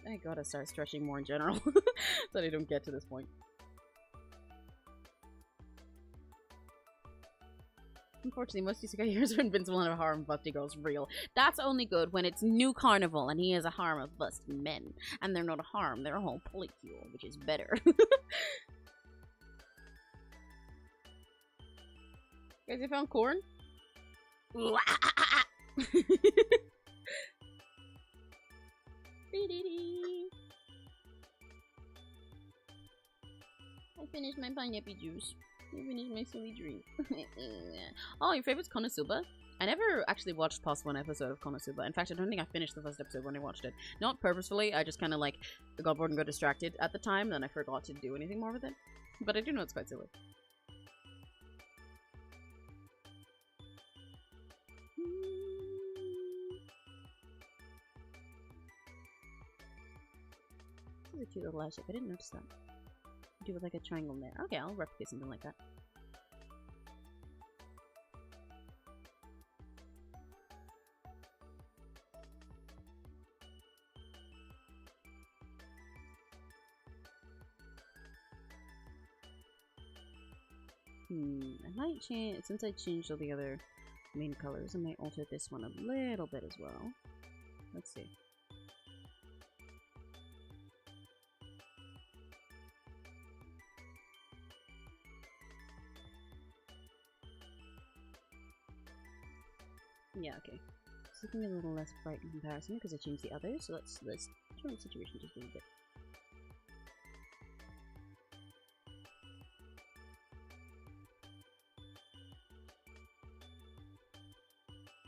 Speaker 1: I gotta start stretching more in general. That I don't get to this point. Unfortunately, most isekai heroes are invincible and have a harem of busty girls real. That's only good when it's New Carnival and he has a harem of busty men. And they're not a harem, they're a whole polycule, which is better. Guys, you found corn? I finished my pineapple juice. I finished my silly drink. Oh, your favorite's Konosuba? I never actually watched past one episode of Konosuba. In fact, I don't think I finished the first episode when I watched it. Not purposefully, I just kind of like got bored and got distracted at the time, then I forgot to do anything more with it. But I do know it's quite silly. This is a cute little lash shape. I didn't notice that. Do it like a triangle there. Okay, I'll replicate something like that. I might change, since I changed all the other main colors, I might alter this one a little bit as well. Let's see. Yeah, okay. It's looking a little less bright in comparison because I changed the others, so let's turn the situation just a little bit.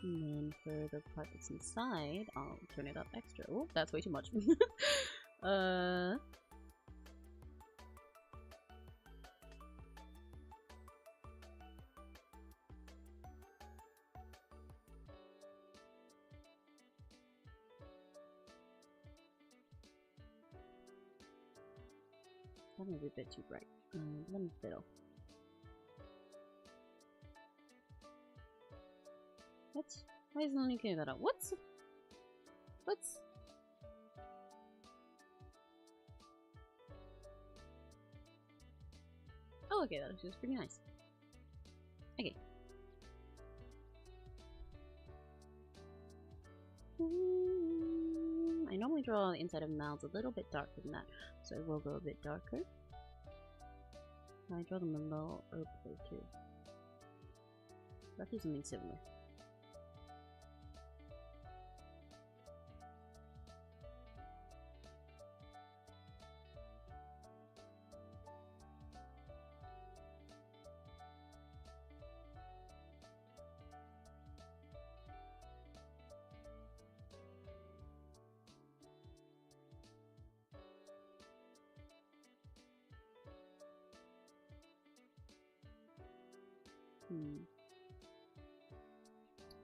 Speaker 1: And then for the part that's inside, I'll turn it up extra. Oh, that's way too much. That might be a bit too bright. Let me fiddle. What? Why isn't only clear that up? What's? Oh, okay, that was pretty nice. Okay. I normally draw the inside of mouths a little bit darker than that, so I will go a bit darker. I draw them a little opaque too. Let's do something similar.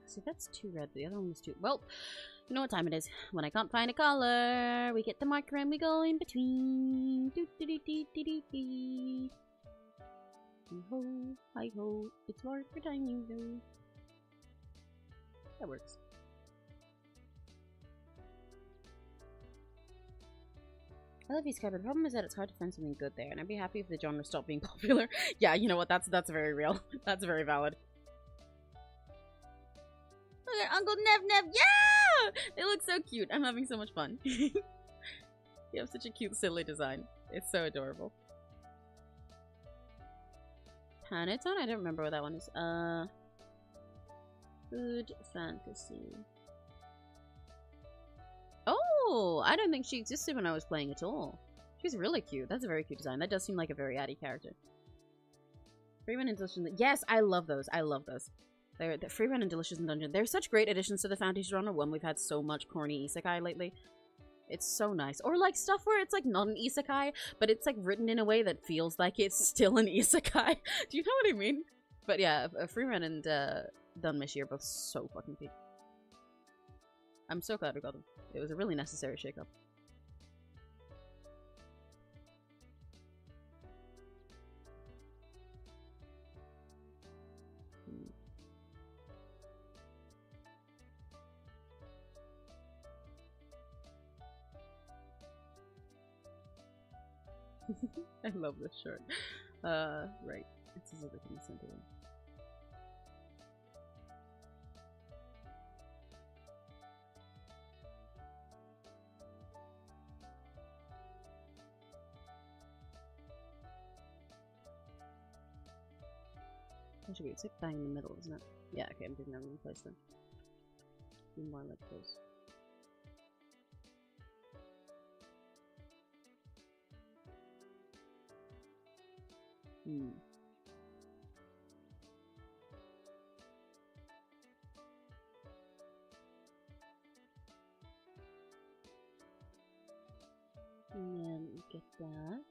Speaker 1: See, that's too red, but the other one was too... Well, you know what time it is. When I can't find a color, we get the marker and we go in between. Do do do do do do do. Ho, hi ho, it's marker time, you know. That works. I love 𝘆cie_𝗿, but the problem is that it's hard to find something good there, and I'd be happy if the genre stopped being popular. Yeah, you know what, that's very real. That's very valid. Look at Uncle Nev Nev, yeah! They look so cute. I'm having so much fun. You have such a cute, silly design. It's so adorable. Panettone? I don't remember what that one is. Food fantasy. Oh, I don't think she existed when I was playing at all. She's really cute. That's a very cute design. That does seem like a very Addie character. Free Run and Delicious. Yes, I love those. I love those. They're Free Run and Delicious in Dungeon. They're such great additions to the Fantasy Genre one. We've had so much corny isekai lately. It's so nice. Or like stuff where it's like not an isekai, but it's like written in a way that feels like it's still an isekai. Do you know what I mean? But yeah, Free Run and Dunmishi are both so fucking peak. I'm so glad we got them. It was a really necessary shakeup. I love this shirt. Right. This is everything sent away. Actually, it's like bang in the middle, isn't it? Yeah, okay, I'm taking that in place then. Be more like this. And then get that.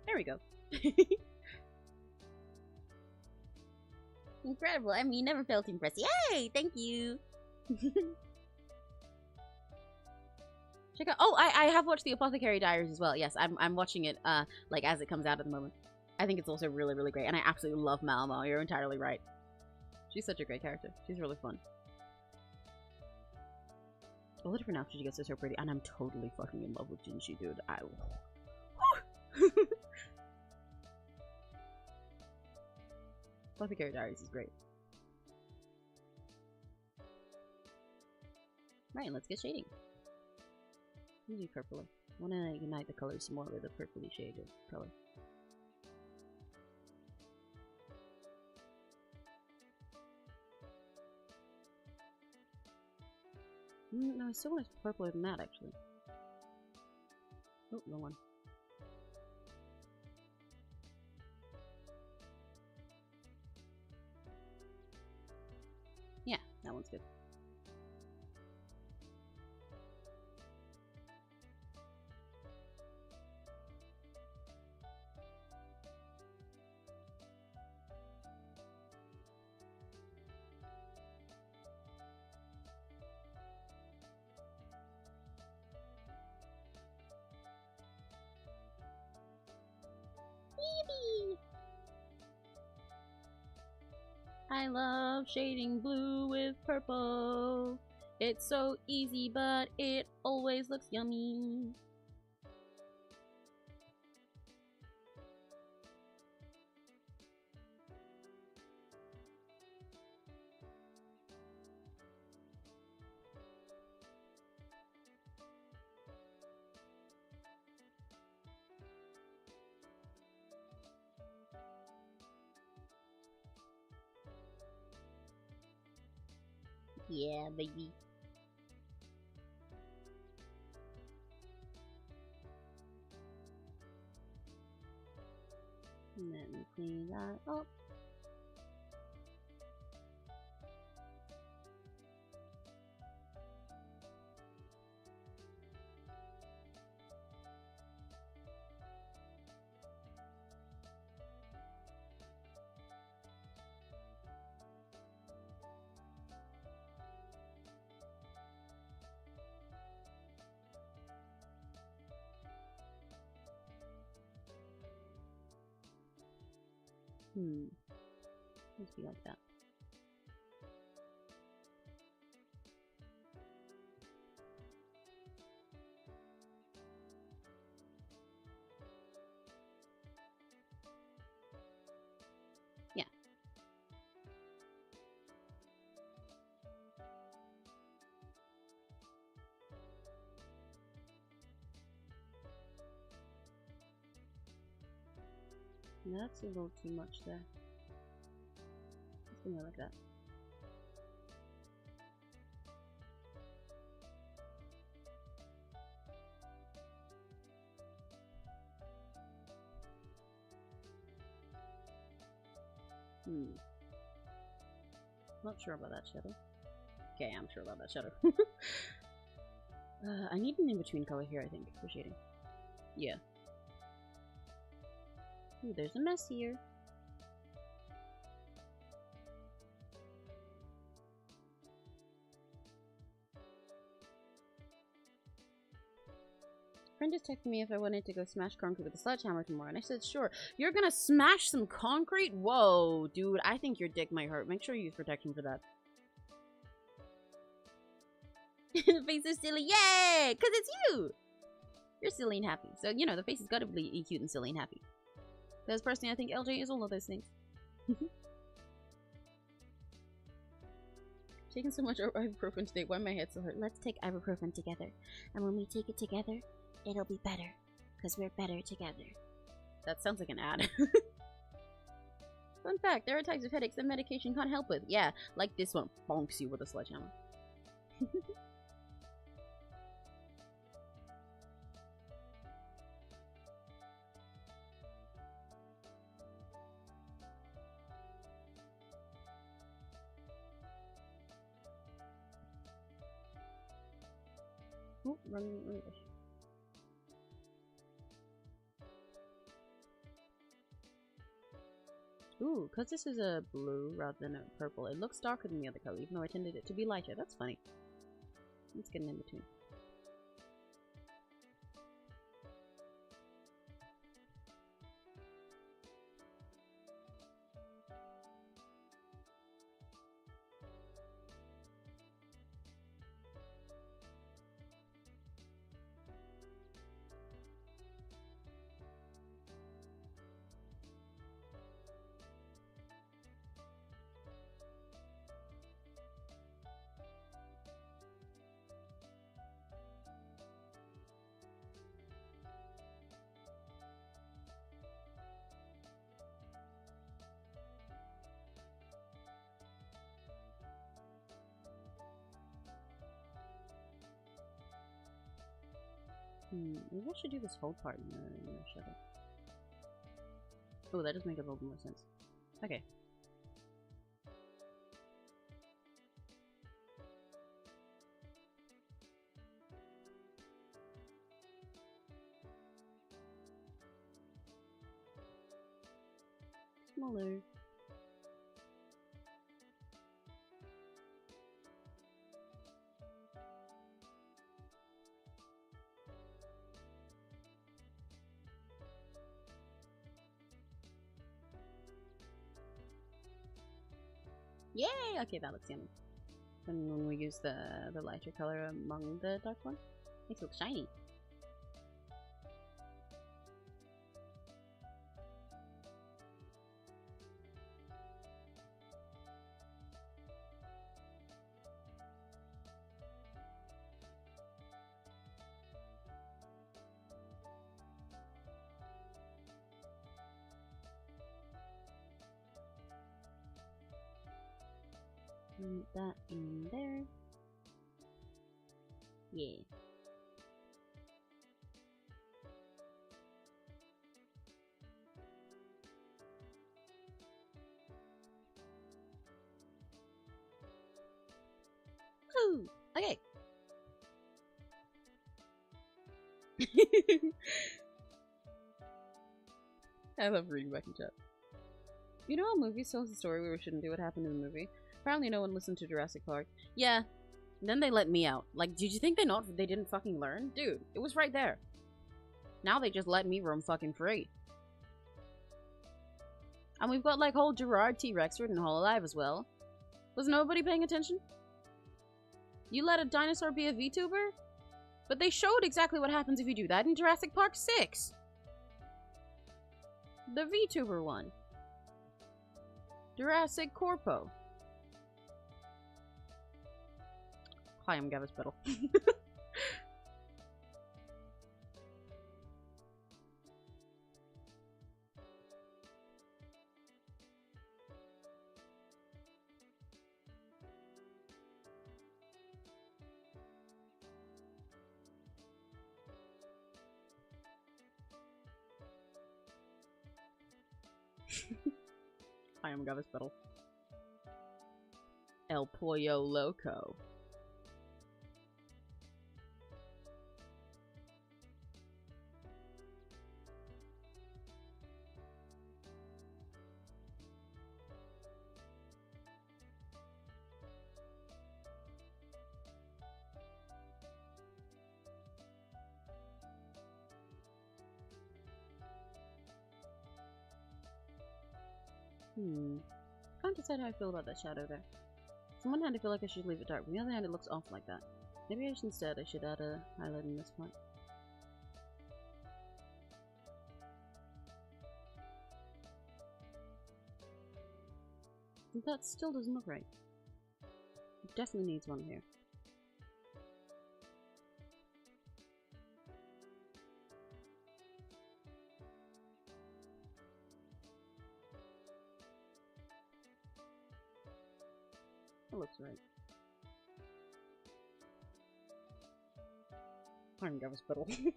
Speaker 1: There we go.
Speaker 8: Incredible. I mean, you never felt impressed. Yay! Thank you.
Speaker 1: Check out. Oh, I have watched the Apothecary Diaries as well. Yes, I'm watching it like as it comes out at the moment. I think it's also really, really great, and I absolutely love Malmo. You're entirely right. She's such a great character. She's really fun. All the different outfits she gets are so pretty, and I'm totally fucking in love with Jinshi, dude. Apothecary Diaries is great. Right, let's get shading. Let's do purple. I want to unite the colors more with a purpley shade of color. No, it's so much purpler than that, actually. Oh, wrong one. Yeah, that one's good. I love shading blue with purple. It's so easy, but it always looks yummy. Yeah, baby. Let me clean that up. Let's be like that. Yeah. That's a little too much there. Something like that. Not sure about that shadow. Okay, I'm sure about that shadow. I need an in-between color here, I think, for shading. Yeah. Ooh, there's a mess here. Friend just texted me if I wanted to go smash concrete with a sledgehammer tomorrow, and I said sure. You're gonna smash some concrete? Whoa, dude, I think your dick might hurt. Make sure you use protection for that. The face is silly, yay! Cause it's you! You're silly and happy. So, you know, the face has gotta be cute and silly and happy. Because personally, I think LJ is all of those things. Taking so much ibuprofen today, why my head so hurt? Let's take ibuprofen together. And when we take it together, it'll be better. Because we're better together. That sounds like an ad. Fun fact, there are types of headaches that medication can't help with. Yeah, like this one bonks you with a sledgehammer. Oh, run. Ooh, because this is a blue rather than a purple, it looks darker than the other color, even though I intended it to be lighter. That's funny. Let's get an in-between. Maybe I should do this whole part in the shadow. Oh, that does make a little more sense. Okay. Smaller. Yay! Okay, that looks yummy. And when we use the lighter color among the dark one, makes it look shiny. Put that in there. Yeah. Woo! Okay. I love reading back in chat. You know how movies tells a story where we shouldn't do what happened in the movie? Apparently no one listened to Jurassic Park. Yeah. Then they let me out. Like, did you think they didn't fucking learn? Dude, it was right there. Now they just let me roam fucking free. And we've got like whole Gerard T-Rex written Whole Alive as well. Was nobody paying attention? You let a dinosaur be a VTuber? But they showed exactly what happens if you do that in Jurassic Park 6. The VTuber one. Jurassic Corpo. Hi, I'm Gavis Petal. I am 𝘆cie𝘂𝗿. El Pollo Loco. Can't decide how I feel about that shadow there. On one hand, I feel like I should leave it dark, but on the other hand, it looks off like that. Maybe instead I should add a highlight in this part. That still doesn't look right. It definitely needs one here. That looks right. I'm 𝘆cie𝘂𝗿.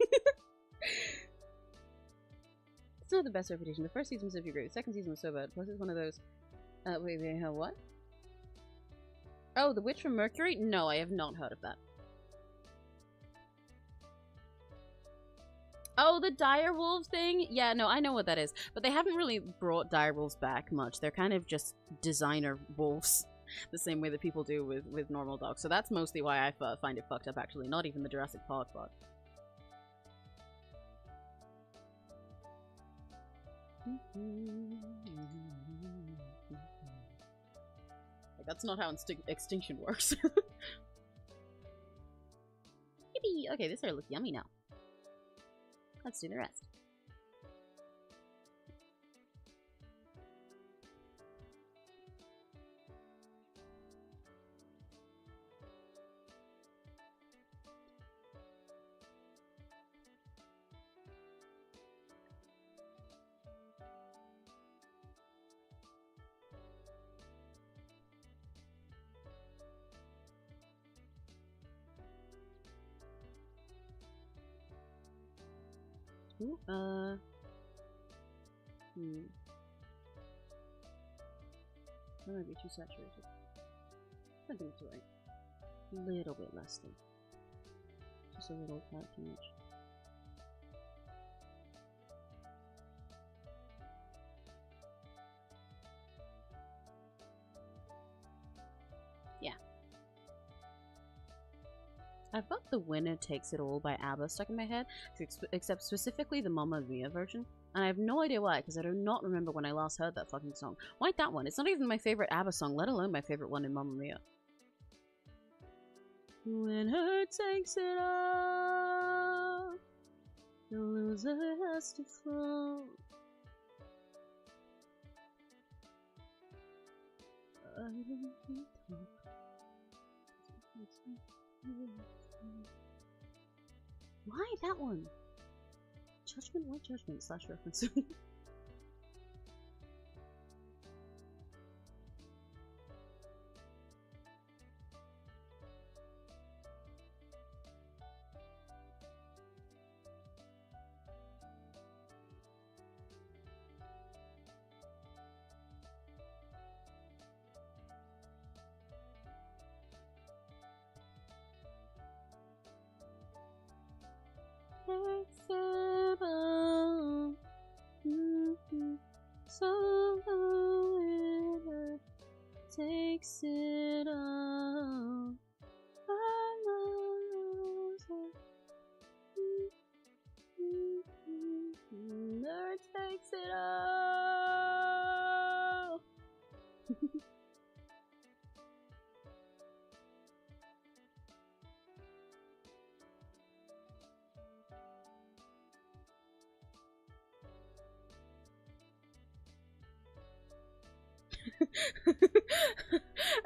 Speaker 1: It's not the best reputation. The first season was so great. The second season was so bad. Plus, it's one of those. Wait, what? Oh, the Witch from Mercury? No, I have not heard of that. Oh, the direwolves thing? Yeah, no, I know what that is. But they haven't really brought direwolves back much. They're kind of just designer wolves. The same way that people do with normal dogs. So that's mostly why I find it fucked up, actually. Not even the Jurassic Park part. Like, that's not how extinction works. Yippee! Okay, this hair looks yummy now. Let's do the rest. Ooh, that might be too saturated. I think it's right. A little bit less than. Just a little tad too much. Yeah. I've got The Winner Takes It All by ABBA stuck in my head, except specifically the Mamma Mia version. And I have no idea why, because I do not remember when I last heard that fucking song. Why that one? It's not even my favorite ABBA song, let alone my favorite one in Mamma Mia. When her takes it all, the loser has to fall. Why that one? Judgment? Why Judgment? / reference. So the winner takes it all. I'm a loser. Winner takes it all.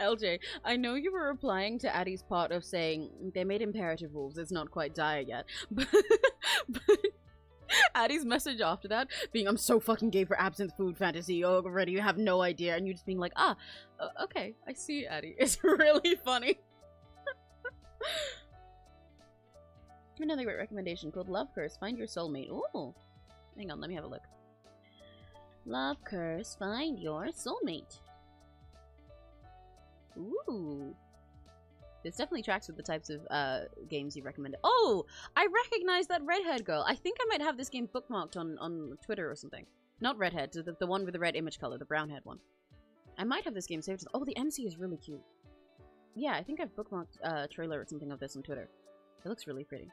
Speaker 1: LJ, I know you were replying to Addie's part of saying they made imperative rules, it's not quite dire yet, but Addie's message after that being, I'm so fucking gay for absinthe food fantasy already, you have no idea, and you just being like, okay, I see, Addie. It's really funny. Another great recommendation called Love Curse, Find Your Soulmate. Ooh. Hang on, let me have a look.
Speaker 8: Love curse, find your soulmate.
Speaker 1: Ooh. This definitely tracks with the types of games you recommend. Oh! I recognize that redhead girl. I think I might have this game bookmarked on Twitter or something. Not redhead, the one with the red image color, the brown head one. I might have this game saved. Oh, the MC is really cute. Yeah, I think I've bookmarked a trailer or something of this on Twitter. It looks really pretty.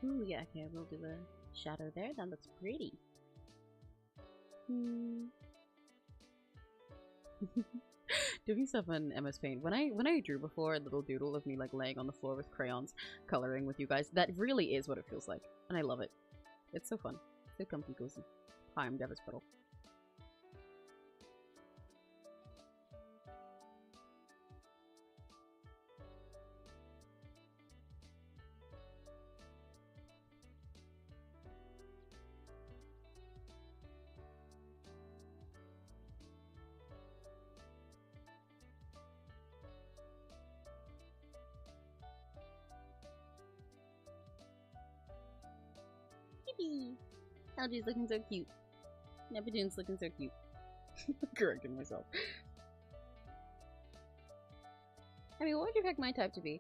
Speaker 1: Ooh, yeah, okay, we'll do a shadow there. That looks pretty. Doing stuff on MS Paint. When I drew before a little doodle of me like laying on the floor with crayons, coloring with you guys, that really is what it feels like, and I love it. It's so fun. So comfy cozy. Hi, I'm Devis Petal. LG's looking so cute. Neptune's looking so cute. Correcting myself. I mean, what would you pick my type to be?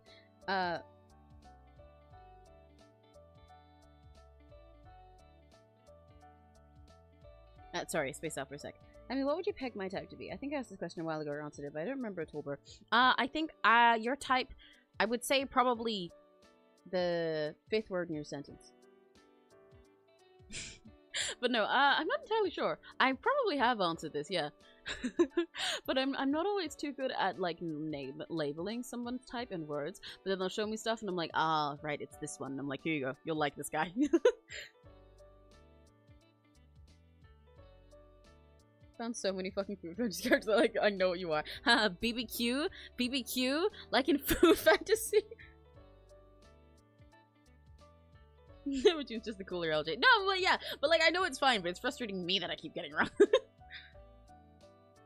Speaker 1: Sorry, spaced out for a sec. I mean, what would you pick my type to be? I think I asked this question a while ago or answered it, but I don't remember at all. I think your type, I would say probably the 5th word in your sentence. But no, I'm not entirely sure. I probably have answered this, yeah. But I'm not always too good at like labeling someone's type in words. But then they'll show me stuff and I'm like, ah, right, it's this one. And I'm like, here you go. You'll like this guy. Found so many fucking Food Fantasy characters that like I know what you are. Haha, BBQ, like in Food Fantasy. Neptune's just the cooler LJ. No, well, yeah, but like I know it's fine, but it's frustrating me that I keep getting wrong.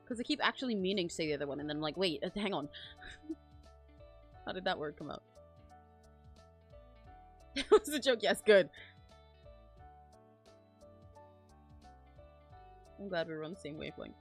Speaker 1: Because I keep actually meaning to say the other one, and then I'm like, wait, hang on. How did that word come out? That was a joke, yes, good. I'm glad we're on the same wavelength.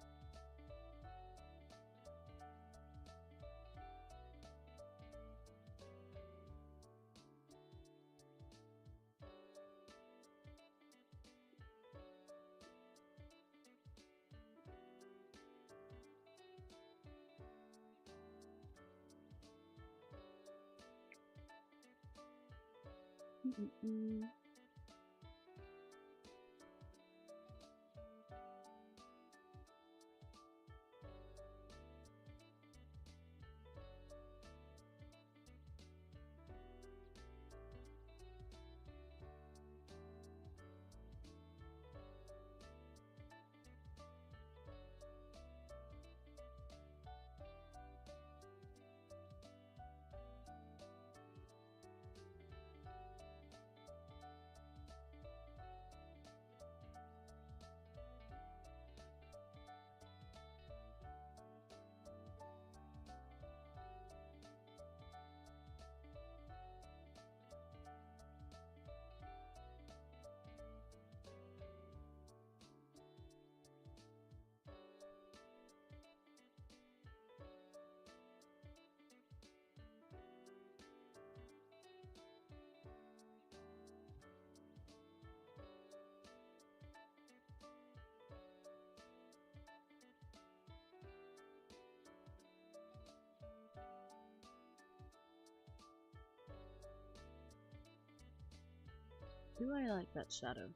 Speaker 1: Do I like that shadow?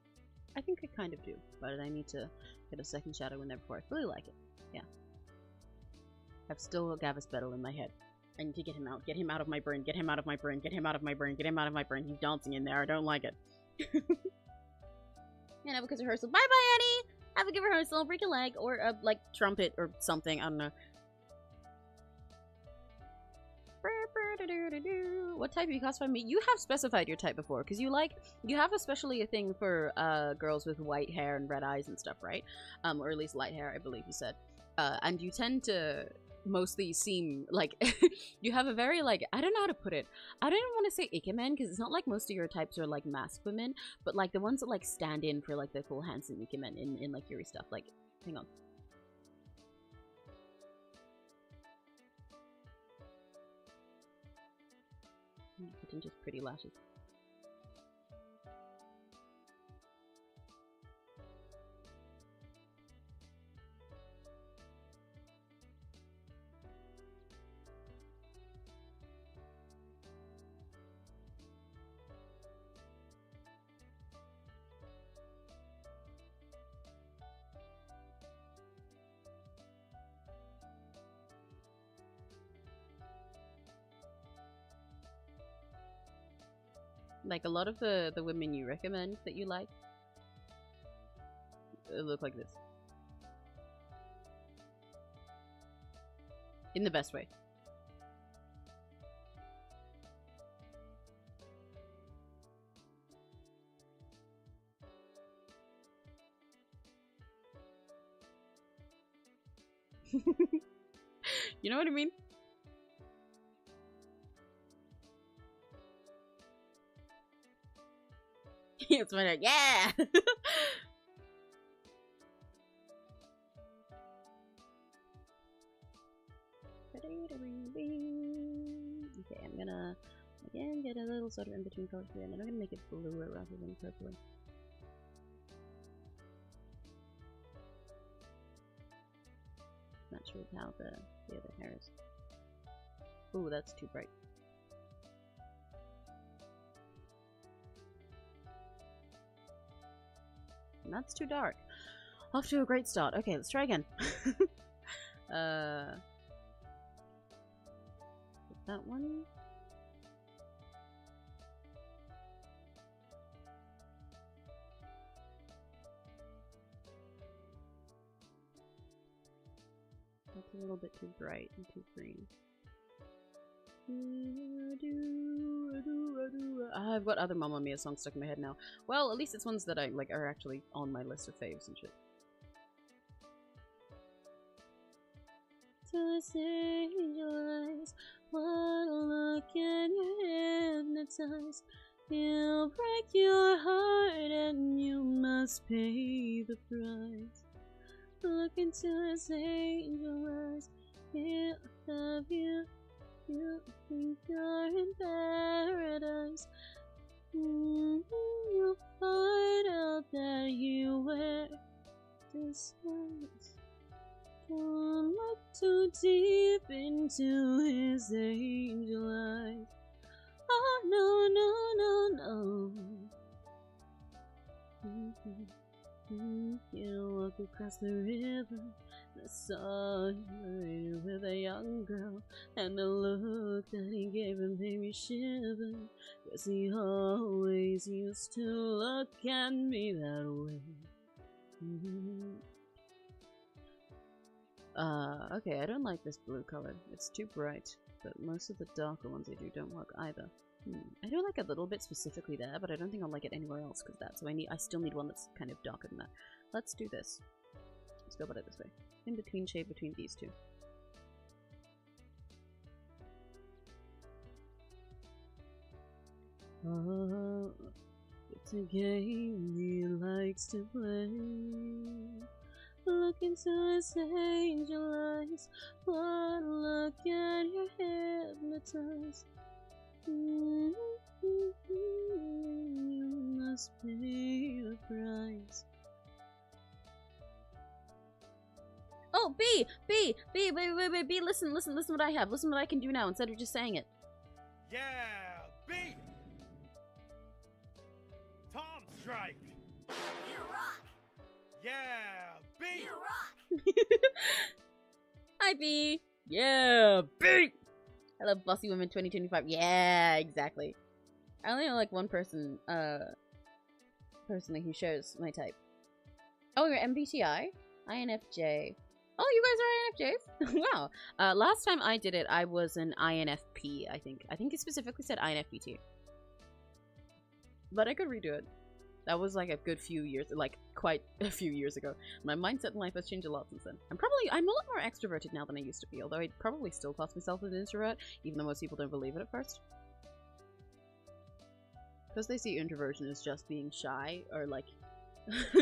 Speaker 1: I think I kind of do, but I need to get a second shadow in there before I fully like it. Yeah. I've still got Gavis Battle in my head. I need to get him out. Get him out of my brain. Get him out of my brain. Get him out of my brain. Get him out of my brain. He's dancing in there. I don't like it. And have a good rehearsal. Bye bye, Annie! Have a good rehearsal. Break a leg. Or a, like, trumpet or something. I don't know. What type you classify me? You have specified your type before, because you have especially a thing for girls with white hair and red eyes and stuff, right? Or at least light hair, I believe you said. And you tend to mostly seem like you have a very, like, I don't know how to put it. I don't even want to say ikemen, because it's not like most of your types are like masked women, but like the ones that like stand in for like the full handsome ikemen in like Yuri stuff. Like, hang on. Put in just pretty lashes. Like, a lot of the women you recommend that you like, look like this. In the best way. You know what I mean? It's my dad. Yeah. Okay, I'm gonna again get a little sort of in between colors here, and then I'm gonna make it bluer rather than purple. Not sure how the other hair is. Ooh, that's too bright. And that's too dark. Off to a great start. Okay, let's try again. That one. That's a little bit too bright and too green. I've got other Mamma Mia songs stuck in my head now. Well, at least it's ones that I like are actually on my list of faves and shit. To see your eyes, one look and you're hypnotized. You'll break your heart and you must pay the price. Look into his angel eyes, he'll have you. You think you're in paradise. You'll find out that you wear disguise. Don't look too deep into his angel eyes. Oh no, no, no, no. You walk across the river. I saw him with a young girl, and the look that he gave him made me shiver, 'cause he always used to look at me that way. Okay, I don't like this blue color. It's too bright, but most of the darker ones I do don't work either. I do like a little bit specifically there, but I don't think I'll like it anywhere else because that. So I still need one that's kind of darker than that. Let's do this. Let's go about it this way. In between shade between these two. Oh, it's a game he likes to play. Look into his angel eyes. One look and you're hypnotized. You must pay the price. Oh, B, wait, listen what I have. Listen what I can do now instead of just saying it.
Speaker 5: Yeah, B. Tom Strike.
Speaker 2: You
Speaker 3: Yeah, beat.
Speaker 2: You rock.
Speaker 1: Hi, B. Yeah, B. I love bossy women 2025. Yeah, exactly. I only know like one person, personally who shows my type. Oh, you're MBTI? INFJ. Oh, you guys are INFJs? Wow. Last time I did it, I was an INFP, I think. I think it specifically said INFP too. But I could redo it. That was like a good few years, like quite a few years ago. My mindset in life has changed a lot since then. I'm a lot more extroverted now than I used to be, although I'd probably still class myself as an introvert, even though most people don't believe it at first. Because they see introversion as just being shy, or like,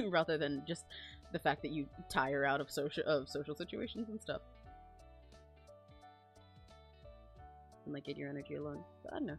Speaker 1: rather than just the fact that you tire out of social situations and stuff. And like get your energy alone. But I don't know.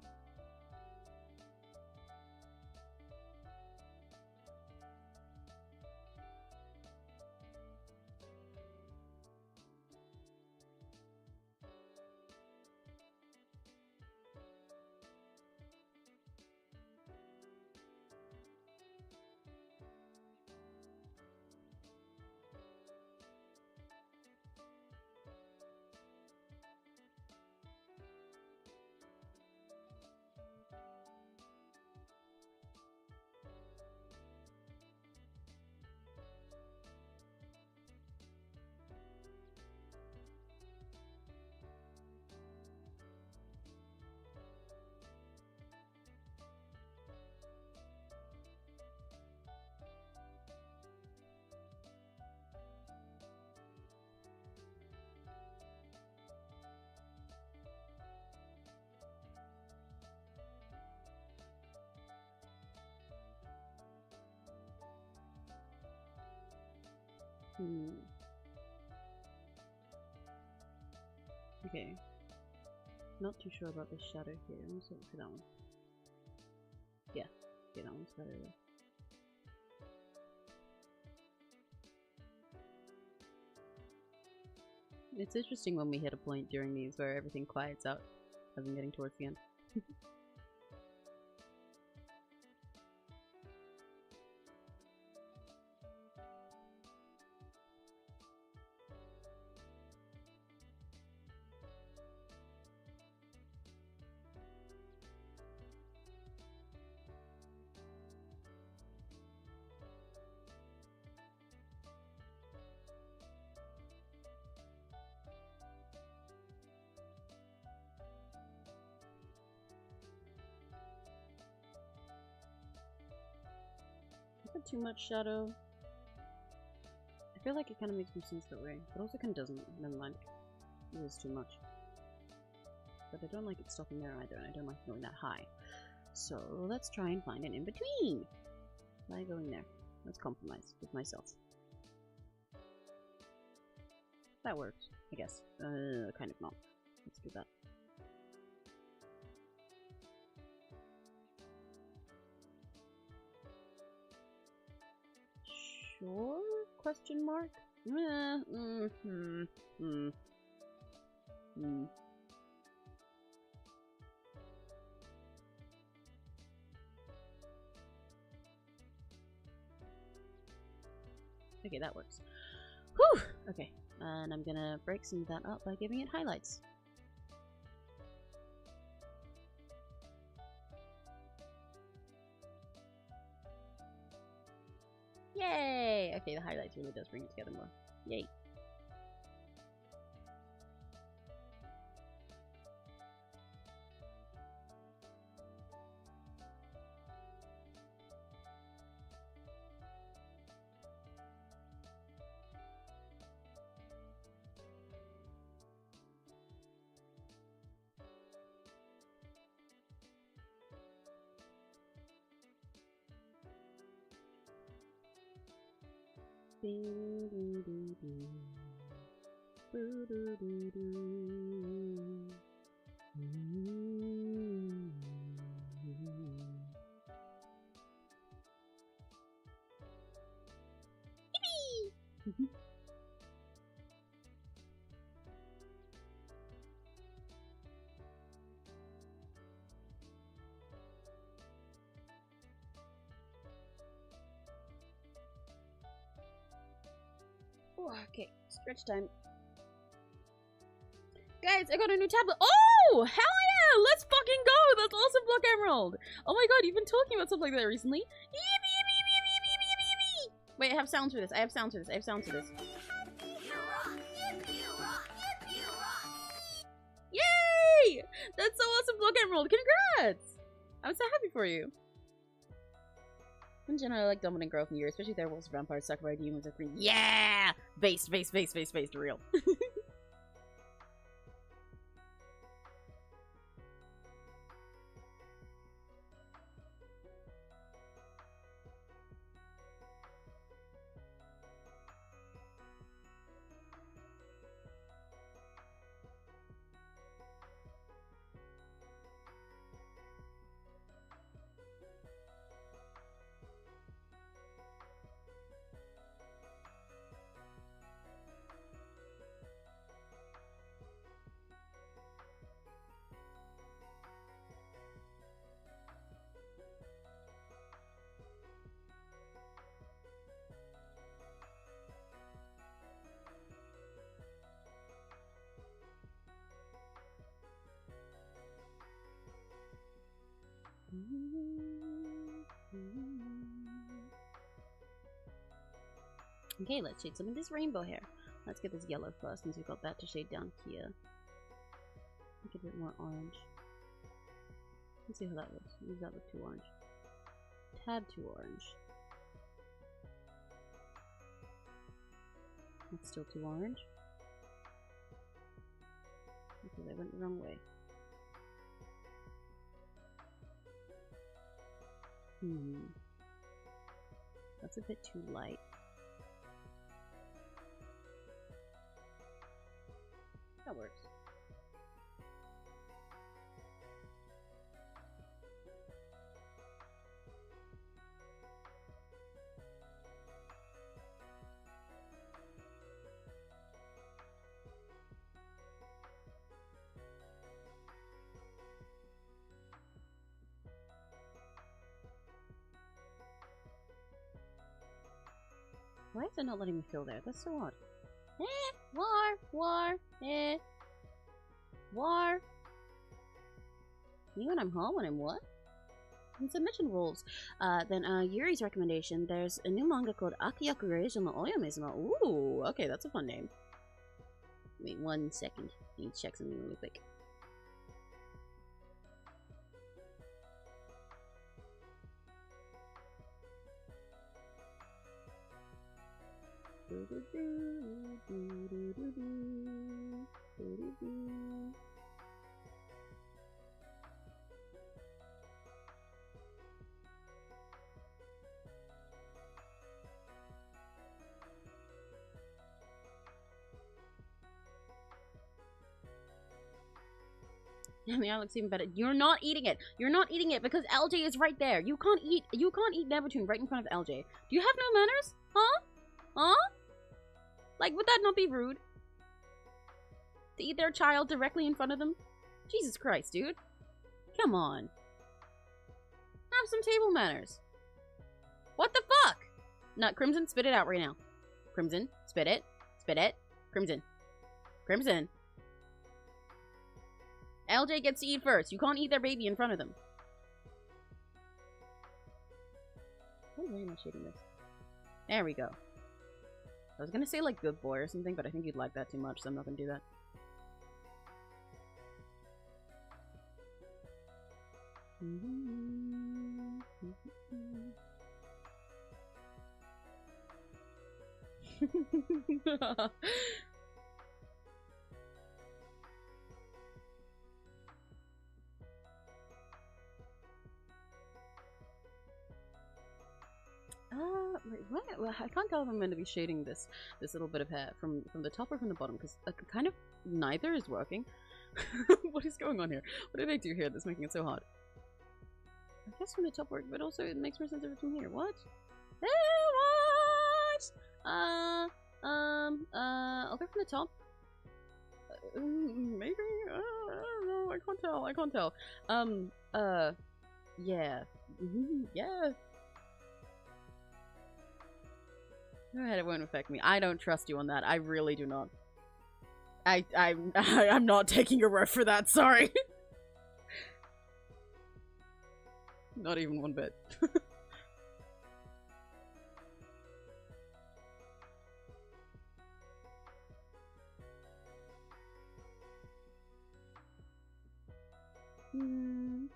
Speaker 1: Okay. Not too sure about this shadow here. I'm just looking for that one. Yeah. Okay, that one's better though. It's interesting when we hit a point during these where everything quiets out as I'm getting towards the end. Too much shadow. I feel like it kind of makes me sense that way, but also kind of doesn't. Never mind. It is too much. But I don't like it stopping there either, and I don't like going that high. So let's try and find an in-between. By going there. Let's compromise with myself. That works, I guess. Kind of not. Let's do that. Sure? Question mark? Okay, that works. Whew! Okay, and I'm gonna break some of that up by giving it highlights. Yay! Okay, the highlights really does bring it together more. Yay. Okay, stretch time. Guys, I got a new tablet. Oh, hell yeah! Let's fucking go! That's awesome, Block Emerald. Oh my god, you've been talking about something like that recently. Wait, I have sounds for this. I have sounds for this. I have sounds for this.
Speaker 2: You rock! You rock! You rock!
Speaker 1: Yay! That's so awesome, Block Emerald. Congrats! I'm so happy for you. In general, I like dominant growth in years, especially werewolves, vampires, samurai, demons, are green. Yeah! Based, real. Okay, let's shade some of this rainbow hair. Let's get this yellow first, since we've got that to shade down here. Make it a bit more orange. Let's see how that looks. Does that look too orange? Tad too orange. That's still too orange. Because I went the wrong way. That's a bit too light. That works. Why is it not letting me fill there? That's so odd. War. Me when I'm home, when I'm what? In submission rules. Then Yuri's recommendation, there's a new manga called Akiyaku Reijin no Oyomezuma. Ooh, okay, that's a fun name. Wait 1 second. I need to check something really quick. Damn, yeah, looks even better. You're not eating it. You're not eating it because LJ is right there. You can't eat Nevertune right in front of LJ. Do you have no manners? Huh? Huh? Like, would that not be rude? To eat their child directly in front of them? Jesus Christ, dude. Come on. Have some table manners. What the fuck? No, Crimson, spit it out right now. Crimson, spit it. Spit it. Crimson. Crimson. LJ gets to eat first. You can't eat their baby in front of them. What way am I shading this? There we go. I was gonna say like good boy or something, but I think you'd like that too much, so I'm not gonna do that. Wait, what? Well, I can't tell if I'm going to be shading this little bit of hair from the top or from the bottom, because kind of neither is working. What is going on here? What did I do here that's making it so hard? I guess from the top work, but also it makes more sense if it's from here. What? Hey, what? I'll go from the top. Maybe? I don't know. I can't tell. Yeah. Yeah. Go ahead, it won't affect me. I don't trust you on that. I really do not. I'm not taking your word for that, sorry. Not even one bit. I'm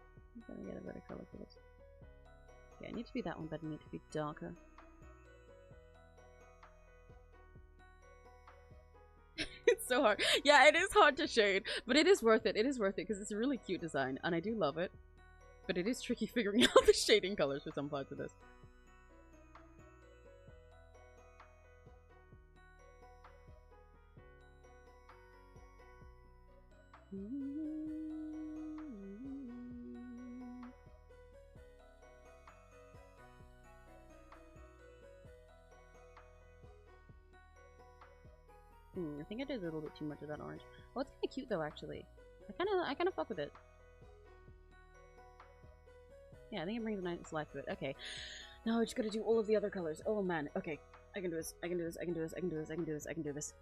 Speaker 1: gonna get a better color for this. Okay, I need to be that one, but I need to be darker. It's so hard. Yeah, it is hard to shade, but it is worth it. It is worth it because it's a really cute design, and I do love it. But it is tricky figuring out the shading colors for some parts of this. I think I did a little bit too much of that orange. Oh, it's kind of cute though, actually. I kind of fuck with it. Yeah, I think it brings a nice life to it. Okay. Now I just gotta do all of the other colors. Oh man. Okay. I can do this. I can do this. I can do this. I can do this. I can do this. I can do this.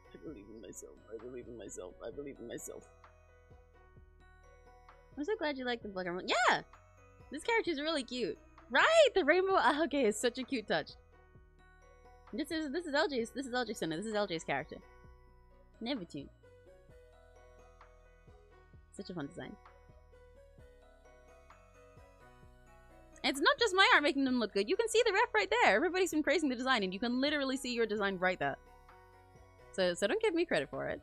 Speaker 1: I believe in myself. I believe in myself. I believe in myself. I'm so glad you like the black and white. Yeah! This character is really cute. Right? The rainbow okay is such a cute touch. This is LJ's Senna. This is LJ's character. Nevertune. Such a fun design. And it's not just my art making them look good. You can see the ref right there. Everybody's been praising the design, and you can literally see your design right there. So don't give me credit for it.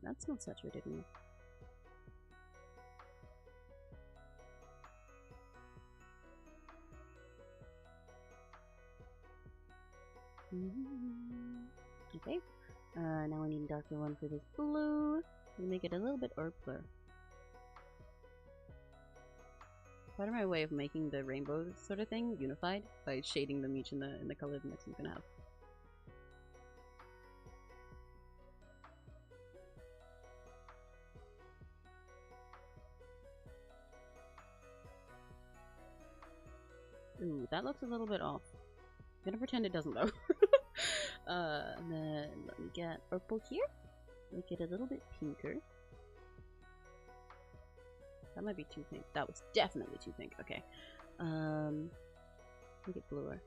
Speaker 1: That's not saturated enough. Okay. Now I need a darker one for this blue. To make it a little bit urpler. Part of my way of making the rainbow sort of thing unified by shading them each in the color the next one's gonna have. Ooh, that looks a little bit off. I'm gonna pretend it doesn't though. And then let me get purple here. Make it a little bit pinker. That might be too pink. That was definitely too pink. Okay. Make it bluer.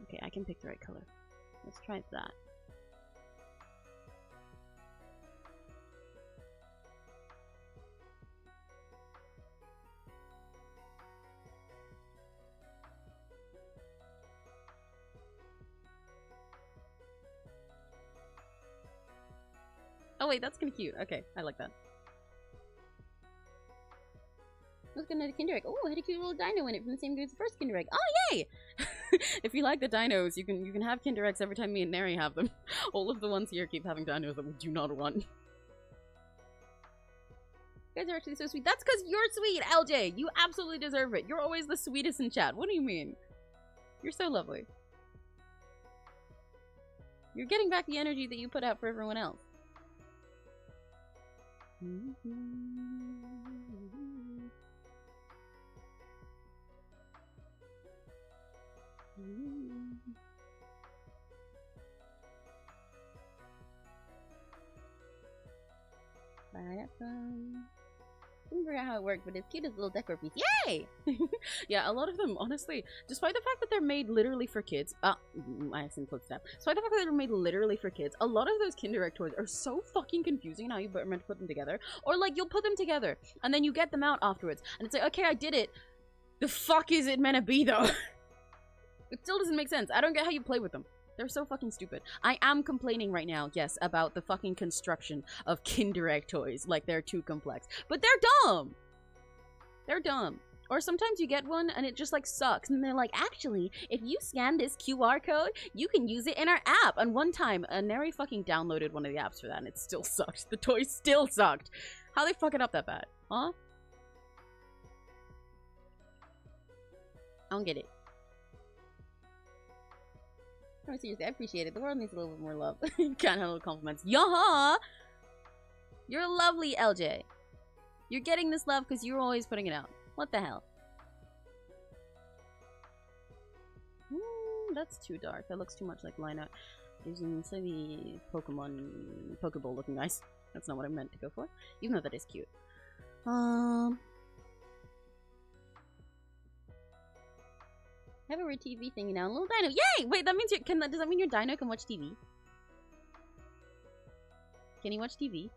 Speaker 1: Okay, I can pick the right color. Let's try that. Oh wait, that's kind of cute. Okay, I like that. Let's get another Kinder Egg. Oh, it had a cute little dino in it from the same group as the first Kinder Egg. Oh, yay! If you like the dinos, you can have Kinder Eggs every time me and Neri have them. All of the ones here keep having dinos that we do not want. You guys are actually so sweet. That's because you're sweet, LJ! You absolutely deserve it. You're always the sweetest in chat. What do you mean? You're so lovely. You're getting back the energy that you put out for everyone else. Couldn't figure out how it worked, but it's cute as a little decor piece. Yay! Yeah, a lot of them, honestly, despite the fact that they're made literally for kids, I accidentally put snap. Despite the fact that they're made literally for kids, a lot of those Kinder Egg toys are so fucking confusing how you're meant to put them together. Or like, you'll put them together, and then you get them out afterwards, and it's like, okay, I did it. The fuck is it meant to be, though? It still doesn't make sense. I don't get how you play with them. They're so fucking stupid. I am complaining right now, yes, about the fucking construction of Kinder Egg toys. Like, they're too complex. But they're dumb! They're dumb. Or sometimes you get one and it just, like, sucks. And they're like, actually, if you scan this QR code, you can use it in our app. And one time, Neri fucking downloaded one of the apps for that and it still sucked. The toy still sucked. How they fuck it up that bad? Huh? I don't get it. No, seriously, I appreciate it. The world needs a little bit more love. Can't handle compliments. Yaha! You're lovely, LJ. You're getting this love because you're always putting it out. What the hell? That's too dark. That looks too much like line art. Using slightly Pokeball looking nice. That's not what I meant to go for. Even though that is cute. I have a weird TV thingy now. A little dino. Yay! Wait, that means does that mean your dino can watch TV? Can he watch TV?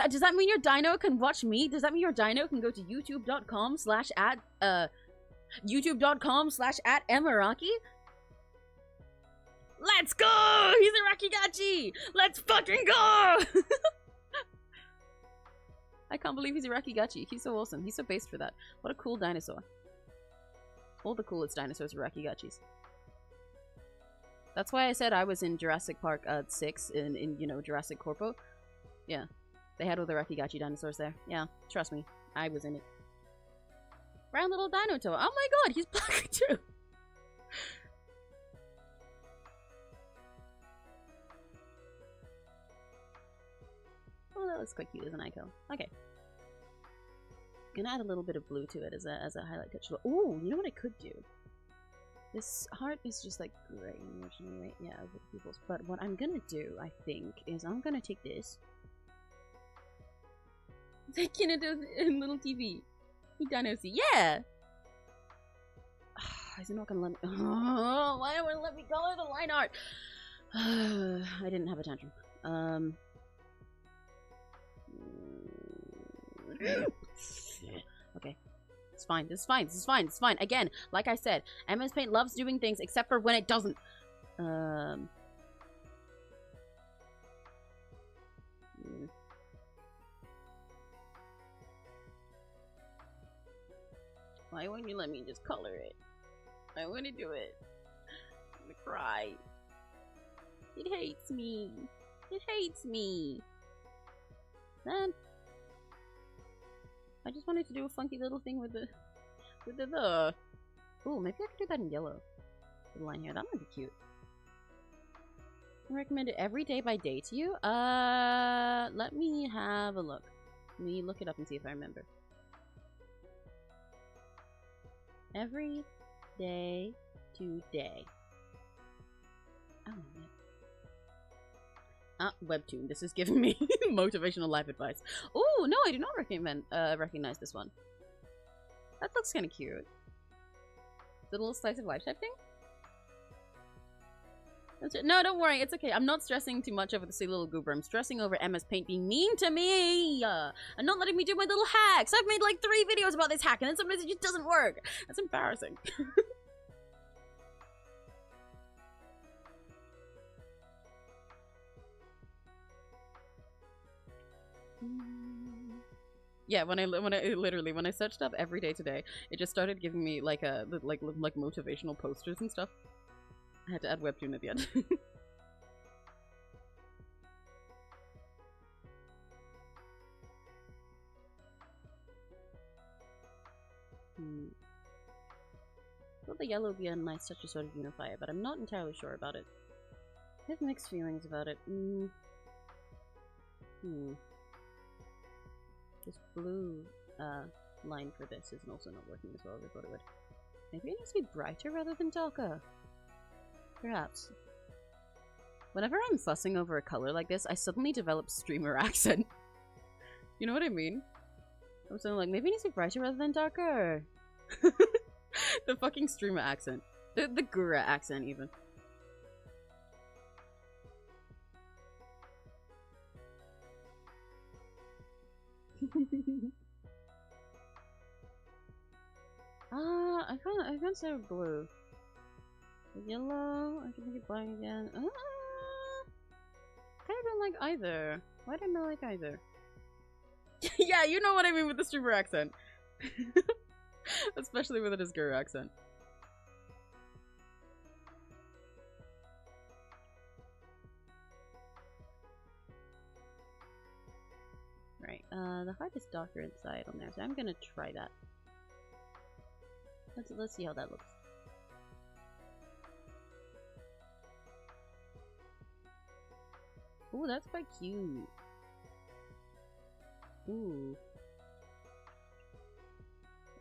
Speaker 1: Does that mean your dino can watch me? Does that mean your dino can go to youtube.com/@Emiraki? Let's go! He's a Rakigachi! Let's fucking go! I can't believe he's a Rakigachi. He's so awesome. He's so based for that. What a cool dinosaur. All the coolest dinosaurs are Rakigachis. That's why I said I was in Jurassic Park 6 in you know, Jurassic Corpo. Yeah. They had all the Rakigachi dinosaurs there. Yeah, trust me. I was in it. Brown little dino toe. Oh my god, he's black too! Oh, that looks quite cute as an icon. Okay. Gonna add a little bit of blue to it as a highlight touch. Ooh, you know what I could do? This heart is just like gray, right? Yeah, with people's. But what I'm gonna do, I think, is I'm gonna take this. Taking it a little TV. Dino see. Yeah! Is it not gonna let me? Oh, why won't it let me color the line art? I didn't have a tantrum. Okay. It's fine. This is fine. This is fine. It's fine. Again, like I said, MS Paint loves doing things except for when it doesn't. Why won't you let me just color it? I want to do it. I'm gonna cry. It hates me. It hates me. Man. I just wanted to do a funky little thing with the Ooh, maybe I could do that in yellow. The line here. That might be cute. I recommend it every day by day to you. Let me have a look. Let me look it up and see if I remember. Every day to day. Oh, man. Ah, webtoon. This is giving me motivational life advice. Oh, no, I do not recognize this one. That looks kind of cute. The little slice of life type thing? No, don't worry. It's okay. I'm not stressing too much over the silly little goober. I'm stressing over MS Paint being mean to me and not letting me do my little hacks. I've made like 3 videos about this hack and then sometimes it just doesn't work. That's embarrassing. Yeah, when I searched up every day today, it just started giving me like like motivational posters and stuff. I had to add webtoon at the end. Thought the yellow would be a nice touch to sort of unify it, but I'm not entirely sure about it. I have mixed feelings about it. This blue line for this is also not working as well as I thought it would. Maybe it needs to be brighter rather than darker. Perhaps. Whenever I'm fussing over a color like this, I suddenly develop streamer accent. You know what I mean? I'm saying like maybe it needs to be brighter rather than darker. The fucking streamer accent. The Gura accent even. I can't say blue. Yellow, I can make it black again. Kinda don't like either. Why don't I like either? Yeah, you know what I mean with the streamer accent. Especially with his Guru accent. Right, the heart is darker inside on there, so I'm gonna try that. Let's see how that looks. Ooh, that's quite cute. Ooh.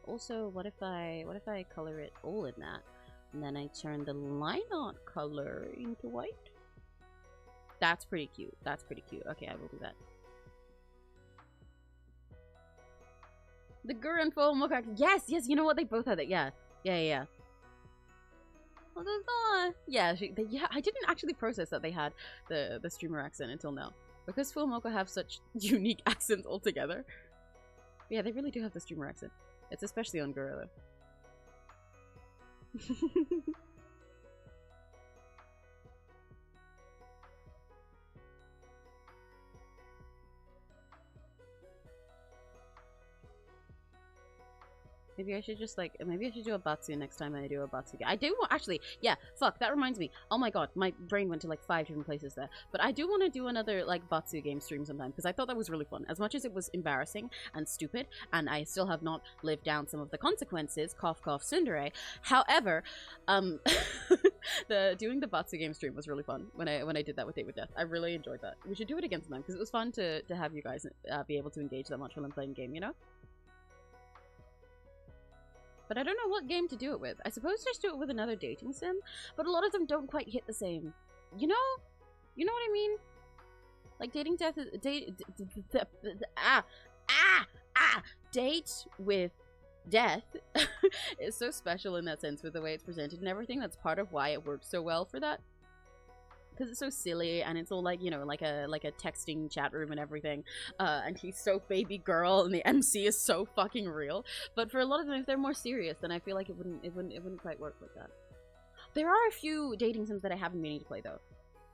Speaker 1: Also, what if I color it all in that, and then I turn the line art color into white? That's pretty cute. That's pretty cute. Okay, I will do that. The Gur and Full Mocha. Yes, yes. You know what? They both had it. Yeah, yeah. Well, there's not. Yeah, yeah. I didn't actually process that they had the streamer accent until now, because Full Mocha have such unique accents altogether. Yeah, they really do have the streamer accent. It's especially on Gorilla. Maybe I should just like, maybe I should do a Batsu next time I do a Batsu game. I do want, actually, yeah, fuck, that reminds me. Oh my god, my brain went to like 5 different places there. But I do want to do another like Batsu game stream sometime, because I thought that was really fun. As much as it was embarrassing and stupid, and I still have not lived down some of the consequences, cough cough tsundere. However, doing the Batsu game stream was really fun when I did that with Date with Death. I really enjoyed that. We should do it again sometime, because it was fun to have you guys be able to engage that much while I'm playing the game, you know? But I don't know what game to do it with. I suppose just do it with another dating sim, but a lot of them don't quite hit the same. You know? You know what I mean? Like dating death is Date with Death is so special in that sense with the way it's presented and everything. That's part of why it works so well for that. Because it's so silly and it's all like, you know, like a texting chat room and everything, and he's so baby girl and the MC is so fucking real. But for a lot of them, if they're more serious, then I feel like it wouldn't quite work like that. There are a few dating sims that I have been meaning to play though.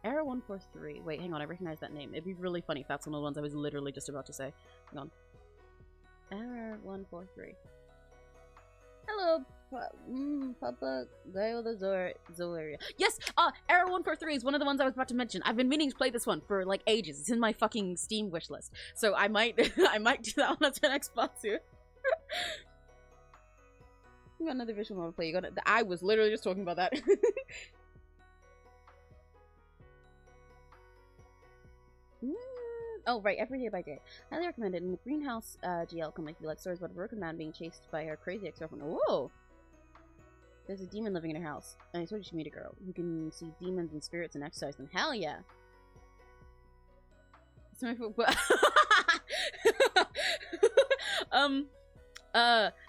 Speaker 1: Error 143. Wait, hang on, I recognize that name. It'd be really funny if that's one of the ones I was literally just about to say. Hang on. Error 143. Hello, Papa Gaio the Zoaria. Yes! Error 143 is one of the ones I was about to mention. I've been meaning to play this one for like ages. It's in my fucking Steam wishlist. So I might I might do that one as an next spot soon. You got another visual mode to play. You got it. I was literally just talking about that. Oh, right, Every Day by Day. Highly recommended. In the Greenhouse GL comic, you like stories about a broken man being chased by her crazy ex-girlfriend. Whoa! There's a demon living in her house, and I told you to meet a girl who can see demons and spirits and exercise them. Hell yeah!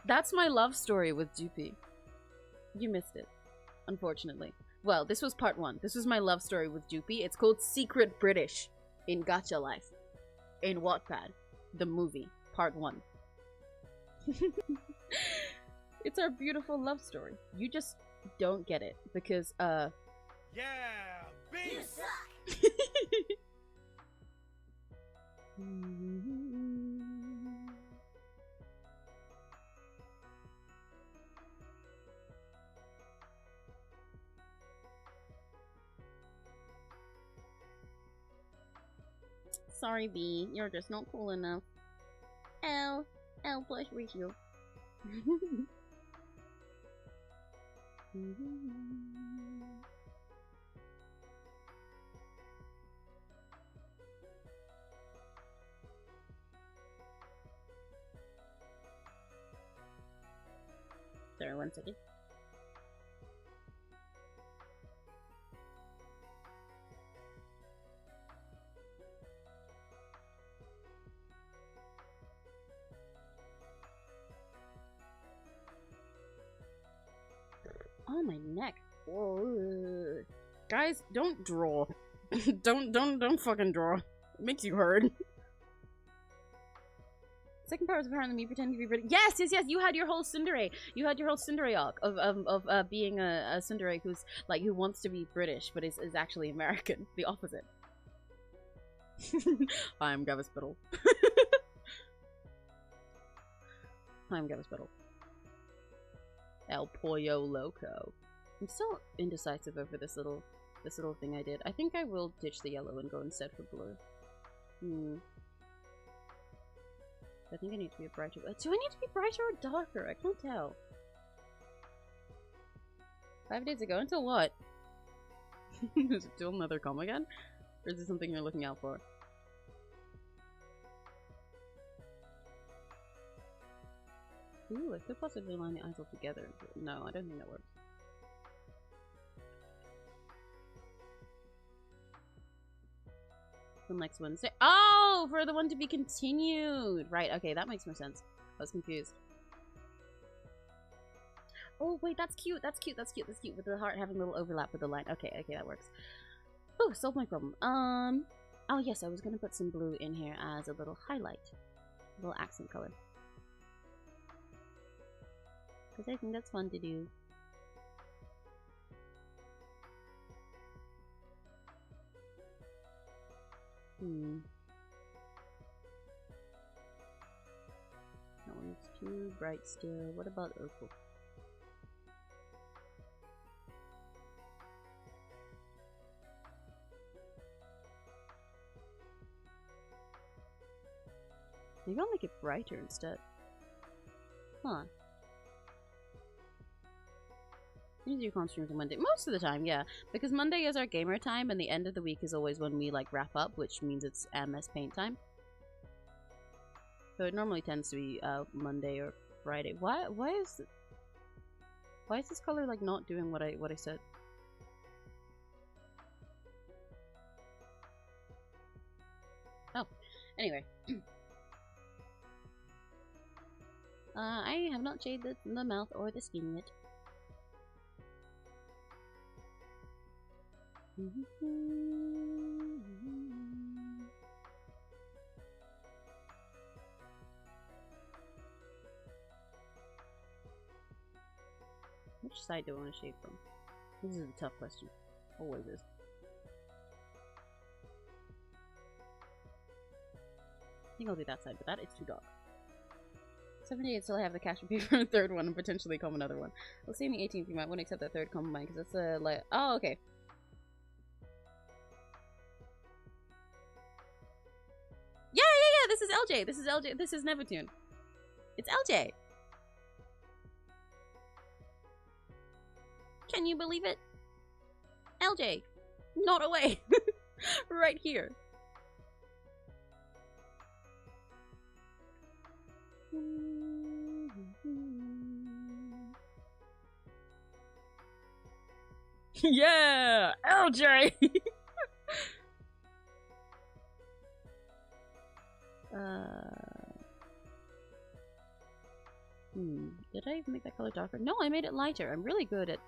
Speaker 1: That's my love story with Dupi. You missed it, unfortunately. Well, this was part 1. This was my love story with Dupi. It's called Secret British in Gacha Life. In Wattpad, the movie, part 1. It's our beautiful love story. You just don't get it because,
Speaker 3: Yeah, bitch!
Speaker 2: You suck!
Speaker 8: Sorry, B. You're just not cool enough. L plush with you. Sorry, 1 second.
Speaker 1: on my neck. Whoa. Guys, don't draw. don't fucking draw. It makes you hurt. Second part was apparently me pretending to be British. Yes, yes, yes. You had your whole tsundere. You had your whole tsundere arc of being a tsundere who's like who wants to be British but is actually American. The opposite. I'm 𝘆cie𝘂𝗿. I'm 𝘆cie𝘂𝗿. El Pollo Loco. I'm still indecisive over this little thing I did. I think I will ditch the yellow and go instead for blue. I think I need to be a brighter. Do I need to be brighter or darker? I can't tell. 5 days ago? Until what? Is it still another com again? Or is it something you're looking out for? Ooh, I could possibly line the eyes all together. No, I don't think that works. Next Wednesday. Oh, for the one to be continued. Right, okay, that makes more sense. I was confused. Oh, wait, that's cute. That's cute. That's cute. That's cute. With the heart having a little overlap with the line. Okay, okay, that works. Oh, solved my problem. Oh, yes, I was going to put some blue in here as a little highlight. A little accent color. Because I think that's fun to do. That one's too bright still. What about Urkel? Maybe I'll make it brighter instead. Huh. Usually you can't stream on Monday. Most of the time, yeah. Because Monday is our gamer time and the end of the week is always when we like wrap up, which means it's MS Paint time. So it normally tends to be Monday or Friday. Why is this color like not doing what I said? Oh, anyway. I have not shaded the mouth or the skin yet. Which side do I want to shade from? This is a tough question. Always is. I think I'll do that side, but that is too dark. 7 days till I have the cash to pay for a third one and potentially comb another one. We'll see on the 18th. You might want to accept that third combine because that's a like. Oh, okay. Yeah. This is 𝘆cie. This is 𝘆cie. This is Neptune. It's 𝘆cie. Can you believe it? 𝘆cie. Not away. Right here. Yeah! 𝘆cie! Did I make that color darker? No, I made it lighter. I'm really good at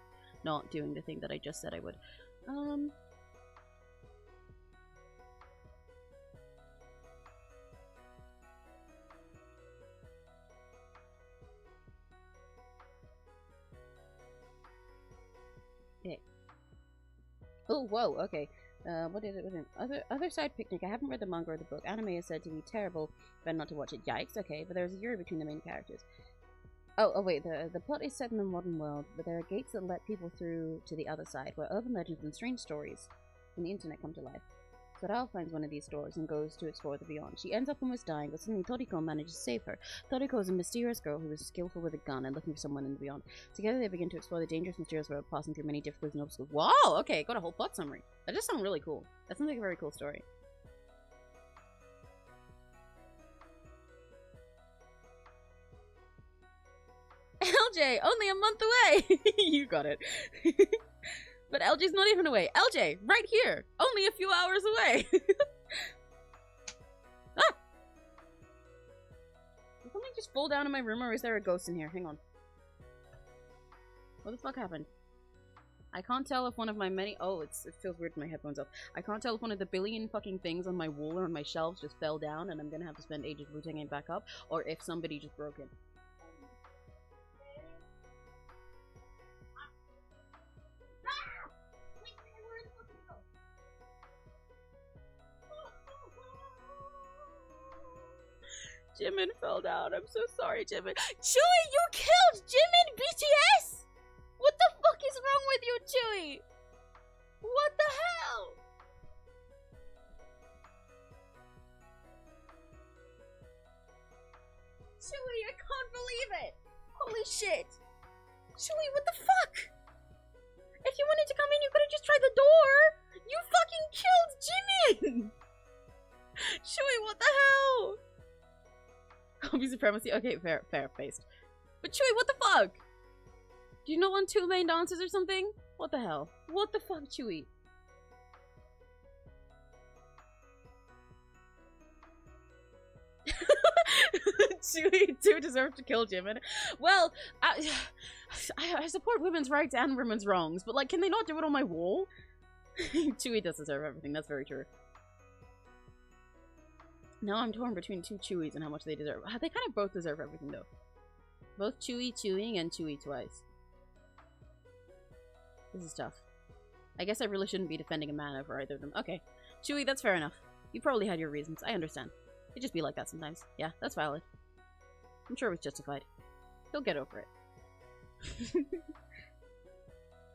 Speaker 1: not doing the thing that I just said I would. Okay. Oh, whoa, okay. What is it within? Other side picnic. I haven't read the manga or the book. Anime is said to be terrible, but not to watch it. Yikes, okay. But there's a Yuri between the main characters. Oh wait, the plot is set in the modern world, but there are gates that let people through to the other side, where urban legends and strange stories from the internet come to life. So Al finds one of these doors and goes to explore the beyond. She ends up almost dying, but suddenly Toriko manages to save her. Toriko is a mysterious girl who is skillful with a gun and looking for someone in the beyond. Together they begin to explore the dangerous mysterious world, passing through many difficulties and obstacles. Wow, okay, got a whole plot summary. That just sounds really cool. That sounds like a very cool story. 𝘆cie, only a month away! You got it. But 𝘆cie's not even away. 𝘆cie, right here! Only a few hours away! Ah! Did something just fall down in my room, or is there a ghost in here? Hang on. What the fuck happened? I can't tell if one of my many— oh, it feels weird with my headphones off. I can't tell if one of the billion fucking things on my wall or on my shelves just fell down and I'm gonna have to spend ages rooting it back up, or if somebody just broke it. Jimin fell down. I'm so sorry, Jimin. Chewie, you killed Jimin BTS! What the fuck is wrong with you, Chewie? What the hell? Chewie, I can't believe it! Holy shit! Chewie, what the fuck? If you wanted to come in, you could have just tried the door! You fucking killed Jimin! Chewie, what the hell? Hobby supremacy. Okay, fair faced. But Chewie, what the fuck? Do you not want 2 main dancers or something? What the hell? What the fuck, Chewie? Chewie do deserve to kill Jimin. Well, I support women's rights and women's wrongs, but like, can they not do it on my wall? Chewie does deserve everything. That's very true. Now I'm torn between 2 Chewies and how much they deserve. They kind of both deserve everything, though. Both Chewie chewing and Chewie twice. This is tough. I guess I really shouldn't be defending a man over either of them. Okay. Chewie, that's fair enough. You probably had your reasons. I understand. It just be like that sometimes. Yeah, that's valid. I'm sure it was justified. He'll get over it.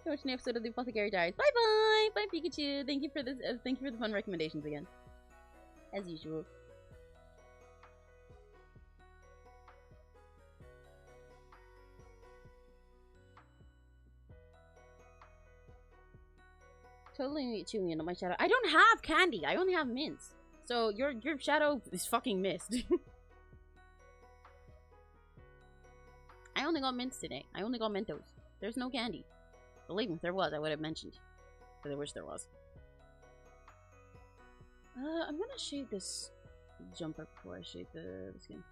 Speaker 1: Watch an episode of the Apothecary Diaries. Bye bye! Bye Pikachu! Thank you for this. Thank you for the fun recommendations again. As usual. Totally meet Chewie into my shadow. I don't have candy. I only have mints. So your shadow is fucking missed. I only got mints today. I only got Mentos. There's no candy. Believe me, if there was, I would have mentioned. Because I wish there was. I'm gonna shade this jumper before I shade the skin.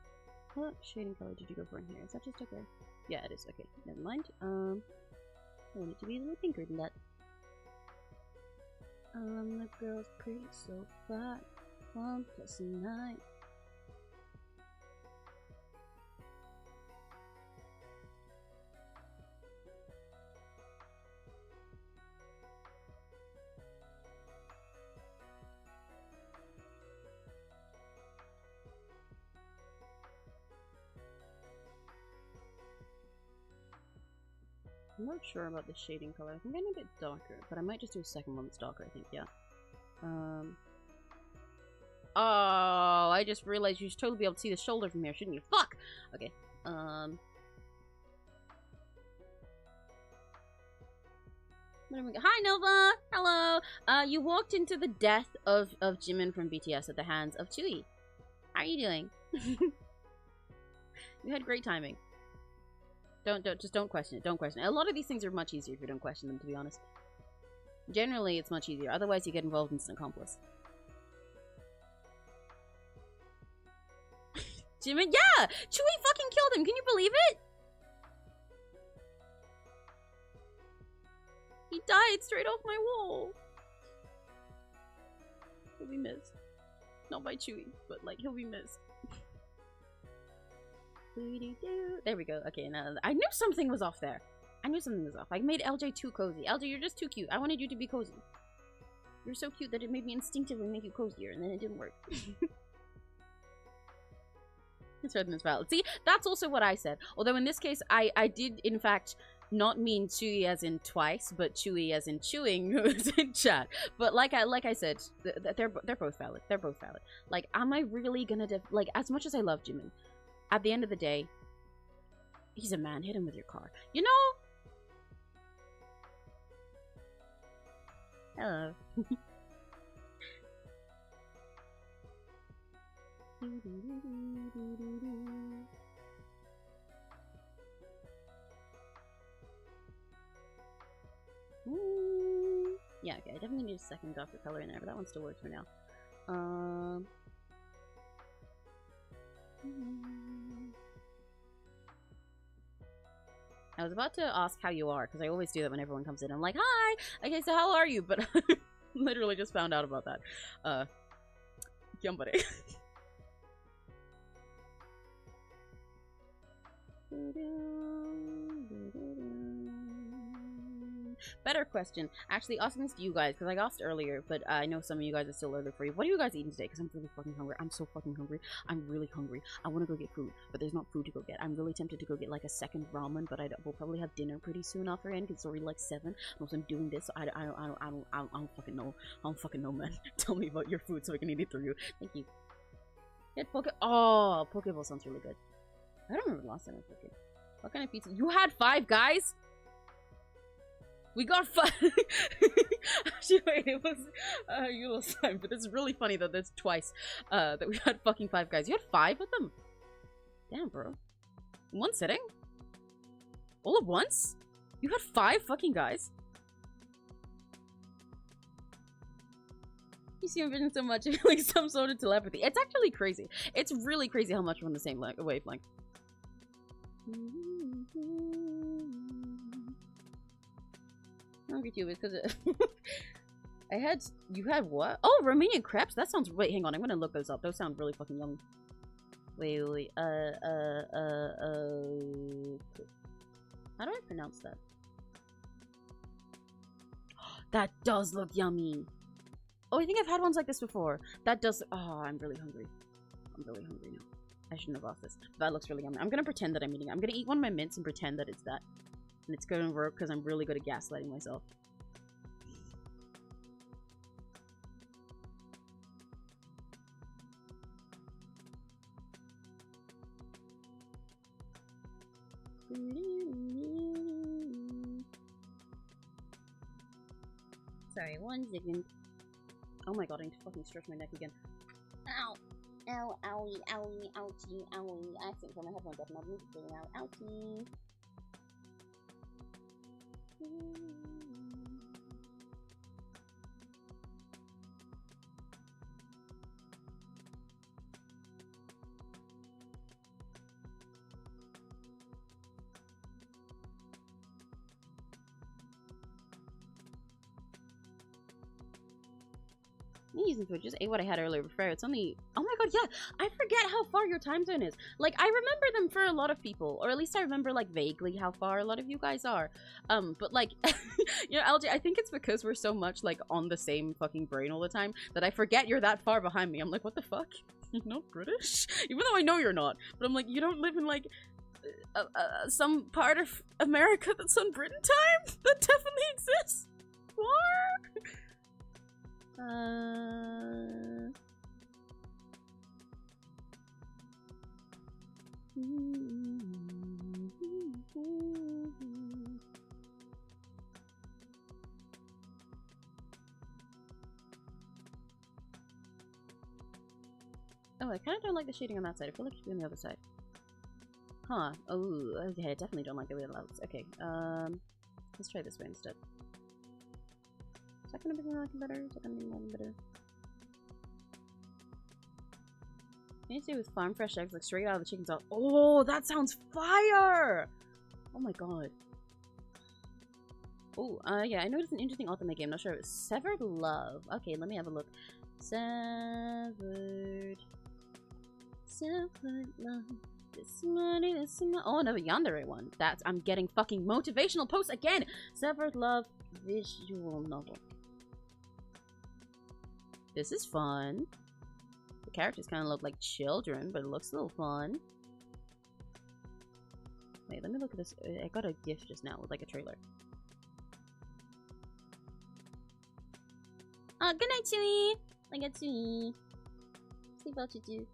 Speaker 1: What shading color did you go for in here? Is that just okay? Yeah, it is. Okay, never mind. I want it to be a little pinker than that. The girl's pretty, so fat. 1 + 9. I'm not sure about the shading color. I think I need it darker, but I might just do a second one that's darker, I think, yeah. Oh, I just realized you should totally be able to see the shoulder from here, shouldn't you? Fuck! Okay, What do we got? Hi, Nova! Hello! You walked into the death of Jimin from BTS at the hands of Chewie. How are you doing? You had great timing. Just don't question it. Don't question it. A lot of these things are much easier if you don't question them, to be honest. Generally, it's much easier. Otherwise, you get involved in an accomplice. Jimin, yeah! Chewie fucking killed him! Can you believe it? He died straight off my wall. He'll be missed. Not by Chewie, but like, he'll be missed. There we go. Okay, now I knew something was off there. I knew something was off. I made LJ too cozy. LJ, you're just too cute. I wanted you to be cozy. You're so cute that it made me instinctively make you cozier, and then it didn't work. It's rather than valid. See, that's also what I said. Although in this case, I did in fact not mean Chewie as in twice, but Chewie as in chewing who's in chat. But like I said, they're both valid. They're both valid. Like, am I really gonna like, as much as I love Jimin, at the end of the day, he's a man. Hit him with your car. You know? Hello. Yeah, okay. I definitely need a second darker color in there, but that one still works for now. I was about to ask how you are, because I always do that when everyone comes in. I'm like, hi! Okay, so how are you? But literally just found out about that. Yambare. Better question. Actually, asking this to you guys, because I asked earlier, but I know some of you guys are still early for you. What are you guys eating today? Because I'm really fucking hungry. I'm so fucking hungry. I'm really hungry. I want to go get food, but there's not food to go get. I'm really tempted to go get like a second ramen, but we'll probably have dinner pretty soon after end, because it's already like 7. And also I'm doing this, so I don't fucking know. I don't fucking know, man. Tell me about your food so I can eat it through you. Thank you. Get Oh, Pokeball sounds really good. I don't remember the last time I was cooking. What kind of pizza? You had 5 guys? We got 5. Actually, wait, it was Yule's time, but it's really funny that there's twice that we had fucking 5 guys. You had 5 of them? Damn, bro. In one sitting? All at once? You had 5 fucking guys? You see vision so much, like some sort of telepathy. It's actually crazy. It's really crazy how much we're on the same wavelength. Hungry too, because you had what? Oh, Romanian crepes? That sounds, wait, hang on, I'm gonna look those up. Those sound really fucking yummy. Wait, how do I pronounce that? That does look yummy. Oh, I think I've had ones like this before. That does, oh, I'm really hungry. I'm really hungry now. I shouldn't have asked this. That looks really yummy. I'm gonna pretend that I'm eating it. I'm gonna eat one of my mints and pretend that it's that. And it's gonna work because I'm really good at gaslighting myself. Sorry, 1 second. Oh my god, I need to fucking stretch my neck again. Ow! Ow, owie, owie, ouchie, owie. I accidentally put my headphones up and I'm music really loud. Ouchie. Using food, just ate what I had earlier before. It's only, oh my god, yeah, I forget how far your time zone is. Like, I remember them for a lot of people, or at least I remember like vaguely how far a lot of you guys are. But like, you know, LJ, I think it's because we're so much like on the same fucking brain all the time that I forget you're that far behind me. I'm like, what the fuck? You're not British? Even though I know you're not, but I'm like, you don't live in like some part of America that's on Britain time? That definitely exists. What? Oh, I kind of don't like the shading on that side. I feel like it should be on the other side. Huh. Oh, okay. I definitely don't like the way it looks. Okay. Let's try this way instead. Is that gonna be looking better? Is that gonna be looking better? Can you see with farm fresh eggs, like straight out of the chicken's out? Oh, that sounds fire! Oh my god. Oh, yeah, I noticed an interesting ultimate game. Not sure it was Severed Love. Okay, let me have a look. Severed Love. This money, this money. Oh, another yandere one. That's, I'm getting fucking motivational posts again. Severed Love visual novel. This is fun. The characters kind of look like children, but it looks a little fun. Wait, let me look at this. I got a gift just now with like a trailer. Oh, good night, Chewie! I got Chewie. Sleep well, Choo-choo.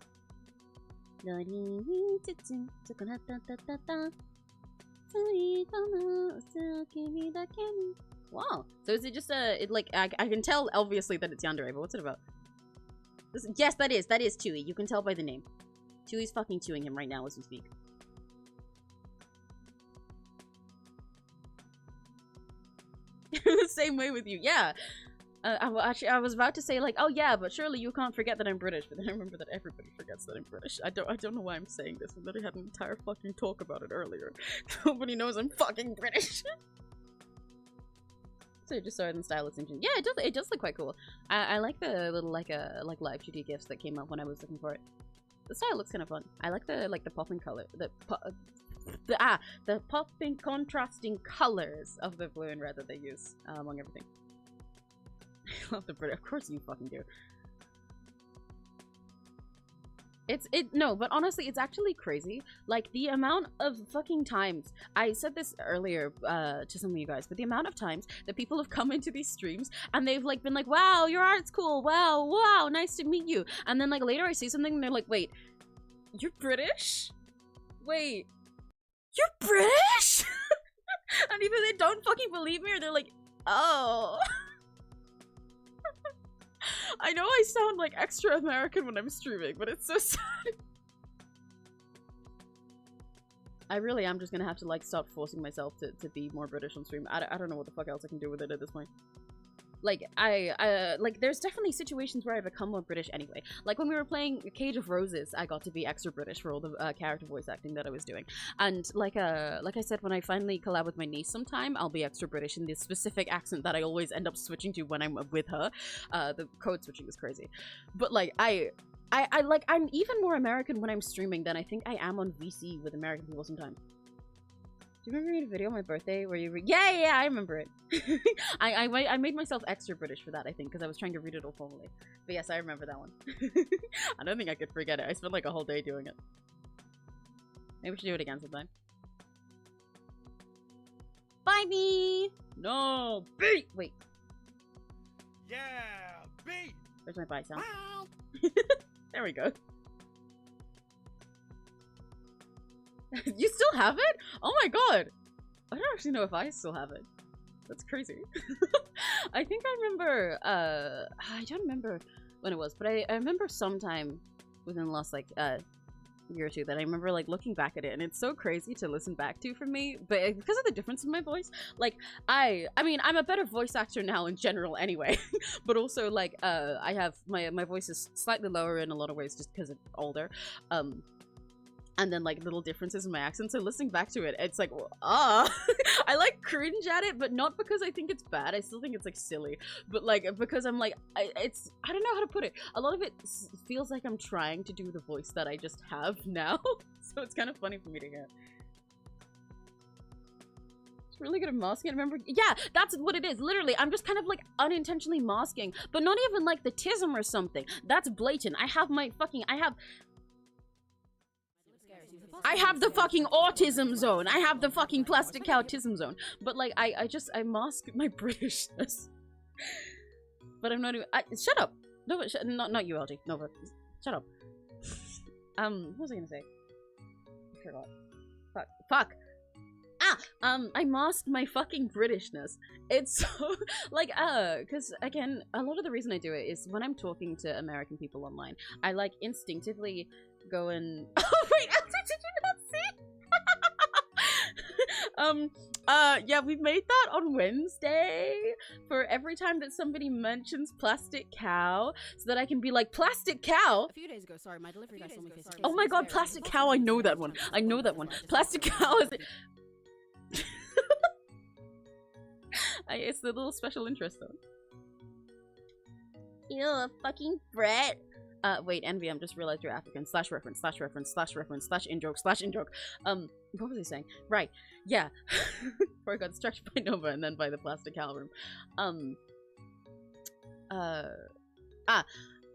Speaker 1: Wow. So is it just it like, I can tell obviously that it's yandere, but what's it about? Yes, that is Chewie. You can tell by the name. Chewie's fucking chewing him right now as we speak. The same way with you. Yeah. I was about to say like, oh yeah, but surely you can't forget that I'm British. But then I remember that everybody forgets that I'm British. I don't know why I'm saying this. I literally had an entire fucking talk about it earlier. Nobody knows I'm fucking British. So just saw it in stylus engine. Yeah, it does look quite cool. I like the little like live 2D gifs that came up when I was looking for it. The style looks kind of fun. I like the popping color, the popping contrasting colors of the blue and red that they use among everything. I love the British. Of course you fucking do. No, but honestly, it's actually crazy. Like, the amount of fucking times, I said this earlier to some of you guys, but the amount of times that people have come into these streams and they've like been like, wow, your art's cool, wow, nice to meet you. And then like later I see something and they're like, wait, you're British? Wait, you're British? And either they don't fucking believe me or they're like, oh. I know I sound like extra American when I'm streaming, but it's so sad. I really am just gonna have to like stop forcing myself to be more British on stream. I don't know what the fuck else I can do with it at this point. Like, like, there's definitely situations where I become more British anyway. Like, when we were playing Cage of Roses, I got to be extra British for all the character voice acting that I was doing. And, like I said, when I finally collab with my niece sometime, I'll be extra British in the specific accent that I always end up switching to when I'm with her. The code switching is crazy. But, like, I'm even more American when I'm streaming than I think I am on VC with American people sometimes. Do you remember me in a video on my birthday where you yeah, I remember it. I made myself extra British for that, I think, because I was trying to read it all formally. But yes, I remember that one. I don't think I could forget it. I spent like a whole day doing it. Maybe we should do it again sometime. Bye, me! No! B! Wait.
Speaker 3: Yeah, B!
Speaker 1: Where's my bye sound? There we go. You still have it? Oh my god! I don't actually know if I still have it. That's crazy. I think I remember, I don't remember when it was, but I remember sometime within the last, like, year or two that I remember, like, looking back at it, and it's so crazy to listen back to for me, but because of the difference in my voice, like, I mean, I'm a better voice actor now in general anyway, but also, like, I have, my voice is slightly lower in a lot of ways just because it's older, and then like little differences in my accent, so listening back to it, it's like, I like cringe at it, but not because I think it's bad. I still think it's like silly, but like because I'm like, I don't know how to put it. A lot of it feels like I'm trying to do the voice that I just have now, so it's kind of funny for me to hear. It's really good at masking. I remember, yeah, that's what it is. Literally, I'm just kind of like unintentionally masking, but not even like the tism or something. That's blatant. I have the fucking autism zone. I have the fucking plastic cow autism zone. But like, I mask my Britishness. But I'm not even. Shut up. No, not you, LG. No, but shut up. What was I gonna say? I forgot. Fuck. I masked my fucking Britishness. It's so, like, because, again, a lot of the reason I do it is when I'm talking to American people online, I, like, instinctively go and... Oh, wait, did you not see? Yeah, we made that on Wednesday for every time that somebody mentions plastic cow, so that I can be like, plastic cow?
Speaker 9: A few days ago, sorry, my delivery guy told me face to face.
Speaker 1: Oh my god, plastic cow, I know that one. I know that one. Plastic cow is... It's the little special interest though. Ew, fucking Brett. Wait, Envy, I'm just realized you're African. /reference, /reference, /reference, /in joke. What was he saying? Right, yeah. Before I got stretched by Nova and then by the plastic cow room.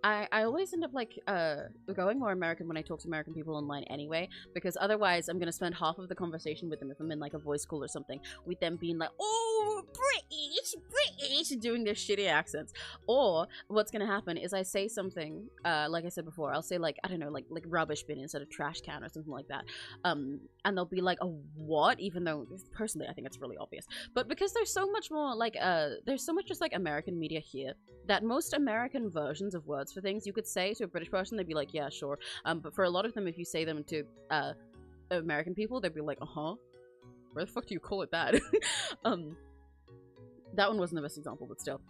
Speaker 1: I always end up like going more American when I talk to American people online anyway, because otherwise I'm gonna spend half of the conversation with them if I'm in like a voice call or something, with them being like, oh, British, doing their shitty accents. Or what's gonna happen is I say something, like I said before, I'll say like, I don't know, like rubbish bin instead of trash can or something like that, and they'll be like, oh, what? Even though personally I think it's really obvious, but because there's so much more like there's so much just like American media here that most American versions of words for things you could say to a British person, they'd be like, yeah, sure. But for a lot of them, if you say them to American people, they'd be like, where the fuck do you call it that? That one wasn't the best example, but still.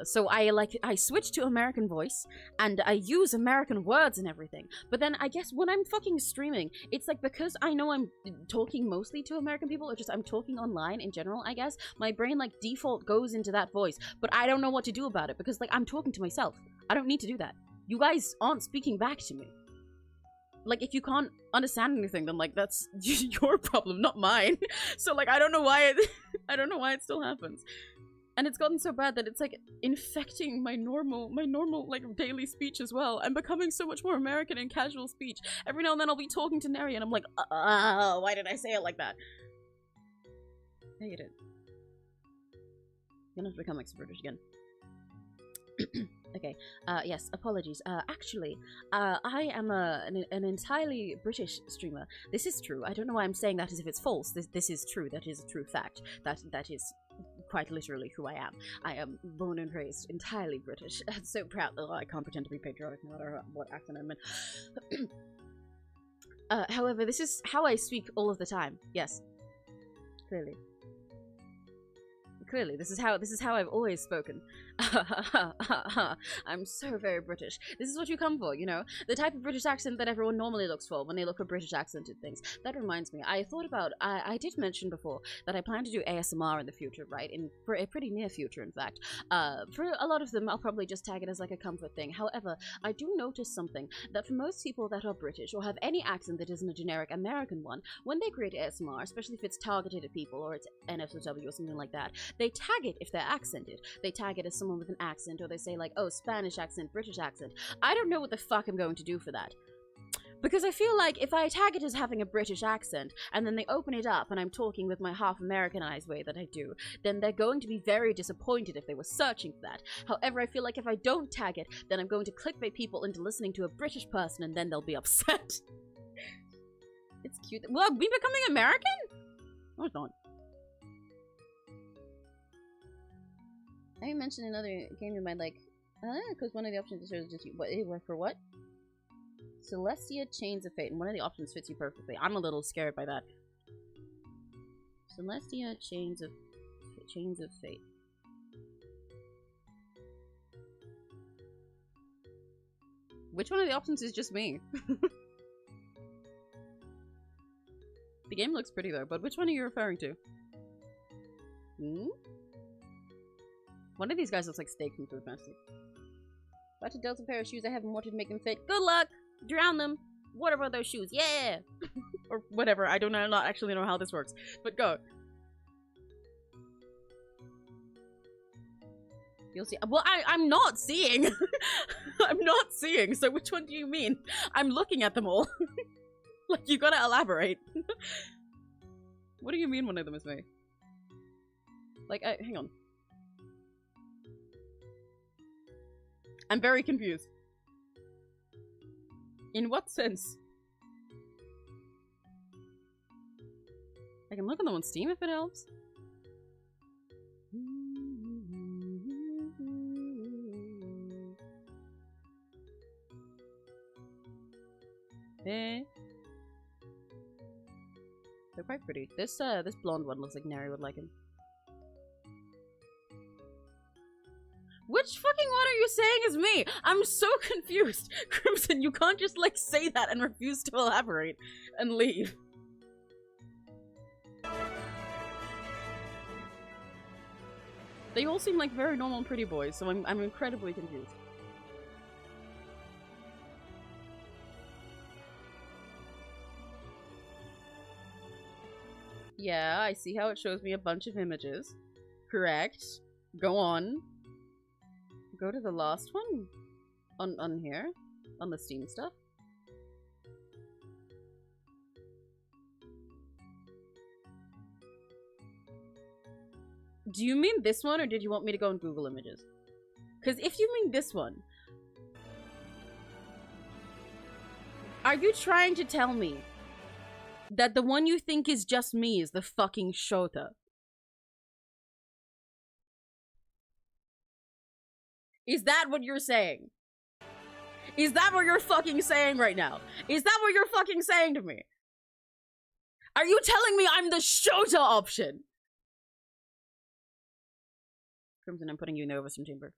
Speaker 1: So I switch to American voice, and I use American words and everything. But then I guess when I'm fucking streaming, it's like because I know I'm talking mostly to American people, or just I'm talking online in general, I guess, my brain like default goes into that voice. But I don't know what to do about it, because like I'm talking to myself. I don't need to do that. You guys aren't speaking back to me. Like, if you can't understand anything, then like that's your problem, not mine. So like I don't know why it still happens. And it's gotten so bad that it's like infecting my normal like daily speech as well. I'm becoming so much more American in casual speech. Every now and then I'll be talking to Neri and I'm like, why did I say it like that? I hate it. I'm gonna become extra British again. Okay, yes, apologies. Actually, I am an entirely British streamer. This is true. I don't know why I'm saying that as if it's false. This is true. That is a true fact. That is quite literally who I am. I am born and raised entirely British. I'm so proud that I can't pretend to be patriotic no matter what accent I'm in. However, this is how I speak all of the time. Yes. Clearly. Clearly, this is how I've always spoken. I'm so very British. This is what you come for, you know? The type of British accent that everyone normally looks for when they look for British accented things. That reminds me, I thought about, I did mention before that I plan to do ASMR in the future, right? For a pretty near future, in fact. For a lot of them, I'll probably just tag it as like a comfort thing. However, I do notice something, that for most people that are British, or have any accent that isn't a generic American one, when they create ASMR, especially if it's targeted at people, or it's NSFW or something like that, they tag it if they're accented. They tag it as someone with an accent, or they say like, oh, Spanish accent, British accent. I don't know what the fuck I'm going to do for that. Because I feel like if I tag it as having a British accent, and then they open it up and I'm talking with my half-Americanized way that I do, then they're going to be very disappointed if they were searching for that. However, I feel like if I don't tag it, then I'm going to clickbait people into listening to a British person, and then they'll be upset. It's cute. Well, we becoming American? No, it's not. I mentioned another game you might like. Because one of the options is just you. What? For what? 𝘆cie Chains of Fate, and one of the options fits you perfectly. I'm a little scared by that. 𝘆cie Chains of Fate. Which one of the options is just me? The game looks pretty though, but which one are you referring to? Hmm? One of these guys looks like steak from Food Fantasy. About to Delta pair of shoes I haven't wanted to make them fit. Good luck! Drown them! What about those shoes? Yeah! Or whatever. I don't know. I not actually know how this works. But go. You'll see. Well, I'm not seeing! I'm not seeing, so which one do you mean? I'm looking at them all. Like, you gotta elaborate. What do you mean one of them is me? Like, hang on. I'm very confused. In what sense? I can look at them on Steam if it helps. Eh. They're quite pretty. This blonde one looks like Neri would like him. Which fucking one are you saying is me? I'm so confused. Crimson, you can't just like say that and refuse to elaborate and leave. They all seem like very normal and pretty boys, so I'm incredibly confused. Yeah, I see how it shows me a bunch of images. Correct. Go on. Go to the last one on here, on the Steam stuff. Do you mean this one, or did you want me to go on Google Images? Because if you mean this one, are you trying to tell me that the one you think is just me is the fucking Shota? Is that what you're saying? Is that what you're fucking saying right now? Is that what you're fucking saying to me? Are you telling me I'm the Shota option? Crimson, I'm putting you in the overstim chamber.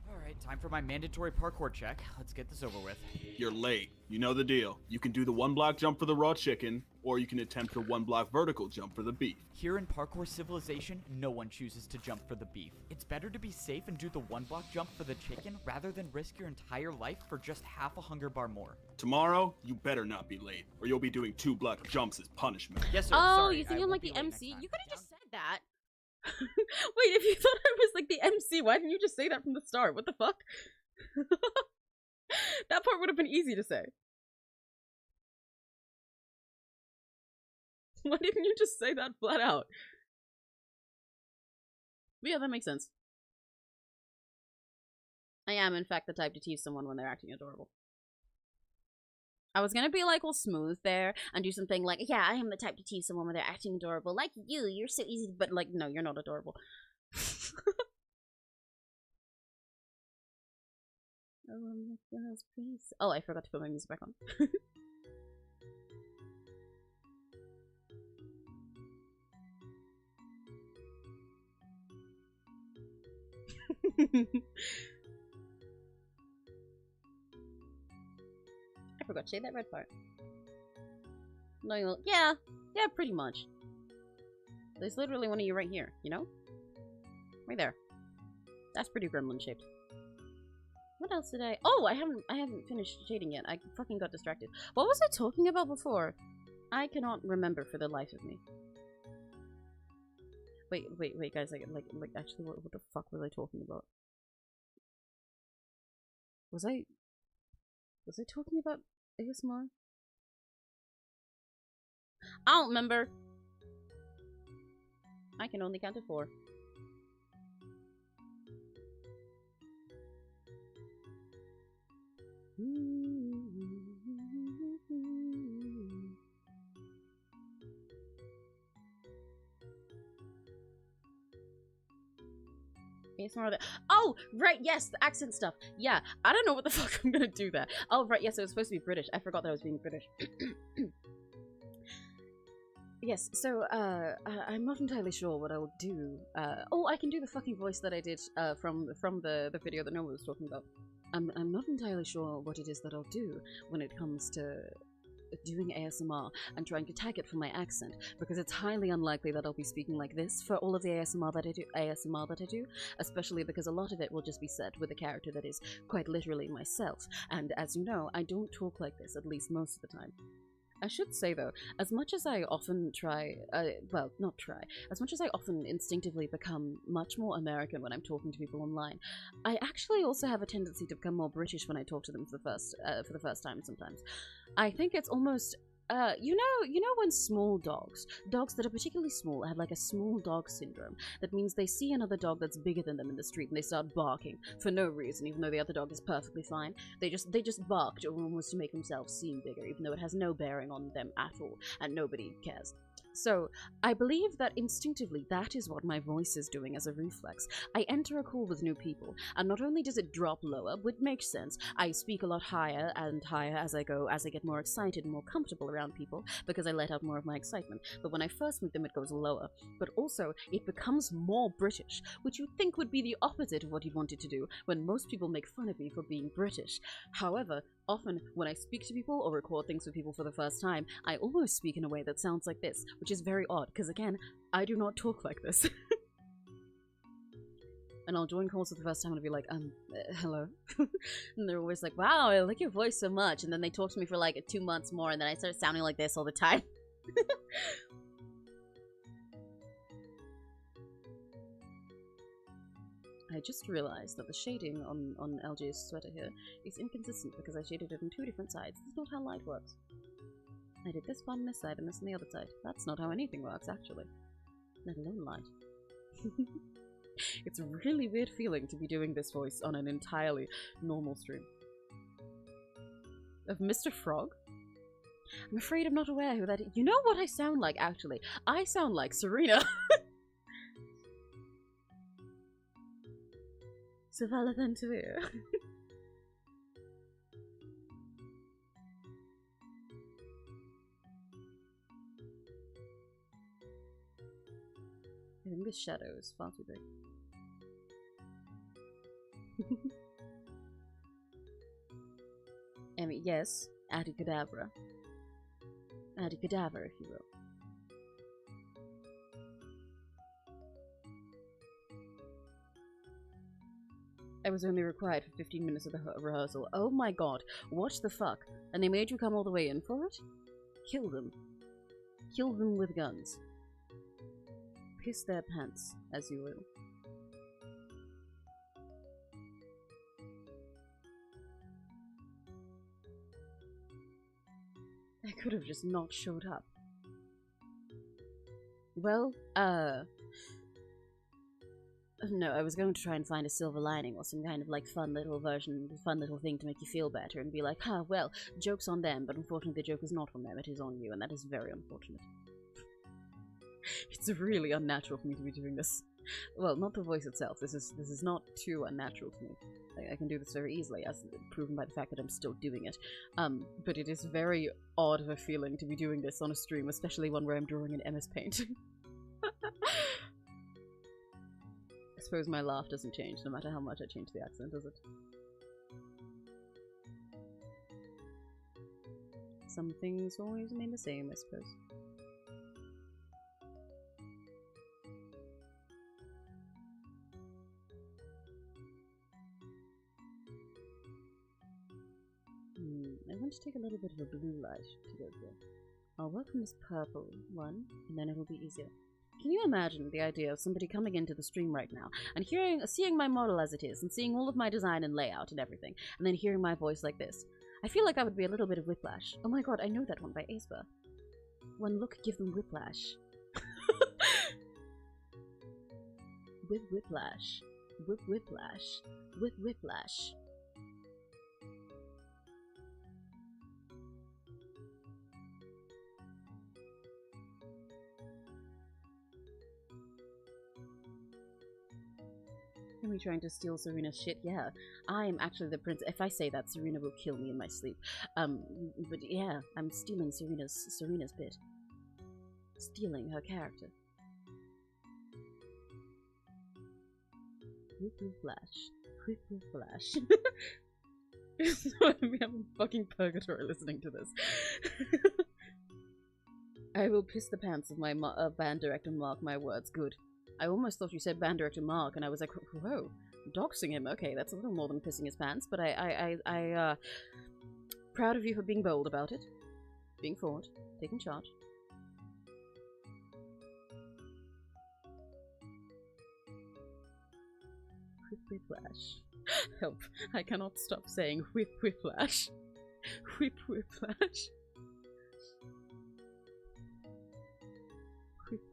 Speaker 10: Alright, time for my mandatory parkour check. Let's get this over with.
Speaker 11: You're late. You know the deal. You can do the 1 block jump for the raw chicken, or you can attempt the 1 block vertical jump for the beef.
Speaker 10: Here in parkour civilization, no one chooses to jump for the beef. It's better to be safe and do the 1 block jump for the chicken rather than risk your entire life for just half a hunger bar more.
Speaker 11: Tomorrow, you better not be late, or you'll be doing 2 block jumps as punishment.
Speaker 10: Yes, sir.
Speaker 1: Oh,
Speaker 10: Sorry,
Speaker 1: you think
Speaker 10: I
Speaker 1: I'm
Speaker 10: won't
Speaker 1: like
Speaker 10: be
Speaker 1: the
Speaker 10: late
Speaker 1: MC?
Speaker 10: next time.
Speaker 1: You could have just said that. Wait, if you thought I was like the MC, why didn't you just say that from the start? What the fuck? That part would have been easy to say. Why didn't you just say that flat out? But yeah, that makes sense. I am, in fact, the type to tease someone when they're acting adorable. I was gonna be like all smooth there and do something like, yeah, I am the type to tease someone when they're acting adorable. Like you, you're so easy, but like, no, you're not adorable. Oh, I forgot to put my music back on. I forgot to say that red part. No, you'll, yeah, pretty much. There's literally one of you right here, you know? Right there. That's pretty gremlin shaped. What else did I? Oh, I haven't finished shading yet. I fucking got distracted. What was I talking about before? I cannot remember for the life of me. Wait, guys! Like, actually, what the fuck was I talking about? Was I talking about ASMR? I don't remember. I can only count to 4. ASMR that. Oh, right, yes, the accent stuff. Yeah, I don't know what the fuck I'm gonna do there. Oh, right, yes, it was supposed to be British. I forgot that I was being British. Yes, so, I'm not entirely sure what I will do. Oh, I can do the fucking voice that I did, from the video that no one was talking about. I'm not entirely sure what it is that I'll do when it comes to doing ASMR and trying to tag it for my accent, because it's highly unlikely that I'll be speaking like this for all of the ASMR that I do, especially because a lot of it will just be said with a character that is quite literally myself, and as you know, I don't talk like this, at least most of the time. I should say though, as much as I often as much as I often instinctively become much more American when I'm talking to people online, I actually also have a tendency to become more British when I talk to them for the first time sometimes. I think it's almost, you know when small dogs that are particularly small have like a small dog syndrome, that means they see another dog that's bigger than them in the street and they start barking for no reason, even though the other dog is perfectly fine. They just barked almost to make themselves seem bigger, even though it has no bearing on them at all, and nobody cares. So, I believe that instinctively that is what my voice is doing as a reflex. I enter a call with new people, and not only does it drop lower, which makes sense, I speak a lot higher and higher as I go, as I get more excited and more comfortable around people, because I let out more of my excitement. But when I first meet them, it goes lower. But also, it becomes more British, which you'd think would be the opposite of what you'd want it to do, when most people make fun of me for being British. However, often, when I speak to people or record things with people for the first time, I almost speak in a way that sounds like this, which is very odd, because again, I do not talk like this. And I'll join calls for the first time and I'll be like, hello? And they're always like, wow, I like your voice so much. And then they talk to me for like 2 months more, and then I start sounding like this all the time. I just realized that the shading on LG's sweater here is inconsistent because I shaded it on 2 different sides. That's not how light works. I did this part on this side and this on the other side. That's not how anything works, actually. Let alone light. It's a really weird feeling to be doing this voice on an entirely normal stream. Of Mr. Frog? I'm afraid I'm not aware who that is. You know what I sound like, actually? I sound like Serena. Savala Ventura. I think the shadow is far too big. I mean, yes, Adicadabra. Adicadaver, if you will. I was only required for 15 minutes of the rehearsal. Oh my god, what the fuck? And they made you come all the way in for it? Kill them. Kill them with guns. Piss their pants, as you will. I could have just not showed up. Well, no, I was going to try and find a silver lining or some kind of like fun little thing to make you feel better and be like, well, joke's on them, but unfortunately the joke is not on them, it is on you, and that is very unfortunate. It's really unnatural for me to be doing this. Well, not the voice itself, this is not too unnatural to me. I can do this very easily, as proven by the fact that I'm still doing it. But it is very odd of a feeling to be doing this on a stream, especially one where I'm drawing in MS Paint. I suppose my laugh doesn't change, no matter how much I change the accent, does it? Some things always remain the same, I suppose. I want to take a little bit of a blue light to go through. I'll work on this purple one, and then it'll be easier. Can you imagine the idea of somebody coming into the stream right now and seeing my model as it is, and seeing all of my design and layout and everything, and then hearing my voice like this? I feel like that would be a little bit of whiplash. Oh my god, I know that one by 𝘆cie_𝗿𝗿. One look, give them whiplash. With whiplash. With whiplash. With whiplash. Are we trying to steal Serena's shit? Yeah, I'm actually the prince. If I say that, Serena will kill me in my sleep. But yeah, I'm stealing Serena's bit. Stealing her character. Whiplash. Whiplash. I'm in fucking purgatory listening to this. I will piss the pants of my band director Mark, my words. Good. I almost thought you said band director Mark, and I was like, whoa, doxing him. Okay, that's a little more than pissing his pants, but I proud of you for being bold about it. Being forward. Taking charge. Whiplash. Help. I cannot stop saying whiplash. Whiplash.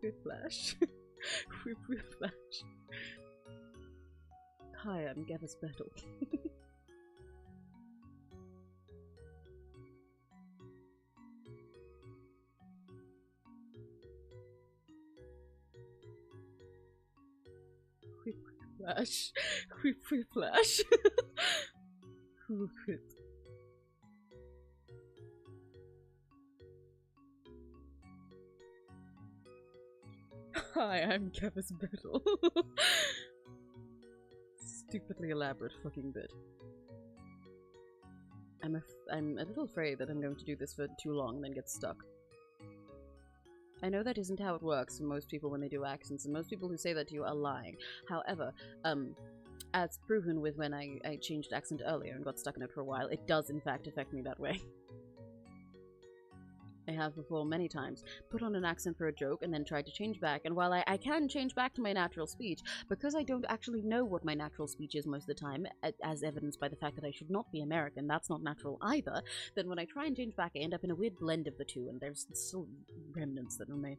Speaker 1: Whiplash. Whiplash. Hi, I'm 𝘆cie_𝗿𝗿. Whiplash. Whiplash. Hi, I'm 𝘆cie_𝗿𝗿. Stupidly elaborate fucking bit. I'm a little afraid that I'm going to do this for too long and then get stuck. I know that isn't how it works for most people when they do accents, and most people who say that to you are lying. However, as proven with when I changed accent earlier and got stuck in it for a while, it does in fact affect me that way. I have before many times put on an accent for a joke and then tried to change back, and while I can change back to my natural speech, because I don't actually know what my natural speech is most of the time, as evidenced by the fact that I should not be American, that's not natural either, then when I try and change back I end up in a weird blend of the two, and there's still remnants that remain.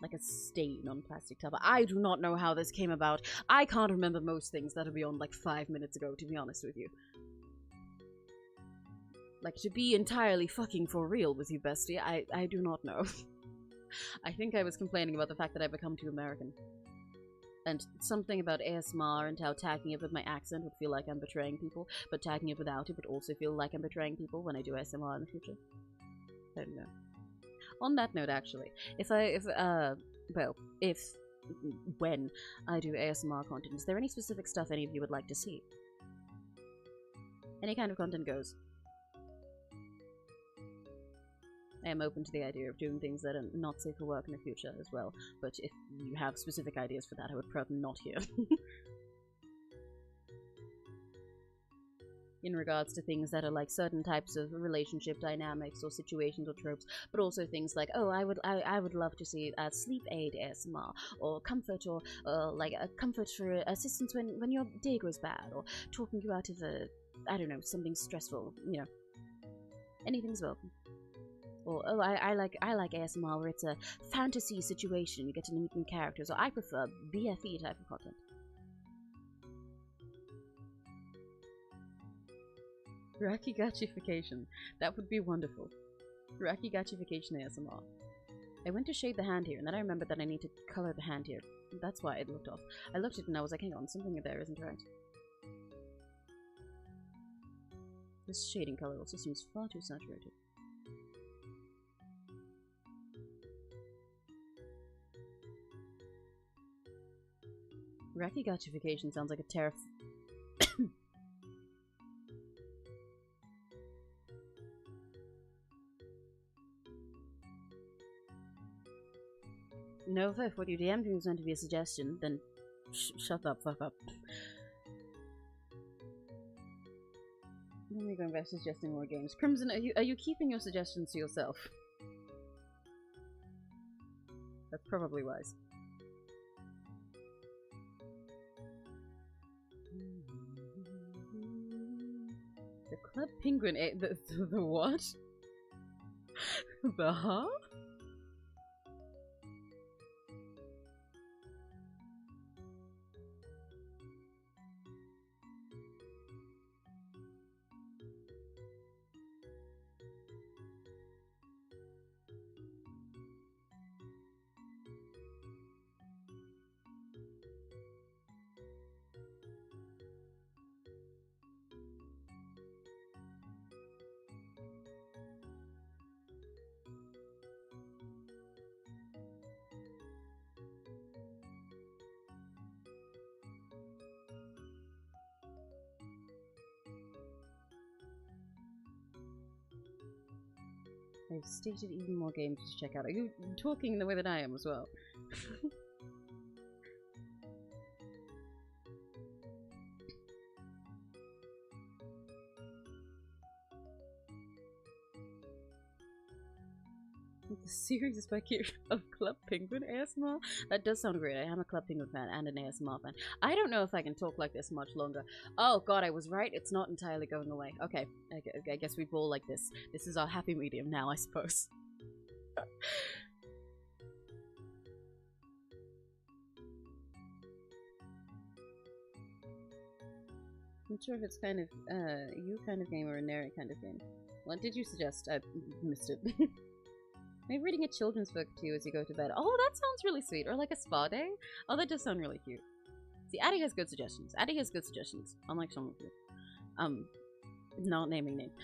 Speaker 1: Like a stain on plastic tub. I do not know how this came about. I can't remember most things that are beyond like 5 minutes ago, to be honest with you. Like, to be entirely fucking for real with you, bestie, I do not know. I think I was complaining about the fact that I've become too American. And something about ASMR and how tagging it with my accent would feel like I'm betraying people, but tagging it without it would also feel like I'm betraying people when I do ASMR in the future. I don't know. On that note, actually, if when I do ASMR content. Is there any specific stuff any of you would like to see? Any kind of content goes. I am open to the idea of doing things that are not safe for work in the future as well, but if you have specific ideas for that, I would prefer not hear. In regards to things that are like certain types of relationship dynamics or situations or tropes, but also things like, oh, I would love to see a sleep aid ASMR, or comfort, or like a comfort for assistance when your day goes bad, or talking you out of I don't know, something stressful, you know. Anything's welcome. Or, oh, I like ASMR where it's a fantasy situation, you get to meet new characters, or I prefer BFE type of content. Rakigachification. That would be wonderful. Rakigachification ASMR. I went to shade the hand here, and then I remembered that I need to color the hand here. That's why it looked off. I looked at it and I was like, hang on, something there isn't right. This shading color also seems far too saturated. Rakigachification sounds like a terrif- No, if what you DM'd me was meant to be a suggestion, then shut the fuck up. Let me go back to suggesting more games. Crimson, are you keeping your suggestions to yourself? That's probably wise. The Club Penguin the what? The huh? I've stated even more games to check out. Are you talking the way that I am as well? The series is by of Club Penguin ASMR? That does sound great. I am a Club Penguin fan and an ASMR fan. I don't know if I can talk like this much longer. Oh god, I was right. It's not entirely going away. Okay, I guess we all like this. This is our happy medium now, I suppose. I'm not sure if it's kind of you kind of game or a narrate kind of game. What did you suggest? I missed it. Maybe reading a children's book to you as you go to bed. Oh, that sounds really sweet. Or like a spa day. Oh, that does sound really cute. See, Addie has good suggestions. Addie has good suggestions. Unlike some of you. Not naming names.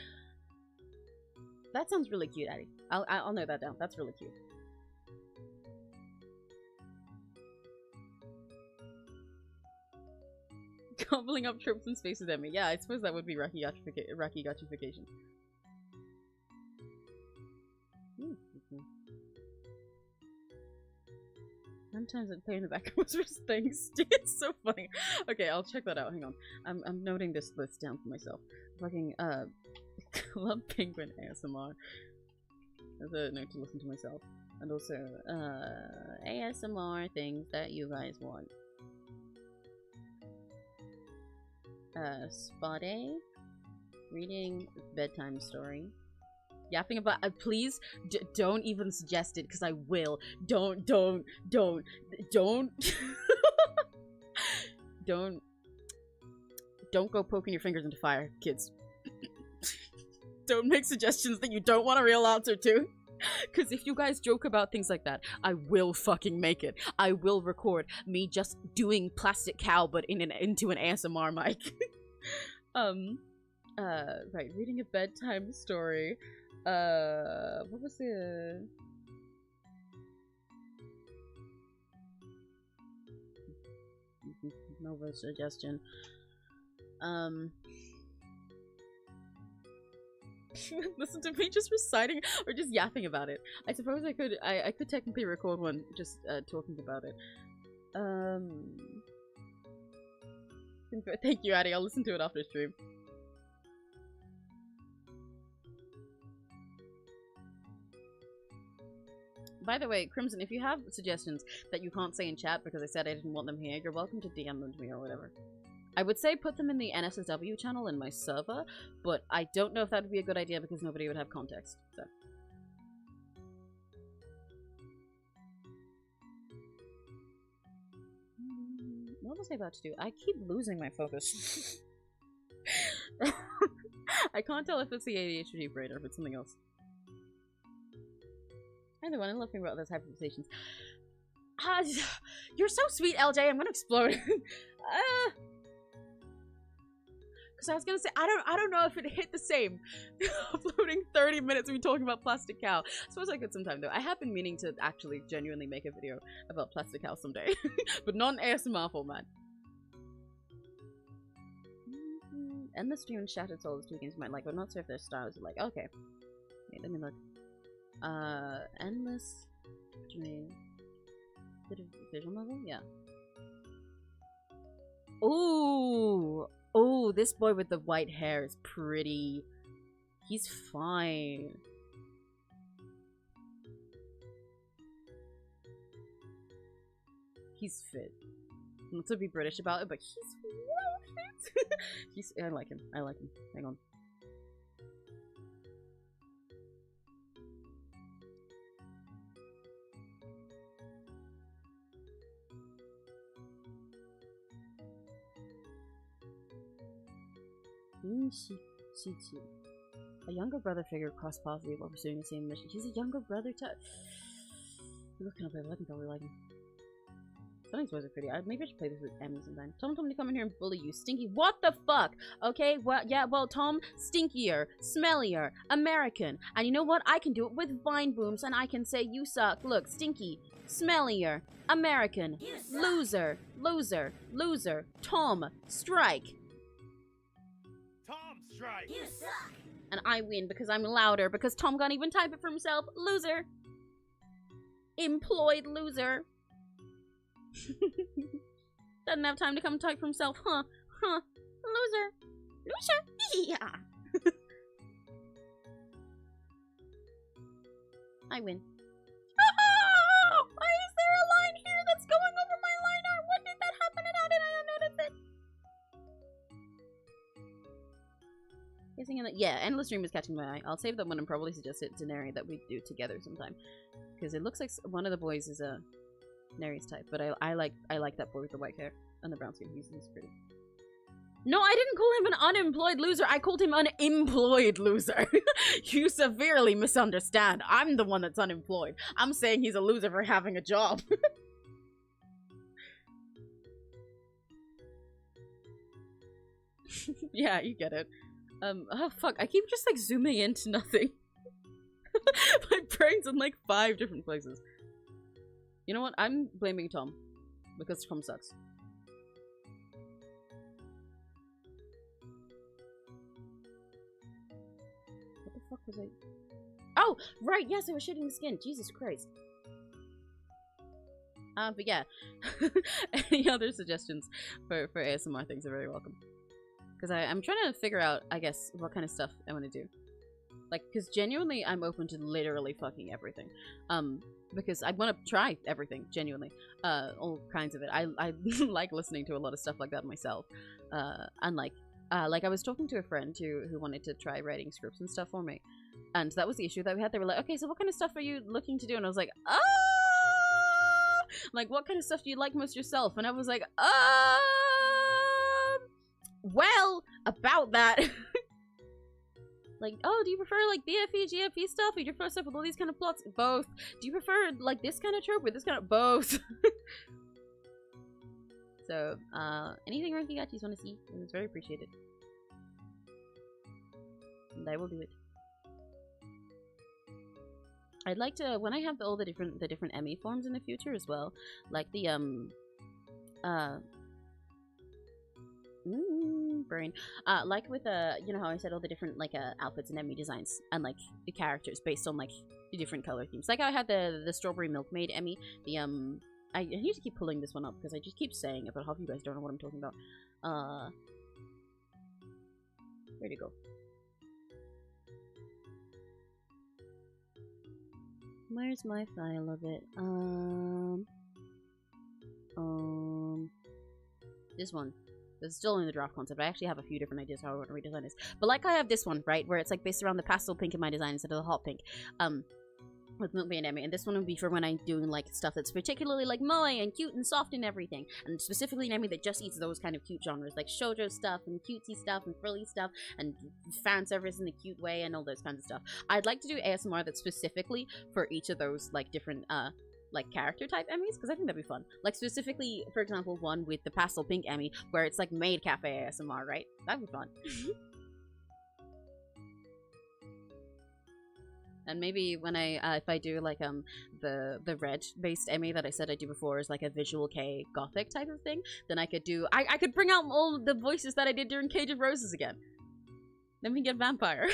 Speaker 1: That sounds really cute, Addie. I'll note that down. That's really cute. Gobbling up tropes and spaces at me. Yeah, I suppose that would be Rakigachification. Sometimes I'd play in the background for things. It's so funny. Okay, I'll check that out. Hang on. I'm noting this list down for myself. Fucking Club Penguin ASMR. As a note to listen to myself. And also ASMR things that you guys want. Spa day. Reading bedtime story. Yapping about please don't even suggest it because I will. Don't don't go poking your fingers into fire, kids. Don't make suggestions that you don't want a real answer to. Because if you guys joke about things like that, I will fucking make it. I will record me just doing plastic cow but into an ASMR mic. Right, reading a bedtime story. What was the Nova suggestion. Listen to me just reciting or just yapping about it. I suppose I could technically record one just talking about it. Thank you, Addie. I'll listen to it after stream. By the way, Crimson, if you have suggestions that you can't say in chat because I said I didn't want them here, you're welcome to DM them to me or whatever. I would say put them in the NSSW channel in my server, but I don't know if that would be a good idea because nobody would have context, so. What was I about to do? I keep losing my focus. I can't tell if it's the ADHD brain or if it's something else. Either one, I love thinking about those hyperfixations. You're so sweet, LJ. I'm gonna explode. Because I was gonna say, I don't know if it hit the same. Uploading 30 minutes of me talking about Plastic Cow. I suppose I could sometime though. I have been meaning to actually genuinely make a video about Plastic Cow someday. But not in ASMR format. Endless Dream and Shattered Souls, 2 games you might like, but I'm not sure if their styles are like. Okay. Wait, let me look. Endless Dream. Is it a visual novel? Yeah. Ooh! Oh, this boy with the white hair is pretty. He's fine. He's fit. Not to be British about it, but he's well fit. I like him. I like him. Hang on. 𝘆cije. A younger brother figure crossed paths while pursuing the same mission. He's a younger brother to. Look kind of play, but I think I'll really like him. Some of these boys are pretty. Maybe I should play this with Emmy sometime. Tom told me to come in here and bully you. Stinky. What the fuck? Okay, well, yeah, well, Tom, stinkier, smellier, American. And you know what? I can do it with Vine Booms, and I can say, you suck. Look, stinky, smellier, American, loser, loser, loser, Tom, strike.
Speaker 3: Tom, strike!
Speaker 2: You suck!
Speaker 1: And I win because I'm louder, because Tom can't even type it for himself. Loser. Employed loser. Doesn't have time to come type for himself. Huh. Huh. Loser. Loser. Yeah. I win. Oh! Why is there a line here that's going over my line art? When did that happen and how did I not notice it? Guessing in the, yeah, Endless Dream is catching my eye. I'll save that one and probably suggest it to Neri that we do together sometime. Because it looks like one of the boys is a Neri's type, but I like that boy with the white hair and the brown skin. He's pretty. No, I didn't call him an unemployed loser. I called him an employed loser. You severely misunderstand. I'm the one that's unemployed. I'm saying he's a loser for having a job. Yeah, you get it. Oh fuck, I keep just like zooming into nothing. My brain's in like 5 different places. You know what? I'm blaming Tom. Because Tom sucks. What the fuck was I? Oh! Right! Yes, I was shooting the skin! Jesus Christ. But yeah. Any other suggestions for ASMR things are very welcome. Because I'm trying to figure out, I guess, what kind of stuff I want to do. Like, because genuinely, I'm open to literally fucking everything. Because I want to try everything, genuinely. All kinds of it. I like listening to a lot of stuff like that myself. And like I was talking to a friend who wanted to try writing scripts and stuff for me. And that was the issue that we had. They were like, okay, so what kind of stuff are you looking to do? And I was like, like, what kind of stuff do you like most yourself? And I was like, well, about that. Like, oh, do you prefer, like, BFE, GFE stuff? Or do you prefer stuff with all these kind of plots? Both. Do you prefer, like, this kind of trope with this kind of... Both. So, anything Rankigachis want to see? It's very appreciated. And I will do it. I'd like to, when I have all the different Emmy forms in the future as well, like the, Brain. Like with you know how I said all the different like outfits and Emmy designs and like the characters based on like the different color themes. Like I had the strawberry milkmaid Emmy. The I need to keep pulling this one up because I just keep saying it, but half of you guys don't know what I'm talking about. Where'd it go? Where's my file of it? This one. It's still in the draft concept. I actually have a few different ideas how I want to redesign this. But like I have this one, right, where it's like based around the pastel pink in my design instead of the hot pink. With Milkmaid and Emmy. And this one would be for when I'm doing like stuff that's particularly like moe and cute and soft and everything. And specifically an Emmy that just eats those kind of cute genres, like shoujo stuff and cutesy stuff and frilly stuff and fan service in a cute way and all those kinds of stuff. I'd like to do ASMR that's specifically for each of those like different like character type Emmys, because I think that'd be fun. Like specifically, for example, one with the pastel pink Emmy where it's like maid cafe ASMR, right? That'd be fun. And maybe when I if I do like the red based Emmy that I said I do before is like a visual K gothic type of thing, then I could do I could bring out all the voices that I did during Cage of Roses again. Then we get vampire.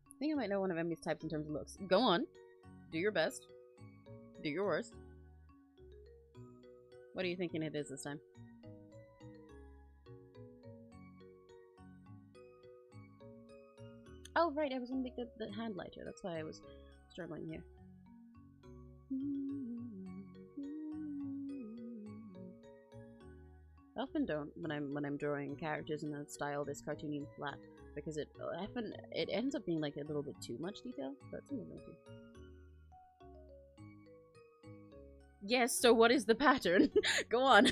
Speaker 1: I think I might know one of Emmy's types in terms of looks. Go on. Do your best. Do your worst. What are you thinking it is this time? Oh, right, I was gonna make the hand lighter. That's why I was struggling here. I often don't when I'm drawing characters in a style this cartoony and flat, because it ends up being like a little bit too much detail. But it's amazing. Yes. So what is the pattern? Go on.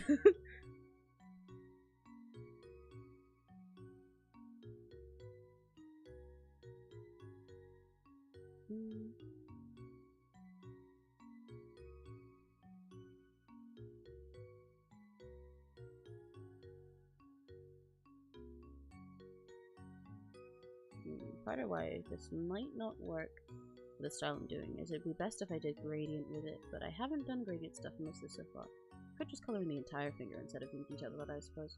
Speaker 1: Part of why this might not work for the style I'm doing is it'd be best if I did gradient with it, but I haven't done gradient stuff mostly so far. Could just color in the entire finger instead of being detailed about it, I suppose.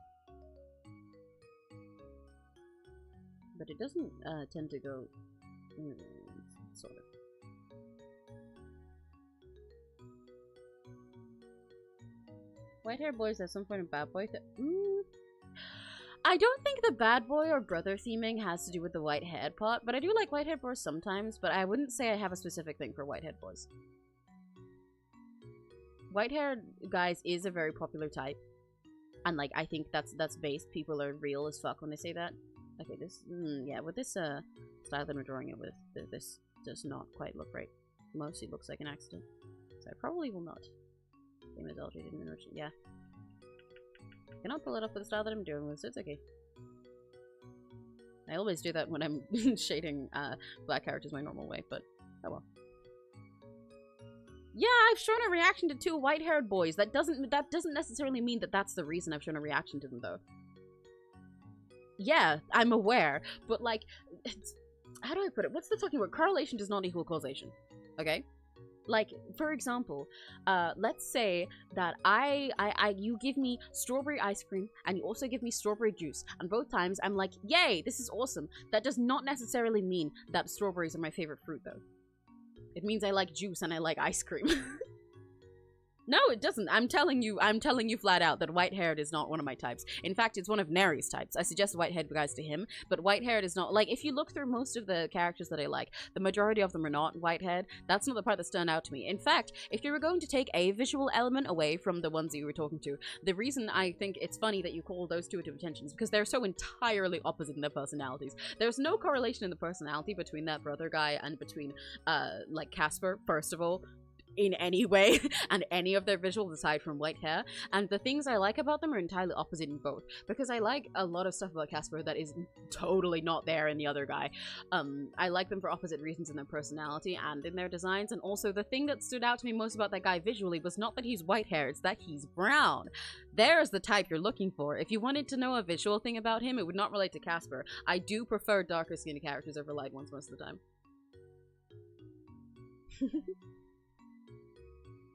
Speaker 1: But it doesn't tend to go sort of. White hair boys have some point of bad boy I don't think the bad boy or brother theming has to do with the white-haired part, but I do like white-haired boys sometimes, but I wouldn't say I have a specific thing for white-haired boys. White-haired guys is a very popular type, and like I think that's based. People are real as fuck when they say that. Okay, this yeah, with this style that I'm drawing it with, this does not quite look right. Mostly looks like an accident, so I probably will not. Same as LJ didn't mention. Yeah. I cannot pull it up with the style that I'm doing with, so it's okay. I always do that when I'm shading black characters my normal way, but oh well. Yeah, I've shown a reaction to 2 white-haired boys. That doesn't necessarily mean that that's the reason I've shown a reaction to them, though. Yeah, I'm aware, but like, how do I put it? What's the fucking word? Correlation does not equal causation. Okay. Like, for example, let's say that you give me strawberry ice cream and you also give me strawberry juice, and both times I'm like, yay, this is awesome. That does not necessarily mean that strawberries are my favorite fruit, though. It means I like juice and I like ice cream. No, it doesn't. I'm telling you flat out that white-haired is not one of my types. In fact, it's one of Neri's types. I suggest white-haired guys to him, but white-haired is not. Like, if you look through most of the characters that I like, the majority of them are not white-haired. That's not the part that stood out to me. In fact, if you were going to take a visual element away from the ones that you were talking to, the reason I think it's funny that you call those two attentions is because they're so entirely opposite in their personalities. There's no correlation in the personality between that brother guy and between, like, Casper, first of all, in any way, and any of their visuals aside from white hair. And the things I like about them are entirely opposite in both, because I like a lot of stuff about Casper that is totally not there in the other guy. I like them for opposite reasons in their personality and in their designs. And also the thing that stood out to me most about that guy visually was not that he's white hair, it's that he's brown. There's the type you're looking for. If you wanted to know a visual thing about him, it would not relate to Casper. I do prefer darker skinned characters over light ones most of the time.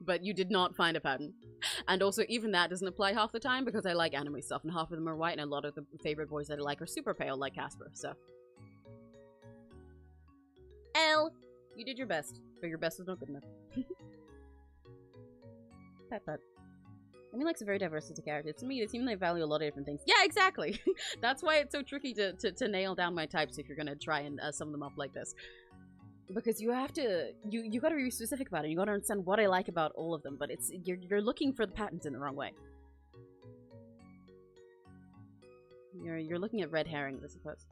Speaker 1: but you did not find a pattern. And also, even that doesn't apply half the time because I like anime stuff, and half of them are white, and a lot of the favorite boys that I like are super pale, like Casper, so. L. You did your best, but your best was not good enough. Pat. I mean, like, a very diverse set of characters. To me, they seem like they value a lot of different things. Yeah, exactly! That's why it's so tricky to nail down my types if you're gonna try and sum them up like this. Because you have to, you gotta be specific about it. You gotta understand what I like about all of them, but it's, you're looking for the patterns in the wrong way. You're looking at red herrings, I suppose.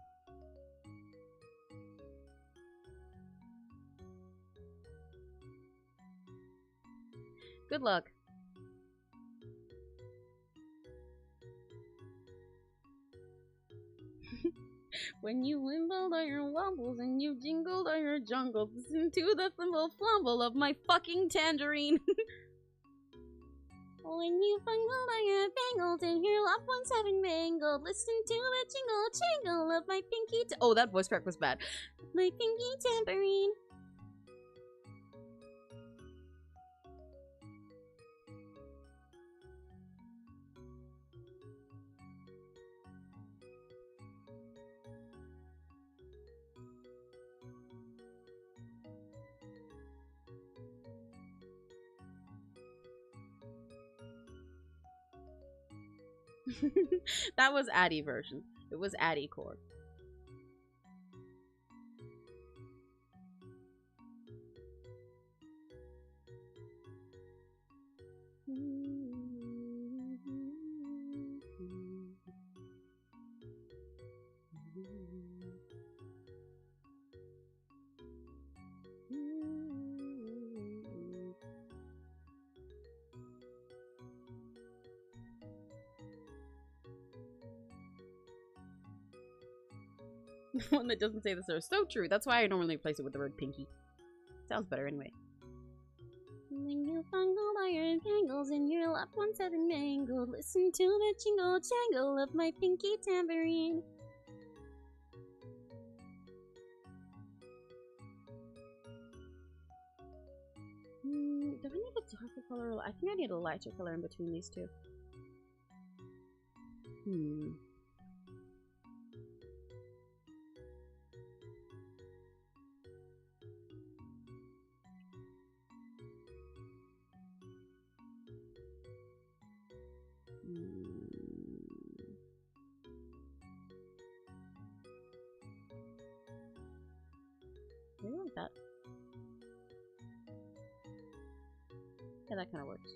Speaker 1: Good luck. When you wimbled on your wobbles and you jingled on your jungles, listen to the thimble flumble of my fucking tangerine. When you fungled on your bangles and your loved ones having mangled, listen to the jingle jangle of my pinky oh, that voice crack was bad. My pinky tambourine. That was Addy version. It was Addy core. One that doesn't say the source. So true. That's why I normally replace it with the word pinky. Sounds better anyway. When you fungled all your tangles and your loved ones have been mangled, listen to the jingle jangle of my pinky tambourine. Do I need a darker color? I think I need a lighter color in between these two. Maybe like that. Yeah, that kind of works.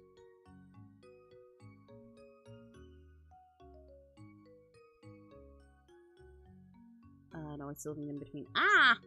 Speaker 1: No, it's still in between. Ah!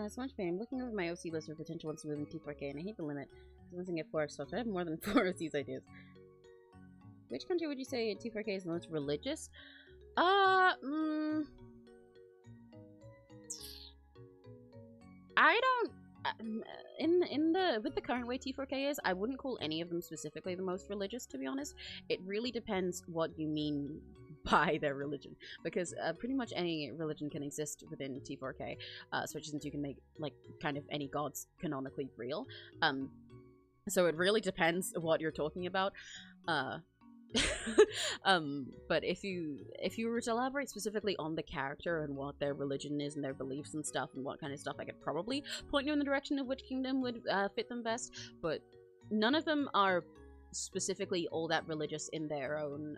Speaker 1: So much pain. I'm looking over my OC list of potential ones to move in T4K, and I hate the limit. Because once I get 4 stuff, I have more than 4 of these ideas. Which country would you say T4K is the most religious? I don't... with the current way T4K is, I wouldn't call any of them specifically the most religious, to be honest. It really depends what you mean by their religion, because pretty much any religion can exist within T4K, especially since you can make, like, kind of any gods canonically real. So it really depends what you're talking about. But if you were to elaborate specifically on the character and what their religion is and their beliefs and stuff and what kind of stuff, I could probably point you in the direction of which kingdom would fit them best, but none of them are specifically all that religious in their own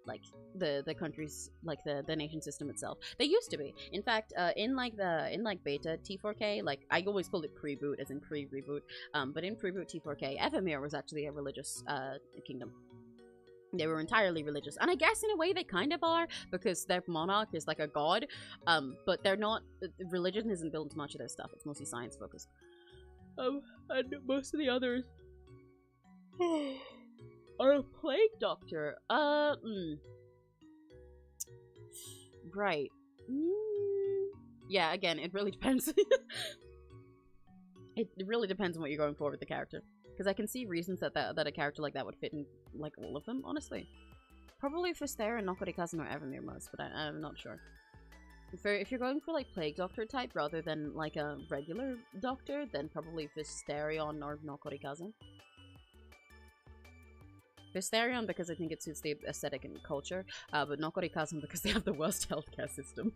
Speaker 1: like the countries, like the nation system itself. They used to be. In fact, in beta T4K, like I always called it pre-boot as in pre-reboot, but in pre-boot T4K, Evermere was actually a religious kingdom. They were entirely religious, and I guess in a way they kind of are, because their monarch is like a god, but they're not. Religion isn't built into much of their stuff. It's mostly science focused. And most of the others are a plague doctor. Right. Yeah, again, it really depends. It really depends on what you're going for with the character. Because I can see reasons that a character like that would fit in, like, all of them, honestly. Probably Fistera and Nokorikazen or Evermere most, but I'm not sure. If you're going for, like, Plague Doctor type rather than, like, a regular doctor, then probably Fisterion or Nokorikazen. Fisterion because I think it suits the aesthetic and culture, but Nokorikazen because they have the worst healthcare system.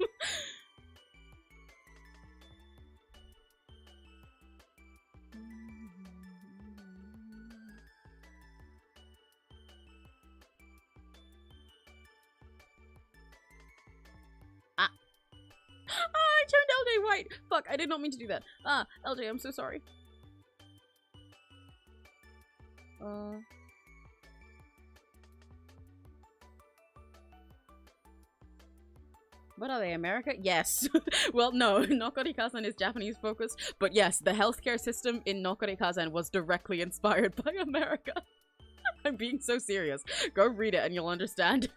Speaker 1: I turned LJ white! Fuck, I did not mean to do that. LJ, I'm so sorry. What are they, America? Yes. Well, no, Nokorikazen is Japanese focused, but yes, the healthcare system in Nokorikazen was directly inspired by America. I'm being so serious. Go read it and you'll understand.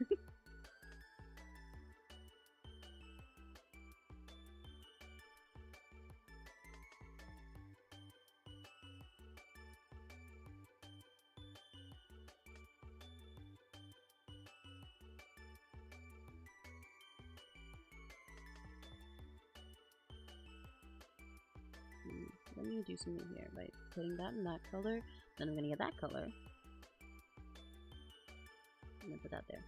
Speaker 1: Let me do something here by putting that in that color, then I'm gonna get that color. I'm gonna put that there.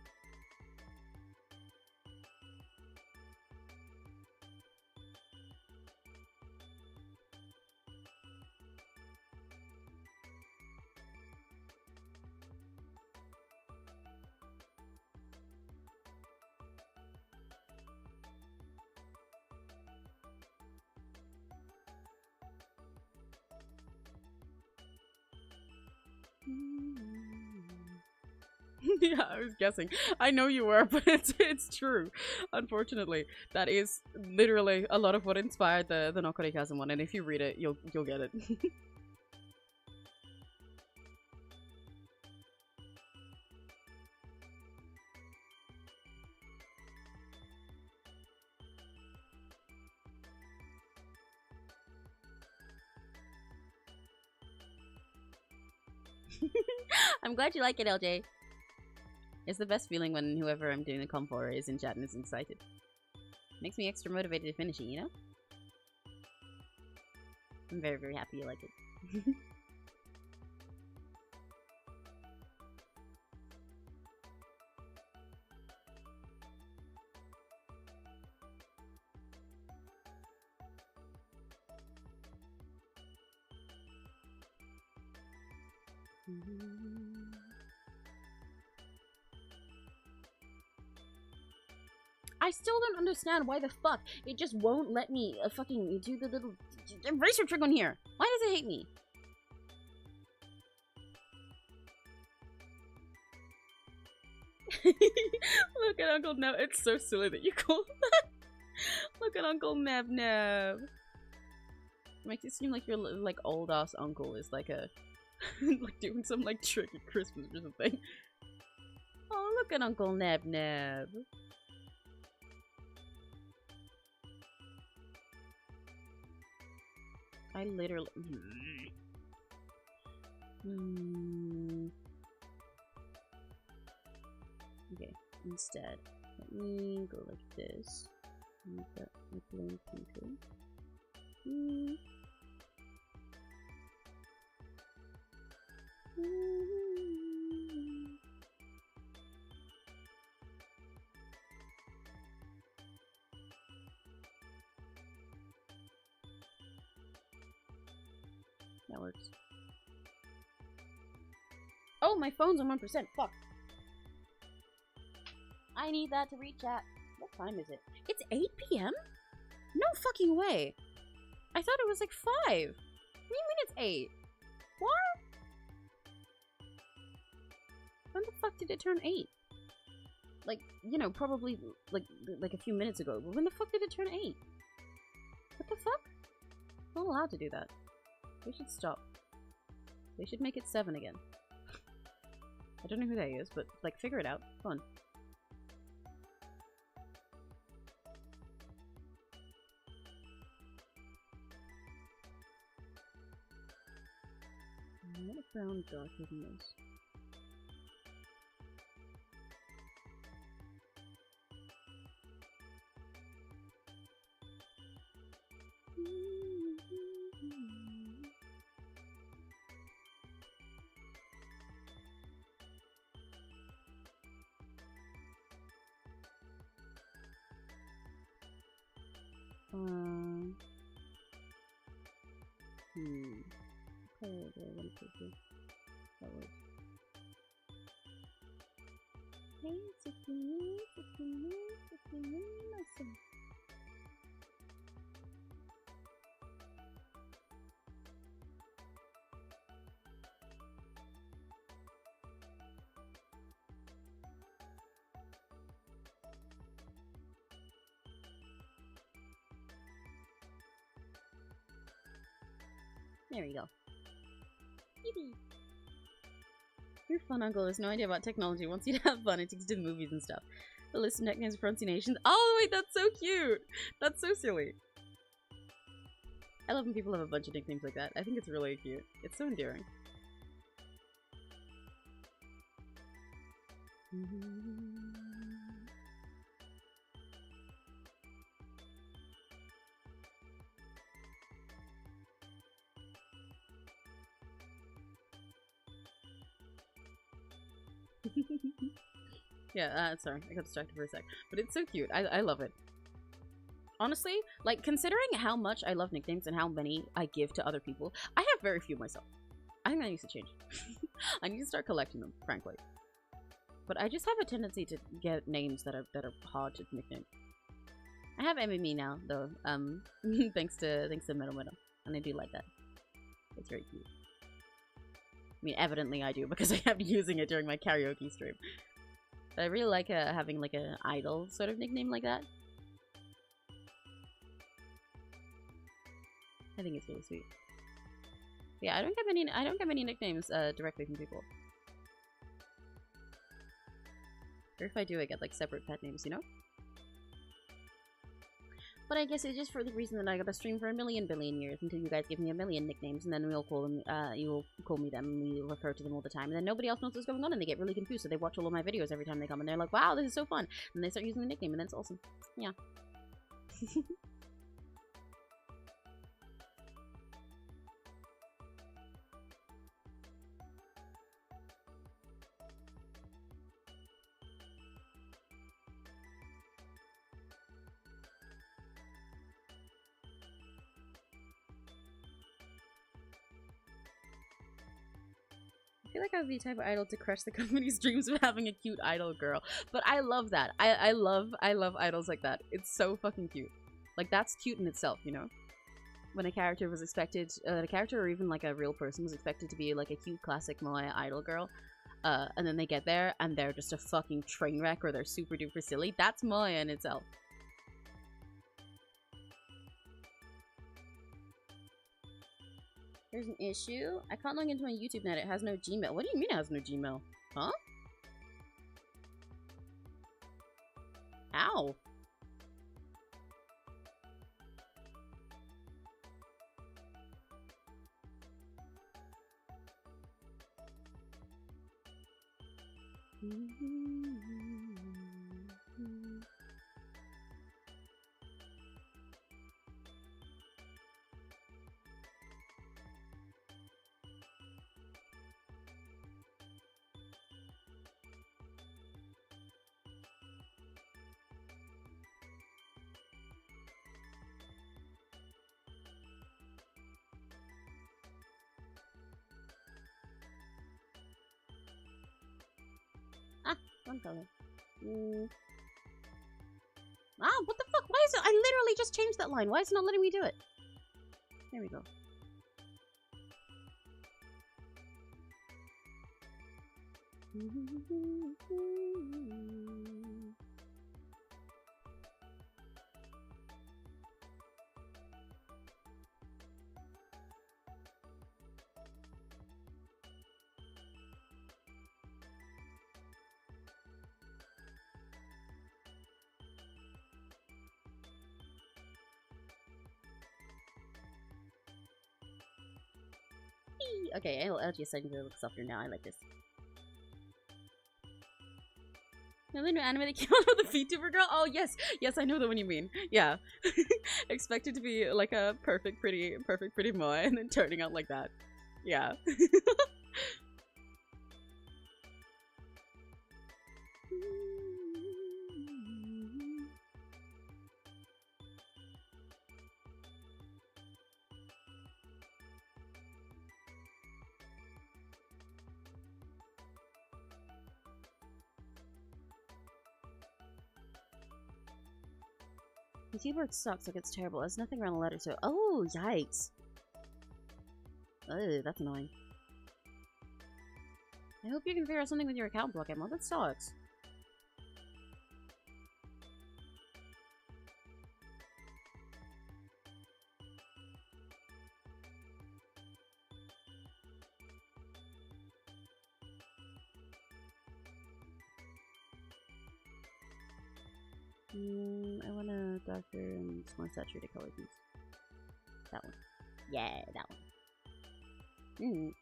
Speaker 1: Yeah, I was guessing. I know you were, but it's true. Unfortunately, that is literally a lot of what inspired the Nokorikazen one, and if you read it, you'll get it. I'm glad you like it, LJ. It's the best feeling when whoever I'm doing the comp for is in chat and is excited. Makes me extra motivated to finish it, you know? I'm very, very happy you like it. I still don't understand why the fuck it just won't let me fucking do the little eraser trick on here. Why does it hate me? Look at Uncle Neb. It's so silly that you call that. Look at Uncle Neb Neb. Makes it seem like your like old ass uncle is like a like doing some like trick at Christmas or something. Oh, look at Uncle Neb Neb. I literally. Okay, instead, let me go like this. Make that my plain pinker. That works. Oh, my phone's on 1%. Fuck. I need that to read chat. What time is it? It's 8 p.m.? No fucking way. I thought it was like 5. What do you mean it's 8? What? When the fuck did it turn 8? Like, you know, probably like a few minutes ago. But when the fuck did it turn 8? What the fuck? I'm not allowed to do that. They should stop. They should make it 7 again. I don't know who that is, but like, figure it out. Fun. What a brown dark hidden nose. Okay, that works. Hey, it's me, listen. There you go. Yippee! Your fun uncle has no idea about technology, wants you to have fun and takes you to movies and stuff. The list of nicknames and pronunciations. Oh wait, that's so cute! That's so silly. I love when people have a bunch of nicknames like that. I think it's really cute. It's so endearing. Yeah, sorry, I got distracted for a sec. But it's so cute. I love it. Honestly, like, considering how much I love nicknames and how many I give to other people, I have very few myself. I think that needs to change. I need to start collecting them, frankly. But I just have a tendency to get names that are hard to nickname. I have MME now, though, thanks to Middle Middle, and I do like that. It's very cute. I mean, evidently I do, because I kept using it during my karaoke stream. But I really like having like an idol sort of nickname like that. I think it's really sweet. Yeah, I don't get many nicknames directly from people. Or if I do, I get like separate pet names, you know? But I guess it's just for the reason that I gotta stream for a billion years until you guys give me a million nicknames, and then we'll call them, you will call me them, and we refer to them all the time, and then nobody else knows what's going on, and they get really confused, so they watch all of my videos every time they come, and they're like, wow, this is so fun, and they start using the nickname, and then it's awesome. Yeah. I feel like I would be the type of idol to crush the company's dreams of having a cute idol girl. But I love that. I love idols like that. It's so fucking cute. Like, that's cute in itself, you know? When a character was expected, a character or even like a real person was expected to be like a cute classic moe idol girl. And then they get there and they're just a fucking train wreck or they're super duper silly. That's moe in itself. There's an issue. I can't log into my YouTube net. It has no Gmail. What do you mean it has no Gmail? Huh? Ow. One color. Ah, what the fuck? Why is it? I literally just changed that line. Why is it not letting me do it? There we go. Okay, I'll just send you the look softer now. I like this. Remember the new anime that came out with the VTuber girl? Oh yes, yes, I know the one you mean. Yeah, expected to be like a perfect pretty moe, and then turning out like that. Yeah. The keyboard sucks, like it's terrible. There's nothing around the letter, so oh yikes. Oh, that's annoying. I hope you can figure out something with your account block, Emma. That sucks. I want a darker and more saturated color piece. That one. Yeah, that one.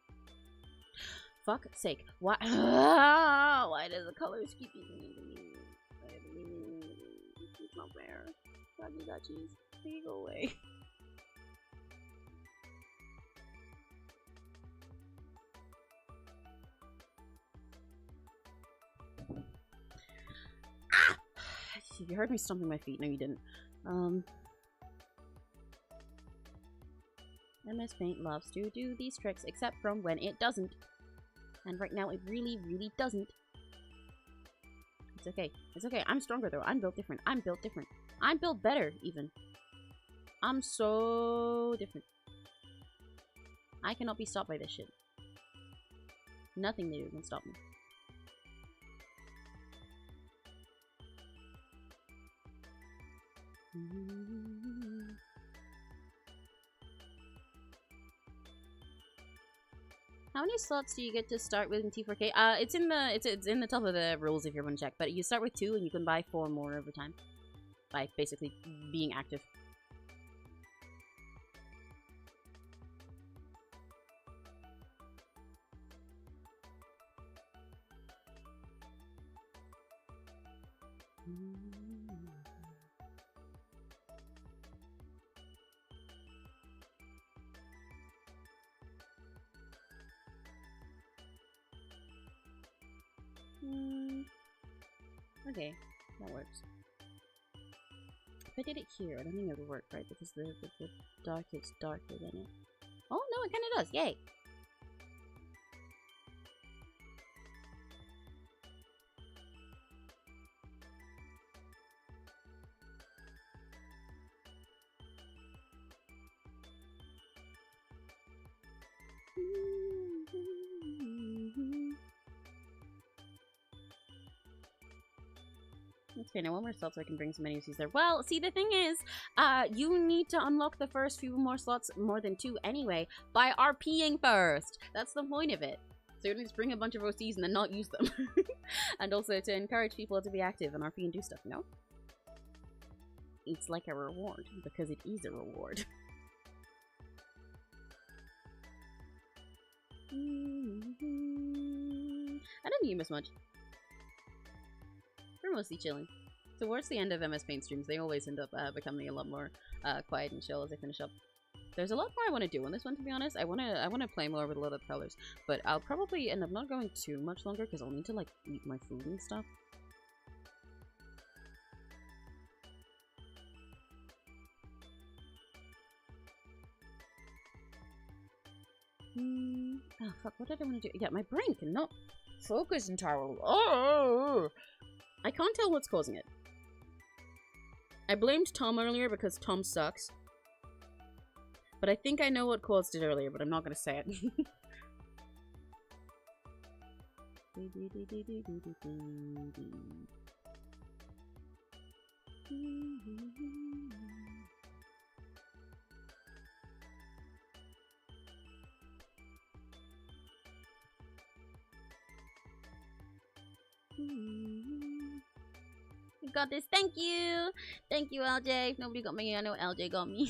Speaker 1: Fuck's sake. Why? Why does the colors keep eating me? It's not fair. Doggy got cheese. Please go away. You heard me stomping my feet. No, you didn't. MS Paint loves to do these tricks, except from when it doesn't. And right now, it really, really doesn't. It's okay. It's okay. I'm stronger, though. I'm built different. I'm built different. I'm built better, even. I'm so different. I cannot be stopped by this shit. Nothing new can stop me. How many slots do you get to start with in T4K? It's in the top of the rules if you want to check. But you start with 2 and you can buy 4 more over time by basically being active. Okay, that works. If I did it here, I don't think it would work, right? Because the dark is darker than it. Oh no, it kind of does. Yay! Okay, now one more slot so I can bring some menus there. Well, see, the thing is, you need to unlock the first few more slots, more than 2 anyway, by RPing first. That's the point of it. So you don't just bring a bunch of OCs and then not use them. And also to encourage people to be active and RP and do stuff, you know? It's like a reward, because it is a reward. I don't need as much. We're mostly chilling. Towards the end of MS Paint streams, they always end up becoming a lot more quiet and chill as I finish up. There's a lot more I want to do on this one, to be honest. I want to play more with a lot of colors, but I'll probably end up not going too much longer because I'll need to like eat my food and stuff. Oh fuck! What did I want to do? Yeah, my brain cannot focus entirely. Oh, I can't tell what's causing it. I blamed Tom earlier because Tom sucks. But I think I know what caused it earlier, but I'm not gonna say it.
Speaker 8: You got this. Thank you. Thank you, LJ. Nobody got me. I know LJ got me.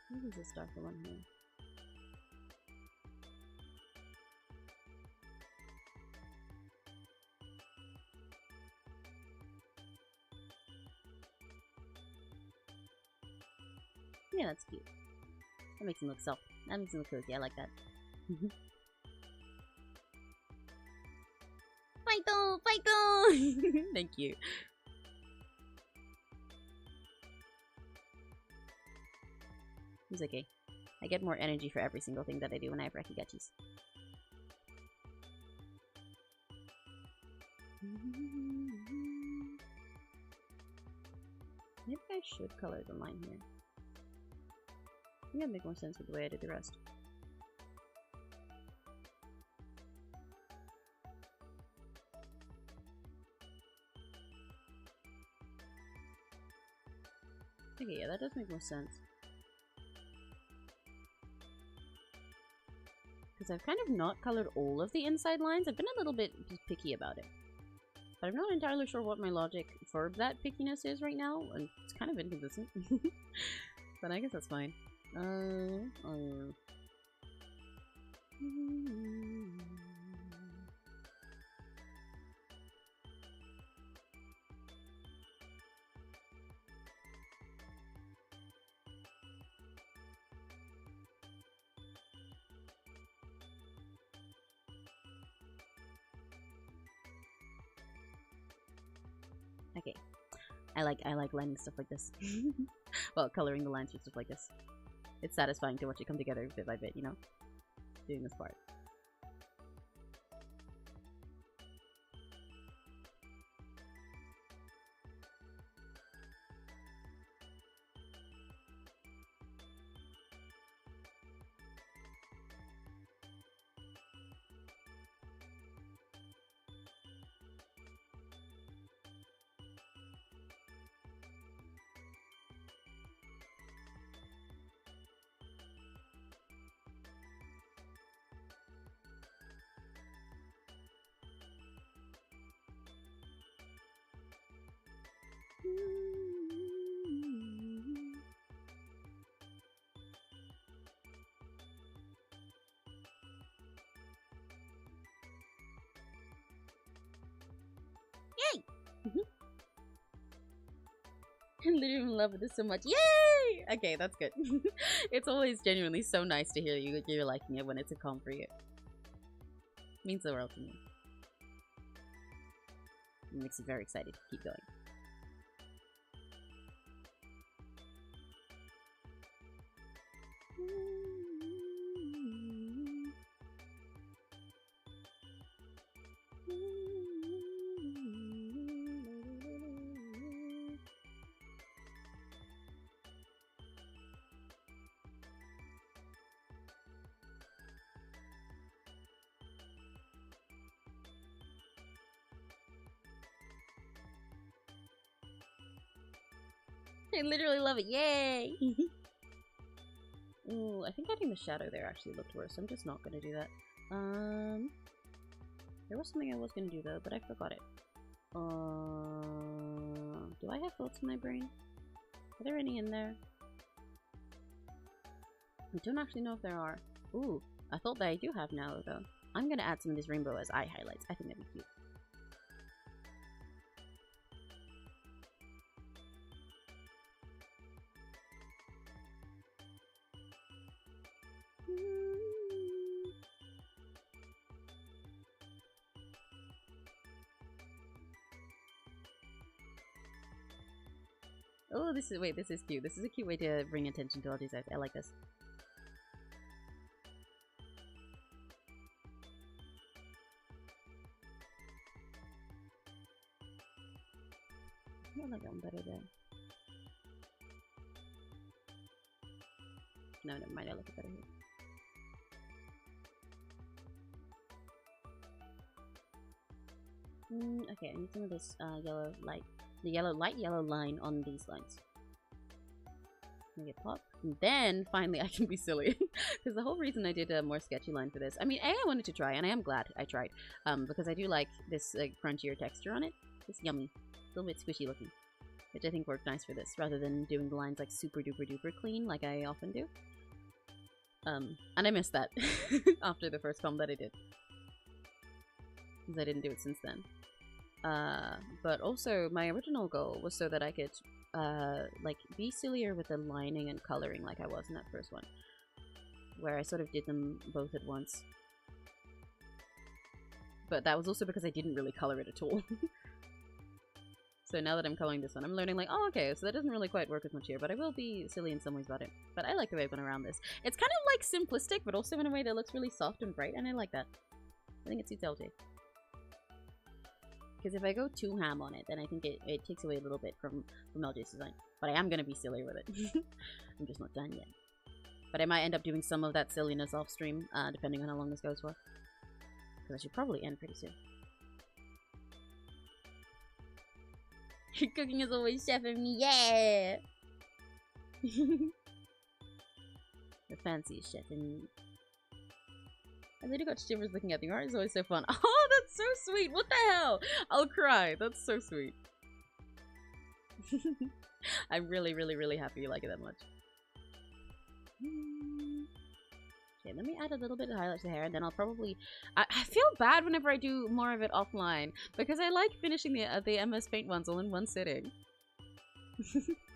Speaker 1: What is this darker one here? Yeah, that's cute. That makes him look soft. That makes him look cozy. I like that.
Speaker 8: Fighto! Fighto!
Speaker 1: Thank you. It's okay. I get more energy for every single thing that I do when I have Rekigachis. Maybe I should color the line here. I think that'd make more sense with the way I did the rest. Okay, yeah, that does make more sense. Because I've kind of not colored all of the inside lines. I've been a little bit just picky about it. But I'm not entirely sure what my logic for that pickiness is right now. And it's kind of inconsistent. But I guess that's fine. Okay. I like lining stuff like this. Well, coloring the lines with stuff like this. It's satisfying to watch it come together bit by bit, you know? Doing this part.
Speaker 8: Yay!
Speaker 1: I'm literally in love with this so much. Yay! Okay, that's good. It's always genuinely so nice to hear you're liking it when it's a comp for you. It means the world to me. It makes me very excited to keep going. I literally love it. Yay! Ooh, I think adding the shadow there actually looked worse. I'm just not gonna do that. There was something I was gonna do though, but I forgot it. Do I have thoughts in my brain? Are there any in there? I don't actually know if there are. Ooh, I thought that I do have now though. I'm gonna add some of this rainbow as eye highlights. I think that'd be cute. Oh, this is this is cute. This is a cute way to bring attention to all these eyes. I like this. I like that one better there. No, never mind. I like it better here. Okay, I need some of this yellow light. The light yellow line on these lines. Make it pop. And then, finally, I can be silly. Because the whole reason I did a more sketchy line for this... I mean, I wanted to try, and I am glad I tried. Because I do like this crunchier texture on it. It's yummy. A little bit squishy looking. Which I think worked nice for this, rather than doing the lines like super duper duper clean, like I often do. And I missed that after the first comb that I did. Because I didn't do it since then. But also my original goal was so that I could like be sillier with the lining and coloring like I was in that first one, where I sort of did them both at once. But that was also because I didn't really color it at all. So now that I'm coloring this one, I'm learning like, oh okay, so that doesn't really quite work as much here, but I will be silly in some ways about it. But I like the way I've gone around this. It's kind of like simplistic, but also in a way that looks really soft and bright, and I like that. I think it suits LJ. Because if I go too ham on it, then I think it takes away a little bit from LJ's design. But I am going to be silly with it. I'm just not done yet. But I might end up doing some of that silliness off stream, depending on how long this goes for. Because I should probably end pretty soon. Cooking is always chefing me, yeah! The fanciest chefing me. I literally got shivers looking at the art. It's always so fun. Oh, that's so sweet! What the hell? I'll cry. That's so sweet. I'm really, really, really happy you like it that much. Okay, let me add a little bit of highlight to the hair, and then I'll probably... I feel bad whenever I do more of it offline, because I like finishing the MS Paint ones all in one sitting.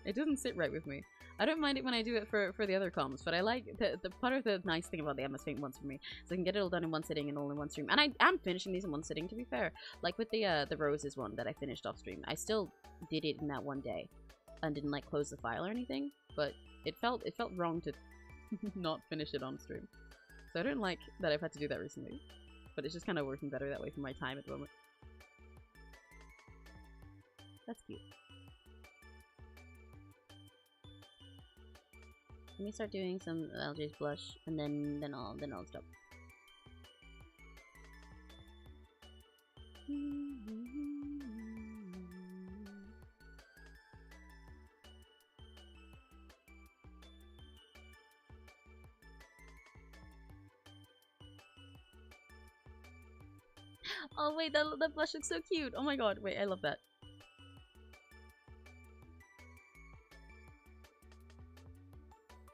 Speaker 1: It doesn't sit right with me. I don't mind it when I do it for the other comms, but I like the part of the nice thing about the MS Paint ones for me is I can get it all done in one sitting and all in one stream. And I am finishing these in one sitting, to be fair. Like with the roses one that I finished off stream, I still did it in that one day and didn't like close the file or anything, but it felt wrong to not finish it on stream. So I don't like that I've had to do that recently, but it's just kind of working better that way for my time at the moment. That's cute. Let me start doing some LJ's blush, and then I'll stop. Oh wait, that blush looks so cute. Oh my god, wait, I love that.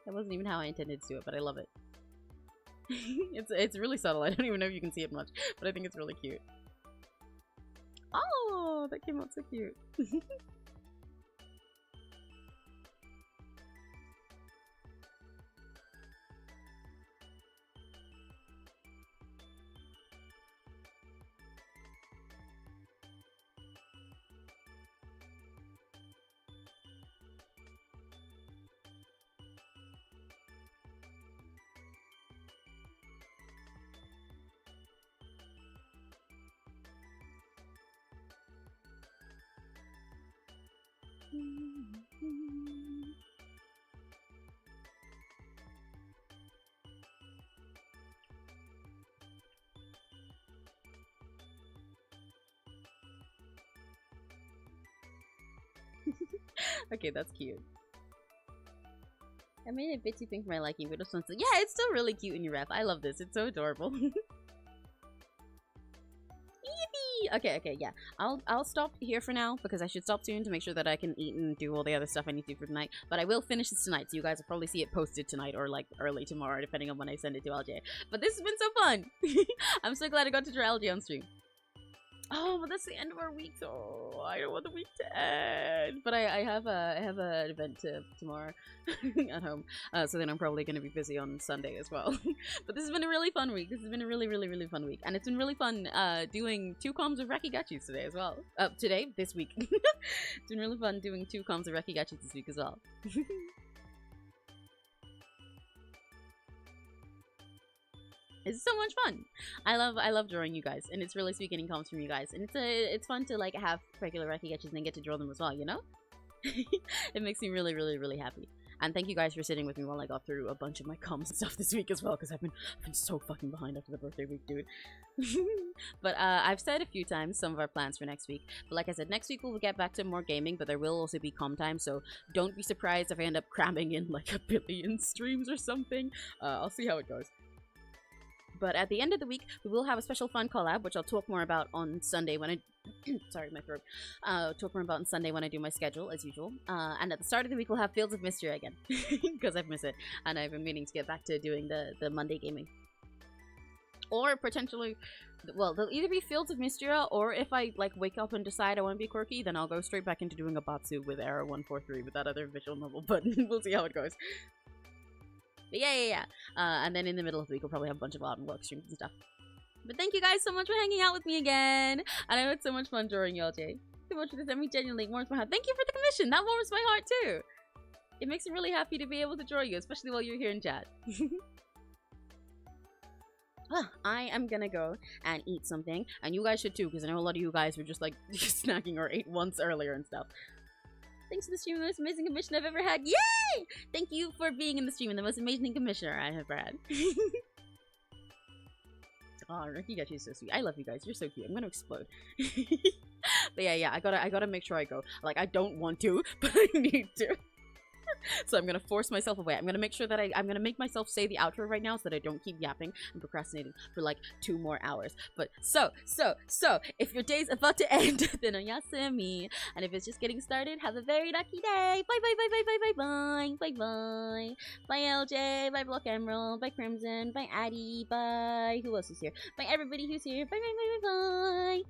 Speaker 1: That wasn't even how I intended to do it, but I love it. It's really subtle. I don't even know if you can see it much, but I think it's really cute. Oh, that came out so cute. Okay, that's cute. I made it a bitsy pink for my liking, but this one's yeah, it's still really cute in your ref. I love this. It's so adorable. Okay, yeah. I'll stop here for now because I should stop soon to make sure that I can eat and do all the other stuff I need to do for tonight. But I will finish this tonight, so you guys will probably see it posted tonight or like early tomorrow, depending on when I send it to LJ. But this has been so fun. I'm so glad I got to draw LJ on stream. Oh, but that's the end of our week, so I don't want the week to end. But I have an event tomorrow at home, so then I'm probably going to be busy on Sunday as well. But this has been a really fun week. This has been a really fun week, and it's been really fun doing 2 comms of Rakigachis today as well. This week. It's been really fun doing 2 comms of Rakigachis this week as well. It's so much fun. I love drawing you guys, and it's really sweet getting comments from you guys, and it's fun to like have regular Rakigachis and then get to draw them as well, you know? It makes me really happy. And thank you guys for sitting with me while I got through a bunch of my comms and stuff this week as well, because I've been so fucking behind after the birthday week, dude. But I've said a few times some of our plans for next week. But like I said, next week we'll get back to more gaming, but there will also be comm time, so don't be surprised if I end up cramming in like a billion streams or something. I'll see how it goes. But at the end of the week, we will have a special fun collab, which I'll talk more about on Sunday when I... sorry, my throat. Talk more about on Sunday when I do my schedule, as usual. And at the start of the week, we'll have Fields of Mystery again. Because I've missed it. And I've been meaning to get back to doing the Monday gaming. Or potentially... Well, they'll either be Fields of Mysteria, or if I, like, wake up and decide I want to be quirky, then I'll go straight back into doing a Batsu with Era 143 with that other visual novel. But we'll see how it goes. But yeah. And then in the middle of the week, we'll probably have a bunch of art and work streams and stuff. But thank you guys so much for hanging out with me again. And I had so much fun drawing y'all, Jay. So much for this, and me genuinely warms my heart. Thank you for the commission. That warms my heart too. It makes me really happy to be able to draw you, especially while you're here in chat. I am gonna go and eat something, and you guys should too, because I know a lot of you guys were just like snacking or ate once earlier and stuff. Thanks for the stream, the most amazing commission I've ever had. Yay! Thank you for being in the stream and the most amazing commissioner I have had. Oh, Rakigachis is so sweet. I love you guys. You're so cute. I'm gonna explode. But yeah, I gotta make sure I go. Like, I don't want to, but I need to. So I'm gonna force myself away. I'm gonna make sure that I'm gonna make myself say the outro right now so that I don't keep yapping and procrastinating for like 2 more hours. But so, if your day's about to end, then oyasumi. And if it's just getting started, have a very lucky day. Bye. Bye LJ, bye Block Emerald, bye Crimson, bye Addie, bye. Who else is here? Bye everybody who's here. Bye.